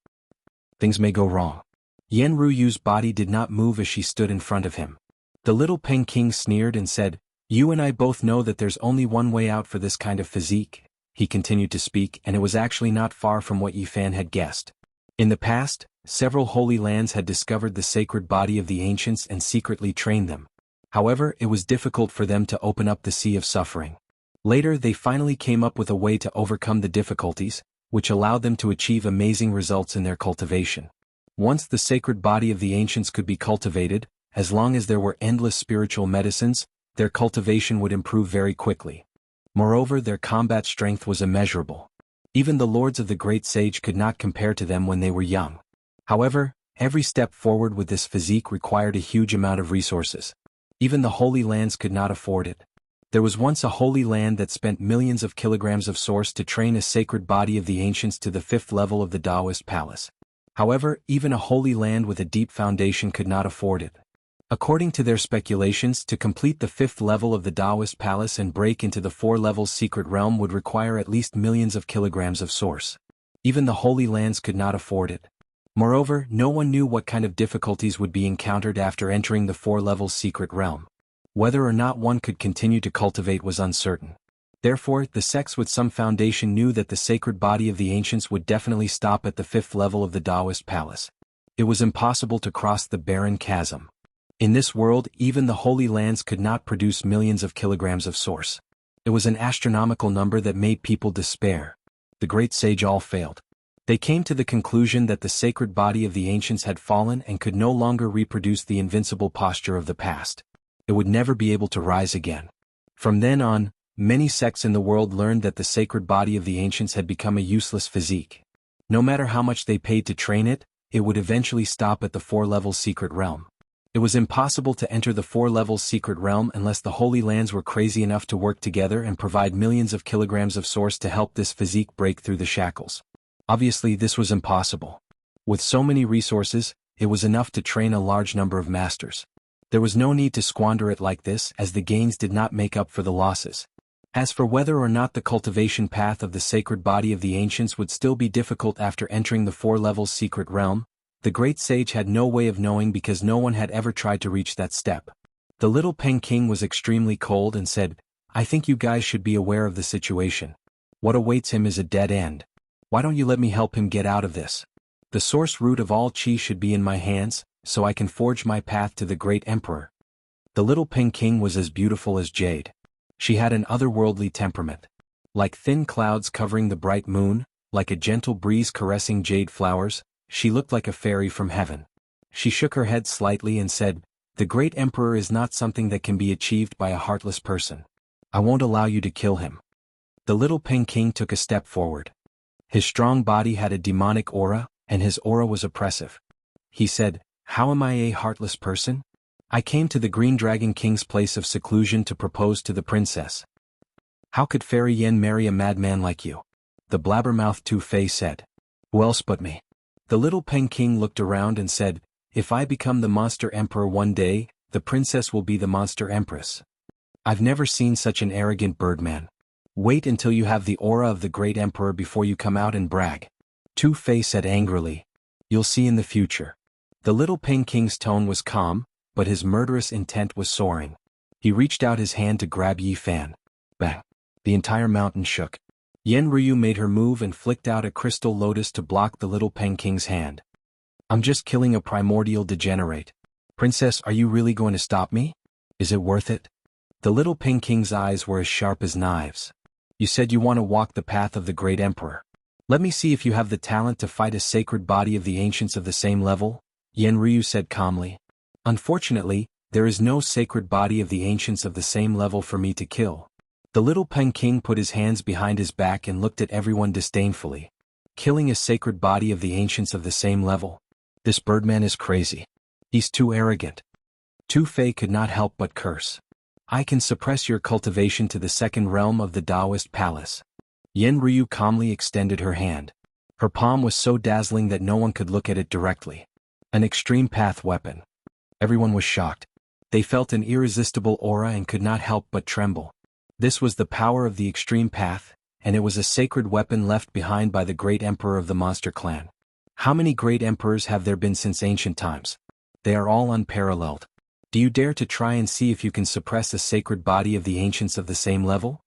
S1: Things may go wrong." Yen Ruyu's body did not move as she stood in front of him. The little Peking sneered and said, "You and I both know that there's only one way out for this kind of physique." He continued to speak, and it was actually not far from what Yifan had guessed. In the past, several holy lands had discovered the sacred body of the ancients and secretly trained them. However, it was difficult for them to open up the sea of suffering. Later they finally came up with a way to overcome the difficulties, which allowed them to achieve amazing results in their cultivation. Once the sacred body of the ancients could be cultivated, as long as there were endless spiritual medicines, their cultivation would improve very quickly. Moreover, their combat strength was immeasurable. Even the lords of the great sage could not compare to them when they were young. However, every step forward with this physique required a huge amount of resources. Even the holy lands could not afford it. There was once a holy land that spent millions of kilograms of source to train a sacred body of the ancients to the 5th level of the Taoist palace. However, even a holy land with a deep foundation could not afford it. According to their speculations, to complete the 5th level of the Taoist palace and break into the 4 levels secret realm would require at least millions of kilograms of source. Even the holy lands could not afford it. Moreover, no one knew what kind of difficulties would be encountered after entering the 4 levels secret realm. Whether or not one could continue to cultivate was uncertain. Therefore, the sects with some foundation knew that the sacred body of the ancients would definitely stop at the 5th level of the Taoist palace. It was impossible to cross the barren chasm. In this world, even the holy lands could not produce millions of kilograms of source. It was an astronomical number that made people despair. The great sage all failed. They came to the conclusion that the sacred body of the ancients had fallen and could no longer reproduce the invincible posture of the past. It would never be able to rise again. From then on, many sects in the world learned that the sacred body of the ancients had become a useless physique. No matter how much they paid to train it, it would eventually stop at the 4 levels secret realm. It was impossible to enter the 4 levels secret realm unless the holy lands were crazy enough to work together and provide millions of kilograms of source to help this physique break through the shackles. Obviously, this was impossible. With so many resources, it was enough to train a large number of masters. There was no need to squander it like this, as the gains did not make up for the losses. As for whether or not the cultivation path of the sacred body of the ancients would still be difficult after entering the 4 levels secret realm, the great sage had no way of knowing because no one had ever tried to reach that step. The little Peking was extremely cold and said, "I think you guys should be aware of the situation. What awaits him is a dead end. Why don't you let me help him get out of this? The source root of all chi should be in my hands, so I can forge my path to the great emperor." The little Peking was as beautiful as jade. She had an otherworldly temperament. Like thin clouds covering the bright moon, like a gentle breeze caressing jade flowers, she looked like a fairy from heaven. She shook her head slightly and said, "The great emperor is not something that can be achieved by a heartless person. I won't allow you to kill him." The little Peking took a step forward. His strong body had a demonic aura, and his aura was oppressive. He said, "How am I a heartless person? I came to the Green Dragon King's place of seclusion to propose to the princess. How could Fairy Yen marry a madman like you?" The blabbermouthed Tu Fei said. "Who else but me?" The little Peking looked around and said, "If I become the monster emperor one day, the princess will be the monster empress. I've never seen such an arrogant birdman. Wait until you have the aura of the great emperor before you come out and brag." Tu Fei said angrily, "You'll see in the future." The little Peking's tone was calm, but his murderous intent was soaring. He reached out his hand to grab Yifan. Bang! The entire mountain shook. Yen Ryu made her move and flicked out a crystal lotus to block the little Peking's hand. "I'm just killing a primordial degenerate. Princess, are you really going to stop me? Is it worth it?" The little Peking's eyes were as sharp as knives. "You said you want to walk the path of the great emperor. Let me see if you have the talent to fight a sacred body of the ancients of the same level," Yen Ryu said calmly. "Unfortunately, there is no sacred body of the ancients of the same level for me to kill." The little Peking put his hands behind his back and looked at everyone disdainfully. Killing a sacred body of the ancients of the same level? This birdman is crazy. He's too arrogant. Tu Fei could not help but curse. "I can suppress your cultivation to the 2nd realm of the Taoist palace." Yen Ryu calmly extended her hand. Her palm was so dazzling that no one could look at it directly. An extreme path weapon. Everyone was shocked. They felt an irresistible aura and could not help but tremble. This was the power of the extreme path, and it was a sacred weapon left behind by the great emperor of the monster clan. How many great emperors have there been since ancient times? They are all unparalleled. Do you dare to try and see if you can suppress a sacred body of the ancients of the same level?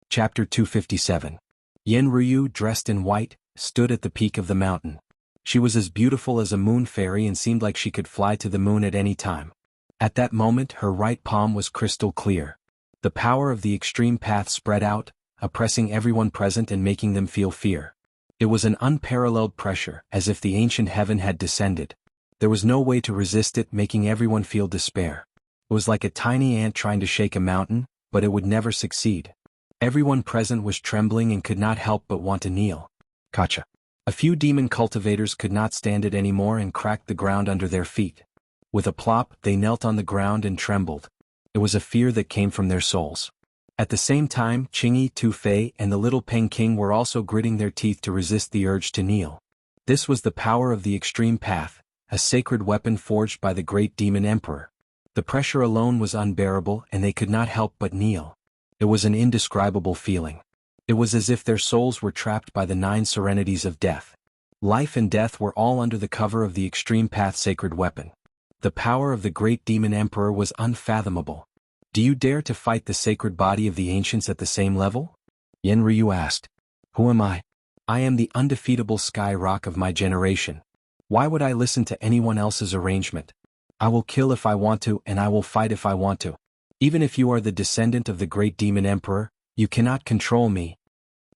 S1: Chapter 257. Yen Ryu, dressed in white, stood at the peak of the mountain. She was as beautiful as a moon fairy and seemed like she could fly to the moon at any time. At that moment her right palm was crystal clear. The power of the extreme path spread out, oppressing everyone present and making them feel fear. It was an unparalleled pressure, as if the ancient heaven had descended. There was no way to resist it, making everyone feel despair. It was like a tiny ant trying to shake a mountain, but it would never succeed. Everyone present was trembling and could not help but want to kneel. Gotcha. A few demon cultivators could not stand it anymore and cracked the ground under their feet. With a plop, they knelt on the ground and trembled. It was a fear that came from their souls. At the same time, Qingyi, Tu Fei, and the little Peng King were also gritting their teeth to resist the urge to kneel. This was the power of the extreme path, a sacred weapon forged by the great demon emperor. The pressure alone was unbearable and they could not help but kneel. It was an indescribable feeling. It was as if their souls were trapped by the 9 serenities of death. Life and death were all under the cover of the extreme path sacred weapon. The power of the great demon emperor was unfathomable. Do you dare to fight the sacred body of the ancients at the same level? Yen Ryu asked. Who am I? I am the undefeatable sky rock of my generation. Why would I listen to anyone else's arrangement? I will kill if I want to and I will fight if I want to. Even if you are the descendant of the great demon emperor, you cannot control me.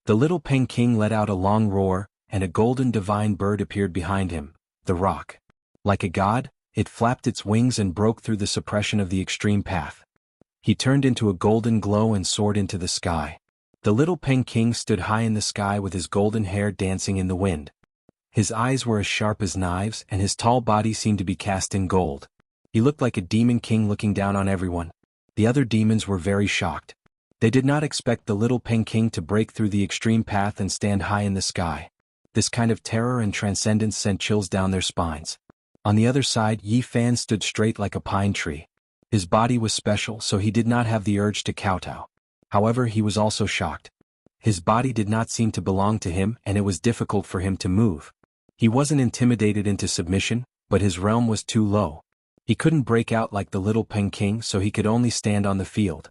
S1: The little Peng King let out a long roar, and a golden divine bird appeared behind him, the rock. Like a god, it flapped its wings and broke through the suppression of the extreme path. He turned into a golden glow and soared into the sky. The little Peng King stood high in the sky with his golden hair dancing in the wind. His eyes were as sharp as knives and his tall body seemed to be cast in gold. He looked like a demon king looking down on everyone. The other demons were very shocked. They did not expect the little Peng King to break through the extreme path and stand high in the sky. This kind of terror and transcendence sent chills down their spines. On the other side, Yi Fan stood straight like a pine tree. His body was special, so he did not have the urge to kowtow. However, he was also shocked. His body did not seem to belong to him and it was difficult for him to move. He wasn't intimidated into submission, but his realm was too low. He couldn't break out like the little Peng King, so he could only stand on the field.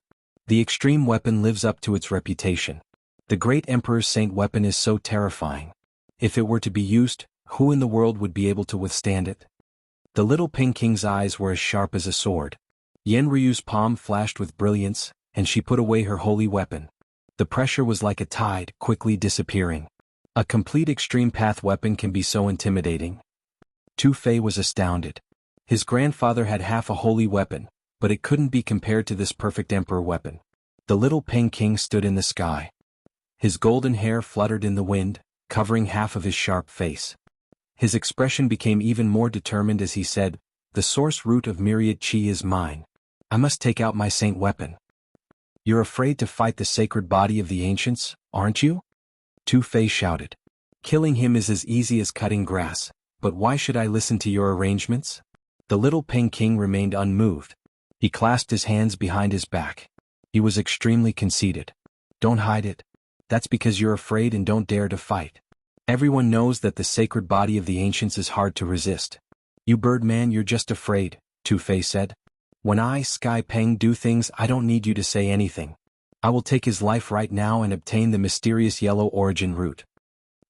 S1: The extreme weapon lives up to its reputation. The great emperor's saint weapon is so terrifying. If it were to be used, who in the world would be able to withstand it? The little Peng King's eyes were as sharp as a sword. Yen Ryu's palm flashed with brilliance, and she put away her holy weapon. The pressure was like a tide, quickly disappearing. A complete extreme path weapon can be so intimidating. Tu Fei was astounded. His grandfather had half a holy weapon, but it couldn't be compared to this perfect emperor weapon. The little Peng King stood in the sky. His golden hair fluttered in the wind, covering half of his sharp face. His expression became even more determined as he said, "The source root of myriad chi is mine. I must take out my saint weapon." "You're afraid to fight the sacred body of the ancients, aren't you?" Tu Fei shouted. "Killing him is as easy as cutting grass, but why should I listen to your arrangements?" The little Peng King remained unmoved. He clasped his hands behind his back. He was extremely conceited. "Don't hide it. That's because you're afraid and don't dare to fight. Everyone knows that the sacred body of the ancients is hard to resist. You birdman, you're just afraid," Tu Fei said. "When I, Sky Peng, do things, I don't need you to say anything. I will take his life right now and obtain the mysterious yellow origin root."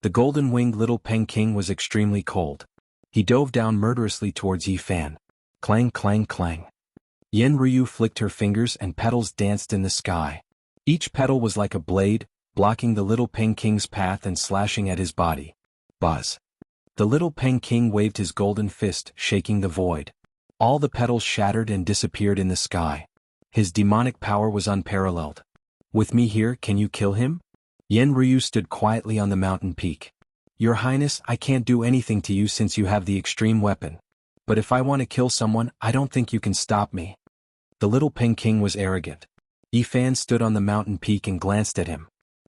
S1: The golden-winged little Peng King was extremely cold. He dove down murderously towards Yi Fan. Clang, clang, clang. Yen Ryu flicked her fingers and petals danced in the sky. Each petal was like a blade, blocking the little Peng King's path and slashing at his body. Buzz. The little Peng King waved his golden fist, shaking the void. All the petals shattered and disappeared in the sky. His demonic power was unparalleled. "With me here, can you kill him?" Yen Ryu stood quietly on the mountain peak. "Your Highness, I can't do anything to you since you have the extreme weapon. But if I want to kill someone, I don't think you can stop me." The little Peng King was arrogant. Yi Fan stood on the mountain peak and glanced at him.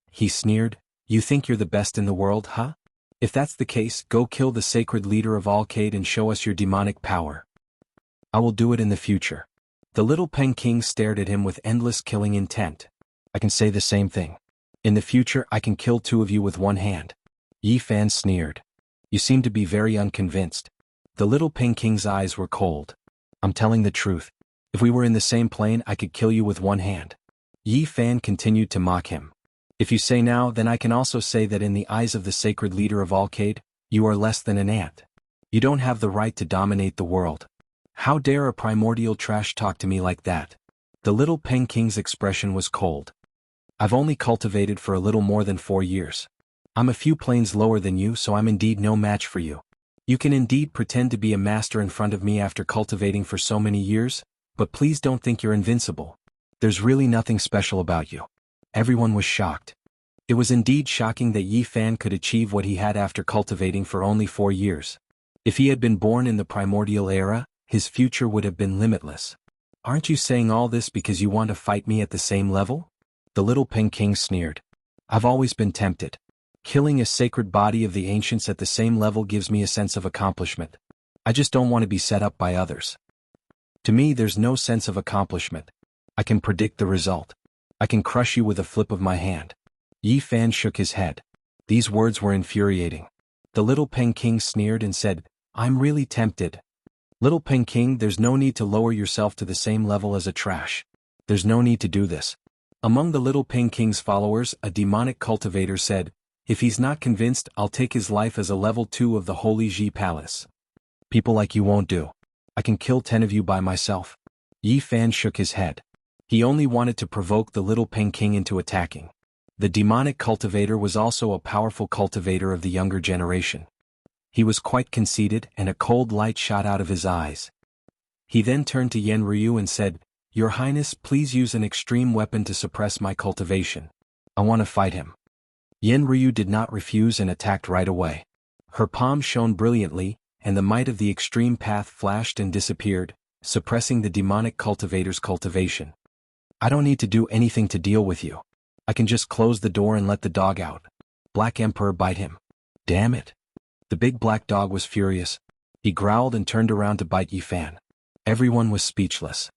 S1: He sneered, "You think you're the best in the world, huh? If that's the case, go kill the sacred leader of Alcade and show us your demonic power. I will do it in the future. The little Pen King stared at him with endless killing intent. I can say the same thing. In the future I can kill 2 of you with 1 hand. Yi Fan sneered. You seem to be very unconvinced. The little Pen King's eyes were cold. I'm telling the truth. If we were in the same plane I could kill you with 1 hand. Yi Fan continued to mock him. If you say now, then I can also say that in the eyes of the sacred leader of Alcade, you are less than an ant. You don't have the right to dominate the world. How dare a primordial trash talk to me like that? The little Pen King's expression was cold. I've only cultivated for a little more than 4 years. I'm a few planes lower than you, so I'm indeed no match for you. You can indeed pretend to be a master in front of me after cultivating for so many years, but please don't think you're invincible. There's really nothing special about you. Everyone was shocked. It was indeed shocking that Yi Fan could achieve what he had after cultivating for only 4 years. If he had been born in the primordial era, his future would have been limitless. Aren't you saying all this because you want to fight me at the same level? The little Pen King sneered. I've always been tempted. Killing a sacred body of the ancients at the same level gives me a sense of accomplishment. I just don't want to be set up by others. To me there's no sense of accomplishment. I can predict the result. I can crush you with a flip of my hand. Yi Fan shook his head. These words were infuriating. The little Pen King sneered and said, I'm really tempted. Little Pen King, there's no need to lower yourself to the same level as a trash. There's no need to do this. Among the little Pen King's followers, a demonic cultivator said, if he's not convinced, I'll take his life as a level 2 of the Holy Ji Palace. People like you won't do. I can kill 10 of you by myself. Yi Fan shook his head. He only wanted to provoke the little Pen King into attacking. The demonic cultivator was also a powerful cultivator of the younger generation. He was quite conceited and a cold light shot out of his eyes. He then turned to Yen Ryu and said, Your Highness, please use an extreme weapon to suppress my cultivation. I want to fight him. Yen Ryu did not refuse and attacked right away. Her palm shone brilliantly, and the might of the extreme path flashed and disappeared, suppressing the demonic cultivator's cultivation. I don't need to do anything to deal with you. I can just close the door and let the dog out. Black Emperor bite him. Damn it. The big black dog was furious. He growled and turned around to bite Yi Fan. Everyone was speechless.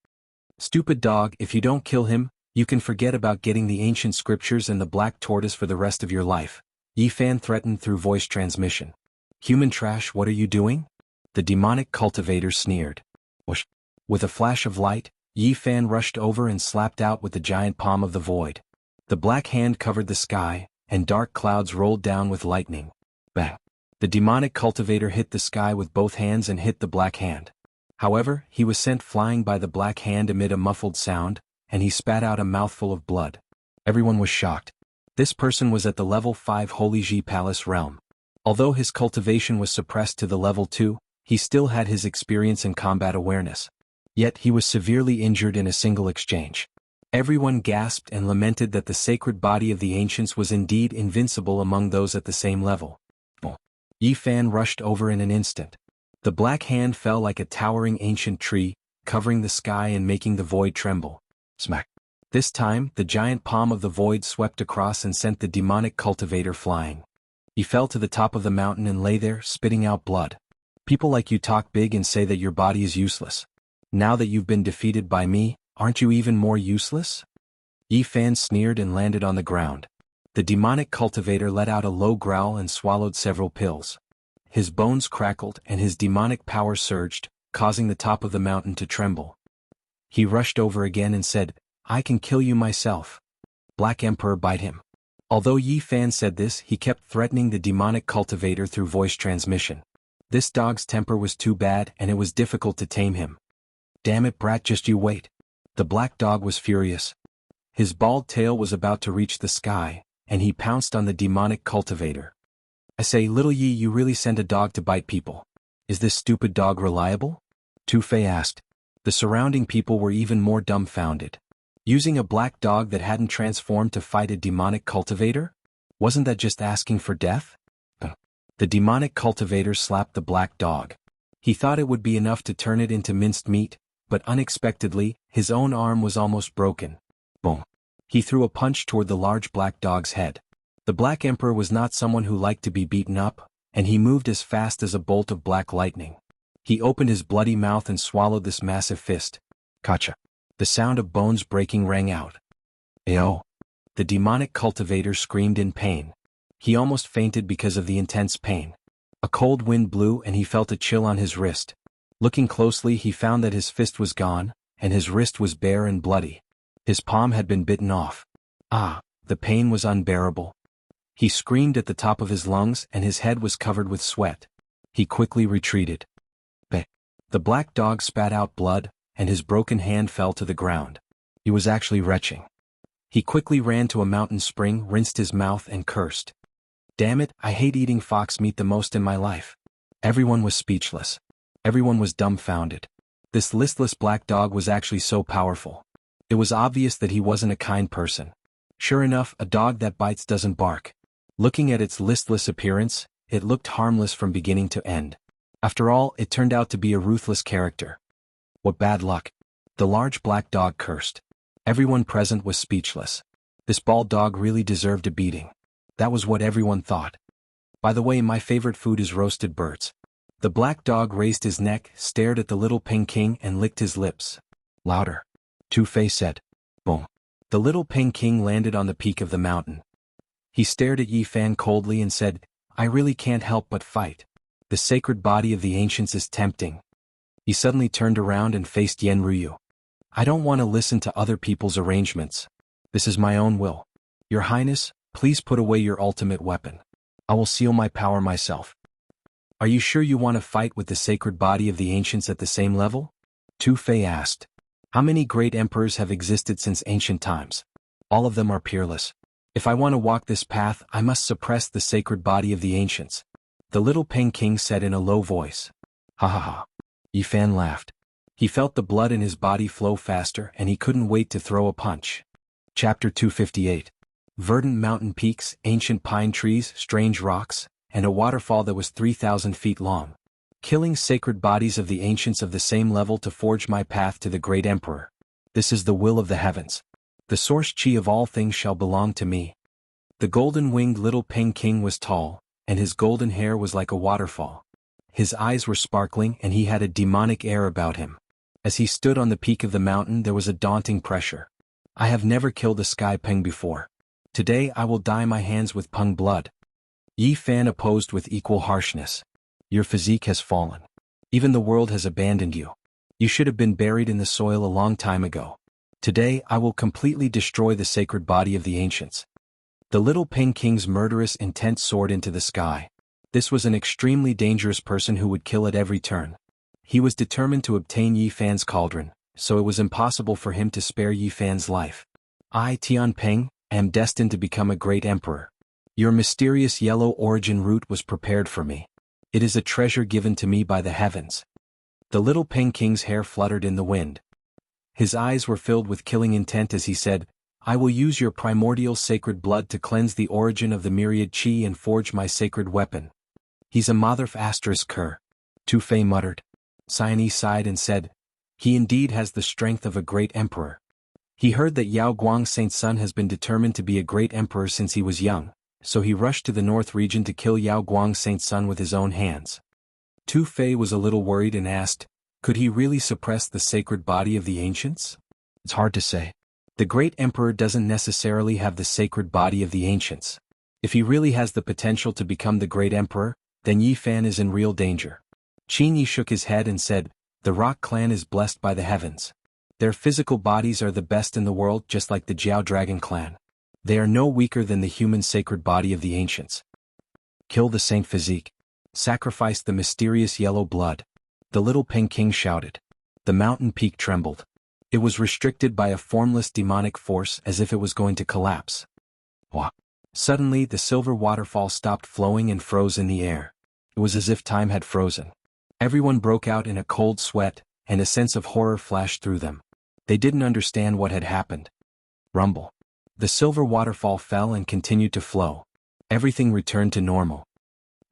S1: Stupid dog, if you don't kill him, you can forget about getting the ancient scriptures and the black tortoise for the rest of your life. Yi Fan threatened through voice transmission. Human trash, what are you doing? The demonic cultivator sneered. Whoosh. With a flash of light, Yi Fan rushed over and slapped out with the giant palm of the void. The black hand covered the sky, and dark clouds rolled down with lightning. Bang! The demonic cultivator hit the sky with both hands and hit the black hand. However, he was sent flying by the black hand amid a muffled sound, and he spat out a mouthful of blood. Everyone was shocked. This person was at the level 5 Holy Ji Palace realm. Although his cultivation was suppressed to the level 2, he still had his experience and combat awareness. Yet he was severely injured in a single exchange. Everyone gasped and lamented that the sacred body of the ancients was indeed invincible among those at the same level. Yi Fan rushed over in an instant. The black hand fell like a towering ancient tree, covering the sky and making the void tremble. Smack! This time, the giant palm of the void swept across and sent the demonic cultivator flying. He fell to the top of the mountain and lay there, spitting out blood. People like you talk big and say that your body is useless. Now that you've been defeated by me, aren't you even more useless? Yi Fan sneered and landed on the ground. The demonic cultivator let out a low growl and swallowed several pills. His bones crackled and his demonic power surged, causing the top of the mountain to tremble. He rushed over again and said, I can kill you myself. Black Emperor bite him. Although Yi Fan said this, he kept threatening the demonic cultivator through voice transmission. This dog's temper was too bad and it was difficult to tame him. Damn it, brat, just you wait. The black dog was furious. His bald tail was about to reach the sky, and he pounced on the demonic cultivator. I say, little Yi, you really send a dog to bite people. Is this stupid dog reliable? Tu Fei asked. The surrounding people were even more dumbfounded. Using a black dog that hadn't transformed to fight a demonic cultivator? Wasn't that just asking for death? The demonic cultivator slapped the black dog. He thought it would be enough to turn it into minced meat, but unexpectedly, his own arm was almost broken. Boom! He threw a punch toward the large black dog's head. The Black Emperor was not someone who liked to be beaten up, and he moved as fast as a bolt of black lightning. He opened his bloody mouth and swallowed this massive fist. Kacha. The sound of bones breaking rang out. Ayo! The demonic cultivator screamed in pain. He almost fainted because of the intense pain. A cold wind blew and he felt a chill on his wrist. Looking closely, he found that his fist was gone, and his wrist was bare and bloody. His palm had been bitten off. Ah, the pain was unbearable. He screamed at the top of his lungs and his head was covered with sweat. He quickly retreated. Beh! The black dog spat out blood, and his broken hand fell to the ground. He was actually retching. He quickly ran to a mountain spring, rinsed his mouth and cursed. Damn it, I hate eating fox meat the most in my life. Everyone was speechless. Everyone was dumbfounded. This listless black dog was actually so powerful. It was obvious that he wasn't a kind person. Sure enough, a dog that bites doesn't bark. Looking at its listless appearance, it looked harmless from beginning to end. After all, it turned out to be a ruthless character. What bad luck. The large black dog cursed. Everyone present was speechless. This bald dog really deserved a beating. That was what everyone thought. By the way, my favorite food is roasted birds. The black dog raised his neck, stared at the little Peng King and licked his lips. Louder. Tu Fei said. Boom. The little Peng King landed on the peak of the mountain. He stared at Yi Fan coldly and said, I really can't help but fight. The sacred body of the ancients is tempting. He suddenly turned around and faced Yen Ryu. I don't want to listen to other people's arrangements. This is my own will. Your Highness, please put away your ultimate weapon. I will seal my power myself. Are you sure you want to fight with the sacred body of the ancients at the same level? Tu Fei asked. How many great emperors have existed since ancient times? All of them are peerless. If I want to walk this path, I must suppress the sacred body of the ancients. The little Peng King said in a low voice. Ha ha ha. Yi Fan laughed. He felt the blood in his body flow faster and he couldn't wait to throw a punch. Chapter 258. Verdant mountain peaks, ancient pine trees, strange rocks, and a waterfall that was 3,000 feet long. Killing sacred bodies of the ancients of the same level to forge my path to the great emperor. This is the will of the heavens. The source chi of all things shall belong to me. The golden-winged little Peng King was tall, and his golden hair was like a waterfall. His eyes were sparkling and he had a demonic air about him. As he stood on the peak of the mountain there was a daunting pressure. I have never killed a sky Peng before. Today I will dye my hands with Peng blood. Yi Fan opposed with equal harshness. Your physique has fallen. Even the world has abandoned you. You should have been buried in the soil a long time ago. Today I will completely destroy the sacred body of the ancients. The little Peng King's murderous intent soared into the sky. This was an extremely dangerous person who would kill at every turn. He was determined to obtain Yi Fan's cauldron, so it was impossible for him to spare Yi Fan's life. I, Tian Peng, am destined to become a great emperor. Your mysterious yellow origin root was prepared for me. It is a treasure given to me by the heavens. The little Peng King's hair fluttered in the wind. His eyes were filled with killing intent as he said, I will use your primordial sacred blood to cleanse the origin of the myriad chi and forge my sacred weapon. He's a motherf asterisk cur. Tu Fei muttered. Siani sighed and said, he indeed has the strength of a great emperor. He heard that Yao Guang Saint's son has been determined to be a great emperor since he was young, so he rushed to the north region to kill Yao Guang Saint's son with his own hands. Tu Fei was a little worried and asked, could he really suppress the sacred body of the ancients? It's hard to say. The great emperor doesn't necessarily have the sacred body of the ancients. If he really has the potential to become the great emperor, then Yi Fan is in real danger. Qin Yi shook his head and said, the Rock clan is blessed by the heavens. Their physical bodies are the best in the world just like the Jiao Dragon clan. They are no weaker than the human sacred body of the ancients. Kill the Saint Physique. Sacrifice the mysterious yellow blood. The little Peng King shouted. The mountain peak trembled. It was restricted by a formless demonic force as if it was going to collapse. Wah! Suddenly the silver waterfall stopped flowing and froze in the air. It was as if time had frozen. Everyone broke out in a cold sweat, and a sense of horror flashed through them. They didn't understand what had happened. Rumble. The silver waterfall fell and continued to flow. Everything returned to normal.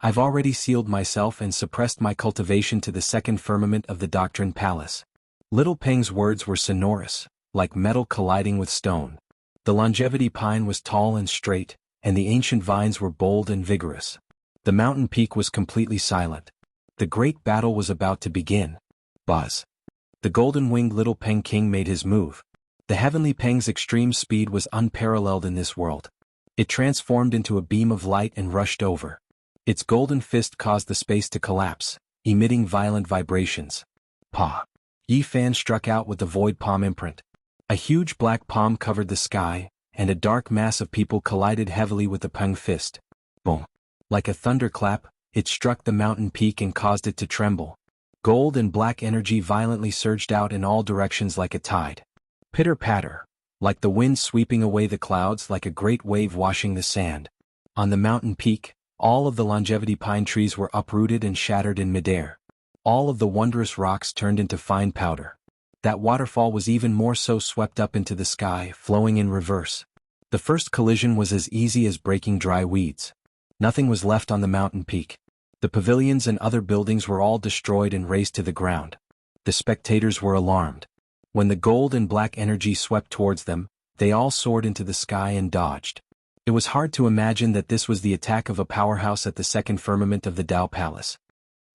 S1: I've already sealed myself and suppressed my cultivation to the second firmament of the Doctrine Palace. Little Peng's words were sonorous, like metal colliding with stone. The longevity pine was tall and straight, and the ancient vines were bold and vigorous. The mountain peak was completely silent. The great battle was about to begin. Buzz. The golden-winged little Peng King made his move. The heavenly Peng's extreme speed was unparalleled in this world. It transformed into a beam of light and rushed over. Its golden fist caused the space to collapse, emitting violent vibrations. Pa. Yi Fan struck out with the void palm imprint. A huge black palm covered the sky, and a dark mass of people collided heavily with the Peng fist. Boom. Like a thunderclap, it struck the mountain peak and caused it to tremble. Gold and black energy violently surged out in all directions like a tide. Pitter-patter. Like the wind sweeping away the clouds like a great wave washing the sand. On the mountain peak, all of the longevity pine trees were uprooted and shattered in midair. All of the wondrous rocks turned into fine powder. That waterfall was even more so, swept up into the sky, flowing in reverse. The first collision was as easy as breaking dry weeds. Nothing was left on the mountain peak. The pavilions and other buildings were all destroyed and razed to the ground. The spectators were alarmed. When the gold and black energy swept towards them, they all soared into the sky and dodged. It was hard to imagine that this was the attack of a powerhouse at the second firmament of the Tao Palace.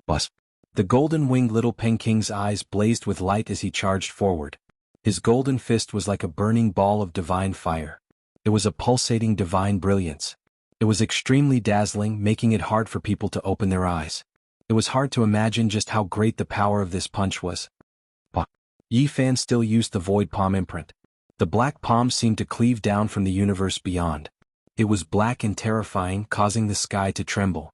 S1: Buzz. The golden-winged little Peng King's eyes blazed with light as he charged forward. His golden fist was like a burning ball of divine fire. It was a pulsating divine brilliance. It was extremely dazzling, making it hard for people to open their eyes. It was hard to imagine just how great the power of this punch was. Yi Fan still used the void palm imprint. The black palm seemed to cleave down from the universe beyond. It was black and terrifying, causing the sky to tremble.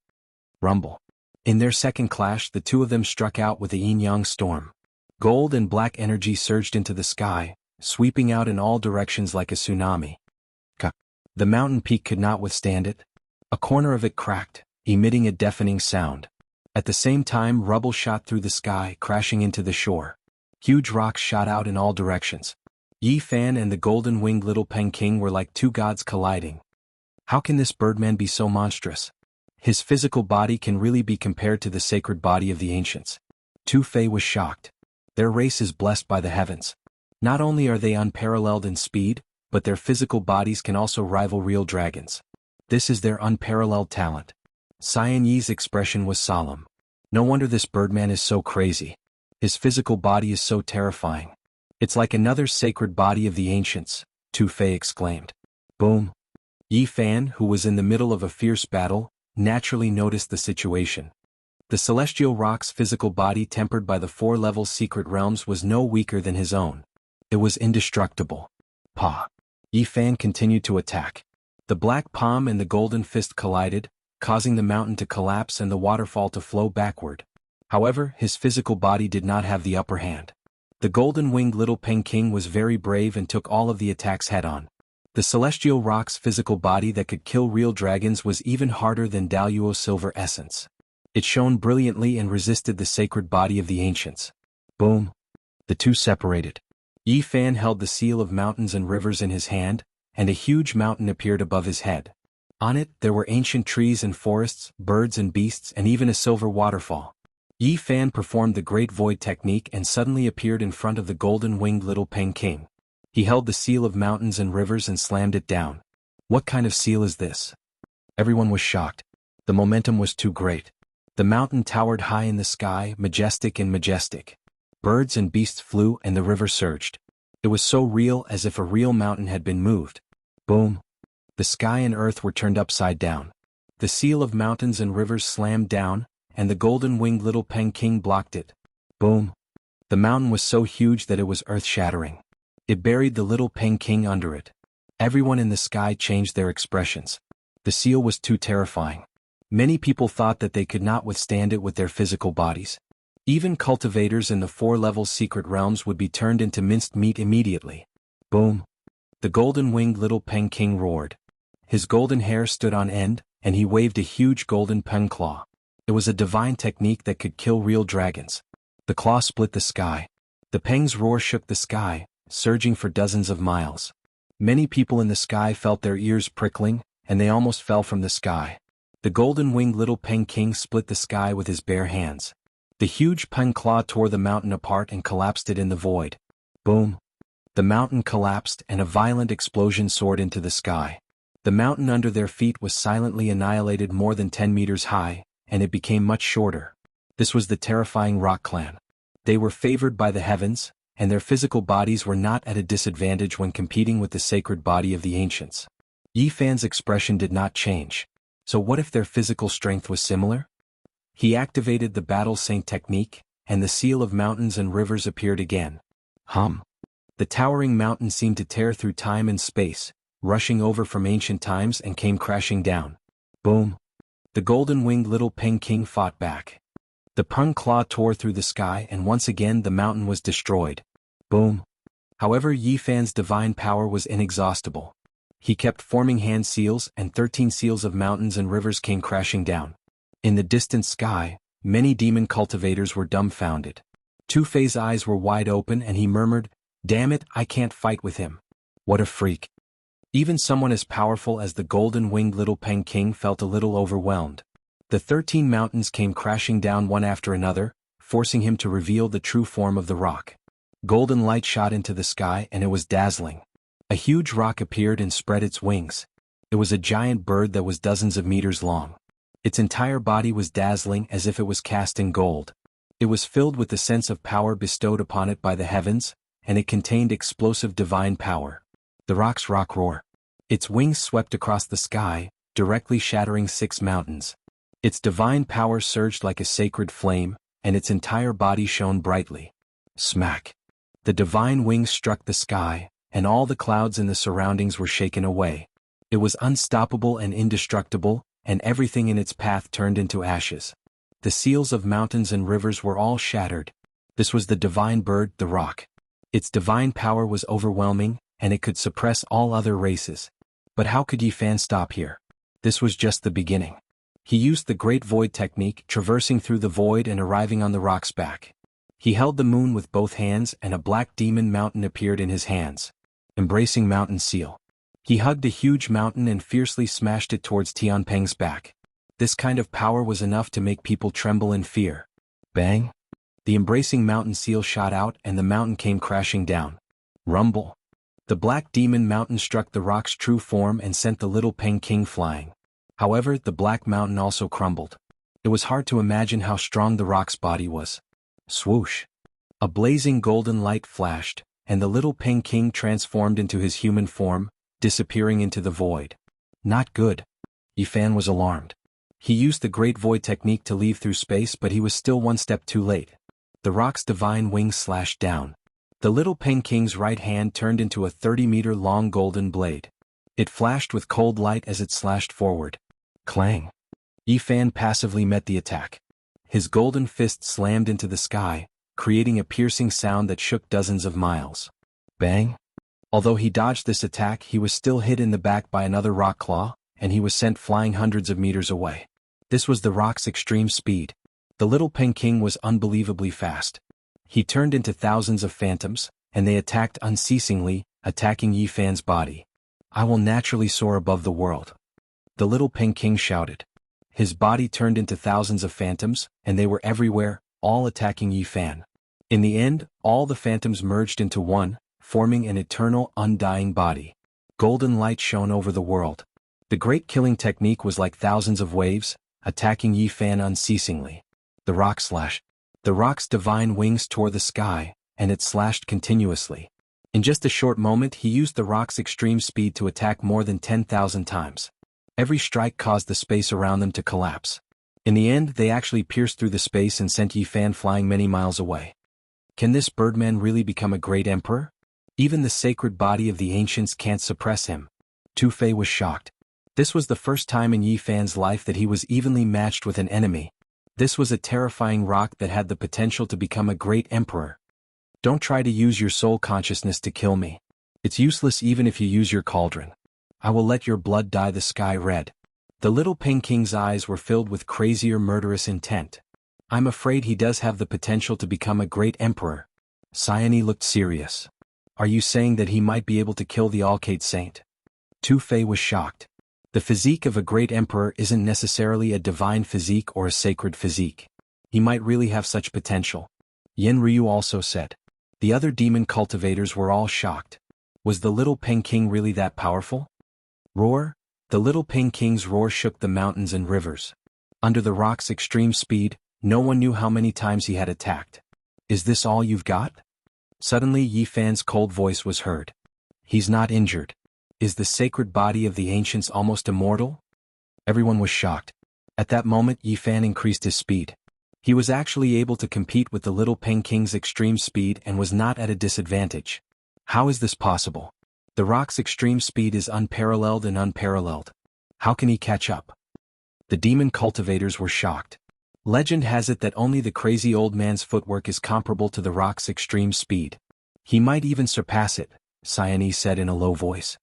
S1: Rumble. In their second clash, the two of them struck out with a yin-yang storm. Gold and black energy surged into the sky, sweeping out in all directions like a tsunami. The mountain peak could not withstand it. A corner of it cracked, emitting a deafening sound. At the same time, rubble shot through the sky, crashing into the shore. Huge rocks shot out in all directions. Yi Fan and the golden-winged little Peng King were like two gods colliding. How can this birdman be so monstrous? His physical body can really be compared to the sacred body of the ancients. Tu Fei was shocked. Their race is blessed by the heavens. Not only are they unparalleled in speed, but their physical bodies can also rival real dragons. This is their unparalleled talent. Xian Yi's expression was solemn. No wonder this birdman is so crazy. His physical body is so terrifying. It's like another sacred body of the ancients, Tu Fei exclaimed. Boom. Yi Fan, who was in the middle of a fierce battle, naturally noticed the situation. The celestial rock's physical body, tempered by the four-level secret realms, was no weaker than his own. It was indestructible. Pa. Yi Fan continued to attack. The black palm and the golden fist collided, causing the mountain to collapse and the waterfall to flow backward. However, his physical body did not have the upper hand. The golden-winged little Peng King was very brave and took all of the attacks head-on. The celestial rock's physical body that could kill real dragons was even harder than Daluo's silver essence. It shone brilliantly and resisted the sacred body of the ancients. Boom. The two separated. Yi Fan held the seal of mountains and rivers in his hand, and a huge mountain appeared above his head. On it, there were ancient trees and forests, birds and beasts, and even a silver waterfall. Yi Fan performed the Great Void technique and suddenly appeared in front of the golden-winged little Peng King. He held the seal of mountains and rivers and slammed it down. What kind of seal is this? Everyone was shocked. The momentum was too great. The mountain towered high in the sky, majestic and majestic. Birds and beasts flew and the river surged. It was so real, as if a real mountain had been moved. Boom. The sky and earth were turned upside down. The seal of mountains and rivers slammed down, and the golden-winged little Peng King blocked it. Boom. The mountain was so huge that it was earth-shattering. It buried the little Peng King under it. Everyone in the sky changed their expressions. The seal was too terrifying. Many people thought that they could not withstand it with their physical bodies. Even cultivators in the four-level secret realms would be turned into minced meat immediately. Boom. The golden-winged little Peng King roared. His golden hair stood on end, and he waved a huge golden Peng claw. It was a divine technique that could kill real dragons. The claw split the sky. The Peng's roar shook the sky, surging for dozens of miles. Many people in the sky felt their ears prickling, and they almost fell from the sky. The golden-winged little Peng King split the sky with his bare hands. The huge Peng claw tore the mountain apart and collapsed it in the void. Boom. The mountain collapsed and a violent explosion soared into the sky. The mountain under their feet was silently annihilated more than 10 meters high, and it became much shorter. This was the terrifying Rock Clan. They were favored by the heavens, and their physical bodies were not at a disadvantage when competing with the sacred body of the ancients. Yi Fan's expression did not change. So what if their physical strength was similar? He activated the Battle Saint technique, and the seal of mountains and rivers appeared again. Hum. The towering mountain seemed to tear through time and space, rushing over from ancient times and came crashing down. Boom. The golden-winged little Peking fought back. The Peng Claw tore through the sky and once again the mountain was destroyed. Boom. However, Yi Fan's divine power was inexhaustible. He kept forming hand seals and 13 seals of mountains and rivers came crashing down. In the distant sky, many demon cultivators were dumbfounded. Tu Fei's eyes were wide open and he murmured, "Damn it, I can't fight with him. What a freak." Even someone as powerful as the golden-winged little Peking felt a little overwhelmed. The 13 mountains came crashing down one after another, forcing him to reveal the true form of the rock. Golden light shot into the sky and it was dazzling. A huge rock appeared and spread its wings. It was a giant bird that was dozens of meters long. Its entire body was dazzling as if it was cast in gold. It was filled with the sense of power bestowed upon it by the heavens, and it contained explosive divine power. The rock's rock roar. Its wings swept across the sky, directly shattering 6 mountains. Its divine power surged like a sacred flame, and its entire body shone brightly. Smack. The divine wings struck the sky, and all the clouds in the surroundings were shaken away. It was unstoppable and indestructible, and everything in its path turned into ashes. The seals of mountains and rivers were all shattered. This was the divine bird, the rock. Its divine power was overwhelming, and it could suppress all other races. But how could Yi Fan stop here? This was just the beginning. He used the Great Void technique, traversing through the void and arriving on the rock's back. He held the moon with both hands and a black demon mountain appeared in his hands. Embracing mountain seal. He hugged a huge mountain and fiercely smashed it towards Tianpeng's back. This kind of power was enough to make people tremble in fear. Bang! The embracing mountain seal shot out and the mountain came crashing down. Rumble! The black demon mountain struck the rock's true form and sent the little Peking flying. However, the black mountain also crumbled. It was hard to imagine how strong the rock's body was. Swoosh! A blazing golden light flashed, and the little Peking transformed into his human form, disappearing into the void. Not good. Yi Fan was alarmed. He used the Great Void technique to leave through space, but he was still one step too late. The rock's divine wings slashed down. The little Peking's right hand turned into a 30-meter-long golden blade. It flashed with cold light as it slashed forward. Clang! Yi Fan passively met the attack. His golden fist slammed into the sky, creating a piercing sound that shook dozens of miles. Bang! Although he dodged this attack, he was still hit in the back by another rock claw, and he was sent flying hundreds of meters away. This was the rock's extreme speed. The little Peking was unbelievably fast. He turned into thousands of phantoms, and they attacked unceasingly, attacking Yi Fan's body. "I will naturally soar above the world," the little Peking shouted. His body turned into thousands of phantoms, and they were everywhere, all attacking Yi Fan. In the end, all the phantoms merged into one, forming an eternal, undying body. Golden light shone over the world. The great killing technique was like thousands of waves, attacking Yi Fan unceasingly. The rock slash. The rock's divine wings tore the sky, and it slashed continuously. In just a short moment, he used the rock's extreme speed to attack more than 10,000 times. Every strike caused the space around them to collapse. In the end, they actually pierced through the space and sent Yi Fan flying many miles away. Can this birdman really become a great emperor? Even the sacred body of the ancients can't suppress him. Tu Fei was shocked. This was the first time in Yi Fan's life that he was evenly matched with an enemy. This was a terrifying rock that had the potential to become a great emperor. Don't try to use your soul consciousness to kill me. It's useless even if you use your cauldron. I will let your blood dye the sky red. The little Peking's eyes were filled with crazier murderous intent. I'm afraid he does have the potential to become a great emperor. Cyane looked serious. Are you saying that he might be able to kill the Alcate Saint? Tu Fei was shocked. The physique of a great emperor isn't necessarily a divine physique or a sacred physique. He might really have such potential. Yen Ryu also said. The other demon cultivators were all shocked. Was the little Peking really that powerful? Roar! The little Ping King's roar shook the mountains and rivers. Under the rock's extreme speed, no one knew how many times he had attacked. Is this all you've got? Suddenly Yi Fan's cold voice was heard. He's not injured. Is the sacred body of the ancients almost immortal? Everyone was shocked. At that moment Yi Fan increased his speed. He was actually able to compete with the little Ping King's extreme speed and was not at a disadvantage. How is this possible? The rock's extreme speed is unparalleled and unparalleled. How can he catch up? The demon cultivators were shocked. Legend has it that only the crazy old man's footwork is comparable to the rock's extreme speed. He might even surpass it, Cyane said in a low voice.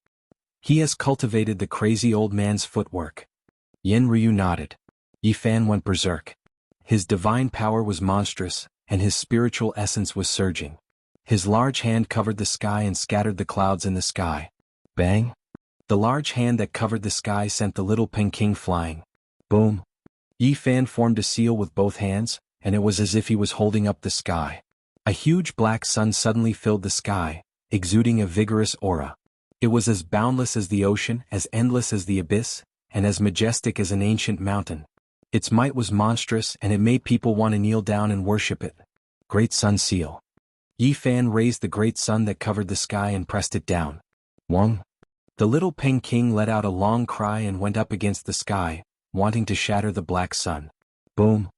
S1: He has cultivated the crazy old man's footwork. Yin Ryu nodded. Yi Fan went berserk. His divine power was monstrous, and his spiritual essence was surging. His large hand covered the sky and scattered the clouds in the sky. Bang! The large hand that covered the sky sent the little Ping King flying. Boom! Yi Fan formed a seal with both hands, and it was as if he was holding up the sky. A huge black sun suddenly filled the sky, exuding a vigorous aura. It was as boundless as the ocean, as endless as the abyss, and as majestic as an ancient mountain. Its might was monstrous and it made people want to kneel down and worship it. Great Sun Seal. Yi Fan raised the great sun that covered the sky and pressed it down. Wong. The little Ping King let out a long cry and went up against the sky, wanting to shatter the black sun. Boom.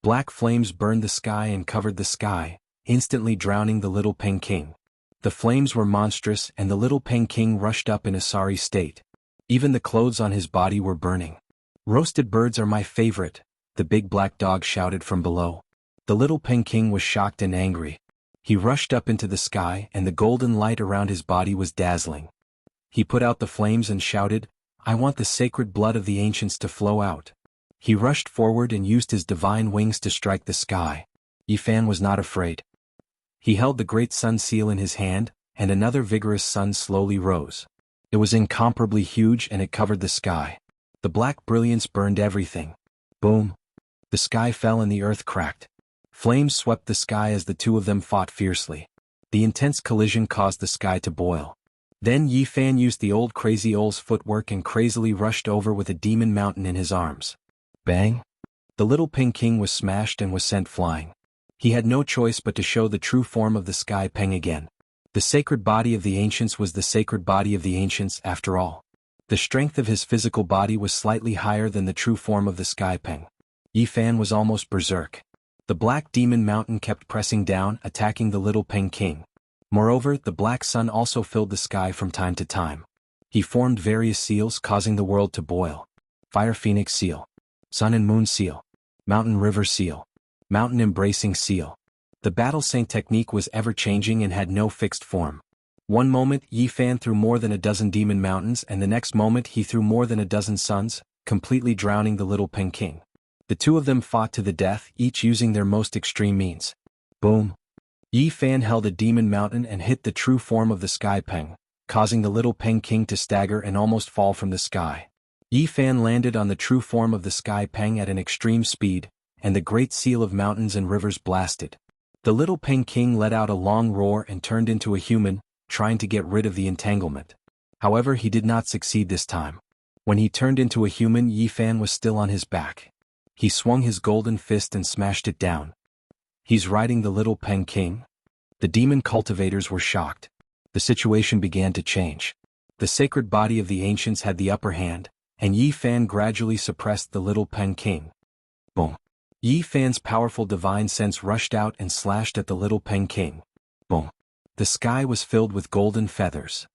S1: Black flames burned the sky and covered the sky, instantly drowning the little Ping King. The flames were monstrous and the little Ping King rushed up in a sorry state. Even the clothes on his body were burning. Roasted birds are my favorite, the big black dog shouted from below. The little Ping King was shocked and angry. He rushed up into the sky and the golden light around his body was dazzling. He put out the flames and shouted, I want the sacred blood of the ancients to flow out. He rushed forward and used his divine wings to strike the sky. Yi Fan was not afraid. He held the great sun seal in his hand, and another vigorous sun slowly rose. It was incomparably huge and it covered the sky. The black brilliance burned everything. Boom! The sky fell and the earth cracked. Flames swept the sky as the two of them fought fiercely. The intense collision caused the sky to boil. Then Yi Fan used the old crazy old's footwork and crazily rushed over with a demon mountain in his arms. Bang! The little Ping King was smashed and was sent flying. He had no choice but to show the true form of the Sky Peng again. The sacred body of the ancients was the sacred body of the ancients after all. The strength of his physical body was slightly higher than the true form of the Sky Peng. Yi Fan was almost berserk. The black demon mountain kept pressing down, attacking the little Ping King. Moreover, the black sun also filled the sky from time to time. He formed various seals causing the world to boil. Fire Phoenix Seal. Sun and Moon Seal. Mountain River Seal. Mountain Embracing Seal. The battle sync technique was ever-changing and had no fixed form. One moment Yi Fan threw more than a dozen demon mountains and the next moment he threw more than a dozen suns, completely drowning the little Ping King. The two of them fought to the death, each using their most extreme means. Boom! Yi Fan held a demon mountain and hit the true form of the Sky Peng, causing the little Ping King to stagger and almost fall from the sky. Yi Fan landed on the true form of the Sky Peng at an extreme speed, and the great seal of mountains and rivers blasted. The little Ping King let out a long roar and turned into a human, trying to get rid of the entanglement. However, he did not succeed this time. When he turned into a human, Yi Fan was still on his back. He swung his golden fist and smashed it down. He's riding the little Ping King? The demon cultivators were shocked. The situation began to change. The sacred body of the ancients had the upper hand, and Yi Fan gradually suppressed the little Ping King. Boom! Yi Fan's powerful divine sense rushed out and slashed at the little Ping King. Boom! The sky was filled with golden feathers.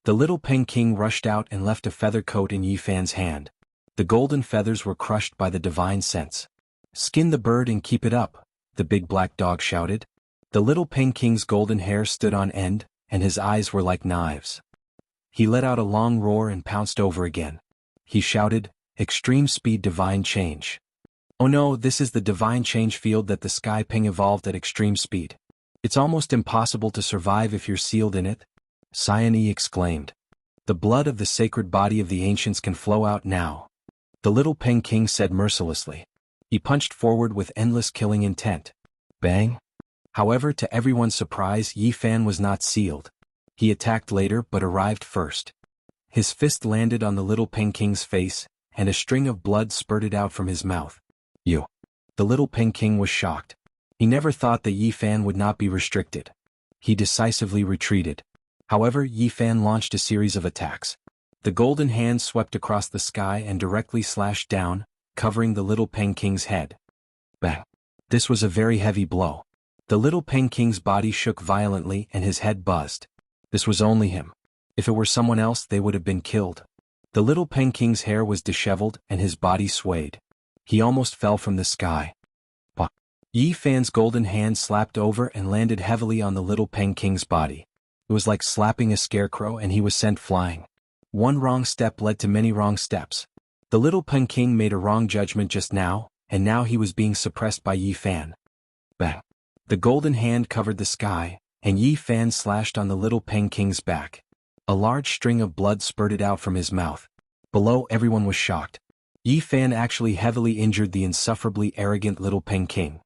S1: The little Ping King rushed out and left a feather coat in Yi Fan's hand. The golden feathers were crushed by the divine sense. Skin the bird and keep it up, the big black dog shouted. The little Ping King's golden hair stood on end, and his eyes were like knives. He let out a long roar and pounced over again. He shouted, Extreme Speed Divine Change. Oh no, this is the divine change field that the Sky Peng evolved at extreme speed. It's almost impossible to survive if you're sealed in it. Cyane exclaimed. The blood of the sacred body of the ancients can flow out now. The little Ping King said mercilessly. He punched forward with endless killing intent. Bang! However, to everyone's surprise, Yi Fan was not sealed. He attacked later but arrived first. His fist landed on the little Pengking's face, and a string of blood spurted out from his mouth. You. The little Pengking was shocked. He never thought that Yi Fan would not be restricted. He decisively retreated. However, Yi Fan launched a series of attacks. The golden hand swept across the sky and directly slashed down, covering the little Pengking's head. Bang! This was a very heavy blow. The little Pengking's body shook violently and his head buzzed. This was only him. If it were someone else, they would have been killed. The little Pengking's hair was disheveled and his body swayed. He almost fell from the sky. But Yi Fan's golden hand slapped over and landed heavily on the little Pengking's body. It was like slapping a scarecrow and he was sent flying. One wrong step led to many wrong steps. The little Pengking made a wrong judgment just now, and now he was being suppressed by Yi Fan. Bang! The golden hand covered the sky, and Yi Fan slashed on the little Pengking's back. A large string of blood spurted out from his mouth. Below, everyone was shocked. Yi Fan actually heavily injured the insufferably arrogant little Pengking.